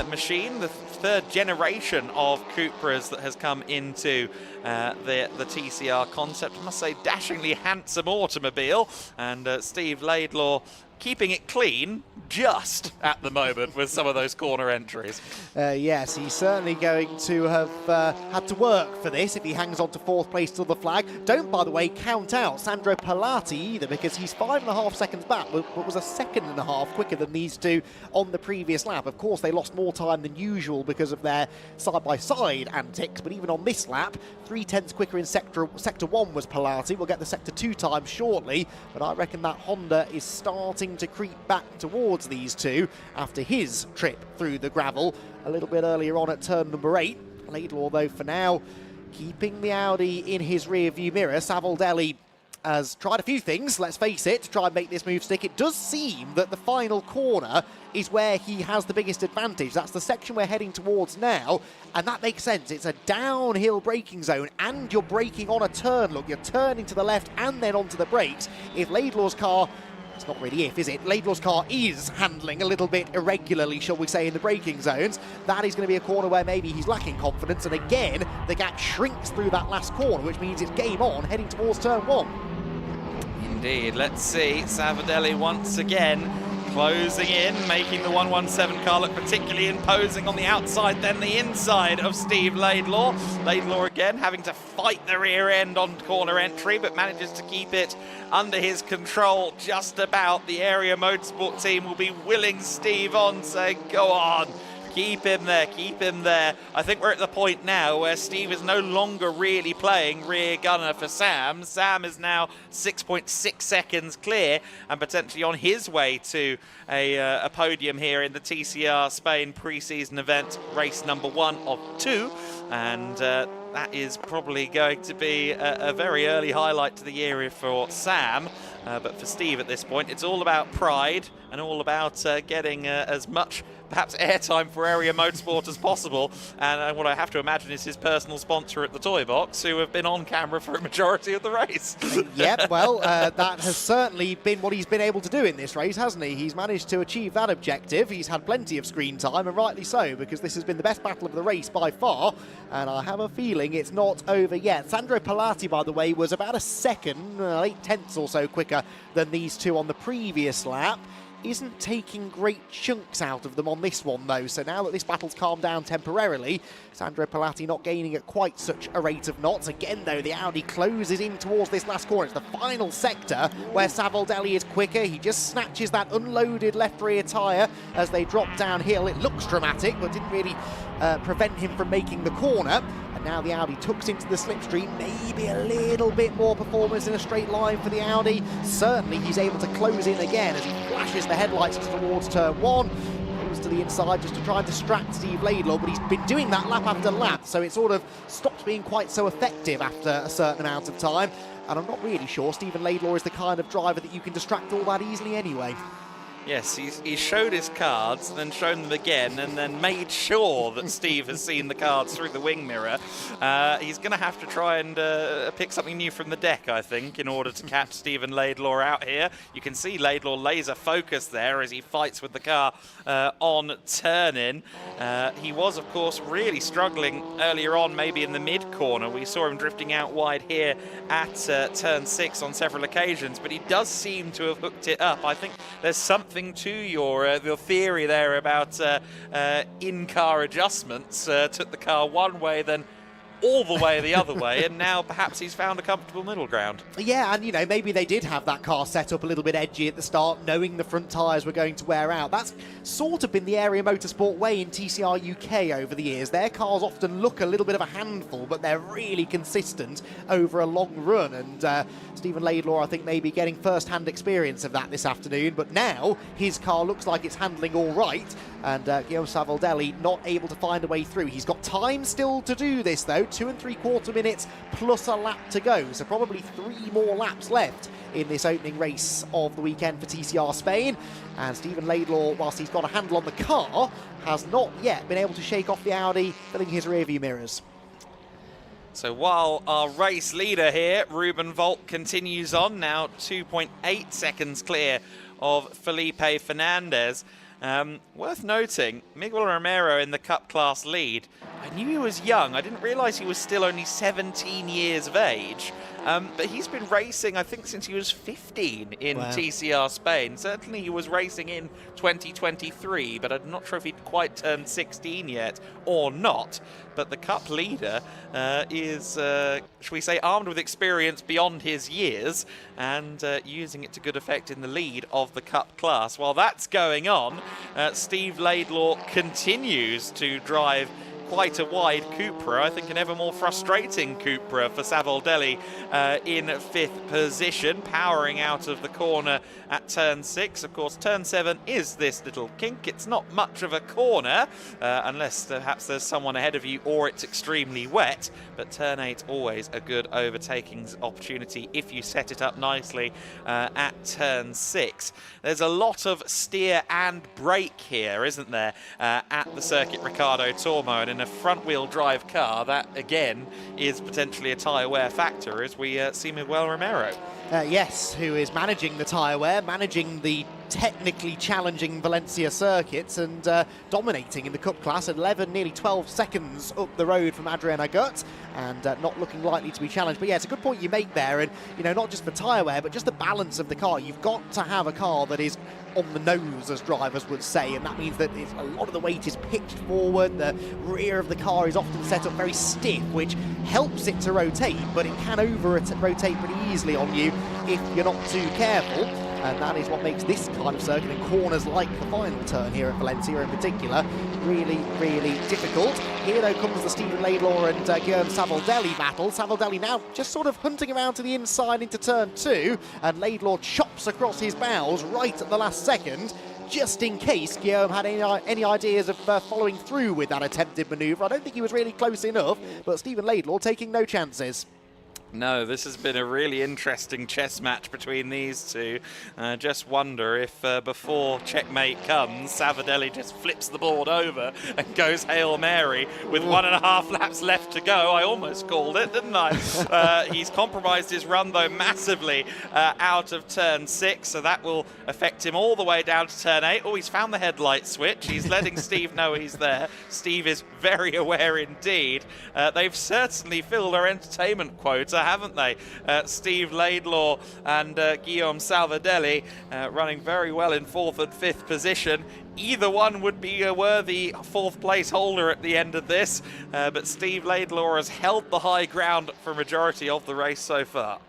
machine, the 3rd generation of Cupras that has come into the TCR concept. I must say, dashingly handsome automobile, and Steve Laidlaw keeping it clean just at the moment with some of those corner entries.
Yes, he's certainly going to have had to work for this if he hangs on to 4th place till the flag. Don't, by the way, count out Sandro Pilati either, because he's 5.5 seconds back, but was a 1.5 seconds quicker than these two on the previous lap. Of course, they lost more time than usual possible because of their side-by-side antics, but even on this lap, 3/10 quicker in Sector 1 was Pilati. We'll get the Sector 2 time shortly, but I reckon that Honda is starting to creep back towards these two after his trip through the gravel a little bit earlier on at turn number 8. Laidlaw, though, for now, keeping the Audi in his rear-view mirror. Savoldelli has tried a few things, let's face it, to try and make this move stick. It does seem that the final corner is where he has the biggest advantage. That's the section we're heading towards now, and that makes sense. It's a downhill braking zone, and you're braking on a turn. Look, you're turning to the left and then onto the brakes. If Laidlaw's car... It's not really if, is it? Laidlaw's car is handling a little bit irregularly, shall we say, in the braking zones. That is going to be a corner where maybe he's lacking confidence, and again, the gap shrinks through that last corner, which means it's game on, heading towards turn 1.
Indeed, let's see. Savoldelli once again closing in, making the 117 car look particularly imposing on the outside, then the inside of Steve Laidlaw. Laidlaw again having to fight the rear end on corner entry, but manages to keep it under his control just about. The area motorsport team will be willing Steve on, saying, go on. Keep him there, keep him there. I think we're at the point now where Steve is no longer really playing rear gunner for Sam. Sam is now 6.6 seconds clear and potentially on his way to a podium here in the TCR Spain pre-season event, race number 1 of 2. And that is probably going to be a very early highlight to the year for Sam. But for Steve at this point, it's all about pride and all about getting as much perhaps airtime for Area Motorsport as possible, and what I have to imagine is his personal sponsor at the toy box, who have been on camera for a majority of the race.
Yep, well, that has certainly been what he's been able to do in this race, hasn't he? He's managed to achieve that objective. He's had plenty of screen time, and rightly so, because this has been the best battle of the race by far, and I have a feeling it's not over yet. Sandro Pilati, by the way, was about a second, 8/10 or so quicker than these two on the previous lap. Isn't taking great chunks out of them on this one, though. So now that this battle's calmed down temporarily, Sandro Pilati not gaining at quite such a rate of knots. Again, though, the Audi closes in towards this last corner. It's the final sector where Savoldelli is quicker. He just snatches that unloaded left rear tyre as they drop downhill. It looks dramatic, but didn't really prevent him from making the corner. And now the Audi tucks into the slipstream. Maybe a little bit more performance in a straight line for the Audi. Certainly he's able to close in again as he flashes the headlights towards turn 1. Goes to the inside just to try and distract Steve Laidlaw, but he's been doing that lap after lap, so it sort of stops being quite so effective after a certain amount of time. And I'm not really sure Stephen Laidlaw is the kind of driver that you can distract all that easily anyway.
Yes, he showed his cards and then shown them again and then made sure that Steve has seen the cards through the wing mirror. He's going to have to try and pick something new from the deck, I think, in order to catch Stephen Laidlaw out here. You can see Laidlaw laser focus there as he fights with the car on turn-in. He was, of course, really struggling earlier on, maybe in the mid-corner. We saw him drifting out wide here at turn 6 on several occasions, but he does seem to have hooked it up. I think there's something to your theory there about in-car adjustments. Took the car one way, then all the way the other way, and now perhaps he's found a comfortable middle ground.
Yeah, and you know, maybe they did have that car set up a little bit edgy at the start, knowing the front tyres were going to wear out. That's sort of been the Area Motorsport way in TCR UK over the years. Their cars often look a little bit of a handful, but they're really consistent over a long run, and Stephen Laidlaw, I think, maybe getting first-hand experience of that this afternoon, but now his car looks like it's handling all right, and Guillaume Savoldelli not able to find a way through. He's got time still to do this, though, 2 3/4 minutes plus a lap to go, so probably 3 more laps left in this opening race of the weekend for TCR Spain. And Stephen Laidlaw, whilst he's got a handle on the car, has not yet been able to shake off the Audi, filling his rearview mirrors.
So while our race leader here, Ruben Volt, continues on, now 2.8 seconds clear of Felipe Fernandez. Worth noting, Miguel Romero in the Cup class lead. I knew he was young. I didn't realise he was still only 17 years of age. But he's been racing, I think, since he was 15 in TCR Spain. Certainly he was racing in 2023, but I'm not sure if he'd quite turned 16 yet or not. But the Cup leader is, shall we say, armed with experience beyond his years and using it to good effect in the lead of the Cup class. While that's going on, Steve Laidlaw continues to drive quite a wide Cupra, I think an ever more frustrating Cupra for Savoldelli in 5th position, powering out of the corner at turn 6. Of course, turn 7 is this little kink. It's not much of a corner, unless perhaps there's someone ahead of you or it's extremely wet, but turn 8 always a good overtaking opportunity if you set it up nicely at turn 6. There's a lot of steer and brake here, isn't there, at the Circuit Ricardo Tormo, and in a front-wheel drive car, that again is potentially a tyre wear factor, as we see Miguel Romero.
Yes, who is managing the tyre wear, managing the technically challenging Valencia circuits, and dominating in the Cup class at 11, nearly 12 seconds up the road from Adrian Agut, and not looking likely to be challenged. But yeah, it's a good point you make there, and you know, not just for tyre wear, but just the balance of the car. You've got to have a car that is on the nose, as drivers would say, and that means that a lot of the weight is pitched forward. The rear of the car is often set up very stiff, which helps it to rotate, but it can over-rotate pretty easily on you if you're not too careful. And that is what makes this kind of circuit and corners like the final turn here at Valencia in particular really, really difficult. Here though comes the Stephen Laidlaw and Guillaume Savoldelli battle. Savoldelli now just sort of hunting around to the inside into turn 2, and Laidlaw chops across his bows right at the last second, just in case Guillaume had any ideas of following through with that attempted manoeuvre. I don't think he was really close enough, but Stephen Laidlaw taking no chances.
No, this has been a really interesting chess match between these two. Just wonder if before checkmate comes, Savoldelli just flips the board over and goes Hail Mary with 1.5 laps left to go. I almost called it, didn't I? He's compromised his run, though, massively out of turn 6, so that will affect him all the way down to turn 8. Oh, he's found the headlight switch. He's letting Steve know he's there. Steve is very aware indeed. They've certainly filled their entertainment quota, haven't they? Steve Laidlaw and Guillaume Savoldelli running very well in 4th and 5th position. Either one would be a worthy 4th place holder at the end of this, but Steve Laidlaw has held the high ground for a majority of the race so far.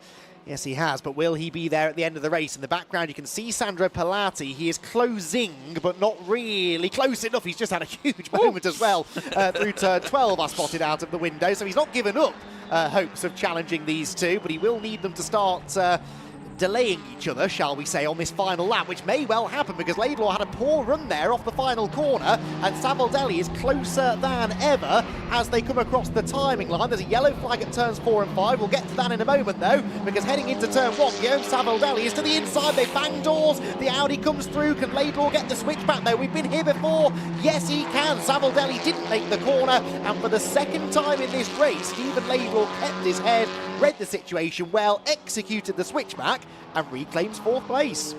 Yes, he has, but will he be there at the end of the race? In the background, you can see Sandro Pelati. He is closing, but not really close enough. He's just had a huge moment as well through turn 12, I spotted out of the window, so he's not given up hopes of challenging these two, but he will need them to start delaying each other, shall we say, on this final lap, which may well happen because Laidlaw had a poor run there off the final corner, and Savoldelli is closer than ever as they come across the timing line. There's a yellow flag at turns 4 and 5. We'll get to that in a moment, though, because heading into turn 1, Guillaume Savoldelli is to the inside. They bang doors. The Audi comes through. Can Laidlaw get the switch back, though? We've been here before. Yes, he can. Savoldelli didn't make the corner, and for the second time in this race, Stephen Laidlaw kept his head, read the situation well, executed the switchback, and reclaims 4th place.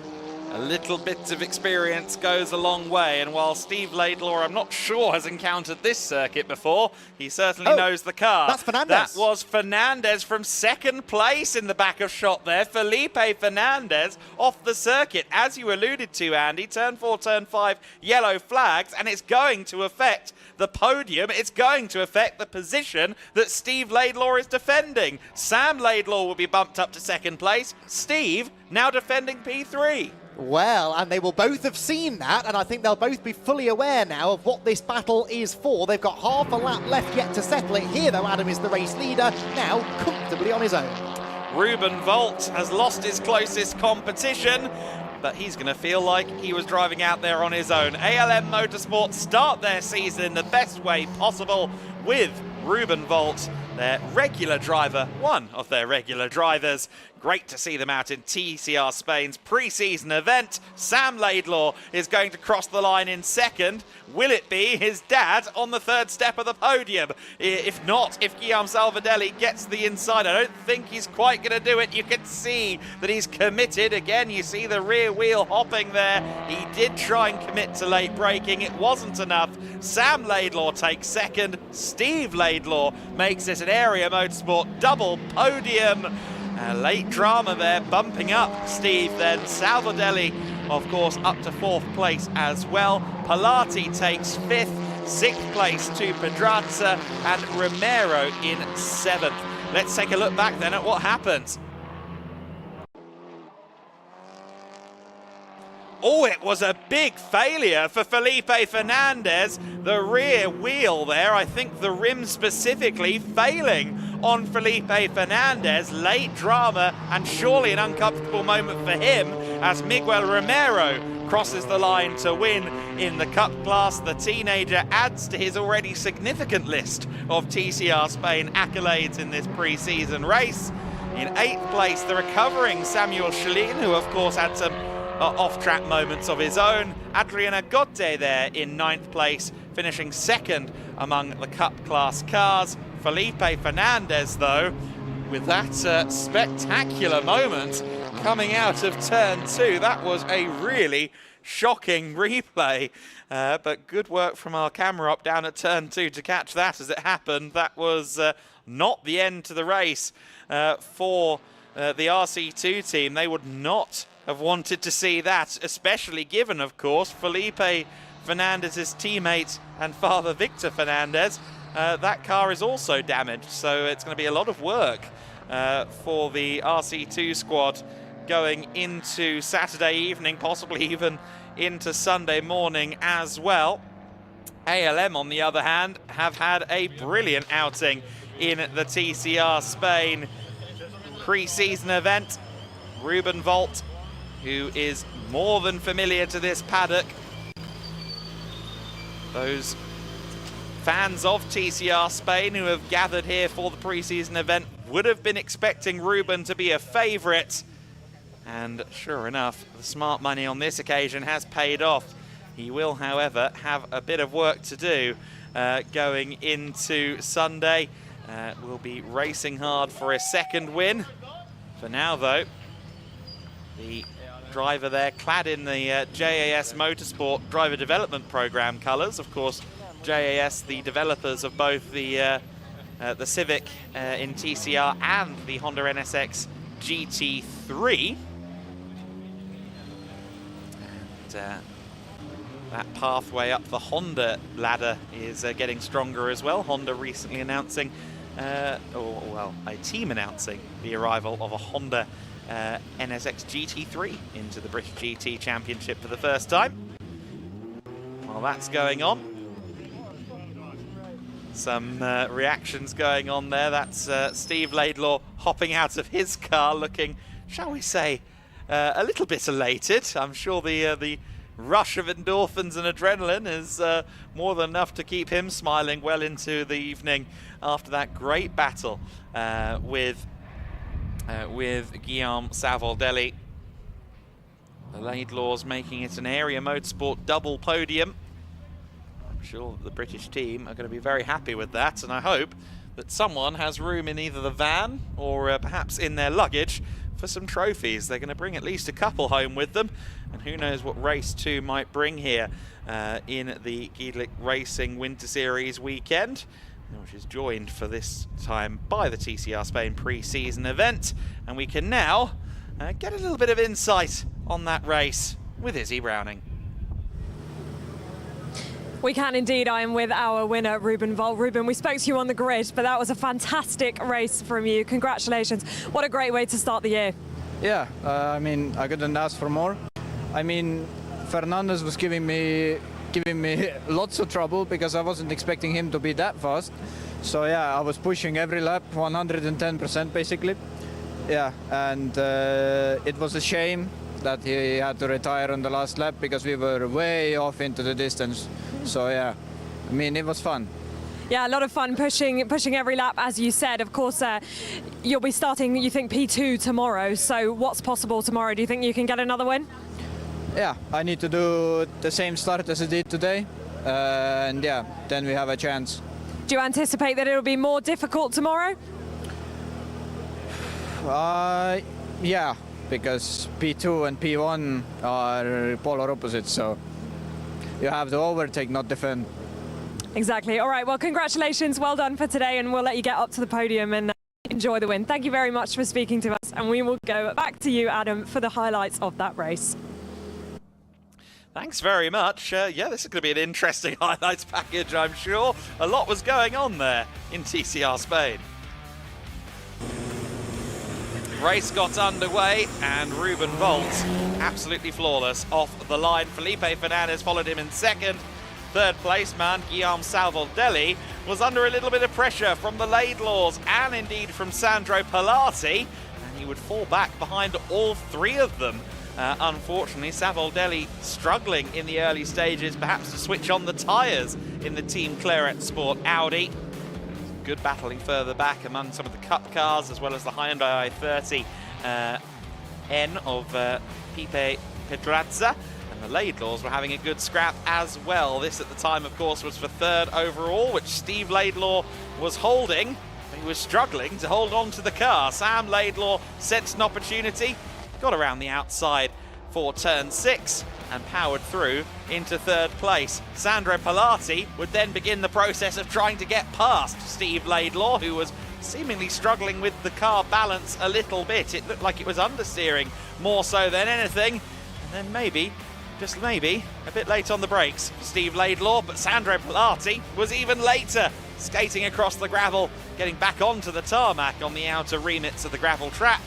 A little bit of experience goes a long way, and while Steve Laidlaw, I'm not sure, has encountered this circuit before, he certainly knows the car.
That's Fernandez.
That was Fernandez from 2nd place in the back of shot there. Felipe Fernandez off the circuit. As you alluded to, Andy, turn 4, turn 5, yellow flags, and it's going to affect the podium. It's going to affect the position that Steve Laidlaw is defending. Sam Laidlaw will be bumped up to 2nd place. Steve now defending P3.
Well, and they will both have seen that, and I think they'll both be fully aware now of what this battle is for. They've got half a lap left yet to settle it. Here, though, Adam is the race leader, now comfortably on his own.
Ruben Volt has lost his closest competition, but he's going to feel like he was driving out there on his own. ALM Motorsport start their season in the best way possible with Ruben Volt, their regular driver, one of their regular drivers. Great to see them out in TCR Spain's pre-season event. Sam Laidlaw is going to cross the line in 2nd. Will it be his dad on the 3rd step of the podium? If not, if Guillaume Savoldelli gets the inside, I don't think he's quite going to do it. You can see that he's committed. Again, you see the rear wheel hopping there. He did try and commit to late braking. It wasn't enough. Sam Laidlaw takes 2nd. Steve Laidlaw makes it an Area Motorsport double podium. Late drama there, bumping up Steve then. Salvadelli, of course, up to 4th place as well. Pilati takes 5th, 6th place to Pedraza, and Romero in 7th. Let's take a look back then at what happens. Oh, it was a big failure for Felipe Fernandez. The rear wheel there, I think the rim specifically, failing on Felipe Fernandez. Late drama, and surely an uncomfortable moment for him as Miguel Romero crosses the line to win in the Cup class. The teenager adds to his already significant list of TCR Spain accolades in this pre-season race. In 8th place, the recovering Samuel Chalin, who of course had some off-track moments of his own. Adrian Agote there in 9th place, finishing 2nd among the Cup class cars. Felipe Fernandez, though, with that spectacular moment coming out of turn 2. That was a really shocking replay, but good work from our camera up down at turn 2 to catch that as it happened. That was not the end to the race for the RC2 team. They would not have wanted to see that, especially given, of course, Felipe Fernandez's teammate and father Victor Fernandez. That car is also damaged, so it's going to be a lot of work for the RC2 squad going into Saturday evening, possibly even into Sunday morning as well. ALM, on the other hand, have had a brilliant outing in the TCR Spain pre-season event. Ruben Volt, who is more than familiar to this paddock. Those fans of TCR Spain who have gathered here for the pre-season event would have been expecting Ruben to be a favourite. And sure enough, the smart money on this occasion has paid off. He will, however, have a bit of work to do going into Sunday. Will be racing hard for a 2nd win. For now, though, the driver there clad in the JAS Motorsport Driver Development Program colours. Of course, JAS, the developers of both the Civic in TCR and the Honda NSX GT3. And that pathway up the Honda ladder is getting stronger as well. Honda recently announcing, a team announcing the arrival of a Honda NSX GT3 into the British GT Championship for the first time. While that's going on, some reactions going on there. That's Steve Laidlaw hopping out of his car looking, shall we say, a little bit elated. I'm sure the rush of endorphins and adrenaline is more than enough to keep him smiling well into the evening after that great battle with Guillaume Salvadelli. The Laidlaws making it an area motorsport double podium. I'm sure the British team are going to be very happy with that, and I hope that someone has room in either the van or perhaps in their luggage for some trophies. They're going to bring at least a couple home with them, and who knows what race 2 might bring here in the GEDLICH Racing Winter Series weekend, which is joined for this time by the TCR Spain pre-season event. And we can now get a little bit of insight on that race with Izzy Browning.
We can indeed. I am with our winner, Ruben Volt. Ruben, we spoke to you on the grid, but that was a fantastic race from you. Congratulations. What a great way to start the year.
Yeah, I mean, I couldn't ask for more. I mean, Fernandez was giving me lots of trouble because I wasn't expecting him to be that fast. So yeah, I was pushing every lap 110% basically. Yeah, and it was a shame that he had to retire on the last lap because we were way off into the distance. So yeah, I mean, it was fun.
Yeah, a lot of fun pushing every lap, as you said. Of course, you'll be starting, you think, P2 tomorrow. So what's possible tomorrow? Do you think you can get another win?
Yeah, I need to do the same start as I did today. And yeah, then we have a chance.
Do you anticipate that it'll be more difficult tomorrow?
Yeah, because P2 and P1 are polar opposites. So you have to overtake, not defend.
Exactly. All right. Well, congratulations. Well done for today. And we'll let you get up to the podium and enjoy the win. Thank you very much for speaking to us, and we will go back to you, Adam, for the highlights of that race.
Thanks very much. Yeah, this is going to be an interesting highlights package, I'm sure. A lot was going on there in TCR Spain. Race got underway and Ruben Volt, absolutely flawless, off the line. Felipe Fernandez followed him in second. Third place man, Guillaume Salvaldelli, was under a little bit of pressure from the Laidlaws and indeed from Sandro Pilati, and he would fall back behind all three of them. Unfortunately, Salvaldelli struggling in the early stages, perhaps to switch on the tyres in the Team Claret Sport Audi. Good battling further back among some of the Cup cars, as well as the Hyundai i30 N of Pipe Pedrazza. And the Laidlaws were having a good scrap as well. This at the time, of course, was for third overall, which Steve Laidlaw was holding. He was struggling to hold on to the car. Sam Laidlaw sensed an opportunity, got around the outside for turn 6 and powered through into third place. Sandro Pilati would then begin the process of trying to get past Steve Laidlaw, who was seemingly struggling with the car balance a little bit. It looked like it was understeering more so than anything. And then maybe, just maybe, a bit late on the brakes for Steve Laidlaw, but Sandro Pilati was even later, skating across the gravel, getting back onto the tarmac on the outer remits of the gravel trap.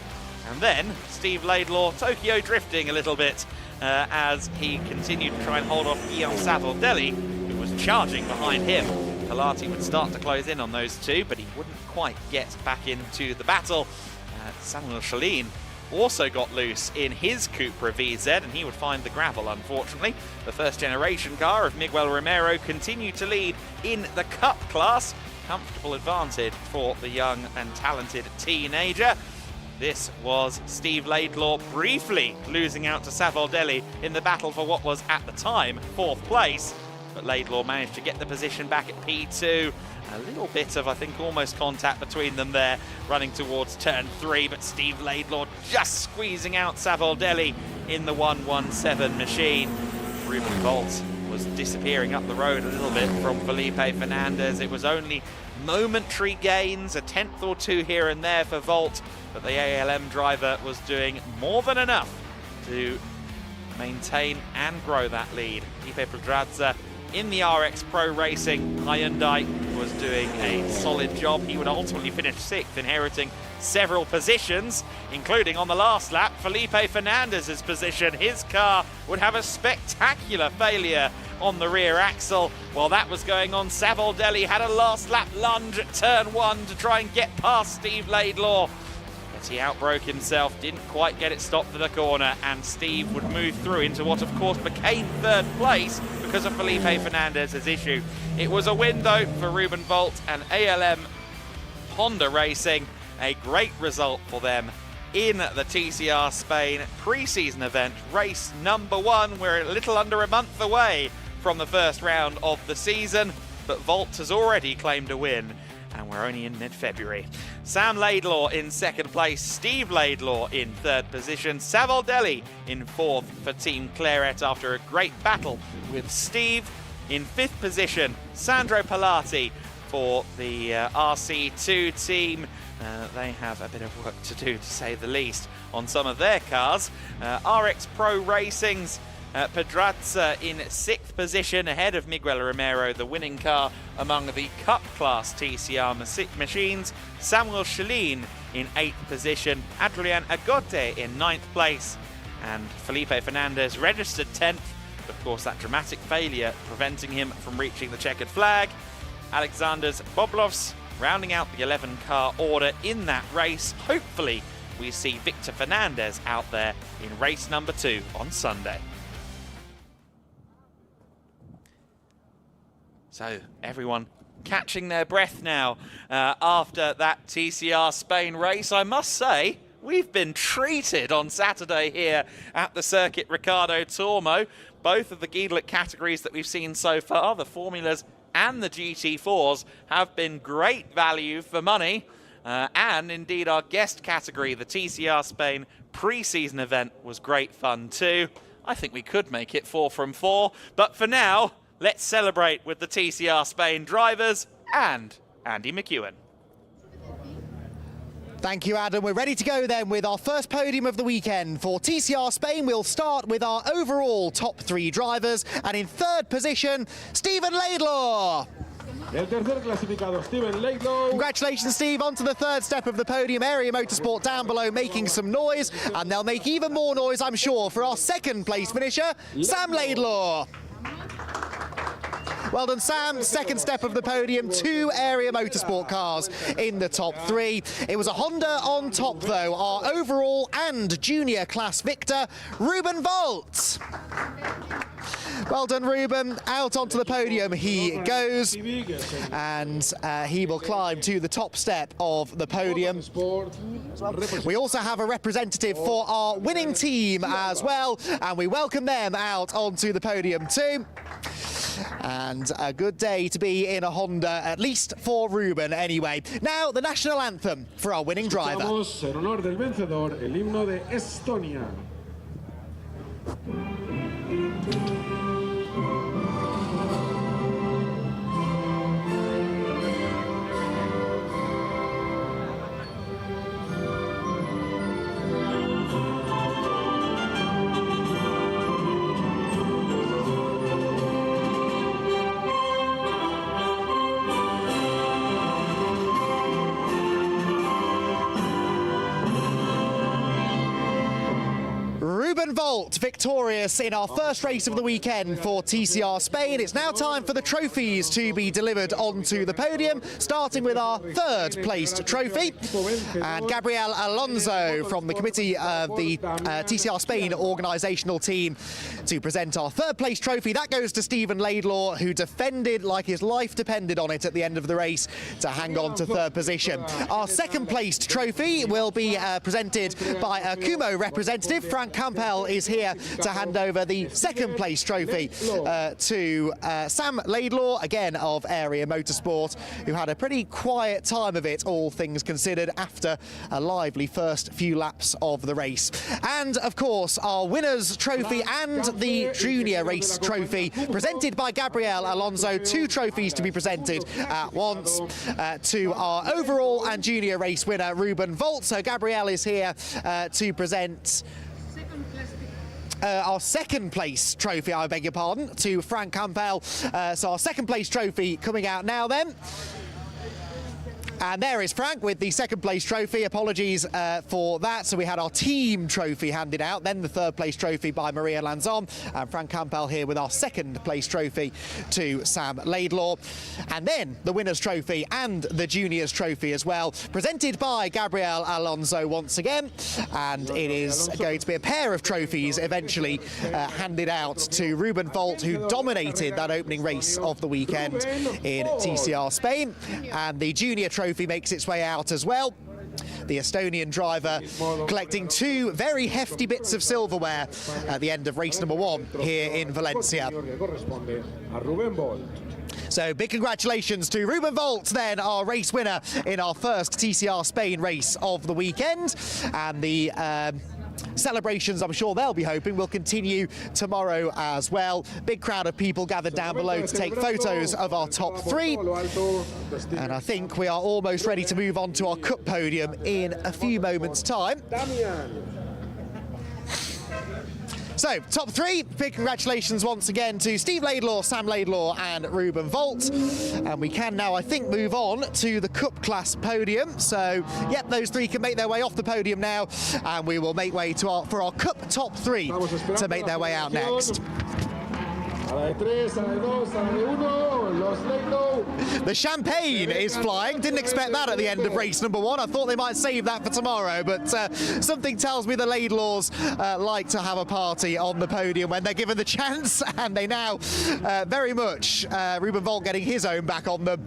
And then Steve Laidlaw Tokyo drifting a little bit as he continued to try and hold off Guillaume Salvaldelli, who was charging behind him. Pilati would start to close in on those two, but he wouldn't quite get back into the battle. Samuel Chalin also got loose in his Cupra VZ, and he would find the gravel, unfortunately. The first generation car of Miguel Romero continued to lead in the Cup class. Comfortable advantage for the young and talented teenager. This was Steve Laidlaw briefly losing out to Salvaldelli in the battle for what was, at the time, 4th place. But Laidlaw managed to get the position back at P2. A little bit of, I think, almost contact between them there, running towards turn 3. But Steve Laidlaw just squeezing out Salvaldelli in the 117 machine. Ruben Volt was disappearing up the road a little bit from Felipe Fernandez. It was only momentary gains, a tenth or two here and there for Volt, but the ALM driver was doing more than enough to maintain and grow that lead. Pipe Pedrazza in the RX Pro Racing Hyundai was doing a solid job. He would ultimately finish 6th, inheriting several positions, including on the last lap, Felipe Fernandez's position. His car would have a spectacular failure on the rear axle. While that was going on, Salvaldelli had a last lap lunge at turn 1 to try and get past Steve Laidlaw. But he outbroke himself, didn't quite get it stopped for the corner, and Steve would move through into what of course became 3rd place because of Felipe Fernandez's issue. It was a win though for Ruben Volt and ALM Honda Racing. A great result for them in the TCR Spain pre-season event, race number 1. We're a little under a month away from the first round of the season, but Volt has already claimed a win, and we're only in mid-February. Sam Laidlaw in 2nd place, Steve Laidlaw in 3rd position, Salvaldelli in 4th for Team Claret after a great battle with Steve. In 5th position, Sandro Pilati for the RC2 team. They have a bit of work to do, to say the least, on some of their cars. RX Pro Racing's Pedrazza in 6th position, ahead of Miguel Romero, the winning car among the Cup class TCR machines. Samuel Chalin in 8th position, Adrian Agote in 9th place, and Felipe Fernandez registered 10th. Of course, that dramatic failure preventing him from reaching the checkered flag. Alexanders Boblovs rounding out the 11-car order in that race. Hopefully, we see Victor Fernandez out there in race number 2 on Sunday. So, everyone catching their breath now after that TCR Spain race. I must say, we've been treated on Saturday here at the Circuit Ricardo Tormo. Both of the GEDLICH categories that we've seen so far, the Formulas and the GT4s, have been great value for money. And indeed our guest category, the TCR Spain pre-season event, was great fun too. I think we could make it 4 from 4, but for now, let's celebrate with the TCR Spain drivers and Andy McEwen.
Thank you, Adam. We're ready to go then with our first podium of the weekend. For TCR Spain, we'll start with our overall top 3 drivers. And in third position, Stephen Laidlaw.
El tercer clasificado, Stephen Laidlaw.
Congratulations, Steve. On to the third step of the podium. Area Motorsport down below making some noise. And they'll make even more noise, I'm sure, for our second place finisher, Sam Laidlaw. Well done, Sam. Second step of the podium, 2 Area Motorsport cars in the top 3. It was a Honda on top, though. Our overall and junior class victor, Ruben Volt. Well done, Ruben. Out onto the podium he goes, and he will climb to the top step of the podium. We also have a representative for our winning team as well, and we welcome them out onto the podium too. And a good day to be in a Honda, at least for Ruben anyway. Now, the national anthem for our winning driver.
Vamos en honor del vencedor, el himno de Estonia.
Ruben Volt victorious in our first race of the weekend for TCR Spain. It's now time for the trophies to be delivered onto the podium, starting with our third placed trophy. And Gabriel Alonso from the committee of the TCR Spain organisational team to present our third place trophy. That goes to Stephen Laidlaw, who defended like his life depended on it at the end of the race to hang on to third position. Our second placed trophy will be presented by a Kumo representative. Frank Campbell is here to hand over the second place trophy to Sam Laidlaw, again of Area Motorsport, who had a pretty quiet time of it, all things considered, after a lively first few laps of the race. And of course, our winners trophy and the junior race trophy presented by Gabriel Alonso. 2 trophies to be presented at once to our overall and junior race winner, Ruben Volt. So Gabriel is here to present our second place trophy, I beg your pardon, to Frank Campbell. So our second place trophy coming out now then. And there is Frank with the second place trophy. Apologies for that. So we had our team trophy handed out, then the third place trophy by Maria Lanzon, and Frank Campbell here with our second place trophy to Sam Laidlaw. And then the winners trophy and the juniors trophy as well, presented by Gabriel Alonso once again. And it is going to be a pair of trophies eventually handed out to Ruben Volt, who dominated that opening race of the weekend in TCR Spain. And the junior trophy makes its way out as well. The Estonian driver collecting 2 very hefty bits of silverware at the end of race number 1 here in Valencia. So big congratulations to Ruben Volt then, our race winner in our first TCR Spain race of the weekend. And the celebrations, I'm sure they'll be hoping, will continue tomorrow as well. Big crowd of people gathered down below to take photos of our top 3. And I think we are almost ready to move on to our cup podium in a few moments' time. So, top 3, big congratulations once again to Steve Laidlaw, Sam Laidlaw and Ruben Volt. And we can now, I think, move on to the Cup class podium. So, yep, those 3 can make their way off the podium now, and we will make way to for our Cup top 3 to make their way out next. The champagne is flying. Didn't expect that at the end of race number 1. I thought they might save that for tomorrow, but something tells me the Laidlaws like to have a party on the podium when they're given the chance, and they now very much, Ruben Volt getting his own back on them.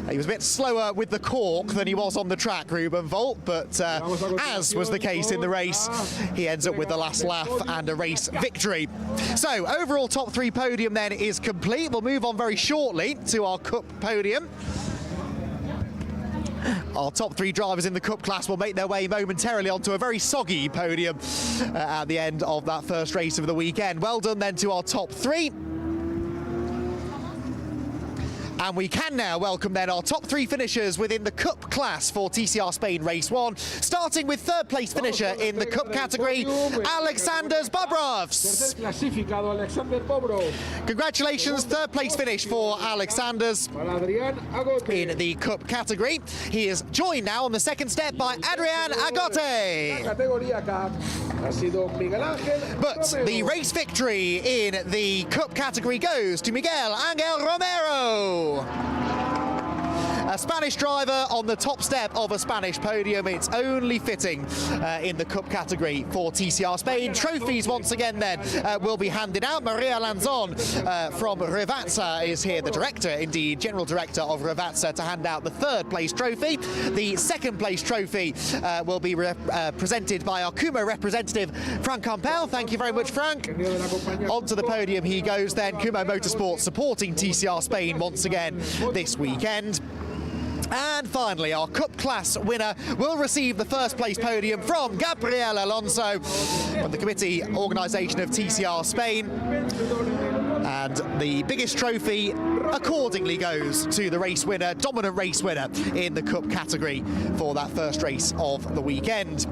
He was a bit slower with the cork than he was on the track, Ruben Volt, but as was the case in the race, he ends up with the last laugh and a race victory. So, overall top 3 podium then is complete. We'll move on very shortly to our Cup podium. Our top 3 drivers in the Cup class will make their way momentarily onto a very soggy podium at the end of that first race of the weekend. Well done then to our top 3. And we can now welcome then our top 3 finishers within the Cup class for TCR Spain Race 1, starting with third place finisher in the Cup category, Alexander Bobrovs. Congratulations, third place finish for Alexander's in the Cup category. He is joined now on the second step by Adrian Agote. But the race victory in the Cup category goes to Miguel Angel Romero. A Spanish driver on the top step of a Spanish podium. It's only fitting in the Cup category for TCR Spain. Trophies once again then will be handed out. Maria Lanzon from Rivazza is here, the director, indeed, general director of Rivazza, to hand out the third place trophy. The second place trophy will be presented by our Kuma representative, Frank Campbell. Thank you very much, Frank. Onto the podium he goes then. Kuma Motorsport supporting TCR Spain once again this weekend. And finally, our Cup class winner will receive the first place podium from Gabriel Alonso from the committee organisation of TCR Spain. And the biggest trophy accordingly goes to the race winner, dominant race winner in the Cup category for that first race of the weekend.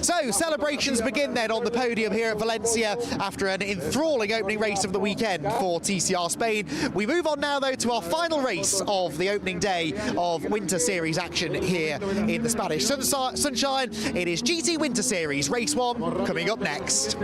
So celebrations begin then on the podium here at Valencia after an enthralling opening race of the weekend for TCR Spain. We move on now though to our final race of the opening day of Winter Series action here in the Spanish sunshine. It is GT Winter Series Race 1 coming up next.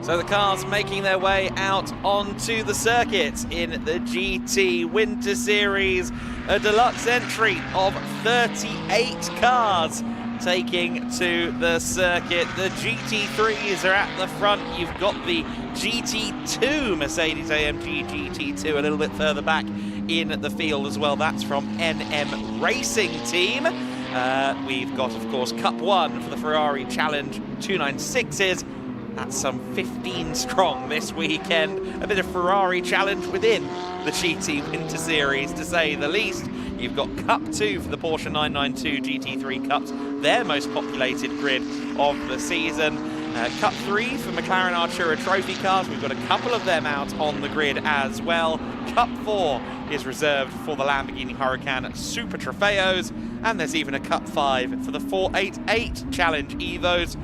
So the cars making their way out onto the circuit in the GT Winter Series. A deluxe entry of 38 cars taking to the circuit. The GT3s are at the front. You've got the GT2 Mercedes-AMG GT2 a little bit further back in the field as well. That's from NM Racing Team. We've got, of course, Cup 1 for the Ferrari Challenge 296s. That's some 15 strong this weekend. A bit of Ferrari challenge within the GT Winter Series, to say the least. You've got Cup 2 for the Porsche 992 GT3 Cups, their most populated grid of the season. Cup 3 for McLaren Artura Trophy cars. We've got a couple of them out on the grid as well. Cup 4 is reserved for the Lamborghini Huracan Super Trofeos. And there's even a Cup 5 for the 488 Challenge Evos.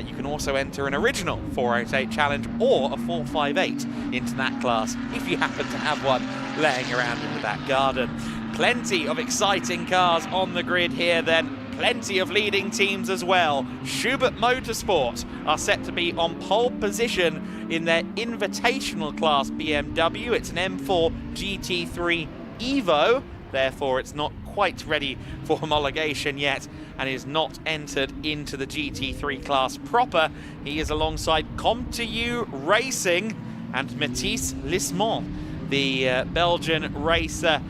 You can also enter an original 488 Challenge or a 458 into that class if you happen to have one laying around in the back garden. Plenty of exciting cars on the grid here then. Plenty of leading teams as well. Schubert Motorsport are set to be on pole position in their invitational class BMW. It's an M4 GT3 Evo. Therefore, it's not quite ready for homologation yet and is not entered into the GT3 class proper. He is alongside CTWS Racing and Mathis Lismont, the Belgian racer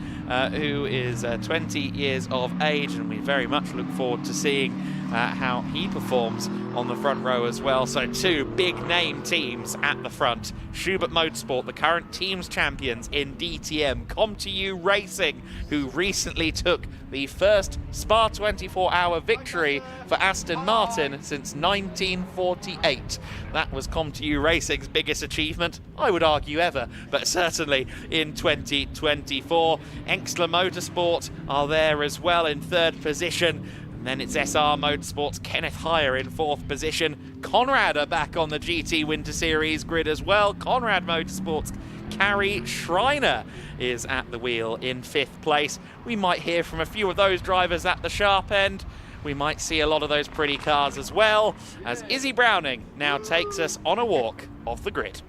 who is 20 years of age, and we very much look forward to seeing how he performs on the front row as well. So two big name teams at the front. Schubert Motorsport, the current teams champions in DTM. CTWS Racing, who recently took the first Spa 24-hour victory for Aston Martin since 1948. That was CTWS Racing's biggest achievement, I would argue ever, but certainly in 2024. Enxler Motorsport are there as well in third position. And then it's SR Motorsport's Kenneth Heyer in fourth position. Conrad are back on the GT Winter Series grid as well. Conrad Motorsport's Carrie Schreiner is at the wheel in fifth place. We might hear from a few of those drivers at the sharp end. We might see a lot of those pretty cars as well, as Izzy Browning now takes us on a walk off the grid.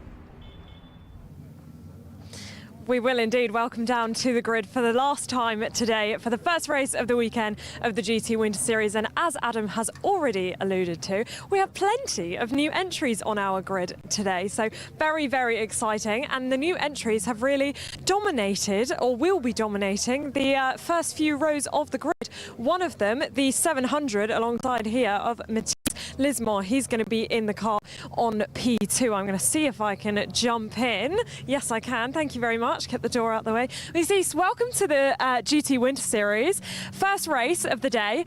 We will indeed welcome down to the grid for the last time today for the first race of the weekend of the GT Winter Series. And as Adam has already alluded to, we have plenty of new entries on our grid today. So very, very exciting. And the new entries have really dominated, or will be dominating, the first few rows of the grid. One of them, the 700 alongside here of Matthias Lismore, he's going to be in the car on P2. I'm going to see if I can jump in. Yes, I can. Thank you very much. Kept the door out the way. Luis, welcome to the GT Winter Series. First race of the day.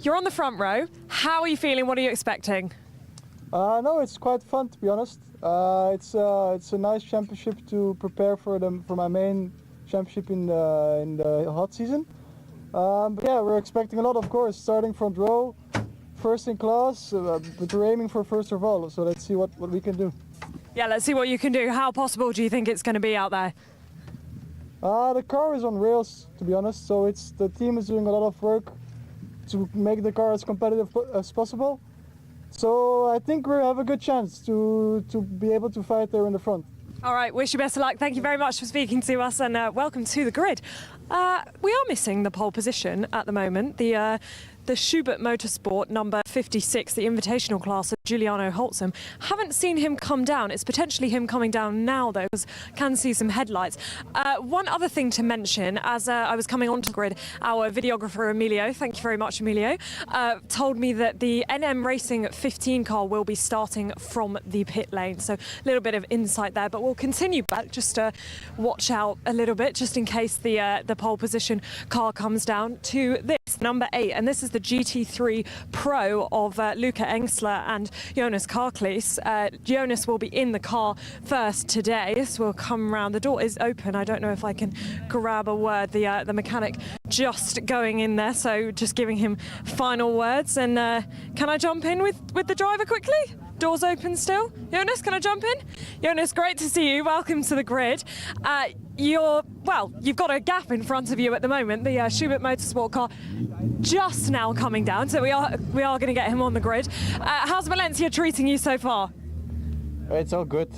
You're on the front row. How are you feeling? What are you expecting?
No, it's quite fun, to be honest. It's a nice championship to prepare for my main championship in the hot season. But yeah, we're expecting a lot, of course. Starting front row, first in class, but we're aiming for first of all. So let's see what we can do.
Yeah, let's see what you can do. How possible do you think it's going to be out there?
The car is on rails, to be honest. So the team is doing a lot of work to make the car as competitive as possible. So I think we have a good chance to be able to fight there in the front.
All right, wish you best of luck. Thank you very much for speaking to us, and welcome to the grid. We are missing the pole position at the moment. The Schubert Motorsport number 56, the invitational class of Giuliano Holtzum. Haven't seen him come down. It's potentially him coming down now, though, because can see some headlights. One other thing to mention, as I was coming onto the grid, our videographer Emilio, thank you very much, Emilio, told me that the NM Racing 15 car will be starting from the pit lane. So a little bit of insight there, but we'll continue back just to watch out a little bit, just in case the pole position car comes down to this, number 8. And this is the GT3 Pro of Luca Engsler and Jonas Karklees. Jonas will be in the car first today, so we'll come round. The door is open. I don't know if I can grab a word. The mechanic just going in there, so just giving him final words. And can I jump in with the driver quickly? Doors open still. Jonas, can I jump in? Jonas, great to see you. Welcome to the grid. You've got a gap in front of you at the moment. The Schubert Motorsport car just now coming down, so we are going to get him on the grid. How's Valencia treating you so far?
It's all good.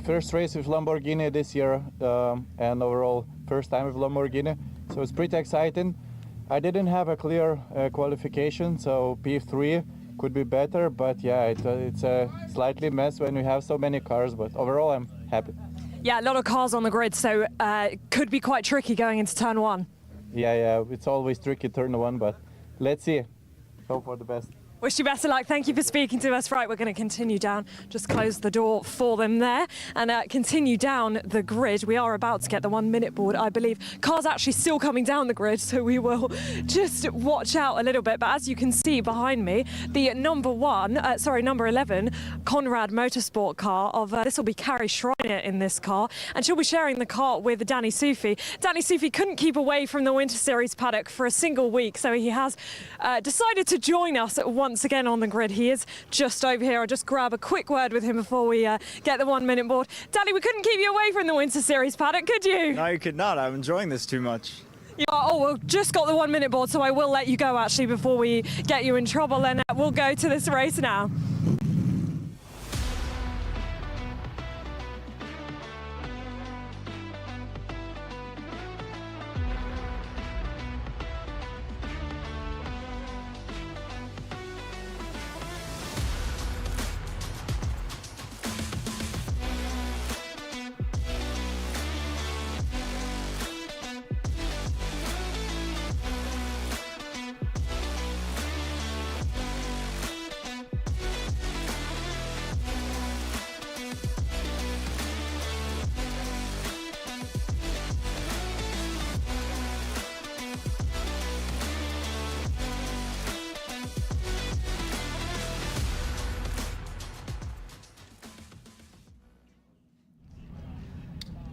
First race with Lamborghini this year, and overall first time with Lamborghini, so it's pretty exciting. I didn't have a clear qualification, so P3 could be better, but yeah, it's a slightly mess when we have so many cars, but overall I'm happy.
Yeah, a lot of cars on the grid, so could be quite tricky going into turn 1.
Yeah, it's always tricky turn 1, but let's see. Hope for the best.
Wish you best of luck. Thank you for speaking to us. Right, we're going to continue down. Just close the door for them there and continue down the grid. We are about to get the 1 minute board, I believe. Cars actually still coming down the grid, so we will just watch out a little bit. But as you can see behind me, the number 11 Conrad Motorsport car of this will be Carrie Schreiner in this car, and she'll be sharing the car with Danny Sufi. Danny Sufi couldn't keep away from the Winter Series paddock for a single week, so he has decided to join us once again on the grid. He is just over here. I'll just grab a quick word with him before we get the 1 minute board. Danny, we couldn't keep you away from the Winter Series paddock, could you?
No, you could not. I'm enjoying this too much.
We've just got the 1 minute board, so I will let you go actually before we get you in trouble, and we'll go to this race now.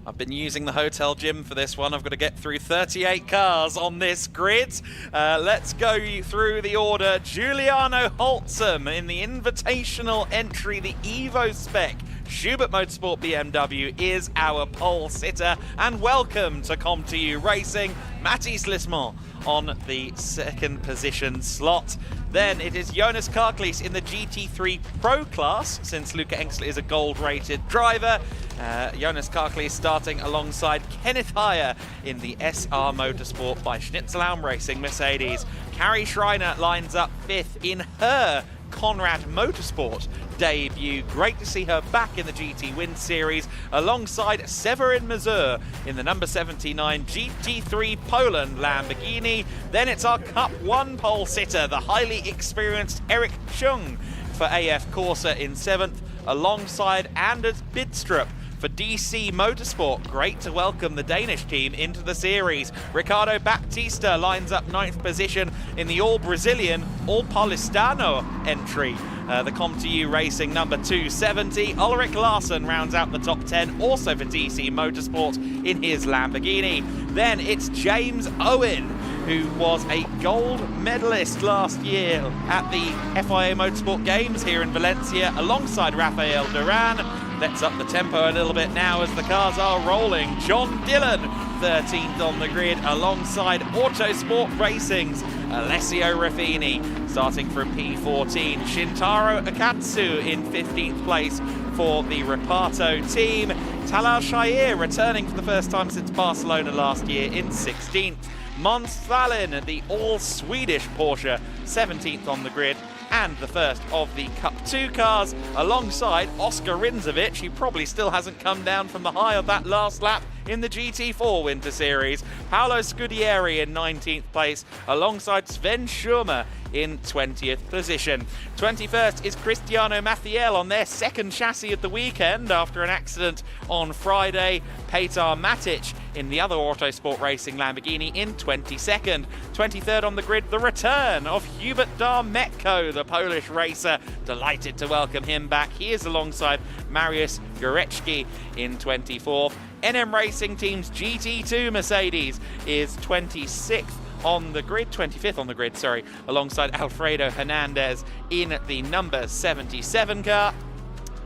I've been using the hotel gym for this one. I've got to get through 38 cars on this grid. Let's go through the order. Giuliano Holtzum in the invitational entry, the Evo spec. Schubert Motorsport BMW is our pole sitter. And welcome to Com2U Racing, Mathis Lismont on the second position slot. Then it is Jonas Karklees in the GT3 Pro class, since Luca Engsler is a gold-rated driver. Jonas Karklees starting alongside Kenneth Heyer in the SR Motorsport by Schnitzelhelm Racing Mercedes. Carrie Schreiner lines up 5th in her Conrad Motorsport debut. Great to see her back in the GT Win Series alongside Severin Mazur in the number 79 GT3 Poland Lamborghini. Then it's our Cup 1 pole sitter, the highly experienced Eric Chung, for AF Corsa in 7th, alongside Anders Bidstrup for DC Motorsport. Great to welcome the Danish team into the series. Ricardo Baptista lines up 9th position in the all-Brazilian, all-Paulistano entry. The ComTU Racing number 270. Ulrich Larsson rounds out the top 10, also for DC Motorsport in his Lamborghini. Then it's James Owen, who was a gold medalist last year at the FIA Motorsport Games here in Valencia, alongside Rafael Duran. Let's up the tempo a little bit now as the cars are rolling. John Dillon, 13th on the grid, alongside Autosport Racing's Alessio Ruffini, starting from P14. Shintaro Akatsu in 15th place for the Reparto team. Talal Shahir returning for the first time since Barcelona last year in 16th. Måns Svalin, the all-Swedish Porsche, 17th on the grid, and the first of the Cup 2 cars, alongside Oscar Rinzovic, who probably still hasn't come down from the high of that last lap in the GT4 Winter Series. Paolo Scudieri in 19th place, alongside Sven Schurmer in 20th position. 21st is Cristiano Mathiel on their second chassis of the weekend after an accident on Friday. Petar Matic in the other Autosport Racing Lamborghini in 22nd. 23rd on the grid, the return of Hubert Darmetko, the Polish racer. Delighted to welcome him back. He is alongside Mariusz Gorecki in 24th. NM Racing Team's GT2 Mercedes is 26th on the grid, 25th on the grid, sorry, alongside Alfredo Hernandez in the number 77 car.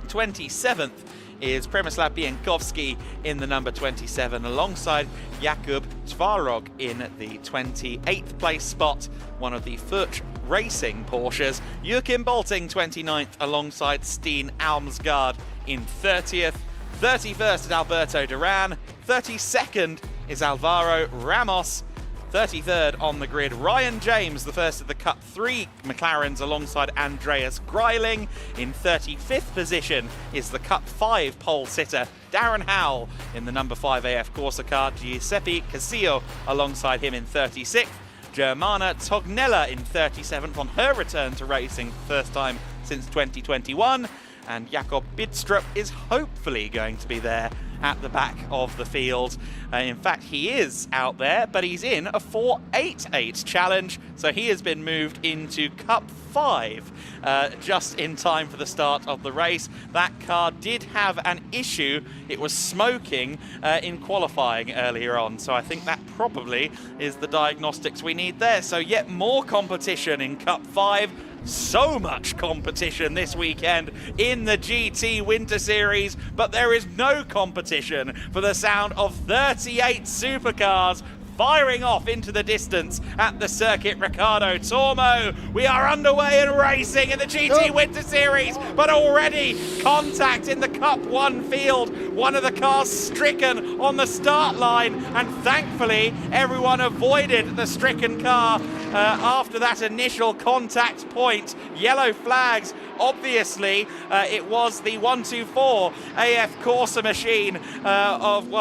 27th is Przemysław Bienkowski in the number 27, alongside Jakub Tvarog in the 28th place spot, one of the Fuchs Racing Porsches. Joachim Bolting 29th, alongside Steen Almsgaard in 30th. 31st is Alberto Duran. 32nd is Alvaro Ramos. 33rd on the grid, Ryan James, the first of the Cup 3 McLarens, alongside Andreas Greiling. In 35th position is the Cup 5 pole sitter, Darren Howell, in the number 5 AF Corsa car. Giuseppe Casillo alongside him in 36th. Germana Tognella in 37th on her return to racing, first time since 2021. And Jakob Bidstrup is hopefully going to be there at the back of the field. In fact, he is out there, but he's in a 488 challenge, so he has been moved into Cup 5 just in time for the start of the race. That car did have an issue. It was smoking in qualifying earlier on, so I think that probably is the diagnostics we need there. So yet more competition in Cup 5. So much competition this weekend in the GT Winter Series, but there is no competition for the sound of 38 supercars firing off into the distance at the Circuit Ricardo Tormo. We are underway and racing in the GT Winter Series, but already contact in the Cup 1 field. One of the cars stricken on the start line, and thankfully everyone avoided the stricken car after that initial contact point. Yellow flags, obviously. It was the 124 AF Corsa machine of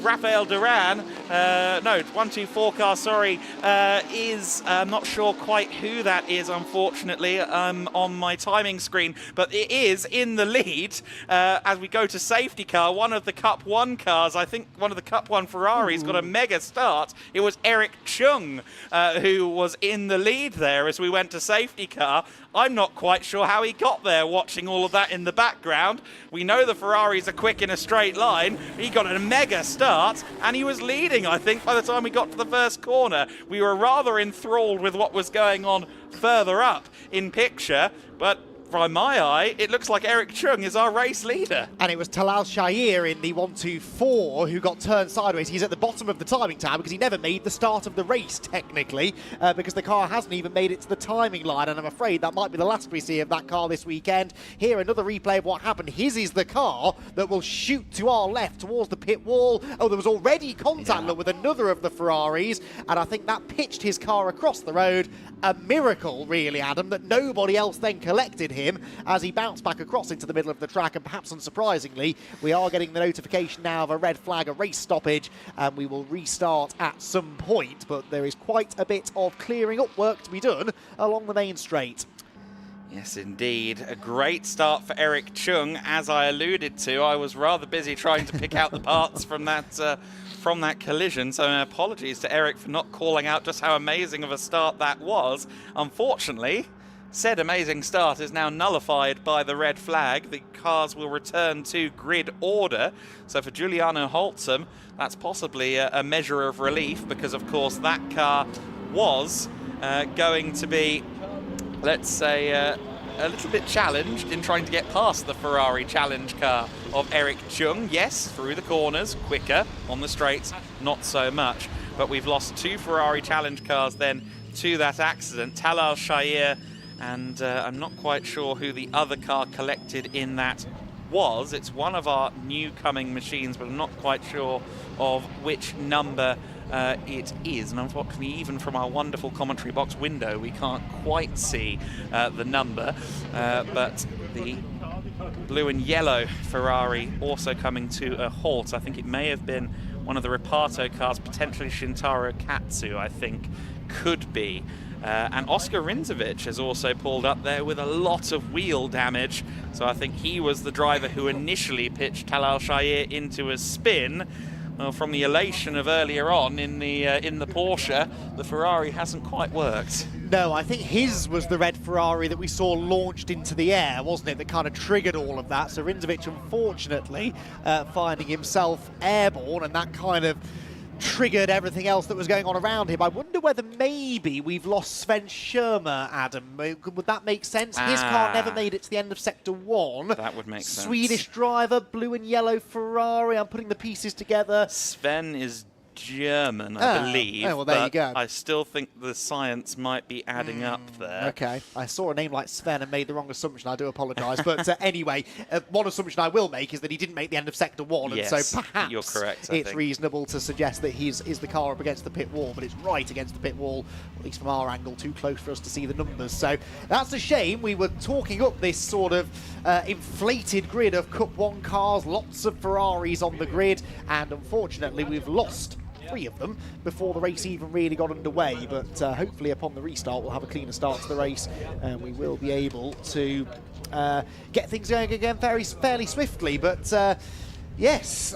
Rafael Duran. No, 124 car, sorry, is, I'm not sure quite who that is, unfortunately, on my timing screen, but it is in the lead as we go to safety car. One of the Cup 1 cars, I think one of the Cup 1 Ferraris got a mega start. It was Eric Chung who was in the lead there as we went to safety car. I'm not quite sure how he got there, watching all of that in the background. We know the Ferraris are quick in a straight line. He got a mega start, and he was leading, I think, by the time we got to the first corner. We were rather enthralled with what was going on further up in picture, but from my eye, it looks like Eric Chung is our race leader.
And it was Talal Shahir in the 124 who got turned sideways. He's at the bottom of the timing tab because he never made the start of the race, technically, because the car hasn't even made it to the timing line, and I'm afraid that might be the last we see of that car this weekend. Here, another replay of what happened. His is the car that will shoot to our left towards the pit wall. Oh, there was already contact with another of the Ferraris, and I think that pitched his car across the road. A miracle, really, Adam, that nobody else then collected him as he bounced back across into the middle of the track. And perhaps unsurprisingly, we are getting the notification now of a red flag, a race stoppage, and we will restart at some point. But there is quite a bit of clearing up work to be done along the main straight.
Yes, indeed. A great start for Eric Chung. As I alluded to, I was rather busy trying to pick out the parts from that collision, so apologies to Eric for not calling out just how amazing of a start that was. Unfortunately, said amazing start is now nullified by the red flag. The cars will return to grid order. So for Giuliano Holtzum, that's possibly a measure of relief, because of course that car was going to be, let's say, a little bit challenged in trying to get past the Ferrari challenge car of Eric Chung. Yes, through the corners, quicker. On the straights, not so much. But we've lost 2 Ferrari challenge cars then to that accident. Talal Shahir, and I'm not quite sure who the other car collected in that was. It's one of our new coming machines, but I'm not quite sure of which number it is, and unfortunately even from our wonderful commentary box window we can't quite see the number, but the blue and yellow Ferrari also coming to a halt. I think it may have been one of the Reparto cars, potentially Shintaro Katsu, I think could be. And Oscar Rinzovic has also pulled up there with a lot of wheel damage, so I think he was the driver who initially pitched Talal Shahir into a spin. Well, from the elation of earlier on in the Porsche, the Ferrari hasn't quite worked.
No, I think his was the red Ferrari that we saw launched into the air, wasn't it, that kind of triggered all of that. So Rinzovic, unfortunately, finding himself airborne, and that kind of triggered everything else that was going on around him. I wonder whether maybe we've lost Sven Schirmer, Adam. Would that make sense? His car never made it to the end of Sector 1.
That would make sense.
Swedish driver, blue and yellow Ferrari. I'm putting the pieces together.
Sven is German, I believe.
Oh, well, there you go.
I still think the science might be adding up there.
Okay, I saw a name like Sven and made the wrong assumption. I do apologise. But anyway, one assumption I will make is that he didn't make the end of Sector 1.
Yes,
and so perhaps
you're correct, I
it's
think.
reasonable to suggest that is the car up against the pit wall, but it's right against the pit wall, at least from our angle, too close for us to see the numbers. So that's a shame. We were talking up this sort of inflated grid of Cup 1 cars, lots of Ferraris on the grid, and unfortunately we've lost 3 of them before the race even really got underway, but hopefully upon the restart we'll have a cleaner start to the race and we will be able to get things going again fairly swiftly. But yes,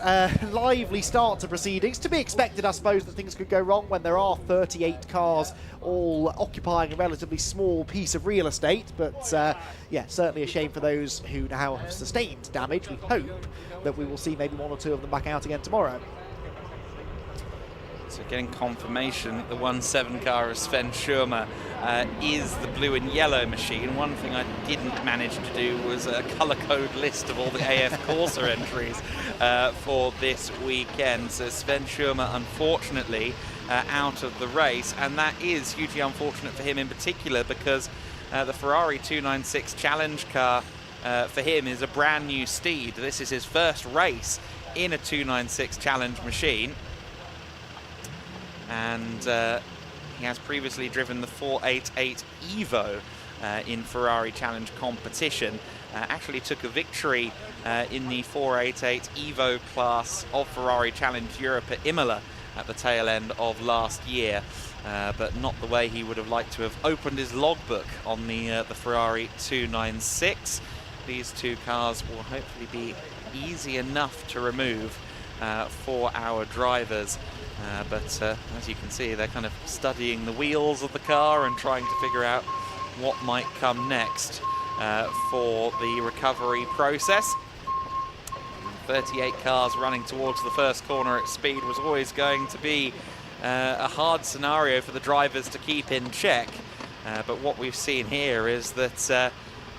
lively start to proceedings. To be expected, I suppose, that things could go wrong when there are 38 cars all occupying a relatively small piece of real estate, but yeah, certainly a shame for those who now have sustained damage. We hope that we will see maybe 1 or 2 of them back out again tomorrow.
So getting confirmation that the 1-7 car of Sven Schirmer is the blue and yellow machine. One thing I didn't manage to do was a colour code list of all the AF Corsa entries for this weekend. So Sven Schirmer, unfortunately, out of the race, and that is hugely unfortunate for him in particular, because the Ferrari 296 Challenge car for him is a brand new steed. This is his first race in a 296 Challenge machine. And he has previously driven the 488 Evo in Ferrari Challenge competition. Actually took a victory in the 488 Evo class of Ferrari Challenge Europe at Imola at the tail end of last year, but not the way he would have liked to have opened his logbook on the Ferrari 296. These 2 cars will hopefully be easy enough to remove for our drivers. But as you can see, they're kind of studying the wheels of the car and trying to figure out what might come next for the recovery process. 38 cars running towards the first corner at speed was always going to be a hard scenario for the drivers to keep in check. But what we've seen here is that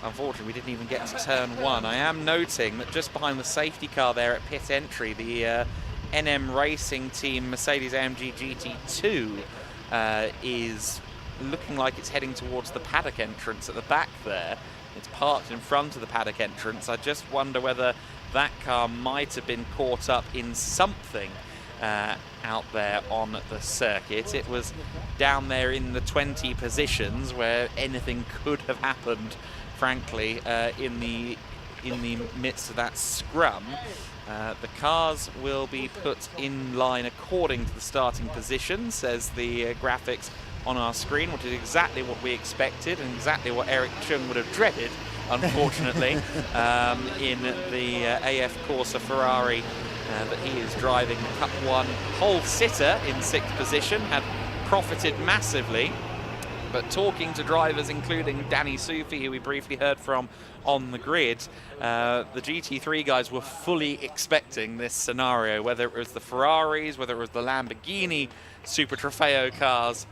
unfortunately we didn't even get to turn 1. I am noting that just behind the safety car there at pit entry, the NM Racing Team Mercedes-AMG GT2 is looking like it's heading towards the paddock entrance at the back there. It's parked in front of the paddock entrance. I just wonder whether that car might have been caught up in something out there on the circuit. It was down there in the 20 positions where anything could have happened, frankly, in the midst of that scrum. The cars will be put in line according to the starting position, says the graphics on our screen, which is exactly what we expected and exactly what Eric Chung would have dreaded, unfortunately, in the AF Corsa Ferrari that he is driving. Cup 1 pole sitter in 6th position, had profited massively. But talking to drivers, including Danny Sufi, who we briefly heard from on the grid, the GT3 guys were fully expecting this scenario, whether it was the Ferraris, whether it was the Lamborghini Super Trofeo cars.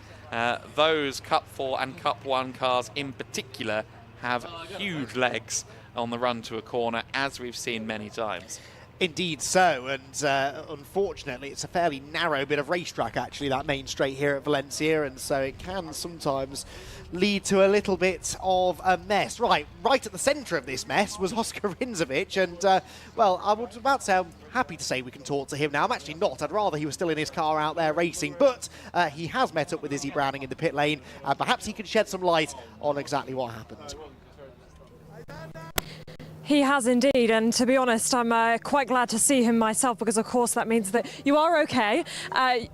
Those Cup 4 and Cup 1 cars in particular have huge legs on the run to a corner, as we've seen many times.
Indeed so, and unfortunately it's a fairly narrow bit of racetrack actually, that main straight here at Valencia, and so it can sometimes lead to a little bit of a mess. Right at the centre of this mess was Oscar Rindzovic, and well, I was about to say I'm happy to say we can talk to him now. I'm actually not. I'd rather he was still in his car out there racing, but he has met up with Izzy Browning in the pit lane, and perhaps he can shed some light on exactly what happened.
He has indeed, and to be honest, I'm quite glad to see him myself, because of course that means that you are okay.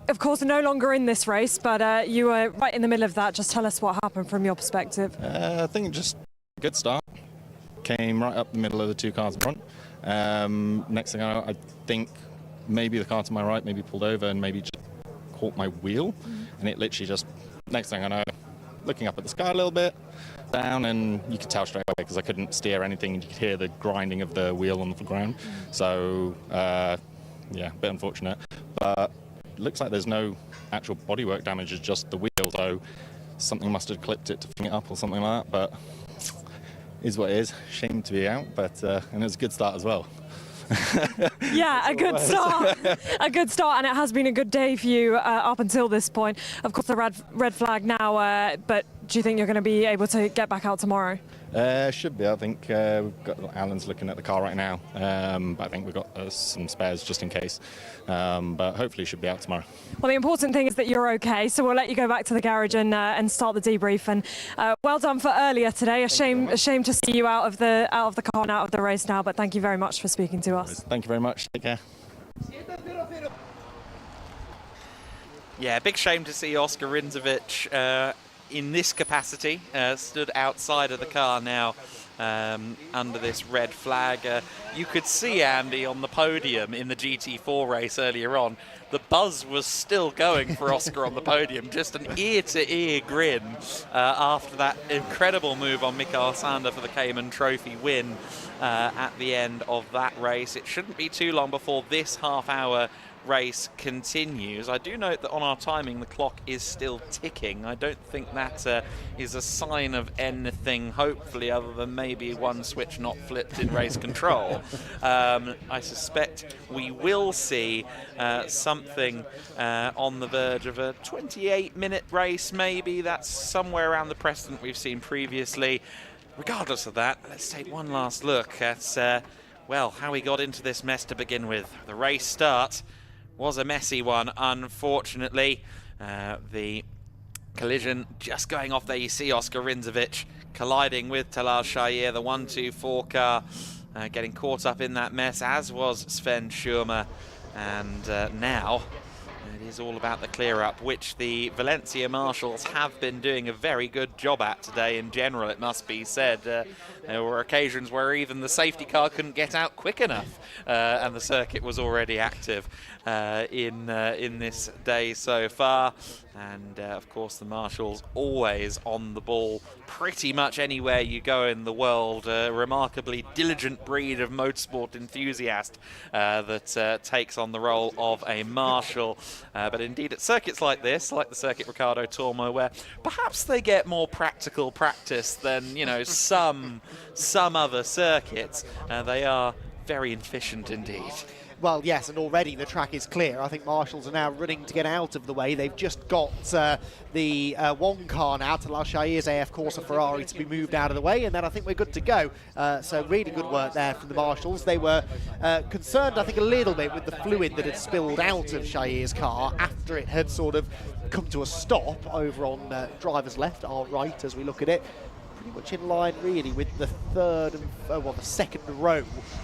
Of course, no longer in this race, but you were right in the middle of that. Just tell us what happened from your perspective.
I think just a good start. Came right up the middle of the two cars in front. Next thing I know, I think maybe the car to my right maybe pulled over and maybe just caught my wheel, and it literally just, next thing I know, looking up at the sky a little bit, down, and you could tell straight away because I couldn't steer anything, and you could hear the grinding of the wheel on the ground. So yeah, a bit unfortunate, but it looks like there's no actual bodywork damage, it's just the wheel, so something must have clipped it to fling it up or something like that, but is what it is. Shame to be out, but and it was a good start as well.
Yeah, a good start. A good start, and it has been a good day for you up until this point. Of course, the red flag now, but do you think you're going to be able to get back out tomorrow?
Should be. I think we've got Alan's looking at the car right now, but I think we've got some spares just in case. But hopefully should be out tomorrow. Well,
the important thing is that you're okay, so we'll let you go back to the garage and start the debrief. And well done for earlier today. A shame to see you out of the car and out of the race now. But thank you very much for speaking to us.
Thank you very much. Take care.
Yeah, big shame to see Oscar Rindzovic in this capacity, stood outside of the car now under this red flag. You could see Andy on the podium in the GT4 race earlier on. The buzz was still going for Oscar on the podium, just an ear-to-ear grin after that incredible move on Mikael Sander for the Cayman Trophy win at the end of that race. It shouldn't be too long before this half-hour race continues. I do note that on our timing the clock is still ticking. I don't think that is a sign of anything, hopefully, other than maybe one switch not flipped in race control. I suspect we will see something on the verge of a 28-minute race, maybe. That's somewhere around the precedent we've seen previously. Regardless of that, let's take one last look at well, how we got into this mess to begin with. The race start was a messy one, unfortunately. The collision just going off there. You see Oscar Rindzovic colliding with Talal Shahir, the 1-2-4 car, getting caught up in that mess, as was Sven Schurmer. And now it is all about the clear-up, which the Valencia marshals have been doing a very good job at today in general, it must be said. There were occasions where even the safety car couldn't get out quick enough, and the circuit was already active in this day so far. And of course the marshals always on the ball pretty much anywhere you go in the world. A remarkably diligent breed of motorsport enthusiast that takes on the role of a marshal. But indeed at circuits like this, like the Circuit Ricardo Tormo, where perhaps they get more practical practice than, you know, some other circuits, they are very efficient indeed.
Well, yes, and already the track is clear. I think marshals are now running to get out of the way. They've just got the one car now, Talal Shahir's AF Corsa Ferrari, to be moved out of the way, and then I think we're good to go. So really good work there from the marshals. They were concerned, I think, a little bit with the fluid that had spilled out of Shahir's car after it had sort of come to a stop over on driver's left, our right, as we look at it. Pretty much in line, really, with the third and the second row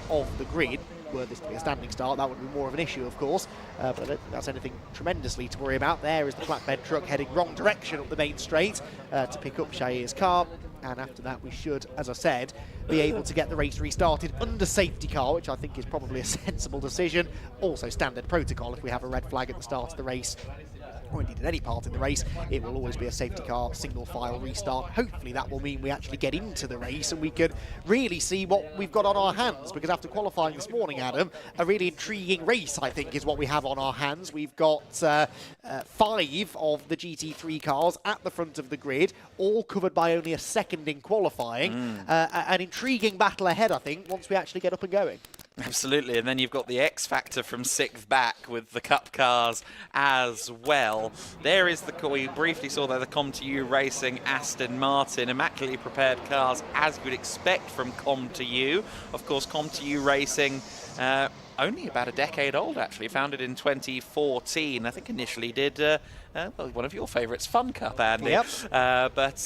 of the grid. were this to be a standing start, that would be more of an issue, of course. But I don't think that's anything tremendously to worry about. There is the flatbed truck heading wrong direction up the main straight to pick up Shahir's car. And after that, we should, as I said, be able to get the race restarted under safety car, which I think is probably a sensible decision. Also standard protocol, if we have a red flag at the start of the race, or indeed at any part in the race, it will always be a safety car single file restart. Hopefully that will mean we actually get into the race and we can really see what we've got on our hands, because after qualifying this morning, Adam, a really intriguing race I think is what we have on our hands. We've got 5 of the GT3 cars at the front of the grid, all covered by only a second in qualifying. An intriguing battle ahead, I think, once we actually get up and going.
Absolutely, and then you've got the X Factor from 6th back with the Cup cars as well. There is we briefly saw there the Com2U Racing Aston Martin, immaculately prepared cars as you'd expect from Com2U. Of course, Com2U Racing, only about a decade old actually, founded in 2014. I think initially did one of your favourites, Fun Cup, Andy.
Yep.
But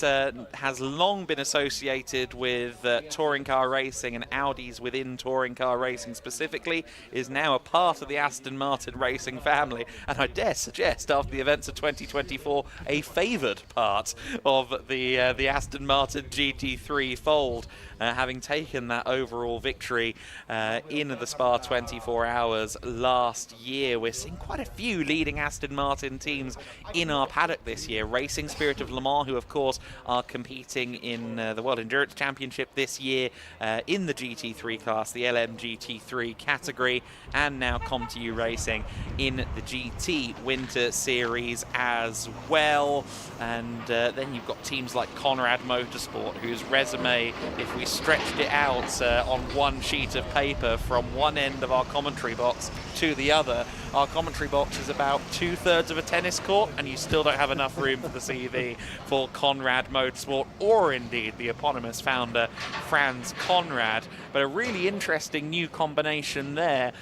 has long been associated with touring car racing and Audis within touring car racing specifically, is now a part of the Aston Martin racing family, and I dare suggest after the events of 2024 a favoured part of the Aston Martin GT3 fold, having taken that overall victory in the Spa 24 Hours last year. We're seeing quite a few leading Aston Martin teams in our paddock this year. Racing Spirit of Le Mans, who of course are competing in the World Endurance Championship this year in the GT3 class, the LMGT3 category, and now Com2U Racing in the GT Winter Series as well. And then you've got teams like Conrad Motorsport, whose resume, if we stretched it out on one sheet of paper from one end of our commentary box to the other, our commentary box is about 2/3 of a tennis court, and you still don't have enough room for the CV for Conrad Motorsport, or indeed the eponymous founder, Franz Conrad. But a really interesting new combination there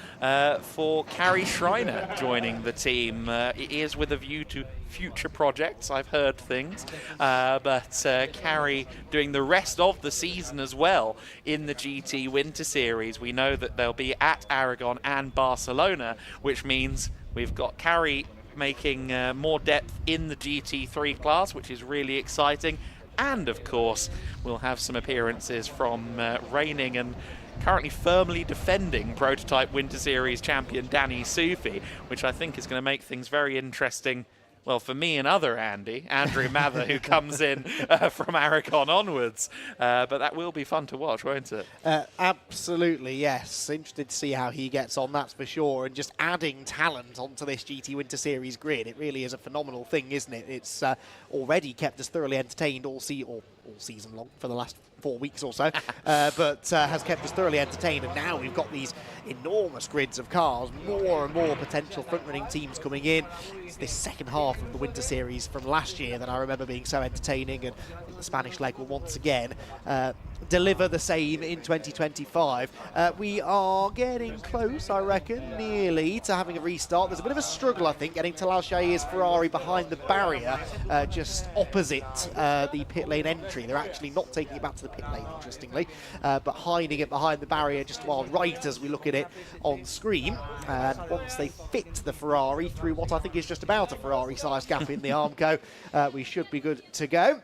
for Carrie Schreiner joining the team. It is with a view to future projects, I've heard things, but Carrie doing the rest of the season as well in the GT Winter Series. We know that they'll be at Aragon and Barcelona, which means we've got Carrie making more depth in the GT3 class, which is really exciting. And of course, we'll have some appearances from reigning and currently firmly defending Prototype Winter Series champion Danny Sufi, which I think is going to make things very interesting. Well, for me and other Andrew Mather, who comes in from Aragon onwards. But that will be fun to watch, won't it?
Absolutely, yes. Interested to see how he gets on, that's for sure. And just adding talent onto this GT Winter Series grid, it really is a phenomenal thing, isn't it? It's already kept us thoroughly entertained all season long for the last 4 weeks or so, but has kept us thoroughly entertained. And now we've got these enormous grids of cars, more and more potential front-running teams coming in. It's this second half of the Winter Series from last year that I remember being so entertaining, and the Spanish leg will once again deliver the same in 2025. We are getting close, I reckon, nearly to having a restart. There's a bit of a struggle, I think, getting Talal Shahir's Ferrari behind the barrier, just opposite the pit lane entry. They're actually not taking it back to the pit lane, interestingly, but hiding it behind the barrier just while right as we look at it on screen. And once they fit the Ferrari through what I think is just about a Ferrari-sized gap in the Armco, we should be good to go.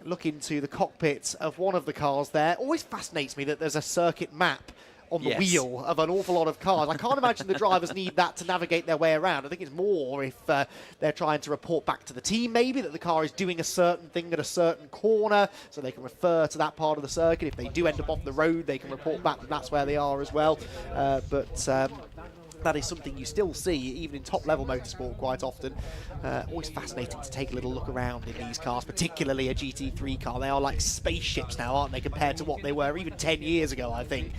Look into the cockpit of one of the cars there. Always fascinates me that there's a circuit map on the wheel of an awful lot of cars. I can't imagine the drivers need that to navigate their way around. I think it's more if they're trying to report back to the team, maybe, that the car is doing a certain thing at a certain corner, so they can refer to that part of the circuit. If they do end up off the road, they can report back that that's where they are as well. That is something you still see even in top-level motorsport quite often. Always fascinating to take a little look around in these cars, particularly a GT3 car. They are like spaceships now, aren't they, compared to what they were even 10 years ago, I think.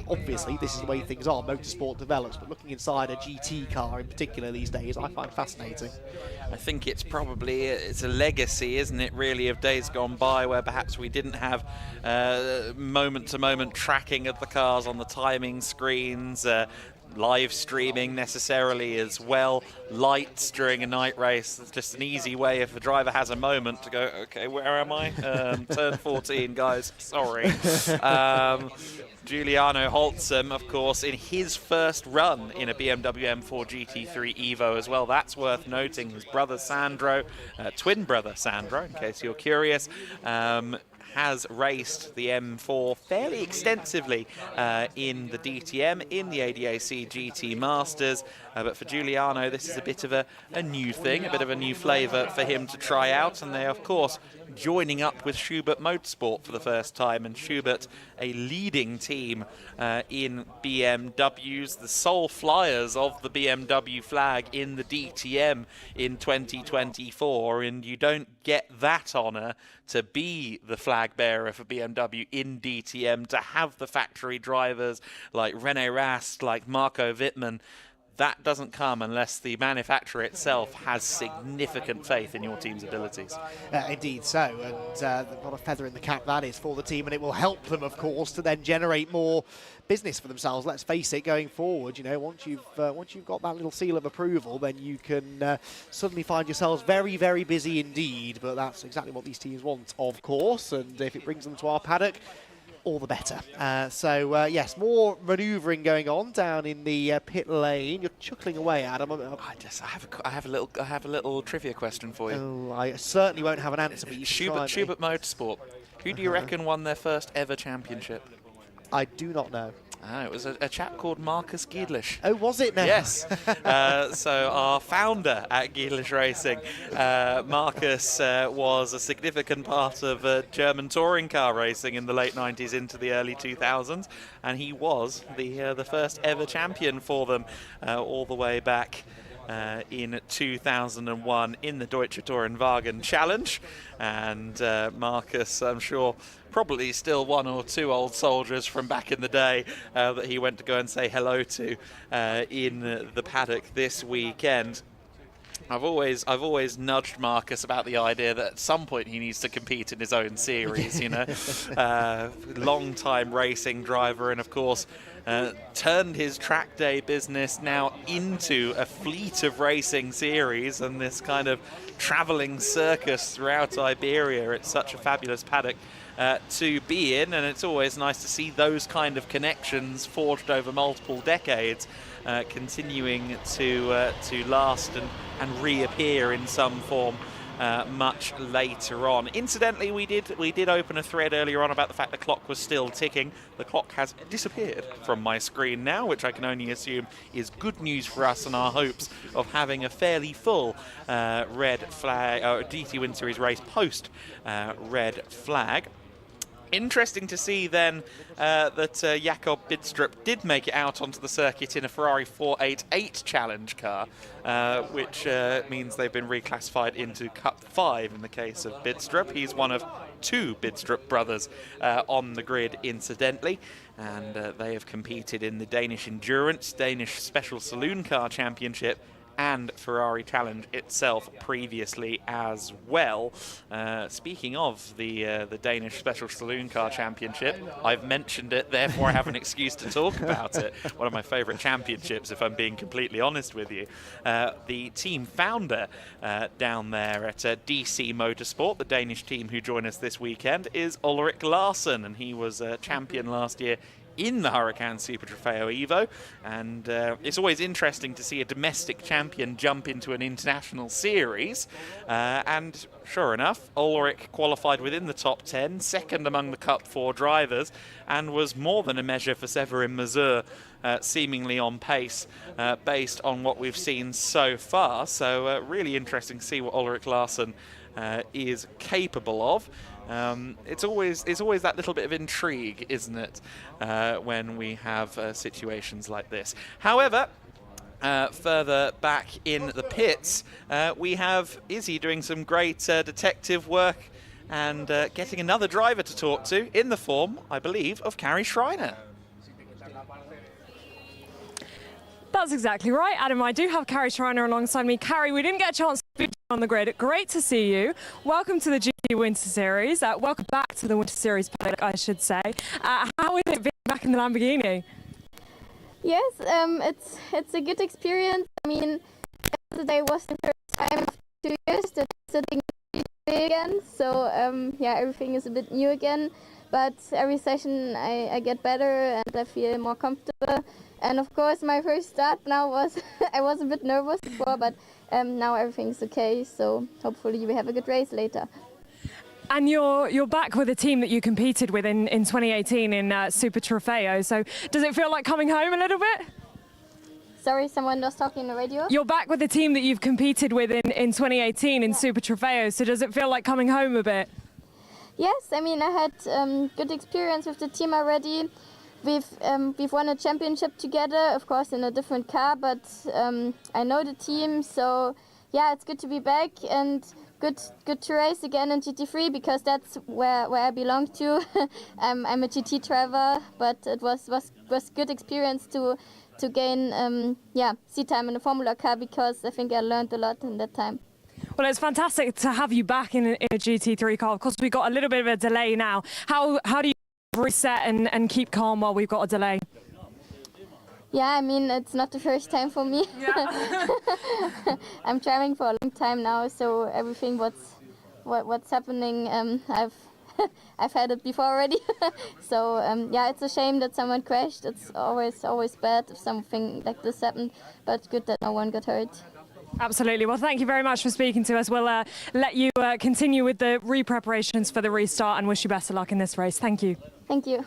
Obviously, this is the way things are. Motorsport develops, but looking inside a GT car in particular these days, I find fascinating.
I think it's probably it's a legacy, isn't it, really, of days gone by where perhaps we didn't have moment-to-moment tracking of the cars on the timing screens. live streaming necessarily as well. Lights during a night race, it's just an easy way if a driver has a moment to go, okay, where am I? Turn 14, guys, sorry. Giuliano Holtzem, of course, in his first run in a BMW M4 GT3 Evo as well. That's worth noting. His brother Sandro, twin brother Sandro, in case you're curious, has raced the M4 fairly extensively in the DTM, in the ADAC GT Masters. But for Giuliano, this is a bit of a new thing, a bit of a new flavour for him to try out. And they, of course, joining up with Schubert Motorsport for the first time. And Schubert, a leading team in BMWs, the sole flyers of the BMW flag in the DTM in 2024. And you don't get that honour to be the flag bearer for BMW in DTM, to have the factory drivers like René Rast, like Marco Wittmann. That doesn't come unless the manufacturer itself has significant faith in your team's abilities.
Indeed so, and what a feather in the cap that is for the team, and it will help them, of course, to then generate more business for themselves. Let's face it, going forward, you know, once you've got that little seal of approval, then you can suddenly find yourselves very, very busy indeed. But that's exactly what these teams want, of course, and if it brings them to our paddock, all the better. Yes, more manoeuvring going on down in the pit lane. You're chuckling away, Adam.
I have a little trivia question for you.
Oh, I certainly won't have an answer, but you
Schubert Motorsport. Who do you reckon won their first ever championship?
I do not know.
It was a chap called Marcus Giedlich.
Oh, was it now?
Yes. So our founder at GEDLICH Racing, Marcus, was a significant part of German touring car racing in the late 90s into the early 2000s, and he was the first ever champion for them all the way back in 2001 in the Deutsche Tourenwagen Challenge. And Marcus, I'm sure, probably still one or two old soldiers from back in the day that he went to go and say hello to in the paddock this weekend. I've always nudged Marcus about the idea that at some point he needs to compete in his own series, you know. Long-time racing driver, and of course turned his track day business now into a fleet of racing series and this kind of travelling circus throughout Iberia. It's such a fabulous paddock to be in, and it's always nice to see those kind of connections forged over multiple decades continuing to last and reappear in some form much later on. Incidentally, we did open a thread earlier on about the fact the clock was still ticking. The clock has disappeared from my screen now, which I can only assume is good news for us and our hopes of having a fairly full red flag GT Win Series race post red flag. Interesting to see then that Jakob Bidstrup did make it out onto the circuit in a Ferrari 488 challenge car, which means they've been reclassified into Cup 5 in the case of Bidstrup. He's one of two Bidstrup brothers on the grid, incidentally, and they have competed in the Danish Endurance, Danish Special Saloon Car Championship, and Ferrari Challenge itself previously as well. Speaking of the Danish Special Saloon Car Championship, I've mentioned it, therefore I have an excuse to talk about it. One of my favourite championships, if I'm being completely honest with you. The team founder down there at DC Motorsport, the Danish team who join us this weekend, is Ulrik Larsen, and he was champion last year in the Huracan Super Trofeo Evo, and it's always interesting to see a domestic champion jump into an international series, and sure enough, Ulrich qualified within the top 10, second among the Cup 4 drivers, and was more than a measure for Severin Mazur, seemingly on pace based on what we've seen so far. So really interesting to see what Ulrich Larsen is capable of. It's always that little bit of intrigue, isn't it, when we have situations like this. However, further back in the pits, we have Izzy doing some great detective work and getting another driver to talk to in the form, I believe, of Carrie Schreiner.
That's exactly right, Adam. I do have Carrie Schreiner alongside me. Carrie, we didn't get a chance to speak on the grid. Great to see you. Welcome to the GT Winter Series. Welcome back to the Winter Series paddock, I should say. How is it being back in the Lamborghini?
Yes, it's a good experience. I mean, yesterday was the first time in 2 years that I'm sitting again, so yeah, everything is a bit new again. But every session I get better and I feel more comfortable. And of course, my first start now was I was a bit nervous before, but now everything's okay. So hopefully we have a good race later.
And you're back with a team that you competed with in 2018 in Super Trofeo. So does it feel like coming home a little bit?
Sorry, someone was talking on the radio?
You're back with the team that you've competed with in 2018 in Super Trofeo. So does it feel like coming home a bit?
Yes, I mean, I had good experience with the team already. We've won a championship together, of course, in a different car, but I know the team, so yeah, it's good to be back and good to race again in GT3 because that's where I belong to. I'm a GT driver, but it was good experience to gain seat time in a Formula car because I think I learned a lot in that time.
Well, it's fantastic to have you back in a GT3 car. Of course, we've got a little bit of a delay now. How do you reset and keep calm while we've got a delay?
Yeah, I mean, it's not the first time for me. Yeah. I'm driving for a long time now, so everything what's happening, I've had it before already. So yeah, it's a shame that someone crashed. It's always bad if something like this happened, but good that no one got hurt.
Absolutely. Well, thank you very much for speaking to us. We'll let you continue with the re-preparations for the restart and wish you best of luck in this race. Thank you.
Thank you.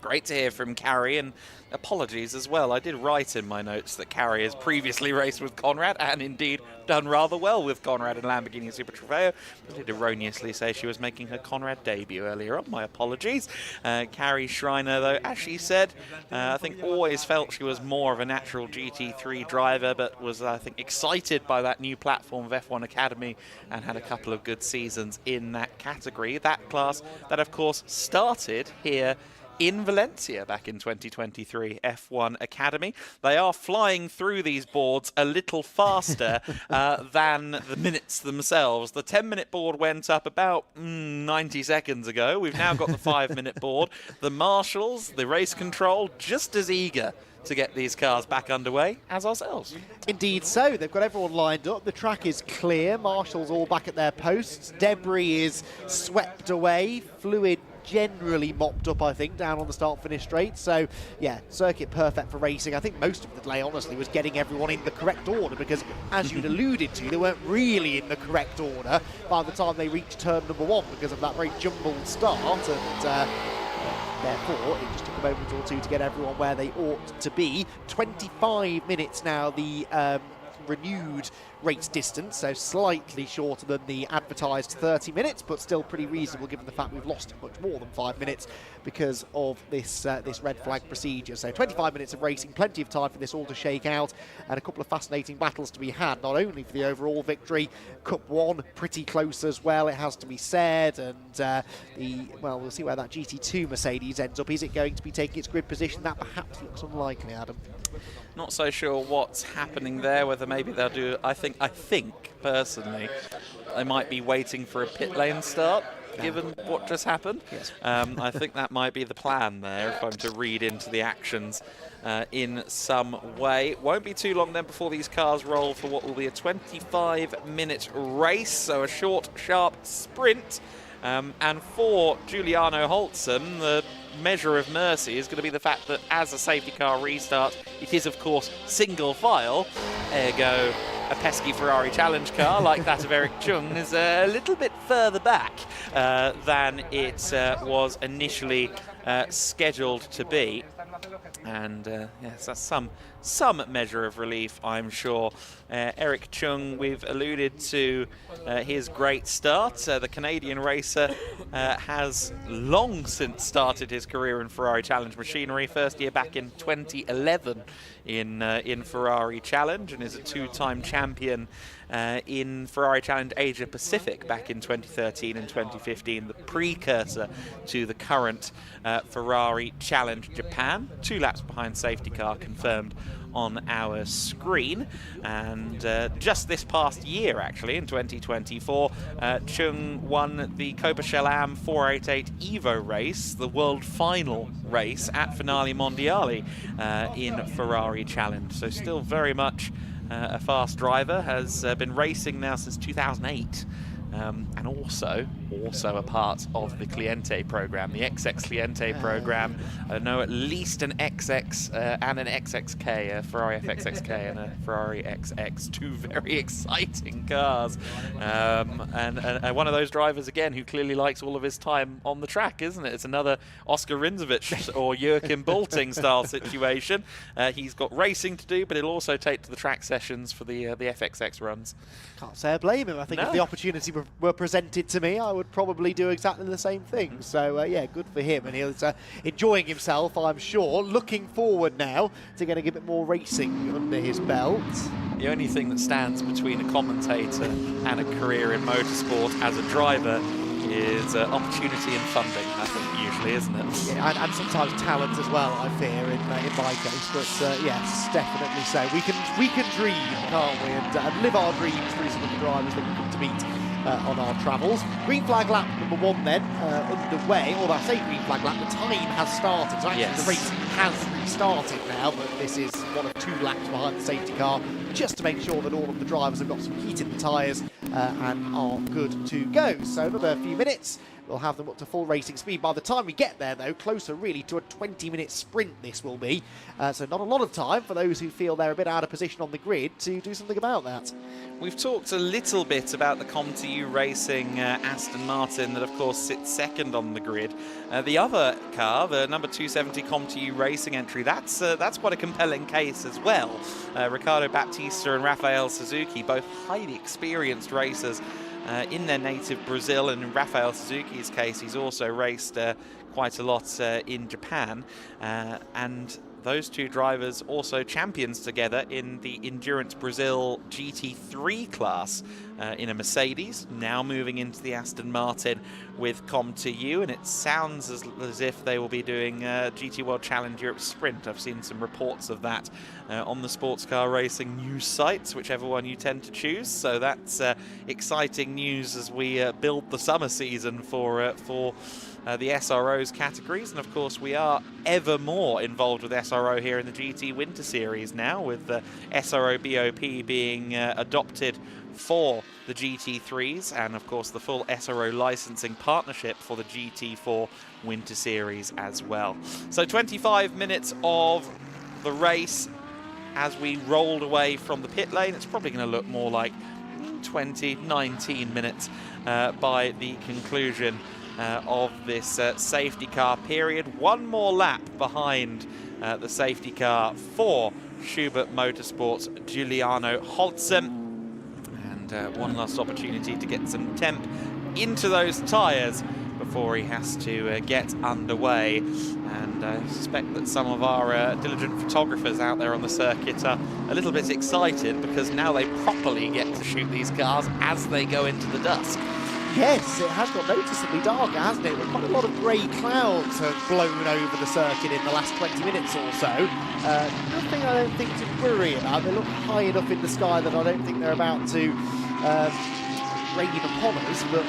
Great to hear from Carrie, and apologies as well. I did write in my notes that Carrie has previously raced with Conrad and indeed done rather well with Conrad in Lamborghini Super Trofeo. I did erroneously say she was making her Conrad debut earlier on. My apologies. Carrie Schreiner, though, as she said, I think always felt she was more of a natural GT3 driver, but was, I think, excited by that new platform of F1 Academy and had a couple of good seasons in that category. That class that, of course, started here in Valencia back in 2023, F1 Academy. They are flying through these boards a little faster than the minutes themselves. The 10-minute board went up about 90 seconds ago. We've now got the 5-minute board. The marshals, the race control, just as eager to get these cars back underway as ourselves.
Indeed so. They've got everyone lined up. The track is clear. Marshals all back at their posts. Debris is swept away. Fluid generally mopped up, I think, down on the start-finish straight. So, yeah, circuit perfect for racing. I think most of the delay, honestly, was getting everyone in the correct order because, as you'd alluded to, they weren't really in the correct order by the time they reached turn number 1 because of that very jumbled start. And therefore, it just took a moment or two to get everyone where they ought to be. 25 minutes now, the renewed race distance, so slightly shorter than the advertised 30 minutes, but still pretty reasonable given the fact we've lost much more than 5 minutes because of this this red flag procedure. So 25 minutes of racing, plenty of time for this all to shake out, and a couple of fascinating battles to be had, not only for the overall victory, Cup 1 pretty close as well, it has to be said, and we'll see where that GT2 Mercedes ends up. Is it going to be taking its grid position? That perhaps looks unlikely, Adam.
Not so sure what's happening there, whether maybe they'll do, I think personally, they might be waiting for a pit lane start, given what just happened.
Yes.
I think that might be the plan there, if I'm to read into the actions in some way. Won't be too long then before these cars roll for what will be a 25-minute race, so a short, sharp sprint. And for Giuliano Holtzen, the measure of mercy is going to be the fact that as a safety car restarts, it is, of course, single file, ergo a pesky Ferrari challenge car like that of Eric Chung is a little bit further back than it was initially scheduled to be. And yes, that's some measure of relief, I'm sure. Eric Chung, we've alluded to his great start. The Canadian racer has long since started his career in Ferrari Challenge machinery. First year back in 2011 in Ferrari Challenge, and is a two-time champion in Ferrari Challenge Asia Pacific back in 2013 and 2015, the precursor to the current Ferrari Challenge Japan. 2 laps behind safety car confirmed on our screen. And just this past year, actually, in 2024, Chung won the Copa Shell-Am 488 Evo race, the world final race at Finale Mondiale in Ferrari Challenge. So still very much a fast driver, has been racing now since 2008. And also a part of the Cliente program, the XX Cliente program. I know at least an XX and an XXK, a Ferrari FXXK and a Ferrari XX, 2 very exciting cars. And one of those drivers, again, who clearly likes all of his time on the track, isn't it? It's another Oscar Rinzovich or Joachim Bolting style situation. He's got racing to do, but he'll also take to the track sessions for the FXX runs.
Can't say I blame him. I think if the opportunity were presented to me, I would probably do exactly the same thing. So, yeah, good for him. And he's enjoying himself, I'm sure. Looking forward now to getting a bit more racing under his belt.
The only thing that stands between a commentator and a career in motorsport as a driver is opportunity and funding, I think, usually, isn't it?
Yeah, and sometimes talent as well, I fear, in my case. But yes, definitely so. We can dream, can't we? And live our dreams through some of the drivers that we come to meet on our travels. Green flag lap number 1 then, underway. Or I say green flag lap, the time has started. So actually the race has restarted now, but this is one of 2 laps behind the safety car, just to make sure that all of the drivers have got some heat in the tyres and are good to go. So another few minutes, we'll have them up to full racing speed. By the time we get there, though, closer really to a 20-minute sprint this will be. So not a lot of time for those who feel they're a bit out of position on the grid to do something about that.
We've talked a little bit about the ComTU Racing Aston Martin that, of course, sits second on the grid. The other car, the number 270 ComTU Racing entry, that's quite a compelling case as well. Ricardo Baptista and Rafael Suzuki, both highly experienced racers in their native Brazil, and in Rafael Suzuki's case, he's also raced quite a lot in Japan. And those 2 drivers also champions together in the Endurance Brazil GT3 class in a Mercedes, now moving into the Aston Martin with ComTU, and it sounds as if they will be doing GT World Challenge Europe Sprint. I've seen some reports of that on the sports car racing news sites, whichever one you tend to choose. So that's exciting news as we build the summer season for the SRO's categories. And of course we are ever more involved with SRO here in the GT Winter Series now, with the SRO BOP being adopted for the GT3s, and of course the full SRO licensing partnership for the GT4 Winter Series as well. So 25 minutes of the race as we rolled away from the pit lane. It's probably going to look more like 19 minutes by the conclusion of this safety car period. 1 more lap behind the safety car for Schubert Motorsports' Giuliano Holzen. And one last opportunity to get some temp into those tyres before he has to get underway. And I suspect that some of our diligent photographers out there on the circuit are a little bit excited, because now they properly get to shoot these cars as they go into the dusk.
Yes, it has got noticeably darker, hasn't it? Quite a lot of grey clouds have blown over the circuit in the last 20 minutes or so. Nothing I don't think to worry about. They look high enough in the sky that I don't think they're about to rain upon us. But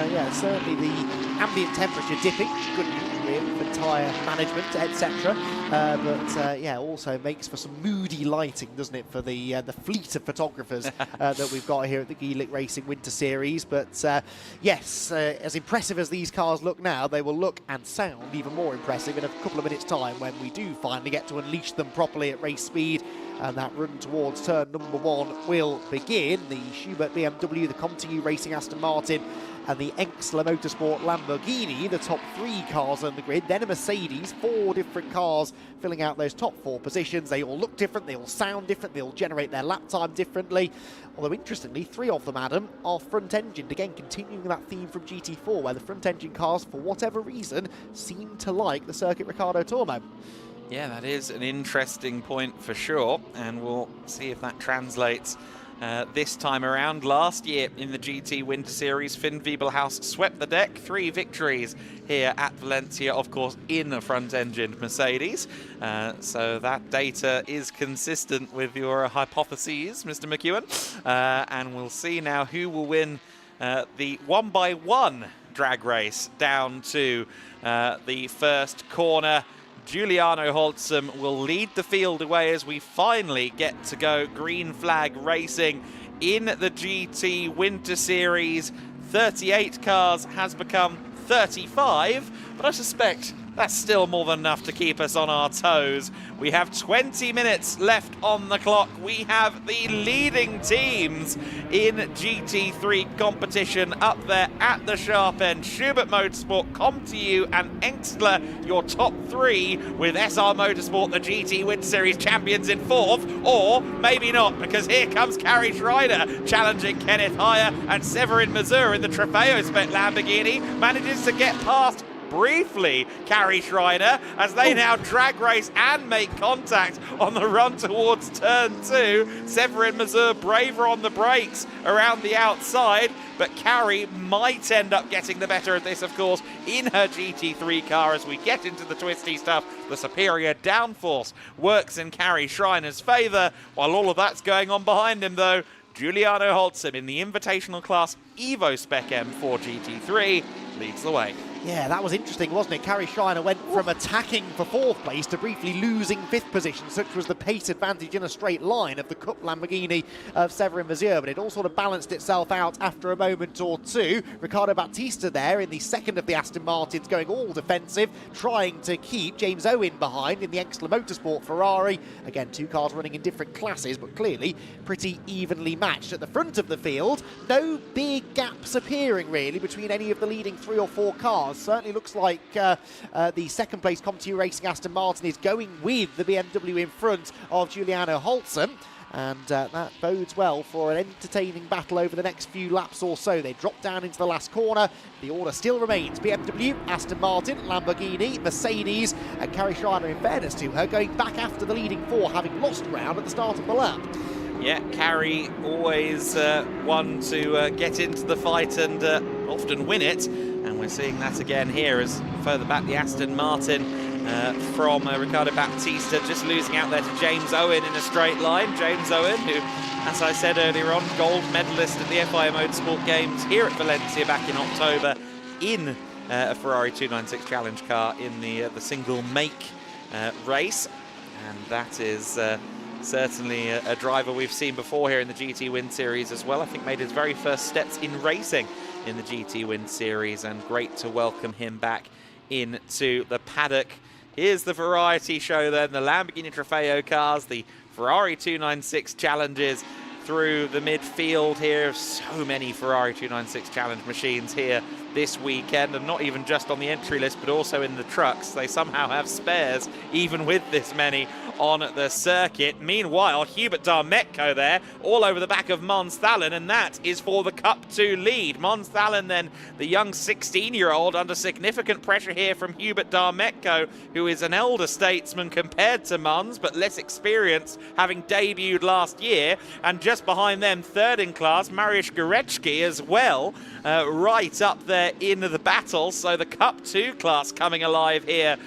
yeah, certainly the ambient temperature dipping, good news really for tyre management, etc. But yeah, also makes for some moody lighting, doesn't it, for the fleet of photographers that we've got here at the GEDLICH Racing Winter Series. But yes, as impressive as these cars look now, they will look and sound even more impressive in a couple of minutes' time, when we do finally get to unleash them properly at race speed. And that run towards turn number 1 will begin. The Schubert BMW, the ComTU Racing Aston Martin, and the Enxler Motorsport Lamborghini, the top 3 cars on the grid. Then a Mercedes, 4 different cars filling out those top 4 positions. They all look different, they all sound different, they all generate their lap time differently. Although interestingly, 3 of them, Adam, are front-engined. Again, continuing that theme from GT4, where the front-engine cars, for whatever reason, seem to like the Circuit Ricardo Tormo.
Yeah, that is an interesting point for sure, and we'll see if that translates this time around. Last year in the GT Winter Series, Finn Wiebelhaus swept the deck. 3 victories here at Valencia, of course, in a front-engined Mercedes. So that data is consistent with your hypotheses, Mr. McEwen. And we'll see now who will win the 1x1 drag race down to the first corner. Giuliano Holzem will lead the field away as we finally get to go green flag racing in the GT Winter Series. 38 cars has become 35, but I suspect that's still more than enough to keep us on our toes. We have 20 minutes left on the clock. We have the leading teams in GT3 competition up there at the sharp end. Schubert Motorsport, ComTU and Engstler, your top 3, with SR Motorsport, the GT Winter Series champions, in 4th. Or maybe not, because here comes Kari Schreiner challenging Kenneth Heyer, and Severin Mazur in the Trofeo Spec Lamborghini manages to get past briefly Kari Schreiner as they now drag race and make contact on the run towards turn 2. Severin Mazur braver on the brakes around the outside, but Kari might end up getting the better of this, of course, in her GT3 car. As we get into the twisty stuff, the superior downforce works in Kari Schreiner's favour. While all of that's going on behind him, though, Giuliano Holzem in the Invitational Class Evo Spec M4 GT3 leads the way.
Yeah, that was interesting, wasn't it? Kari Schreiner went from attacking for 4th place to briefly losing 5th position. Such was the pace advantage in a straight line of the Cup Lamborghini of Severin Mazur, but it all sort of balanced itself out after a moment or two. Ricardo Battista there in the 2nd of the Aston Martins, going all defensive, trying to keep James Owen behind in the Engstler Motorsport Ferrari. Again, 2 cars running in different classes, but clearly pretty evenly matched. At the front of the field, no big gaps appearing really between any of the leading 3 or 4 cars. Certainly looks like the 2nd place ComTU Racing Aston Martin is going with the BMW in front of Giuliano Holzem, and that bodes well for an entertaining battle over the next few laps or so. They drop down into the last corner. The order still remains BMW, Aston Martin, Lamborghini, Mercedes, and Kari Schreiner, in fairness to her, going back after the leading 4, having lost ground at the start of the lap.
Yeah, Kari always one to get into the fight and often win it. And we're seeing that again here as further back the Aston Martin from Ricardo Battista, just losing out there to James Owen in a straight line. James Owen, who, as I said earlier on, gold medalist at the FIA Motorsport Games here at Valencia back in October in a Ferrari 296 Challenge car in the single make race. And that is certainly a driver we've seen before here in the GT Win Series as well. I think made his very first steps in racing in the GT Win Series, and great to welcome him back into the paddock. Here's the variety show then, the Lamborghini Trofeo cars, the Ferrari 296 Challenges through the midfield here. So many Ferrari 296 Challenge machines here this weekend, and not even just on the entry list, but also in the trucks. They somehow have spares, even with this many on the circuit. Meanwhile, Hubert Darmetko there, all over the back of Mons Thalen, and that is for the Cup 2 lead. Mons Thalen then, the young 16-year-old, under significant pressure here from Hubert Darmetko, who is an elder statesman compared to Mons, but less experienced, having debuted last year. And just behind them, 3rd in class, Mariusz Gorecki as well, right up there in the battle. So the Cup 2 class coming alive here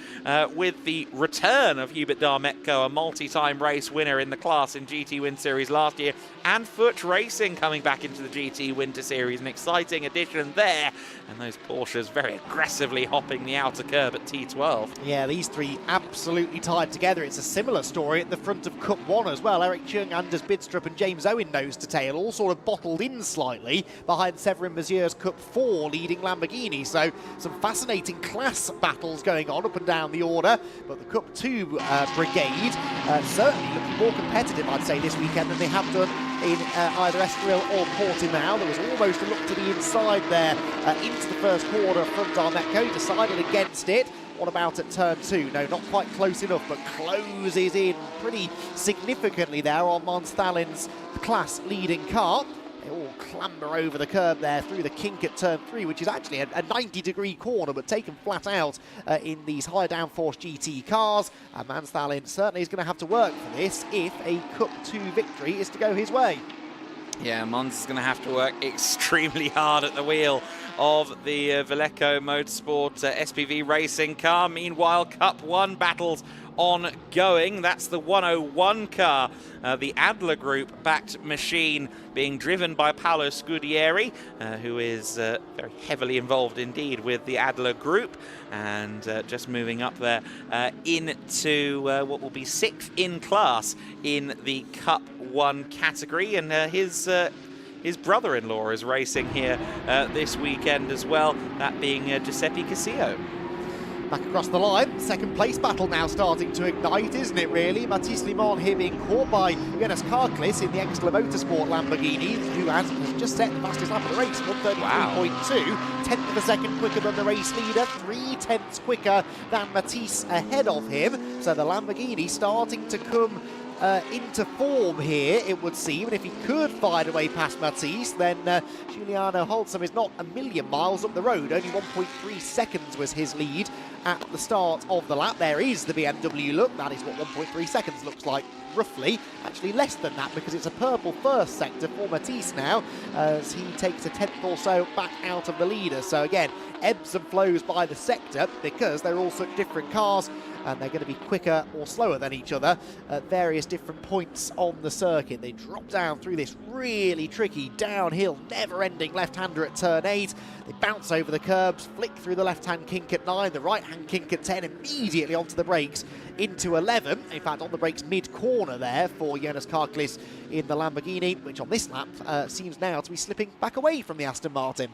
with the return of Hubert Darmetko, a multi-time race winner in the class in GT Win Series last year, and Fuchs Racing coming back into the GT Winter Series, an exciting addition there. And those Porsches very aggressively hopping the outer curb at T12.
Yeah, these 3 absolutely tied together. It's a similar story at the front of Cup 1 as well. Eric Chung, Anders Bidstrup and James Owen nose to tail, all sort of bottled in slightly behind Severin Mazur's Cup 4 leading Lamborghini. So some fascinating class battles going on up and down the order, but the Cup 2 brigade certainly looking more competitive, I'd say, this weekend than they have done in either Estoril or Portimao. There was almost a look to the inside there into the first corner from Darmetko, decided against it. What about at turn 2? No, not quite close enough, but closes in pretty significantly there on Mons Thalen's class leading car. They all clamber over the curb there through the kink at turn 3, which is actually a 90-degree corner, but taken flat out in these high downforce GT cars. And Mons Thalen certainly is going to have to work for this if a Cup 2 victory is to go his way.
Yeah, Mons is going to have to work extremely hard at the wheel of the Valeco Motorsport SPV racing car. Meanwhile, Cup 1 battles ongoing. That's the 101 car, the Adler Group-backed machine being driven by Paolo Scudieri, who is very heavily involved indeed with the Adler Group, and just moving up there into what will be 6th in class in the Cup 1 category, and his brother-in-law is racing here this weekend as well, that being Giuseppe Casillo.
Back across the line, second place battle now starting to ignite, isn't it really? Mathis Limon here being caught by Jonas Karklis in the Extra Motorsport Lamborghini, who has just set the fastest lap of the race, 1:33.2, tenth of a second quicker than the race leader, 3/10 quicker than Mathis ahead of him. So the Lamborghini starting to come into form here, it would seem, and if he could find a way past Mathis, then Giuliano Holzem is not a million miles up the road. Only 1.3 seconds was his lead at the start of the lap. There is the BMW look. That is what 1.3 seconds looks like, roughly. Actually less than that, because it's a purple first sector for Mathis now, as he takes a tenth or so back out of the leader. So again, ebbs and flows by the sector, because they're all such different cars, and they're going to be quicker or slower than each other at various different points on the circuit. They drop down through this really tricky downhill, never-ending left-hander at turn 8. They bounce over the curbs, flick through the left-hand kink at 9, the right-hand kink at 10, immediately onto the brakes into 11. In fact, on the brakes mid-corner there for Jonas Karklis in the Lamborghini, which on this lap seems now to be slipping back away from the Aston Martin.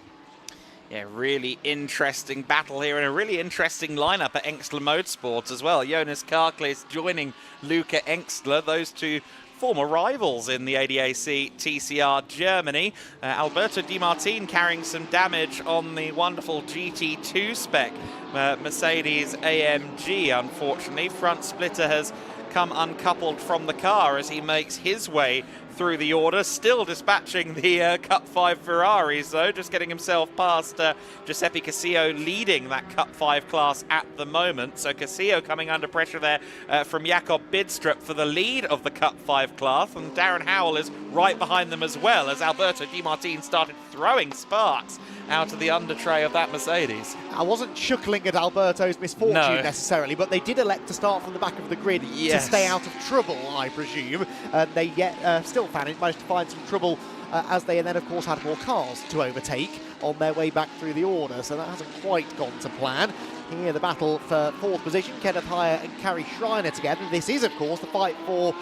Yeah, really interesting battle here, and a really interesting lineup at Engstler Motorsports as well. Jonas Karklis joining Luca Engstler, those two former rivals in the ADAC TCR Germany. Alberto Di Martin carrying some damage on the wonderful GT2 spec Mercedes AMG, unfortunately. Front splitter has come uncoupled from the car as he makes his way through the order, still dispatching the Cup 5 Ferraris, though, just getting himself past Giuseppe Casillo, leading that Cup 5 class at the moment. So Casillo coming under pressure there from Jakob Bidstrup for the lead of the Cup 5 class, and Darren Howell is right behind them as well, as Alberto Di Martin started throwing sparks out of the under tray of that Mercedes.
I wasn't chuckling at Alberto's misfortune necessarily, but they did elect to start from the back of the grid to stay out of trouble, I presume. They yet still managed to find some trouble as they then, of course, had more cars to overtake on their way back through the order, so that hasn't quite gone to plan. Here, the battle for fourth position, Kenneth Heyer and Carrie Schreiner together. This is, of course, the fight for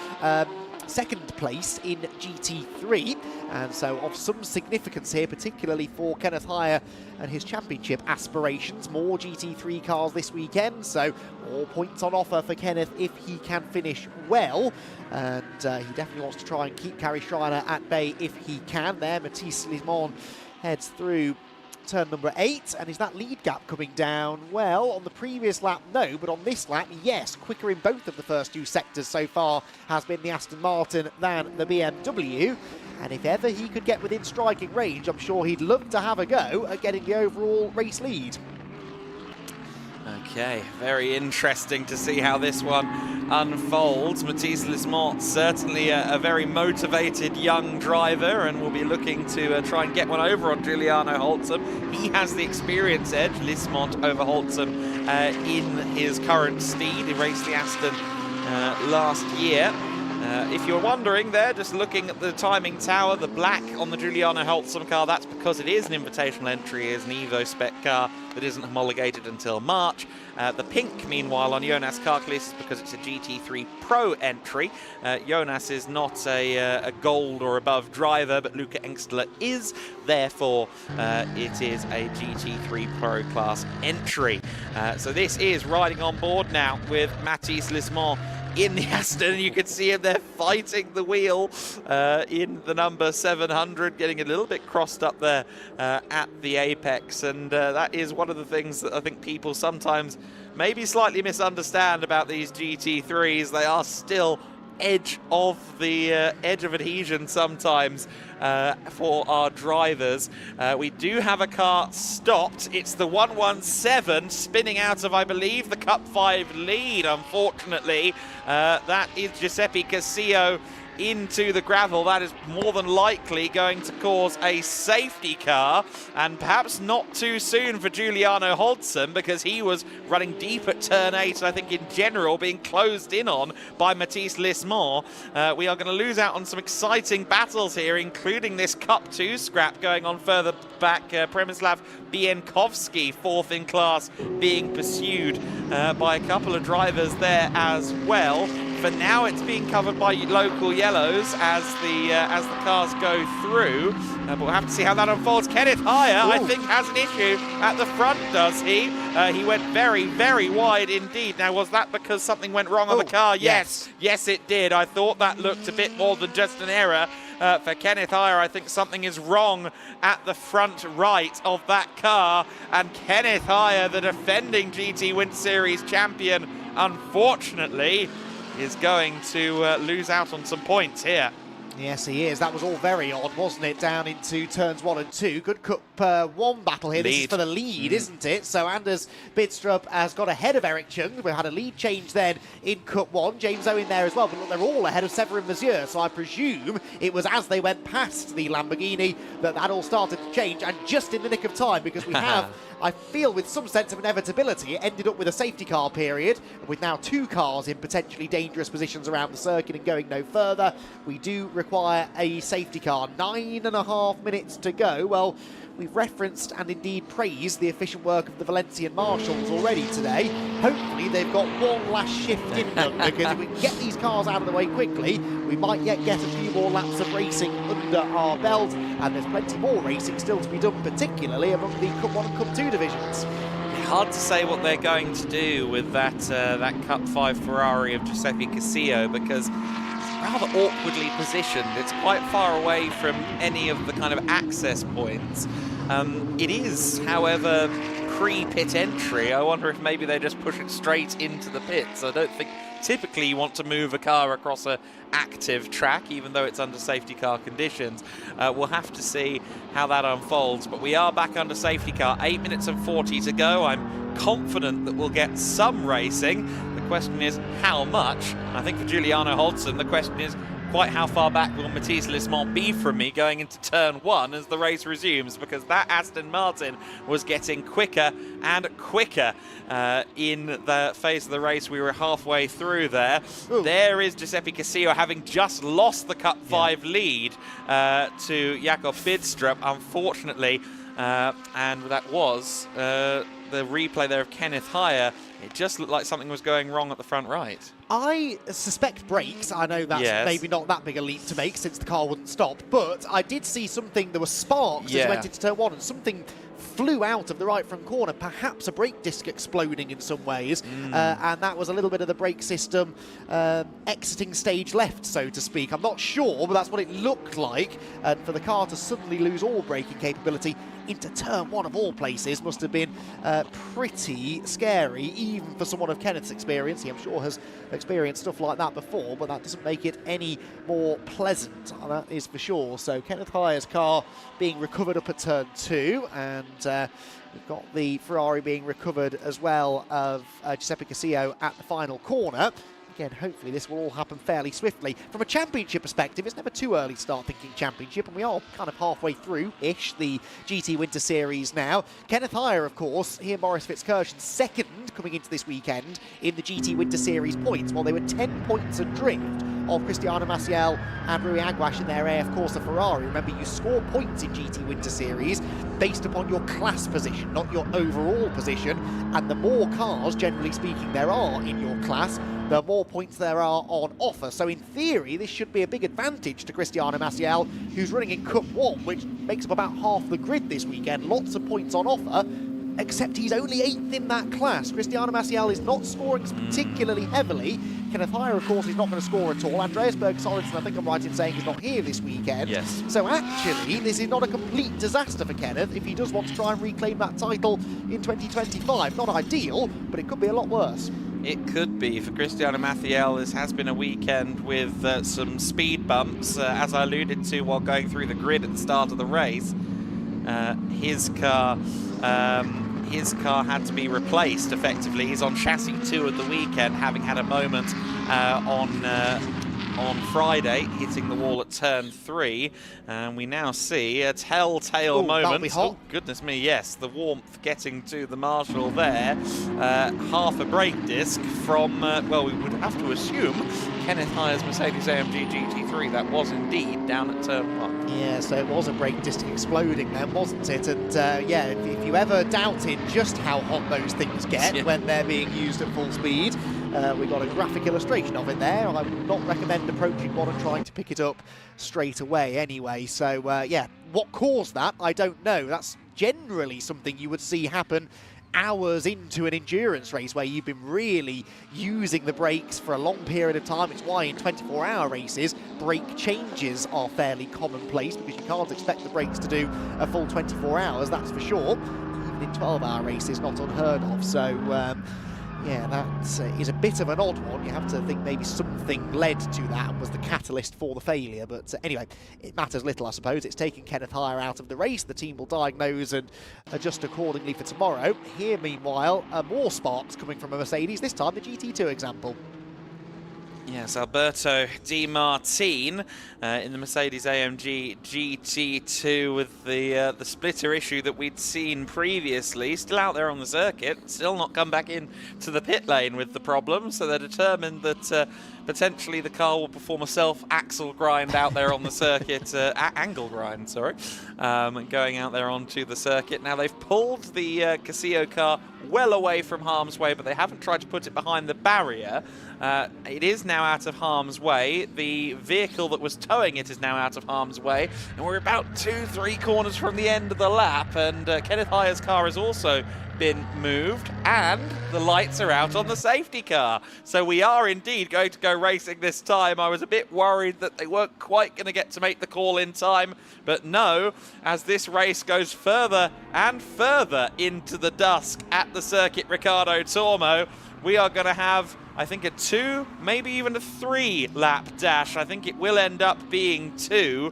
second place in GT3, and so of some significance here, particularly for Kenneth Heyer and his championship aspirations. More GT3 cars this weekend, so more points on offer for Kenneth if he can finish well, and he definitely wants to try and keep Carrie Schreiner at bay if he can. There, Mathis Limon heads through turn number 8, and is that lead gap coming down? Well, on the previous lap, no, but on this lap, yes. Quicker in both of the first two sectors so far has been the Aston Martin than the BMW, and if ever he could get within striking range, I'm sure he'd love to have a go at getting the overall race lead.
Okay, very interesting to see how this one unfolds. Mathis Lismont, certainly a very motivated young driver, and will be looking to try and get one over on Giuliano Holzem. He has the experience edge, Lismont over Holzem, in his current steed. He raced the Aston last year. If you're wondering there, just looking at the timing tower, the black on the Giuliano Holzem car, that's because it is an invitational entry, it is an Evo spec car that isn't homologated until March. The pink, meanwhile, on Jonas Karklis is because it's a GT3 Pro entry. Jonas is not a gold or above driver, but Luca Engstler is. Therefore, it is a GT3 Pro class entry. So this is riding on board now with Mathis Lismont in the Aston. You can see him there fighting the wheel in the number 700, getting a little bit crossed up there at the apex, and that is one of the things that I think people sometimes maybe slightly misunderstand about these GT3s. They are still edge of adhesion sometimes for our drivers. We do have a car stopped. It's the 117 spinning out of, I believe, the Cup 5 lead, unfortunately. That is Giuseppe Casillo into the gravel. That is more than likely going to cause a safety car, and perhaps not too soon for Giuliano Hodson, because he was running deep at turn 8, and I think in general being closed in on by Mathis Lismont. We are going to lose out on some exciting battles here, including this Cup 2 scrap going on further back. Przemysław Bienkowski, 4th in class, being pursued by a couple of drivers there as well. For now, it's being covered by local yellows as the cars go through. But we'll have to see how that unfolds. Kenneth Hire, I think, has an issue at the front, does he? He went very, very wide indeed. Now, was that because something went wrong on the car? Yes. Yes, it did. I thought that looked a bit more than just an error. For Kenneth Hire, I think something is wrong at the front right of that car. And Kenneth Hire, the defending GT Winter Series champion, unfortunately, is going to lose out on some points here.
Yes, he is. That was all very odd, wasn't it? Down into turns 1 and 2. Good Cup 1 battle here. This is for the lead, isn't it? So Anders Bidstrup has got ahead of Eric Chung. We had a lead change then in Cup 1. James Owen there as well, but look, they're all ahead of Severin Mazieu. So I presume it was as they went past the Lamborghini that all started to change, and just in the nick of time, because we have, I feel with some sense of inevitability, it ended up with a safety car period, with now 2 cars in potentially dangerous positions around the circuit and going no further. We do require a safety car. 9.5 minutes to go. Well, we've referenced and indeed praised the efficient work of the Valencian marshals already today. Hopefully they've got one last shift in them, because if we can get these cars out of the way quickly, we might yet get a few more laps of racing under our belt, and there's plenty more racing still to be done, particularly among the Cup 1 and Cup 2 divisions.
Hard to say what they're going to do with that Cup 5 Ferrari of Giuseppe Casillo, because rather awkwardly positioned. It's quite far away from any of the kind of access points. It is, however, pre-pit entry. I wonder if maybe they just push it straight into the pits. I don't think typically you want to move a car across an active track, even though it's under safety car conditions. We'll have to see how that unfolds, but we are back under safety car. 8 minutes and 40 to go. I'm confident that we'll get some racing. The question is how much. I think for Giuliano Hodson, the question is quite how far back will Mathis Lismont be from me going into turn 1 as the race resumes, because that Aston Martin was getting quicker and quicker in the phase of the race. We were halfway through there. Ooh. There is Giuseppe Casillo, having just lost the Cup 5 lead to Jakob Bidstrup, unfortunately, and that was the replay there of Kenneth Hire. It just looked like something was going wrong at the front right.
I suspect brakes. I know that's maybe not that big a leap to make since the car wouldn't stop, but I did see something. There were sparks as it went into turn 1, and something flew out of the right front corner, perhaps a brake disc exploding in some ways, and that was a little bit of the brake system exiting stage left, so to speak. I'm not sure, but that's what it looked like, and for the car to suddenly lose all braking capability into turn 1 of all places must have been pretty scary, even for someone of Kenneth's experience. He, I'm sure, has experienced stuff like that before, but that doesn't make it any more pleasant, that is for sure. So Kenneth Hire's car being recovered up at turn 2, and we've got the Ferrari being recovered as well of Giuseppe Casillo at the final corner. Again, hopefully this will all happen fairly swiftly. From a championship perspective, it's never too early to start thinking championship, and we are kind of halfway through-ish the GT Winter Series now. Kenneth Hire, of course, he and Maurice Fitzgerald second coming into this weekend in the GT Winter Series points, while they were 10 points adrift of Cristiano Maciel and Rui Aguas in their AF Corsa Ferrari. Remember, you score points in GT Winter Series based upon your class position, not your overall position, and the more cars, generally speaking, there are in your class, the more points there are on offer. So in theory, this should be a big advantage to Cristiano Maciel, who's running in Cup 1, which makes up about half the grid this weekend. Lots of points on offer, except he's only 8th in that class. Cristiano Maciel is not scoring particularly heavily. Kenneth Hire, of course, is not going to score at all. Andreas Berg-Sorensen, I think I'm right in saying, is not here this weekend.
Yes.
So actually, this is not a complete disaster for Kenneth if he does want to try and reclaim that title in 2025. Not ideal, but it could be a lot worse.
It could be. For Cristiano Maciel, this has been a weekend with some speed bumps, as I alluded to while going through the grid at the start of the race. His car had to be replaced effectively. He's on chassis 2 at the weekend, having had a moment on Friday, hitting the wall at turn 3, and we now see a telltale moment.
That'll be hot.
Oh, goodness me, yes, the warmth getting to the marshal there. Half a brake disc from, well, we would have to assume Kenneth Hyer's Mercedes-AMG GT3. That was indeed down at turn 1.
Yeah, so it was a brake disc exploding then, wasn't it? And yeah, if you ever doubted just how hot those things get when they're being used at full speed, we got a graphic illustration of it there. I would not recommend approaching one and trying to pick it up straight away anyway. So yeah, what caused that, I don't know. That's generally something you would see happen hours into an endurance race where you've been really using the brakes for a long period of time. It's why in 24-hour races, brake changes are fairly commonplace, because you can't expect the brakes to do a full 24 hours, that's for sure. Even in 12-hour races, not unheard of. So yeah, that is a bit of an odd one. You have to think maybe something led to that and was the catalyst for the failure. But anyway, it matters little, I suppose. It's taken Kenneth Hyer out of the race. The team will diagnose and adjust accordingly for tomorrow. Here, meanwhile, more sparks coming from a Mercedes, this time the GT2 example.
Yes, Alberto Di Martin in the Mercedes-AMG GT2 with the splitter issue that we'd seen previously. Still out there on the circuit, still not come back in to the pit lane with the problem, so they're determined that potentially the car will perform a self-axle grind out there on the circuit, angle grind, sorry, going out there onto the circuit. Now, they've pulled the Casio car well away from harm's way, but they haven't tried to put it behind the barrier. It is now out of harm's way. The vehicle that was towing it is now out of harm's way, and we're about 2-3 corners from the end of the lap, and Kenneth Hyer's car has also been moved, and the lights are out on the safety car. So we are indeed going to go racing this time. I was a bit worried that they weren't quite going to get to make the call in time, but no, as this race goes further and further into the dusk at the Circuit Ricardo Tormo, we are going to have, I think, a 2, maybe even a 3 lap dash. I think it will end up being 2.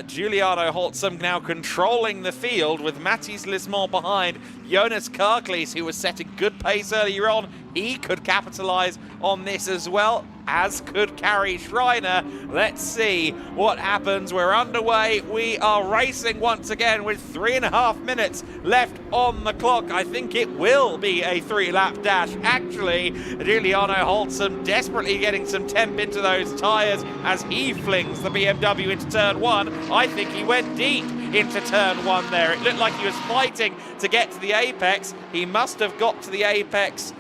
Giuliano Holtzum now controlling the field with Mathis Lismont behind. Jonas Karklees, who was setting good pace earlier on, he could capitalise on this as well, as could Kari Schreiner. Let's see what happens. We're underway. We are racing once again with 3.5 minutes left on the clock. I think it will be a 3-lap dash. Actually, Giuliano Holtzum desperately getting some temp into those tyres as he flings the BMW into turn 1. I think he went deep into turn 1 there. It looked like he was fighting to get to the apex. He must have got to the apex.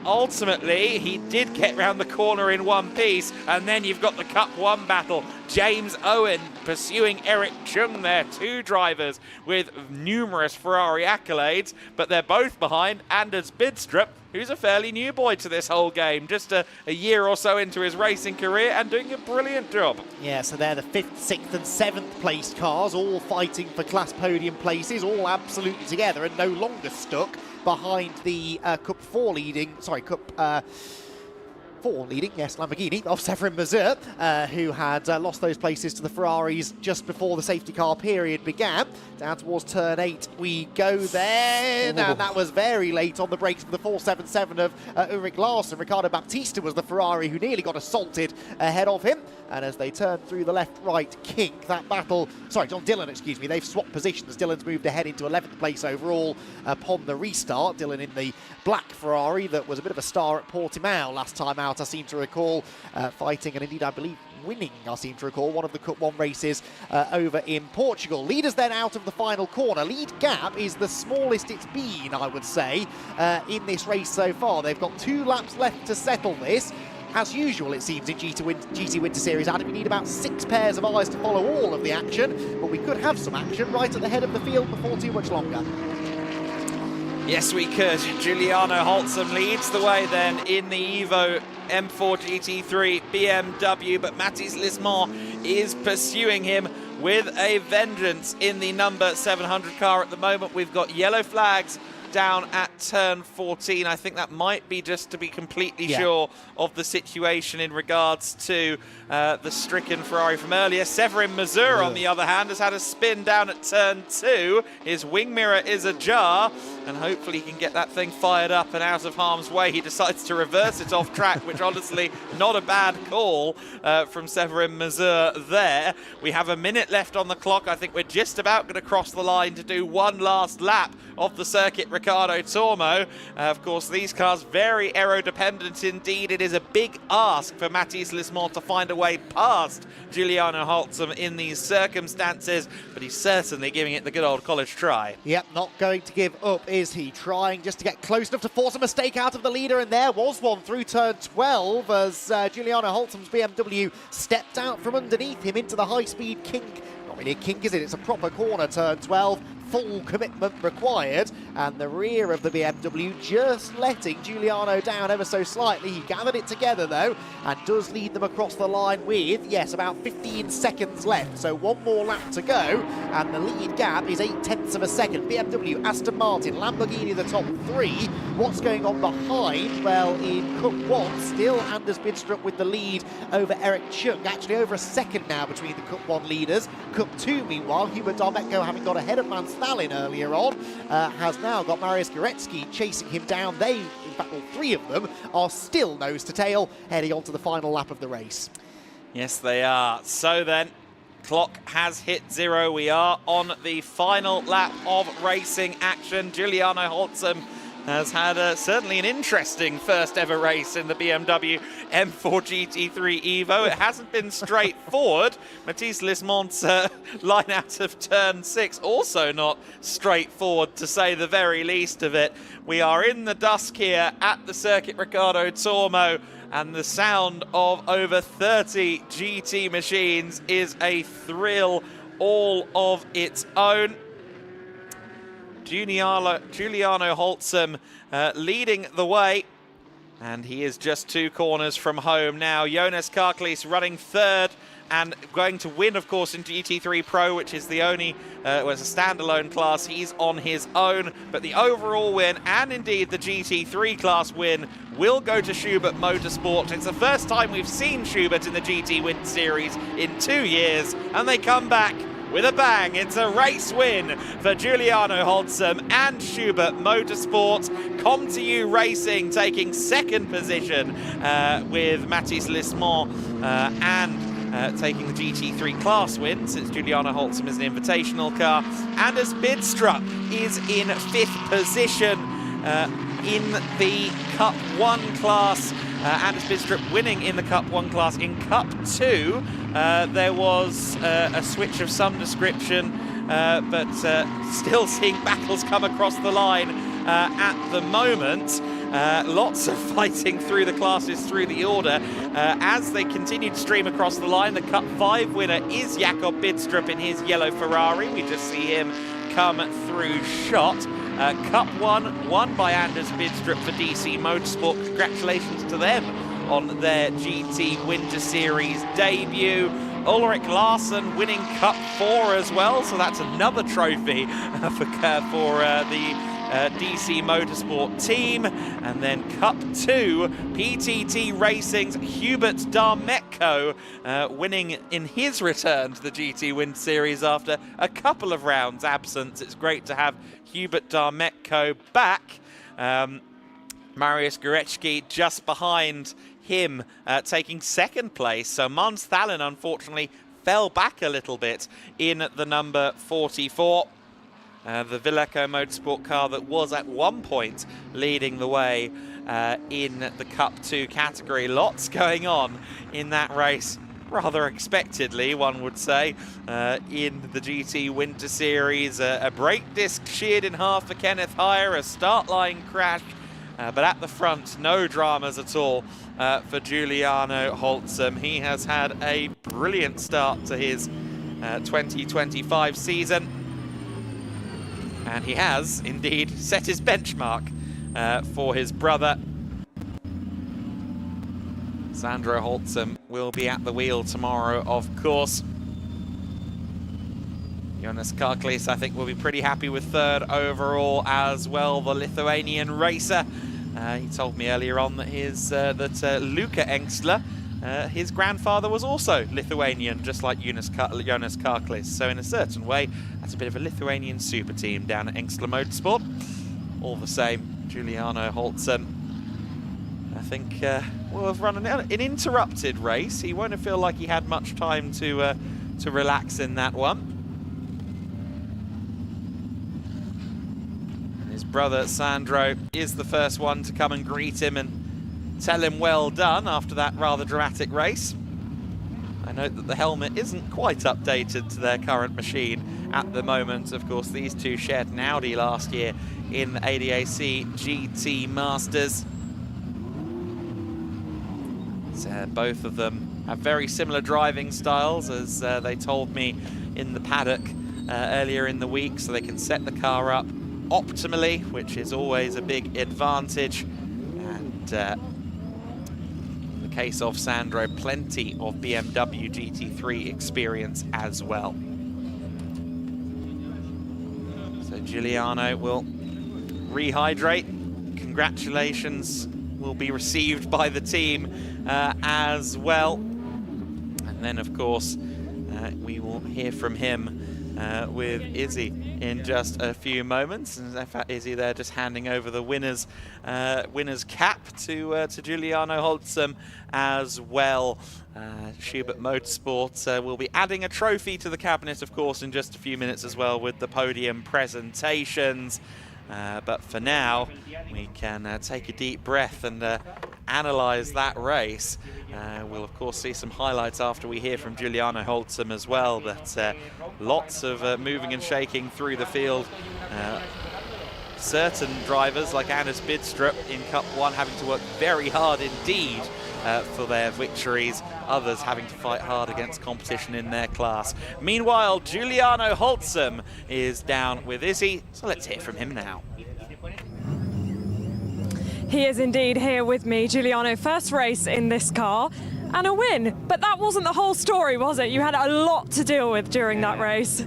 Ultimately, he did get round the corner in one piece, and then you've got the Cup 1 battle. James Owen pursuing Eric Chung there, 2 drivers with numerous Ferrari accolades, but they're both behind Anders Bidstrup, who's a fairly new boy to this whole game, just a year or so into his racing career and doing a brilliant job.
Yeah, so they're the 5th, 6th and 7th placed cars, all fighting for class podium places, all absolutely together and no longer stuck behind the Cup 4 leading, yes, Lamborghini of Severin Mazur, who had lost those places to the Ferraris just before the safety car period began. Down towards turn 8 we go there. Now, that was very late on the brakes for the 477 of Ulrich Larsen. Ricardo Baptista was the Ferrari who nearly got assaulted ahead of him. And as they turn through the left-right kink, that battle, sorry, John Dillon, excuse me, they've swapped positions. Dillon's moved ahead into 11th place overall upon the restart. Dillon in the black Ferrari that was a bit of a star at Portimao last time out, I seem to recall, fighting and indeed, I believe, winning, I seem to recall, one of the Cup 1 races over in Portugal. Leaders then out of the final corner. Lead gap is the smallest it's been, I would say, in this race so far. They've got 2 laps left to settle this. As usual, it seems, in GT Winter Series, Adam, we need about 6 pairs of eyes to follow all of the action, but we could have some action right at the head of the field before too much longer.
Yes, we could. Giuliano Holtzum leads the way then in the Evo M4 GT3 BMW, but Mathis Lismont is pursuing him with a vengeance in the number 700 car at the moment. We've got yellow flags down at turn 14. I think that might be just to be completely sure of the situation in regards to the stricken Ferrari from earlier. Severin Mazur, on the other hand, has had a spin down at turn 2. His wing mirror is ajar, and hopefully he can get that thing fired up and out of harm's way. He decides to reverse it off track, which honestly, not a bad call from Severin Mazur there. We have a minute left on the clock. I think we're just about going to cross the line to do one last lap of the Circuit Ricardo Tormo. Of course, these cars very aero-dependent indeed. It is a big ask for Mathis Lismont to find a way past Giuliano Holtzum in these circumstances, but he's certainly giving it the good old college try.
Yep, not going to give up, is he? Trying just to get close enough to force a mistake out of the leader, and there was one through turn 12 as Giuliano Holtzum's BMW stepped out from underneath him into the high-speed kink. Not really a kink, is it? It's a proper corner, turn 12. Full commitment required, and the rear of the BMW just letting Giuliano down ever so slightly. He gathered it together though, and does lead them across the line with, yes, about 15 seconds left. So one more lap to go, and the lead gap is 0.8 of a second. BMW, Aston Martin, Lamborghini, the top three. What's going on behind? Well, in Cup 1, still Anders Bidstrup with the lead over Eric Chung. Actually over a second now between the Cup 1 leaders. Cup 2, meanwhile, Hubert Darmetko, having got ahead of Van Stalin earlier on, has now got Mariusz Gorecki chasing him down. They, in fact, all three of them, are still nose to tail, heading on to the final lap of the race.
Yes, they are. So then, clock has hit 0. We are on the final lap of racing action. Giuliano Holtzum has had certainly an interesting first ever race in the BMW M4 GT3 Evo. It hasn't been straightforward. Mathis Lismont's line out of turn 6 also not straightforward, to say the very least of it. We are in the dusk here at the Circuit Ricardo Tormo, and the sound of over 30 GT machines is a thrill all of its own. Giuliano Holtzum leading the way, and he is just 2 corners from home now. Jonas Karklis running third and going to win, of course, in GT3 Pro, which is the only, was a standalone class. He's on his own, but the overall win and indeed the GT3 class win will go to Schubert Motorsport. It's the first time we've seen Schubert in the GT Winter Series in 2 years, and they come back with a bang. It's a race win for Giuliano Holtzum and Schubert Motorsport. Com2U Racing taking second position with Mathis Lismont and taking the GT3 class win, since Giuliano Holtzum is an invitational car. Anders Bidstrup is in 5th position in the Cup 1 class. Anders Bidstrup winning in the Cup 1 class. In Cup 2, there was a switch of some description, but still seeing battles come across the line at the moment. Lots of fighting through the classes, through the order. As they continue to stream across the line, the Cup 5 winner is Jakob Bidstrup in his yellow Ferrari. We just see him come through shot. Cup 1 won by Anders Bidstrup for DC Motorsport. Congratulations to them on their GT Winter Series debut. Ulrich Larsson winning Cup 4 as well, so that's another trophy for the DC Motorsport team. And then Cup 2, PTT Racing's Hubert Darmetko winning in his return to the GT Winter Series after a couple of rounds absence. It's great to have Hubert Darmetko back. Mariusz Gorecki just behind him, taking second place. So Mons Thalen unfortunately fell back a little bit in the number 44. The Villeco Motorsport car that was at one point leading the way in the Cup 2 category. Lots going on in that race, rather expectedly, one would say, in the GT Winter Series. A brake disc sheared in half for Kenneth Heyer, a start line crash, but at the front, no dramas at all for Giuliano Holtzum. He has had a brilliant start to his 2025 season. And he has, indeed, set his benchmark for his brother. Sandro Holtzum will be at the wheel tomorrow, of course. Jonas Karklis, I think, will be pretty happy with third overall as well, the Lithuanian racer. He told me earlier on that Luca Engstler, his grandfather was also Lithuanian, just like Jonas Karklis. So in a certain way, that's a bit of a Lithuanian super team down at Engstler Motorsport. all the same, Giuliano Holtzen, I think, will have run an uninterrupted race. He won't feel like he had much time to relax in that one. And his brother Sandro is the first one to come and greet him and tell him well done after that rather dramatic race. I note that the helmet isn't quite updated to their current machine at the moment. Of course, these two shared an Audi last year in the ADAC GT Masters. So both of them have very similar driving styles, as they told me in the paddock earlier in the week, so they can set the car up optimally, which is always a big advantage. And in the case of Sandro, plenty of BMW GT3 experience as well. So Giuliano will rehydrate. Congratulations will be received by the team as well. And then, of course, we will hear from him with Izzy in just a few moments. And in fact, Izzy there just handing over the winner's cap to Giuliano Holtzen as well. Schubert Motorsport will be adding a trophy to the cabinet, of course, in just a few minutes as well with the podium presentations. But for now, we can take a deep breath and analyse that race. We'll, of course, see some highlights after we hear from Giuliano Holtzen as well, but lots of moving and shaking through the field. Certain drivers, like Anders Bidstrup in Cup 1, having to work very hard indeed for their victories, others having to fight hard against competition in their class. Meanwhile, Giuliano Holtzen is down with Izzy, so let's hear from him now.
He is indeed here with me. Giuliano, first race in this car and a win, but that wasn't the whole story, was it? You had a lot to deal with during that race.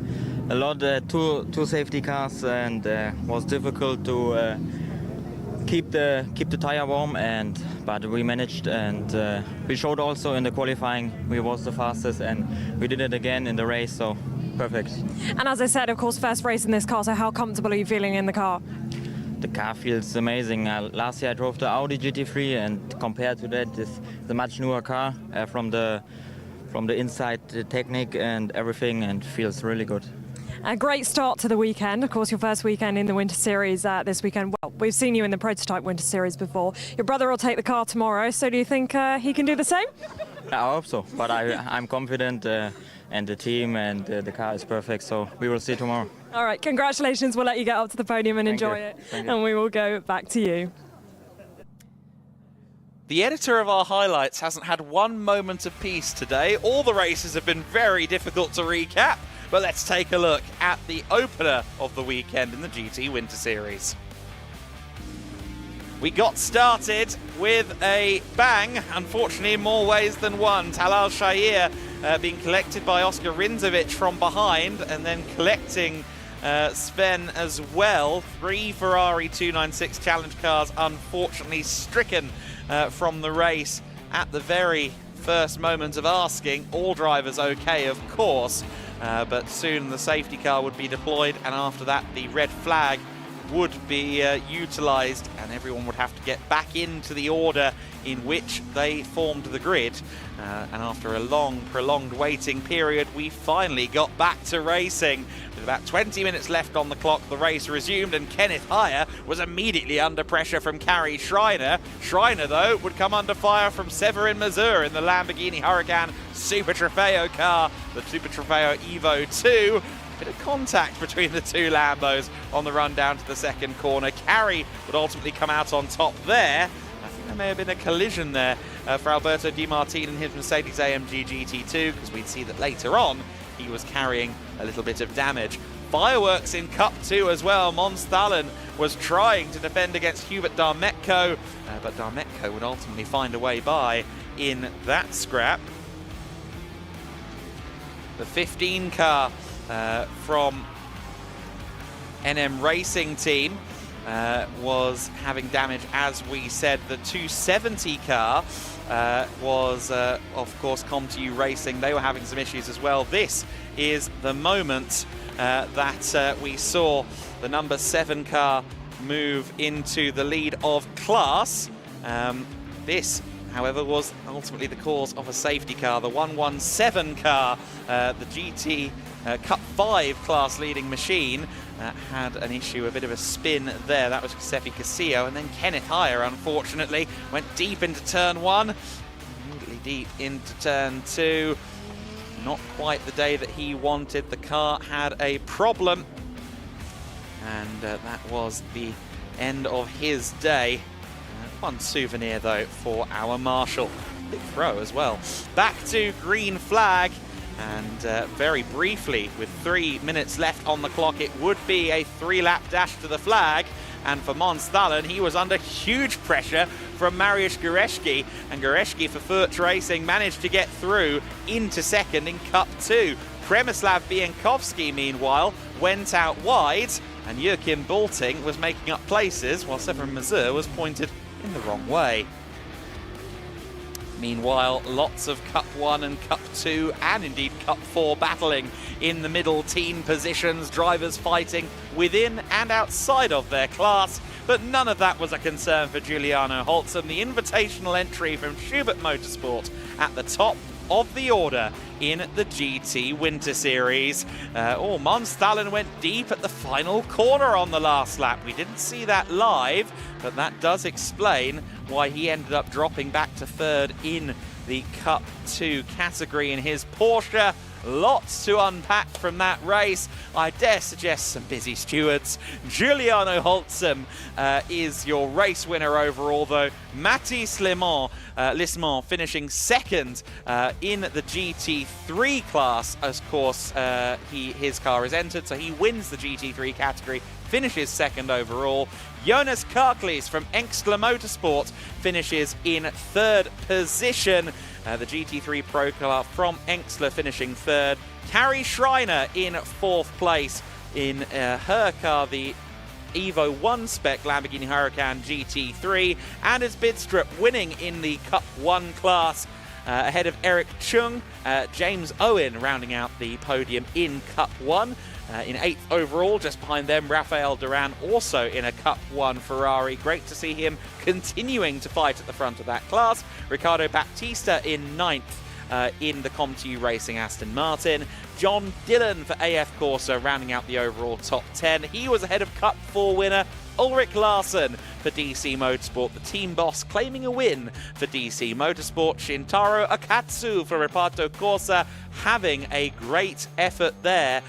A lot, two safety cars, and was difficult to keep the tire warm, but we managed, and we showed also in the qualifying we was the fastest, and we did it again in the race, so perfect.
And as I said, of course, first race in this car, so how comfortable are you feeling in the car?
The car feels amazing. Last year I drove the Audi GT3, and compared to that, this is a much newer car from the inside, the technique and everything, and feels really good.
A great start to the weekend. Of course, your first weekend in the Winter Series this weekend. Well, we've seen you in the Prototype Winter Series before. Your brother will take the car tomorrow, so do you think he can do the same?
I hope so, but I'm confident, and the team and the car is perfect, so we will see tomorrow.
All right, congratulations. We'll let you get up to the podium and enjoy it, and we will go back to you.
The editor of our highlights hasn't had one moment of peace today. All the races have been very difficult to recap. But let's take a look at the opener of the weekend in the GT Winter Series. We got started with a bang, unfortunately in more ways than one. Talal Shahir being collected by Oscar Rinzovic from behind, and then collecting Sven as well. 3 Ferrari 296 Challenge cars unfortunately stricken from the race at the very first moment of asking. All drivers okay, of course. But soon the safety car would be deployed, and after that the red flag would be utilised, and everyone would have to get back into the order in which they formed the grid. And after a long, prolonged waiting period, we finally got back to racing. With about 20 minutes left on the clock, the race resumed, and Kenneth Heyer was immediately under pressure from Kari Schreiner. Schreiner, though, would come under fire from Severin Mazur in the Lamborghini Huracan Super Trofeo car, the Super Trofeo Evo 2. Bit of contact between the two Lambos on the run down to the second corner. Kari would ultimately come out on top there. I think there may have been a collision there for Alberto Di Martini and his Mercedes-AMG GT2, because we'd see that later on he was carrying a little bit of damage. Fireworks in Cup 2 as well. Mons Thalen was trying to defend against Hubert Darmetko, but Darmetko would ultimately find a way by in that scrap. The 15 car from NM Racing team was having damage, as we said. The 270 car was, of course, ComTU Racing. They were having some issues as well. This is the moment that we saw the number 7 car move into the lead of class. This, however, was ultimately the cause of a safety car. The 117 car, the GT Cup 5 class leading machine, had an issue, a bit of a spin there. That was Giuseppe Casillo, and then Kenneth Heyer, unfortunately, went deep into turn 1, immediately deep into turn 2. Not quite the day that he wanted. The car had a problem, and that was the end of his day. One souvenir, though, for our Marshal. Big throw as well. Back to green flag, and very briefly, with 3 minutes left on the clock, it would be a 3-lap dash to the flag. And for Mons Dallin, he was under huge pressure from Mariusz Goretzki, and Goretzki for Furt Racing managed to get through into second in Cup 2. Przemysław Bienkowski, meanwhile, went out wide, and Joachim Bolting was making up places while Severin Mazur was pointed in the wrong way. Meanwhile, lots of Cup 1 and Cup 2 and indeed Cup 4 battling in the middle team positions, drivers fighting within and outside of their class, but none of that was a concern for Giuliano Holzem. The invitational entry from Schubert Motorsport at the top of the order in the GT Winter Series. Mons Dallin went deep at the final corner on the last lap. We didn't see that live, but that does explain why he ended up dropping back to third in the Cup 2 category in his Porsche. Lots to unpack from that race. I dare suggest some busy stewards. Giuliano Holzem is your race winner overall, though. Mathis Lismont finishing second in the GT3 class. Of course, his car is entered, so he wins the GT3 category, finishes second overall. Jonas Karklees from Engstler Motorsport finishes in third position. The GT3 Pro car from Engstler finishing third. Carrie Schreiner in fourth place in her car, the Evo 1 spec Lamborghini Huracan GT3. Anders Bidstrup winning in the Cup 1 class ahead of Eric Chung. James Owen rounding out the podium in Cup 1. In 8th overall, just behind them, Rafael Duran, also in a Cup 1 Ferrari. Great to see him continuing to fight at the front of that class. Ricardo Baptista in 9th in the ComTU Racing Aston Martin. John Dillon for AF Corsa rounding out the overall top 10. He was ahead of Cup 4 winner Ulrich Larsen for DC Motorsport, the team boss claiming a win for DC Motorsport. Shintaro Akatsu for Reparto Corsa having a great effort there.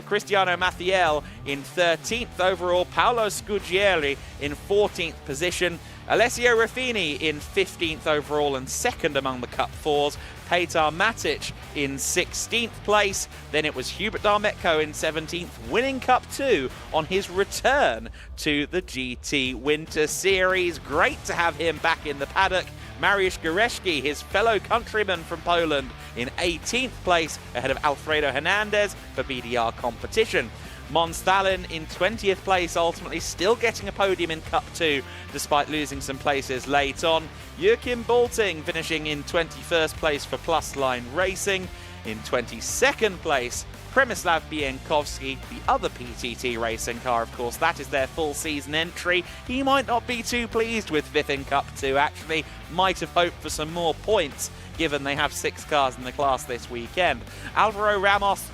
Cristiano Mathiel in 13th overall. Paolo Scugieri in 14th position. Alessio Ruffini in 15th overall and second among the Cup 4s. Petar Matic in 16th place. Then it was Hubert Darmetko in 17th, winning Cup 2 on his return to the GT Winter Series. Great to have him back in the paddock. Mariusz Goretzki, his fellow countryman from Poland, in 18th place ahead of Alfredo Hernandez for BDR competition. Mons Dallin in 20th place, ultimately still getting a podium in Cup 2 despite losing some places late on. Joachim Bolting finishing in 21st place for Plus Line Racing. In 22nd place, Przemysław Bienkowski, the other PTT racing car, of course, that is their full season entry. He might not be too pleased with 5th in Cup 2, actually. Might have hoped for some more points, given they have 6 cars in the class this weekend. Alvaro Ramos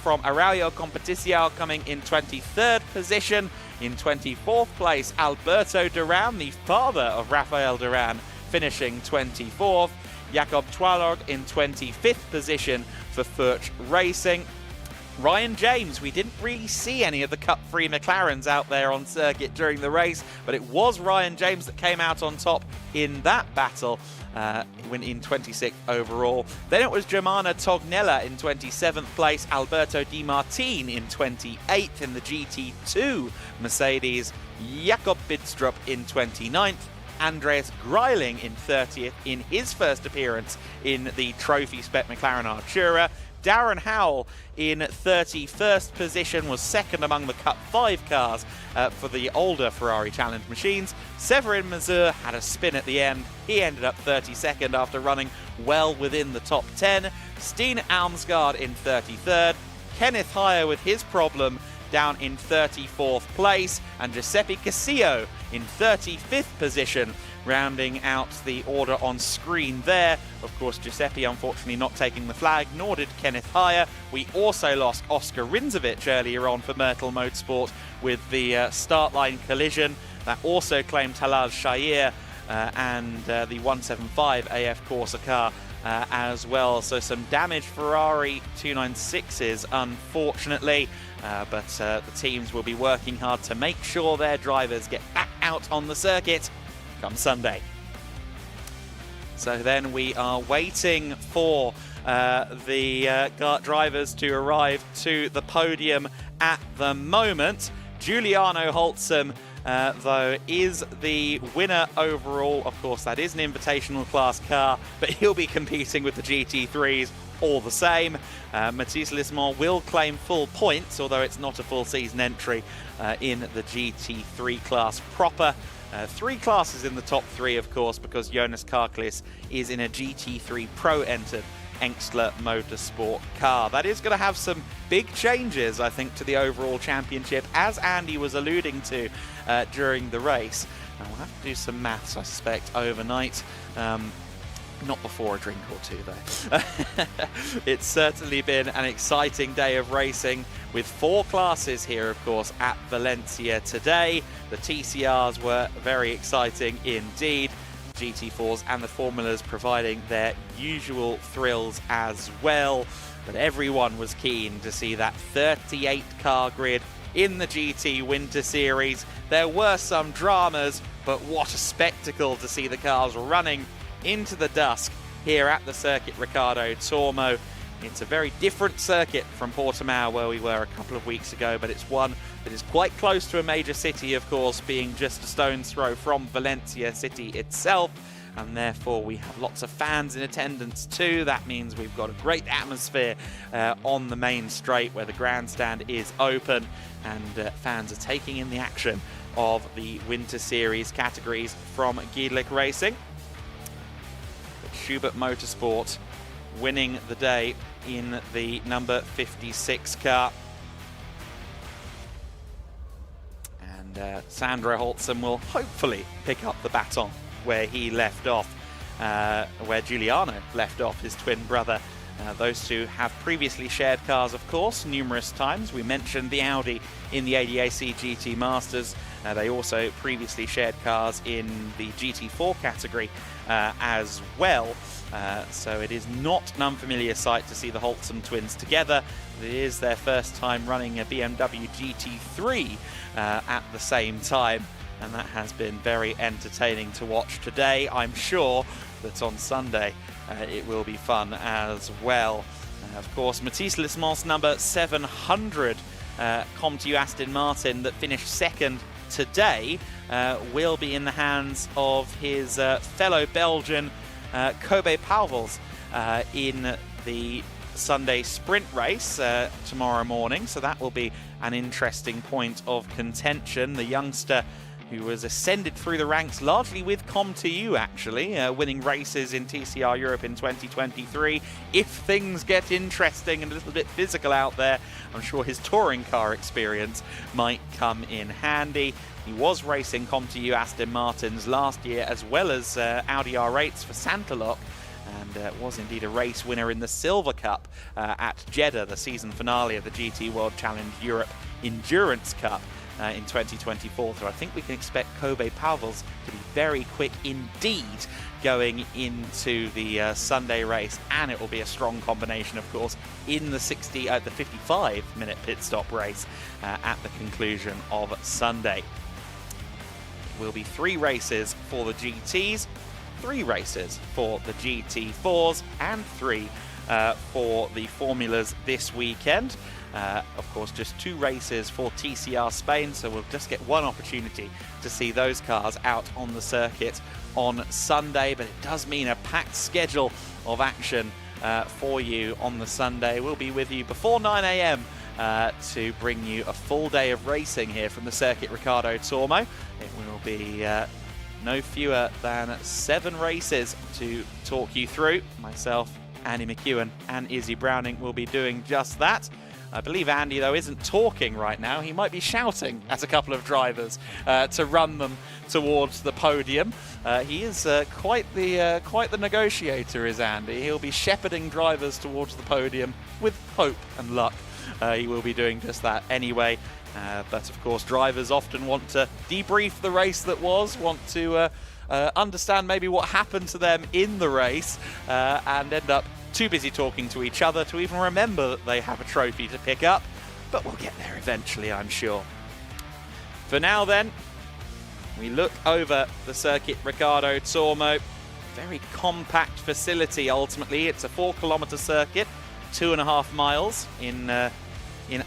from Araujo Competición coming in 23rd position. In 24th place, Alberto Duran, the father of Rafael Duran, finishing 24th. Jakob Twalog in 25th position for Furt Racing. Ryan James, we didn't really see any of the Cup 3 McLarens out there on circuit during the race, but it was Ryan James that came out on top in that battle, when in 26th overall. Then it was Germana Tognella in 27th place, Alberto Di Martin in 28th in the GT2 Mercedes, Jakob Bidstrup in 29th, Andreas Greiling in 30th in his first appearance in the trophy spec McLaren Artura. Darren Howell in 31st position was second among the Cup 5 cars for the older Ferrari Challenge machines. Severin Mazur had a spin at the end. He ended up 32nd after running well within the top 10. Steen Almsgaard in 33rd. Kenneth Heyer with his problem down in 34th place, and Giuseppe Casillo in 35th position, rounding out the order on screen there. Of course, Giuseppe unfortunately not taking the flag, nor did Kenneth Heyer. We also lost Oscar Rinzovic earlier on for Myrtle Motorsport with the start line collision. That also claimed Halal Shahir and the 175 AF Corsa car as well. So some damaged Ferrari 296s, unfortunately. But the teams will be working hard to make sure their drivers get back out on the circuit come Sunday. So then we are waiting for the drivers to arrive to the podium at the moment. Giuliano Holtzum, though, is the winner overall. Of course, that is an invitational class car, but he'll be competing with the GT3s all the same. Matisse Lismont will claim full points, although it's not a full season entry in the GT3 class proper. 3 classes in the top 3, of course, because Jonas Karklis is in a GT3 Pro entered Engstler Motorsport car. That is going to have some big changes, I think, to the overall championship, as Andy was alluding to during the race. And we'll have to do some maths, I suspect, overnight. Not before a drink or two, though. It's certainly been an exciting day of racing with 4 classes here, of course, at Valencia today. The TCRs were very exciting indeed. GT4s and the Formulas providing their usual thrills as well. But everyone was keen to see that 38-car grid in the GT Winter Series. There were some dramas, but what a spectacle to see the cars running into the dusk here at the Circuit Ricardo Tormo. It's a very different circuit from Portimao where we were a couple of weeks ago, but it's one that is quite close to a major city, of course, being just a stone's throw from Valencia city itself, and therefore we have lots of fans in attendance too. That means we've got a great atmosphere on the main straight where the grandstand is open, and fans are taking in the action of the Winter Series categories from GEDLICH Racing. Schubert Motorsport winning the day in the number 56 car. And Sandro Holtzum will hopefully pick up the baton where he left off, where Giuliano left off, his twin brother. Those two have previously shared cars, of course, numerous times. We mentioned the Audi in the ADAC GT Masters. They also previously shared cars in the GT4 category as well. So it is not an unfamiliar sight to see the Holtzum twins together. It is their first time running a BMW GT3 at the same time, and that has been very entertaining to watch today. I'm sure that on Sunday it will be fun as well. Of course, Matisse Lismont's number 700 Comunitat Aston Martin that finished second today will be in the hands of his fellow Belgian Kobe Pauwels in the Sunday sprint race tomorrow morning. So that will be an interesting point of contention. The youngster who was ascended through the ranks largely with Com2U, actually, winning races in TCR Europe in 2023. If things get interesting and a little bit physical out there, I'm sure his touring car experience might come in handy. He was racing Com2U Aston Martins last year, as well as Audi R8s for Santalok, and was indeed a race winner in the Silver Cup at Jeddah, the season finale of the GT World Challenge Europe Endurance Cup in 2024. So I think we can expect Kobe Pauwels to be very quick indeed going into the Sunday race, and it will be a strong combination, of course, in the 55-minute pit stop race at the conclusion of Sunday. It will be 3 races for the GTs, 3 races for the GT4s, and 3 for the Formulas this weekend. Of course, just 2 races for TCR Spain, so we'll just get 1 opportunity to see those cars out on the circuit on Sunday, but it does mean a packed schedule of action for you on the Sunday. We'll be with you before 9 AM to bring you a full day of racing here from the Circuit Ricardo Tormo. It will be no fewer than 7 races to talk you through. Myself, Andy McEwen and Izzy Browning will be doing just that. I believe Andy, though, isn't talking right now. He might be shouting at a couple of drivers to run them towards the podium. He is quite the negotiator, is Andy. He'll be shepherding drivers towards the podium with hope and luck. He will be doing just that anyway. But of course, drivers often want to debrief the race that was, want to understand maybe what happened to them in the race, and end up too busy talking to each other to even remember that they have a trophy to pick up. But we'll get there eventually, I'm sure. For now then, we look over the Circuit Ricardo Tormo. Very compact facility ultimately. It's a 4-kilometre circuit, 2.5 miles in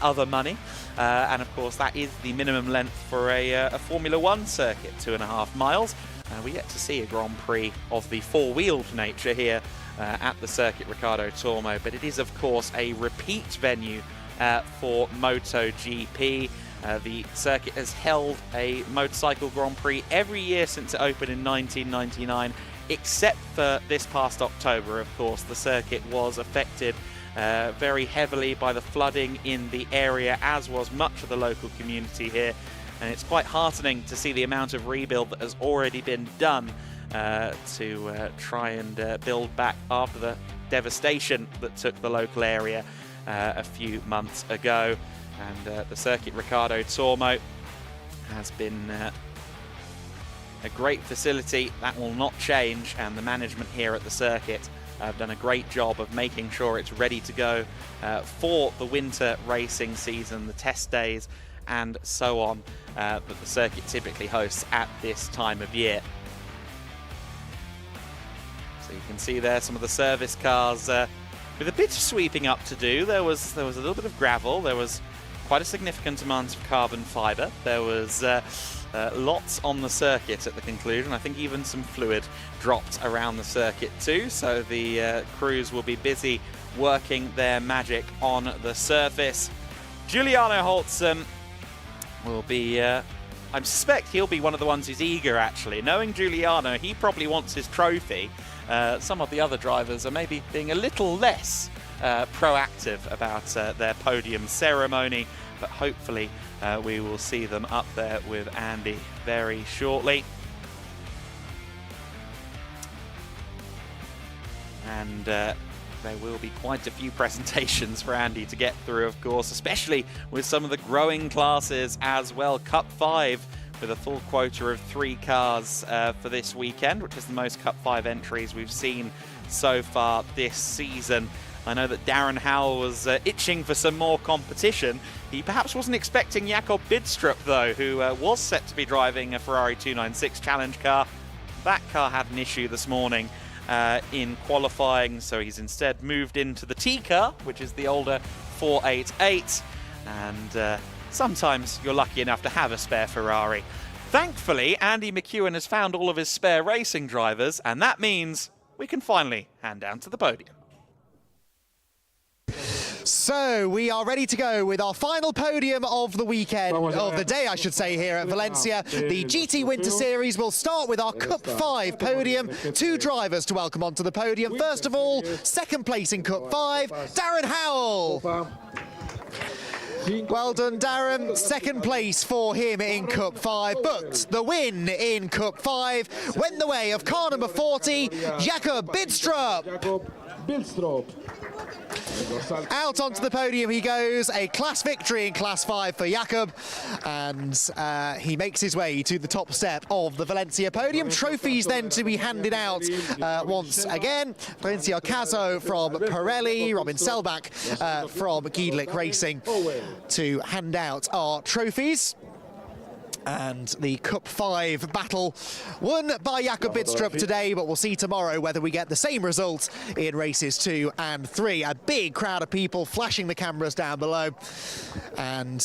other money. And of course that is the minimum length for a Formula 1 circuit, 2.5 miles. We get to see a Grand Prix of the four-wheeled nature here at the Circuit Ricardo Tormo, but it is of course a repeat venue for MotoGP. The circuit has held a motorcycle Grand Prix every year since it opened in 1999, except for this past October. Of course, the circuit was affected very heavily by the flooding in the area, as was much of the local community here. And it's quite heartening to see the amount of rebuild that has already been done to try and build back after the devastation that took the local area a few months ago. And the Circuit Ricardo Tormo has been a great facility. That will not change, and the management here at the circuit have done a great job of making sure it's ready to go for the winter racing season, the test days, and so on, that the circuit typically hosts at this time of year. So you can see there some of the service cars with a bit of sweeping up to do. There was a little bit of gravel. There was quite a significant amount of carbon fibre. There was lots on the circuit at the conclusion. I think even some fluid dropped around the circuit too. So the crews will be busy working their magic on the surface. Giuliano Holtzum will be, I suspect he'll be one of the ones who's eager actually. Knowing Giuliano, he probably wants his trophy. Some of the other drivers are maybe being a little less proactive about their podium ceremony, but hopefully we will see them up there with Andy very shortly. And there will be quite a few presentations for Andy to get through, of course, especially with some of the growing classes as well. Cup 5 with a full quota of 3 cars for this weekend, which is the most Cup 5 entries we've seen so far this season. I know that Darren Howell was itching for some more competition. He perhaps wasn't expecting Jakob Bidstrup, though, who was set to be driving a Ferrari 296 Challenge car. That car had an issue this morning in qualifying, so he's instead moved into the T car, which is the older 488. And sometimes you're lucky enough to have a spare Ferrari. Thankfully, Andy McEwen has found all of his spare racing drivers, and that means we can finally hand down to the podium.
So we are ready to go with our final podium of the weekend, of the day I should say, here at Valencia. The GT Winter Series will start with our Cup 5 podium. 2 drivers to welcome onto the podium. First of all, second place in Cup 5, Darren Howell. Well done, Darren. Second place for him in Cup 5, but the win in Cup 5 went the way of car number 40, Jakob Bidstrup. Out onto the podium he goes, a class victory in Class 5 for Jakob, and he makes his way to the top step of the Valencia podium. Trophies then to be handed out once again. Florencio Caso from Pirelli, Robin Selbach from GEDLICH Racing to hand out our trophies. And the Cup 5 battle won by Jakob Bidstrup today, but we'll see tomorrow whether we get the same result in races 2 and 3. A big crowd of people flashing the cameras down below, and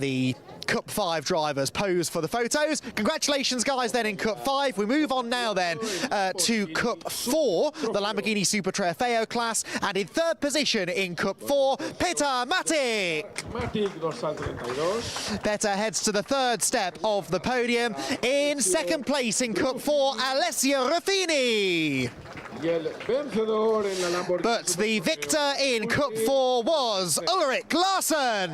the Cup 5 drivers pose for the photos. Congratulations, guys, then in Cup 5. We move on now then to Cup 4, the Lamborghini Super Trofeo class, and in third position in Cup 4, Peter Matic. Peter heads to the third step of the podium. In second place in Cup 4, Alessio Ruffini. But the victor in Cup 4 was Ulrich Larsson.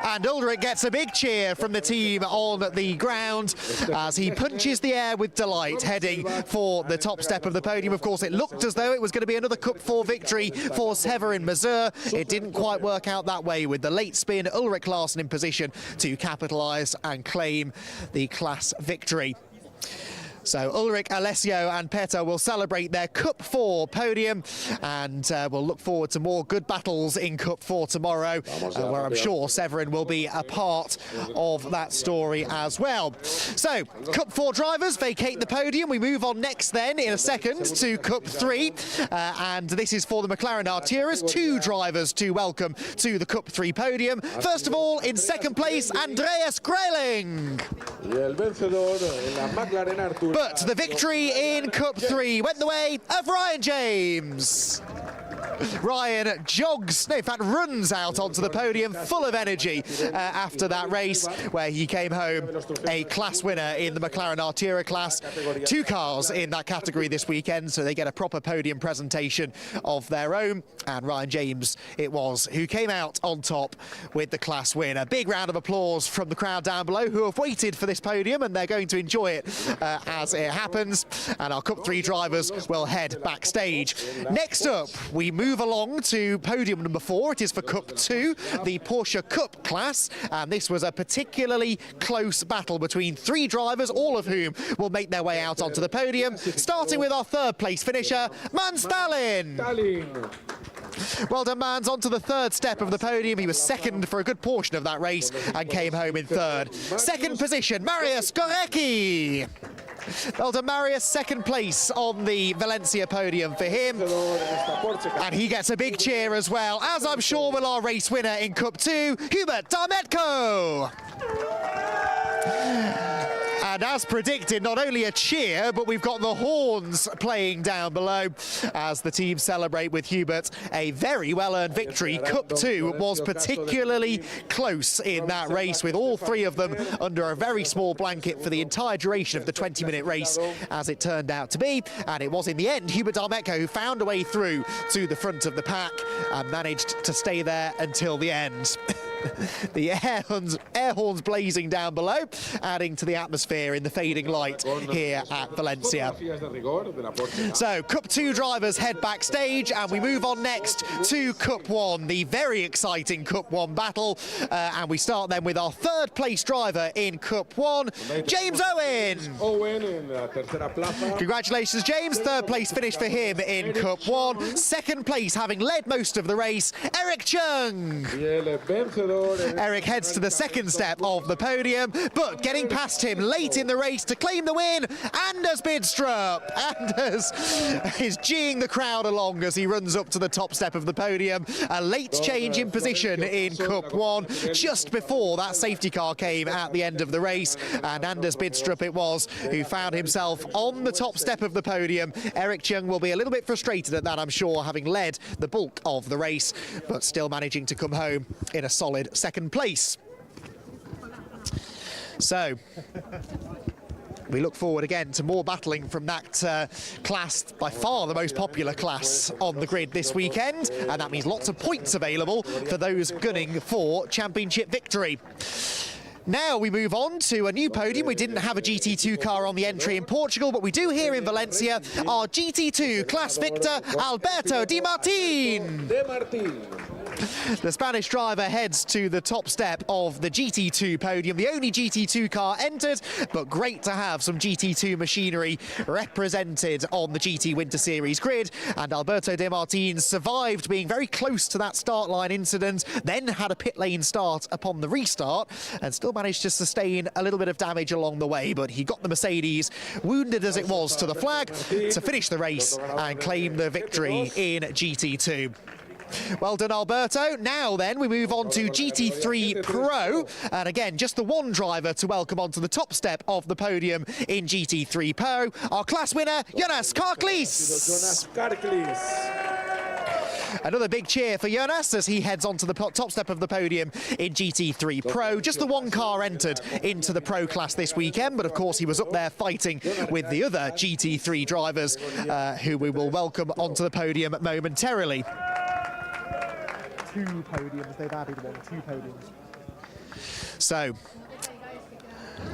And Ulrich gets a big cheer from the team on the ground as he punches the air with delight, heading for the top step of the podium. Of course, it looked as though it was going to be another Cup 4 victory for Severin Mazur. It didn't quite work out that way, with the late spin, Ulrich Larsson in position to capitalise and claim the class victory. So Ulrich, Alessio and Petter will celebrate their Cup 4 podium, and we'll look forward to more good battles in Cup 4 tomorrow, where I'm sure Severin will be a part of that story as well. So Cup 4 drivers vacate the podium. We move on next then in a second to Cup 3, and this is for the McLaren Arturas. 2 drivers to welcome to the Cup 3 podium. First of all, in second place, Andreas Grayling. But the victory in Cup 3 went the way of Ryan James. Ryan jogs, no, in fact runs out onto the podium full of energy after that race, where he came home a class winner in the McLaren Artura class. 2 cars in that category this weekend, so they get a proper podium presentation of their own. And Ryan James it was who came out on top with the class win. A big round of applause from the crowd down below, who have waited for this podium, and they're going to enjoy it as it happens. And our Cup 3 drivers will head backstage. Next up, we move along to podium number 4. It is for Cup 2, the Porsche Cup class, and this was a particularly close battle between 3 drivers, all of whom will make their way out onto the podium, starting with our 3rd place finisher, Mans Stalin. Well done, Mans, onto the 3rd step of the podium. He was 2nd for a good portion of that race and came home in 3rd. 2nd position, Marius Gorecki. Well done, Marius, 2nd place on the Valencia podium for him. And he gets a big cheer as well, as I'm sure will our race winner in Cup 2, Hubert Darmetko. And as predicted, not only a cheer, but we've got the horns playing down below as the team celebrate with Hubert a very well-earned victory. Cup 2 was particularly close in that race, with all 3 of them under a very small blanket for the entire duration of the 20-minute race, as it turned out to be. And it was in the end Hubert Darmetko who found a way through to the front of the pack and managed to stay there until the end. The air horns blazing down below, adding to the atmosphere in the fading light here at Valencia. So Cup 2 drivers head backstage, and we move on next to Cup 1, the very exciting Cup 1 battle. And we start then with our 3rd place driver in Cup 1, James Owen. Congratulations, James. 3rd place finish for him in Cup 1. 2nd place, having led most of the race, Eric Chung. Eric heads to the 2nd step of the podium, but getting past him late in the race to claim the win, Anders Bidstrup. Anders is geeing the crowd along as he runs up to the top step of the podium. A late change in position in Cup 1, just before that safety car came at the end of the race, and Anders Bidstrup it was who found himself on the top step of the podium. Eric Chung will be a little bit frustrated at that, I'm sure, having led the bulk of the race, but still managing to come home in a solid 2nd place. So we look forward again to more battling from that class, by far the most popular class on the grid this weekend, and that means lots of points available for those gunning for championship victory. Now we move on to a new podium. We didn't have a GT2 car on the entry in Portugal, but we do here in Valencia. Our GT2 class victor, Alberto Di Martin. The Spanish driver heads to the top step of the GT2 podium, the only GT2 car entered, but great to have some GT2 machinery represented on the GT Winter Series grid. And Alberto De Martin survived being very close to that start line incident, then had a pit lane start upon the restart, and still managed to sustain a little bit of damage along the way, but he got the Mercedes, wounded as it was to the flag, to finish the race and claim the victory in GT2. Well done, Alberto. Now then, we move on to GT3 Pro, and again, just the one driver to welcome onto the top step of the podium in GT3 Pro, our class winner, Jonas Karklis. Another big cheer for Jonas as he heads onto the top step of the podium in GT3 Pro. Just the one car entered into the Pro class this weekend, but of course he was up there fighting with the other GT3 drivers who we will welcome onto the podium momentarily. 2 podiums, they've added 2 podiums. So,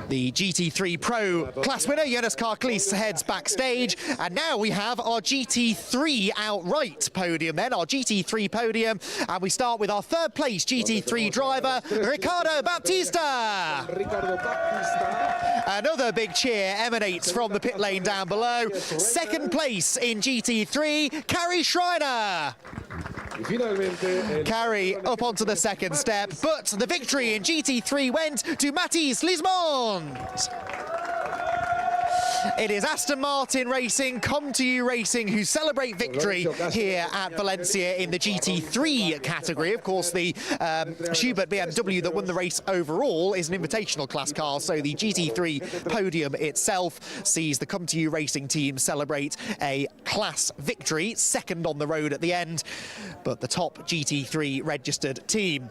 the GT3 Pro class winner, Jonas Karklis, heads backstage. And now we have our GT3 outright podium then, our GT3 podium. And we start with our 3rd place GT3 driver, Ricardo Baptista. Another big cheer emanates from the pit lane down below. 2nd place in GT3, Carrie Schreiner. Carrie up onto the 2nd step, but the victory in GT3 went to Mathis Lismont. It is Aston Martin Racing, Come To You Racing, who celebrate victory here at Valencia in the GT3 category. Of course, the Schubert BMW that won the race overall is an invitational class car, so the GT3 podium itself sees the Come To You Racing team celebrate a class victory, 2nd on the road at the end, but the top GT3 registered team.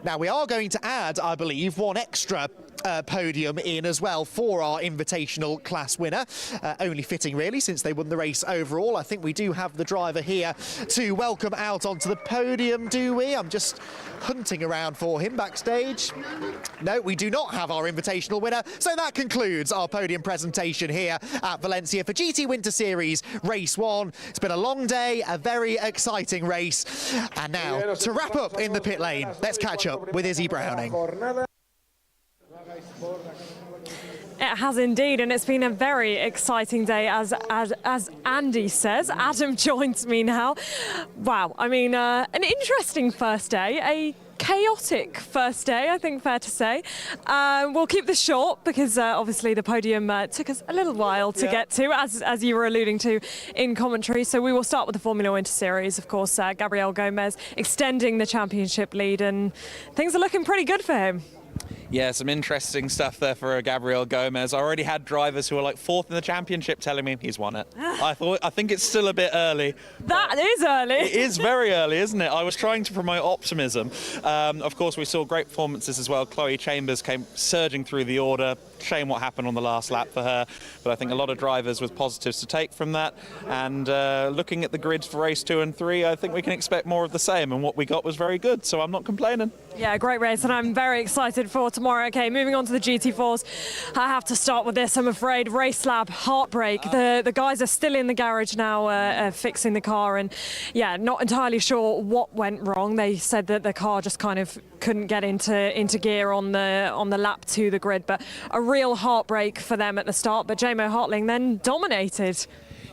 Now, we are going to add, I believe, 1 extra podium in as well for our invitational class winner. Only fitting, really, since they won the race overall. I think we do have the driver here to welcome out onto the podium, do we? I'm just hunting around for him backstage. No, we do not have our invitational winner. So that concludes our podium presentation here at Valencia for GT Winter Series Race 1. It's been a long day, a very exciting race. And now, to wrap up in the pit lane, let's catch up with Izzy Browning.
It has indeed, and it's been a very exciting day, as Andy says. Adam joins me now. Wow, I mean, an interesting first day, a chaotic first day, I think fair to say. We'll keep this short because obviously the podium took us a little while to get to, as you were alluding to in commentary. So we will start with the Formula Winter Series. Of course, Gabriel Gomez extending the championship lead, and things are looking pretty good for him.
Yeah, some interesting stuff there for Gabriel Gomez. I already had drivers who were like 4th in the championship telling me he's won it. I think it's still a bit early.
That is early.
It is very early, isn't it? I was trying to promote optimism. Of course, we saw great performances as well. Chloe Chambers came surging through the order. Shame what happened on the last lap for her, but I think a lot of drivers with positives to take from that. And looking at the grids for race 2 and 3, I think we can expect more of the same, and what we got was very good, so I'm not complaining.
Yeah, great race, and I'm very excited for tomorrow. Okay, moving on to the GT4s. I have to start with this, I'm afraid. Race Lab, heartbreak. The guys are still in the garage now fixing the car, and yeah, not entirely sure what went wrong. They said that the car just kind of couldn't get into gear on the lap to the grid, but a real heartbreak for them at the start. But Jamo Hartling then dominated.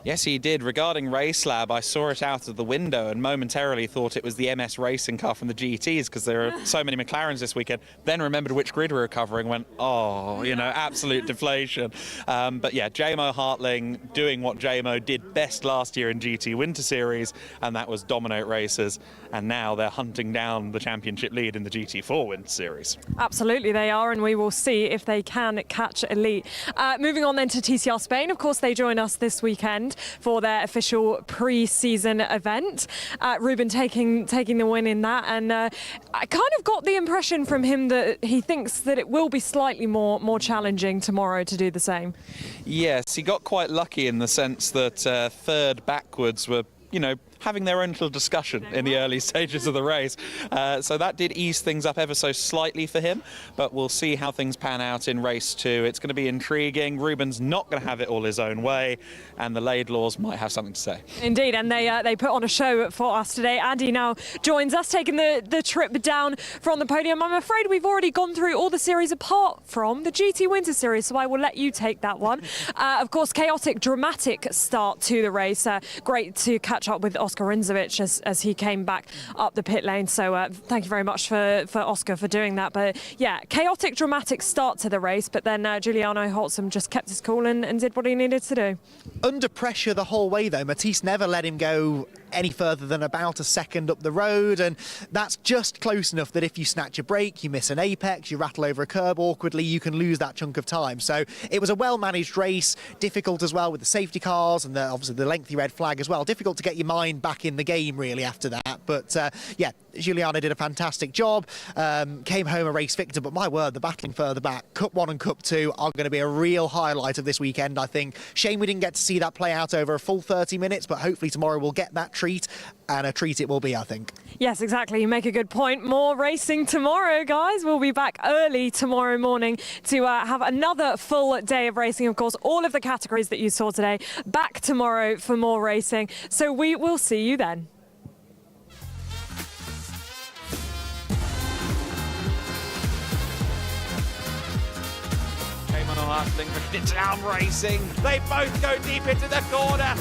Yes, he did. Regarding Race Lab, I saw it out of the window and momentarily thought it was the MS racing car from the GTs because there are so many McLarens this weekend. Then remembered which grid we were covering, went, oh, you know, absolute deflation. But yeah, Jamo Hartling doing what Jamo did best last year in GT Winter Series, and that was dominate races. And now they're hunting down the championship lead in the GT4 Winter Series.
Absolutely they are, and we will see if they can catch Elite. Moving on then to TCR Spain. Of course, they join us this weekend for their official pre-season event. Ruben taking the win in that, and I kind of got the impression from him that he thinks that it will be slightly more challenging tomorrow to do the same.
Yes, he got quite lucky in the sense that third backwards were, you know, having their own little discussion in the early stages of the race. So that did ease things up ever so slightly for him, but we'll see how things pan out in race 2. It's going to be intriguing. Ruben's not going to have it all his own way, and the Laidlaws might have something to say.
Indeed, and they put on a show for us today. Andy now joins us, taking the trip down from the podium. I'm afraid we've already gone through all the series apart from the GT Winter Series, so I will let you take that one. Of course, chaotic, dramatic start to the race. Great to catch up with Oscar Rinzovic as he came back up the pit lane. So thank you very much for Oscar for doing that. But yeah, chaotic, dramatic start to the race. But then Giuliano Holtzum just kept his cool and did what he needed to do.
Under pressure the whole way, though. Matisse never let him go any further than about a second up the road, and that's just close enough that if you snatch a break, you miss an apex, you rattle over a curb awkwardly, you can lose that chunk of time. So it was a well-managed race, difficult as well with the safety cars and obviously the lengthy red flag as well. Difficult to get your mind back in the game really after that. But yeah, Giuliano did a fantastic job, came home a race victor, but my word, the battling further back, Cup 1 and Cup 2 are going to be a real highlight of this weekend, I think. Shame we didn't get to see that play out over a full 30 minutes, but hopefully tomorrow we'll get that treat, and a treat it will be, I think.
Yes, exactly. You make a good point. More racing tomorrow, guys. We'll be back early tomorrow morning to have another full day of racing. Of course, all of the categories that you saw today, back tomorrow for more racing. So we will see you then.
Pushing it down, racing. They both go deep into the corner.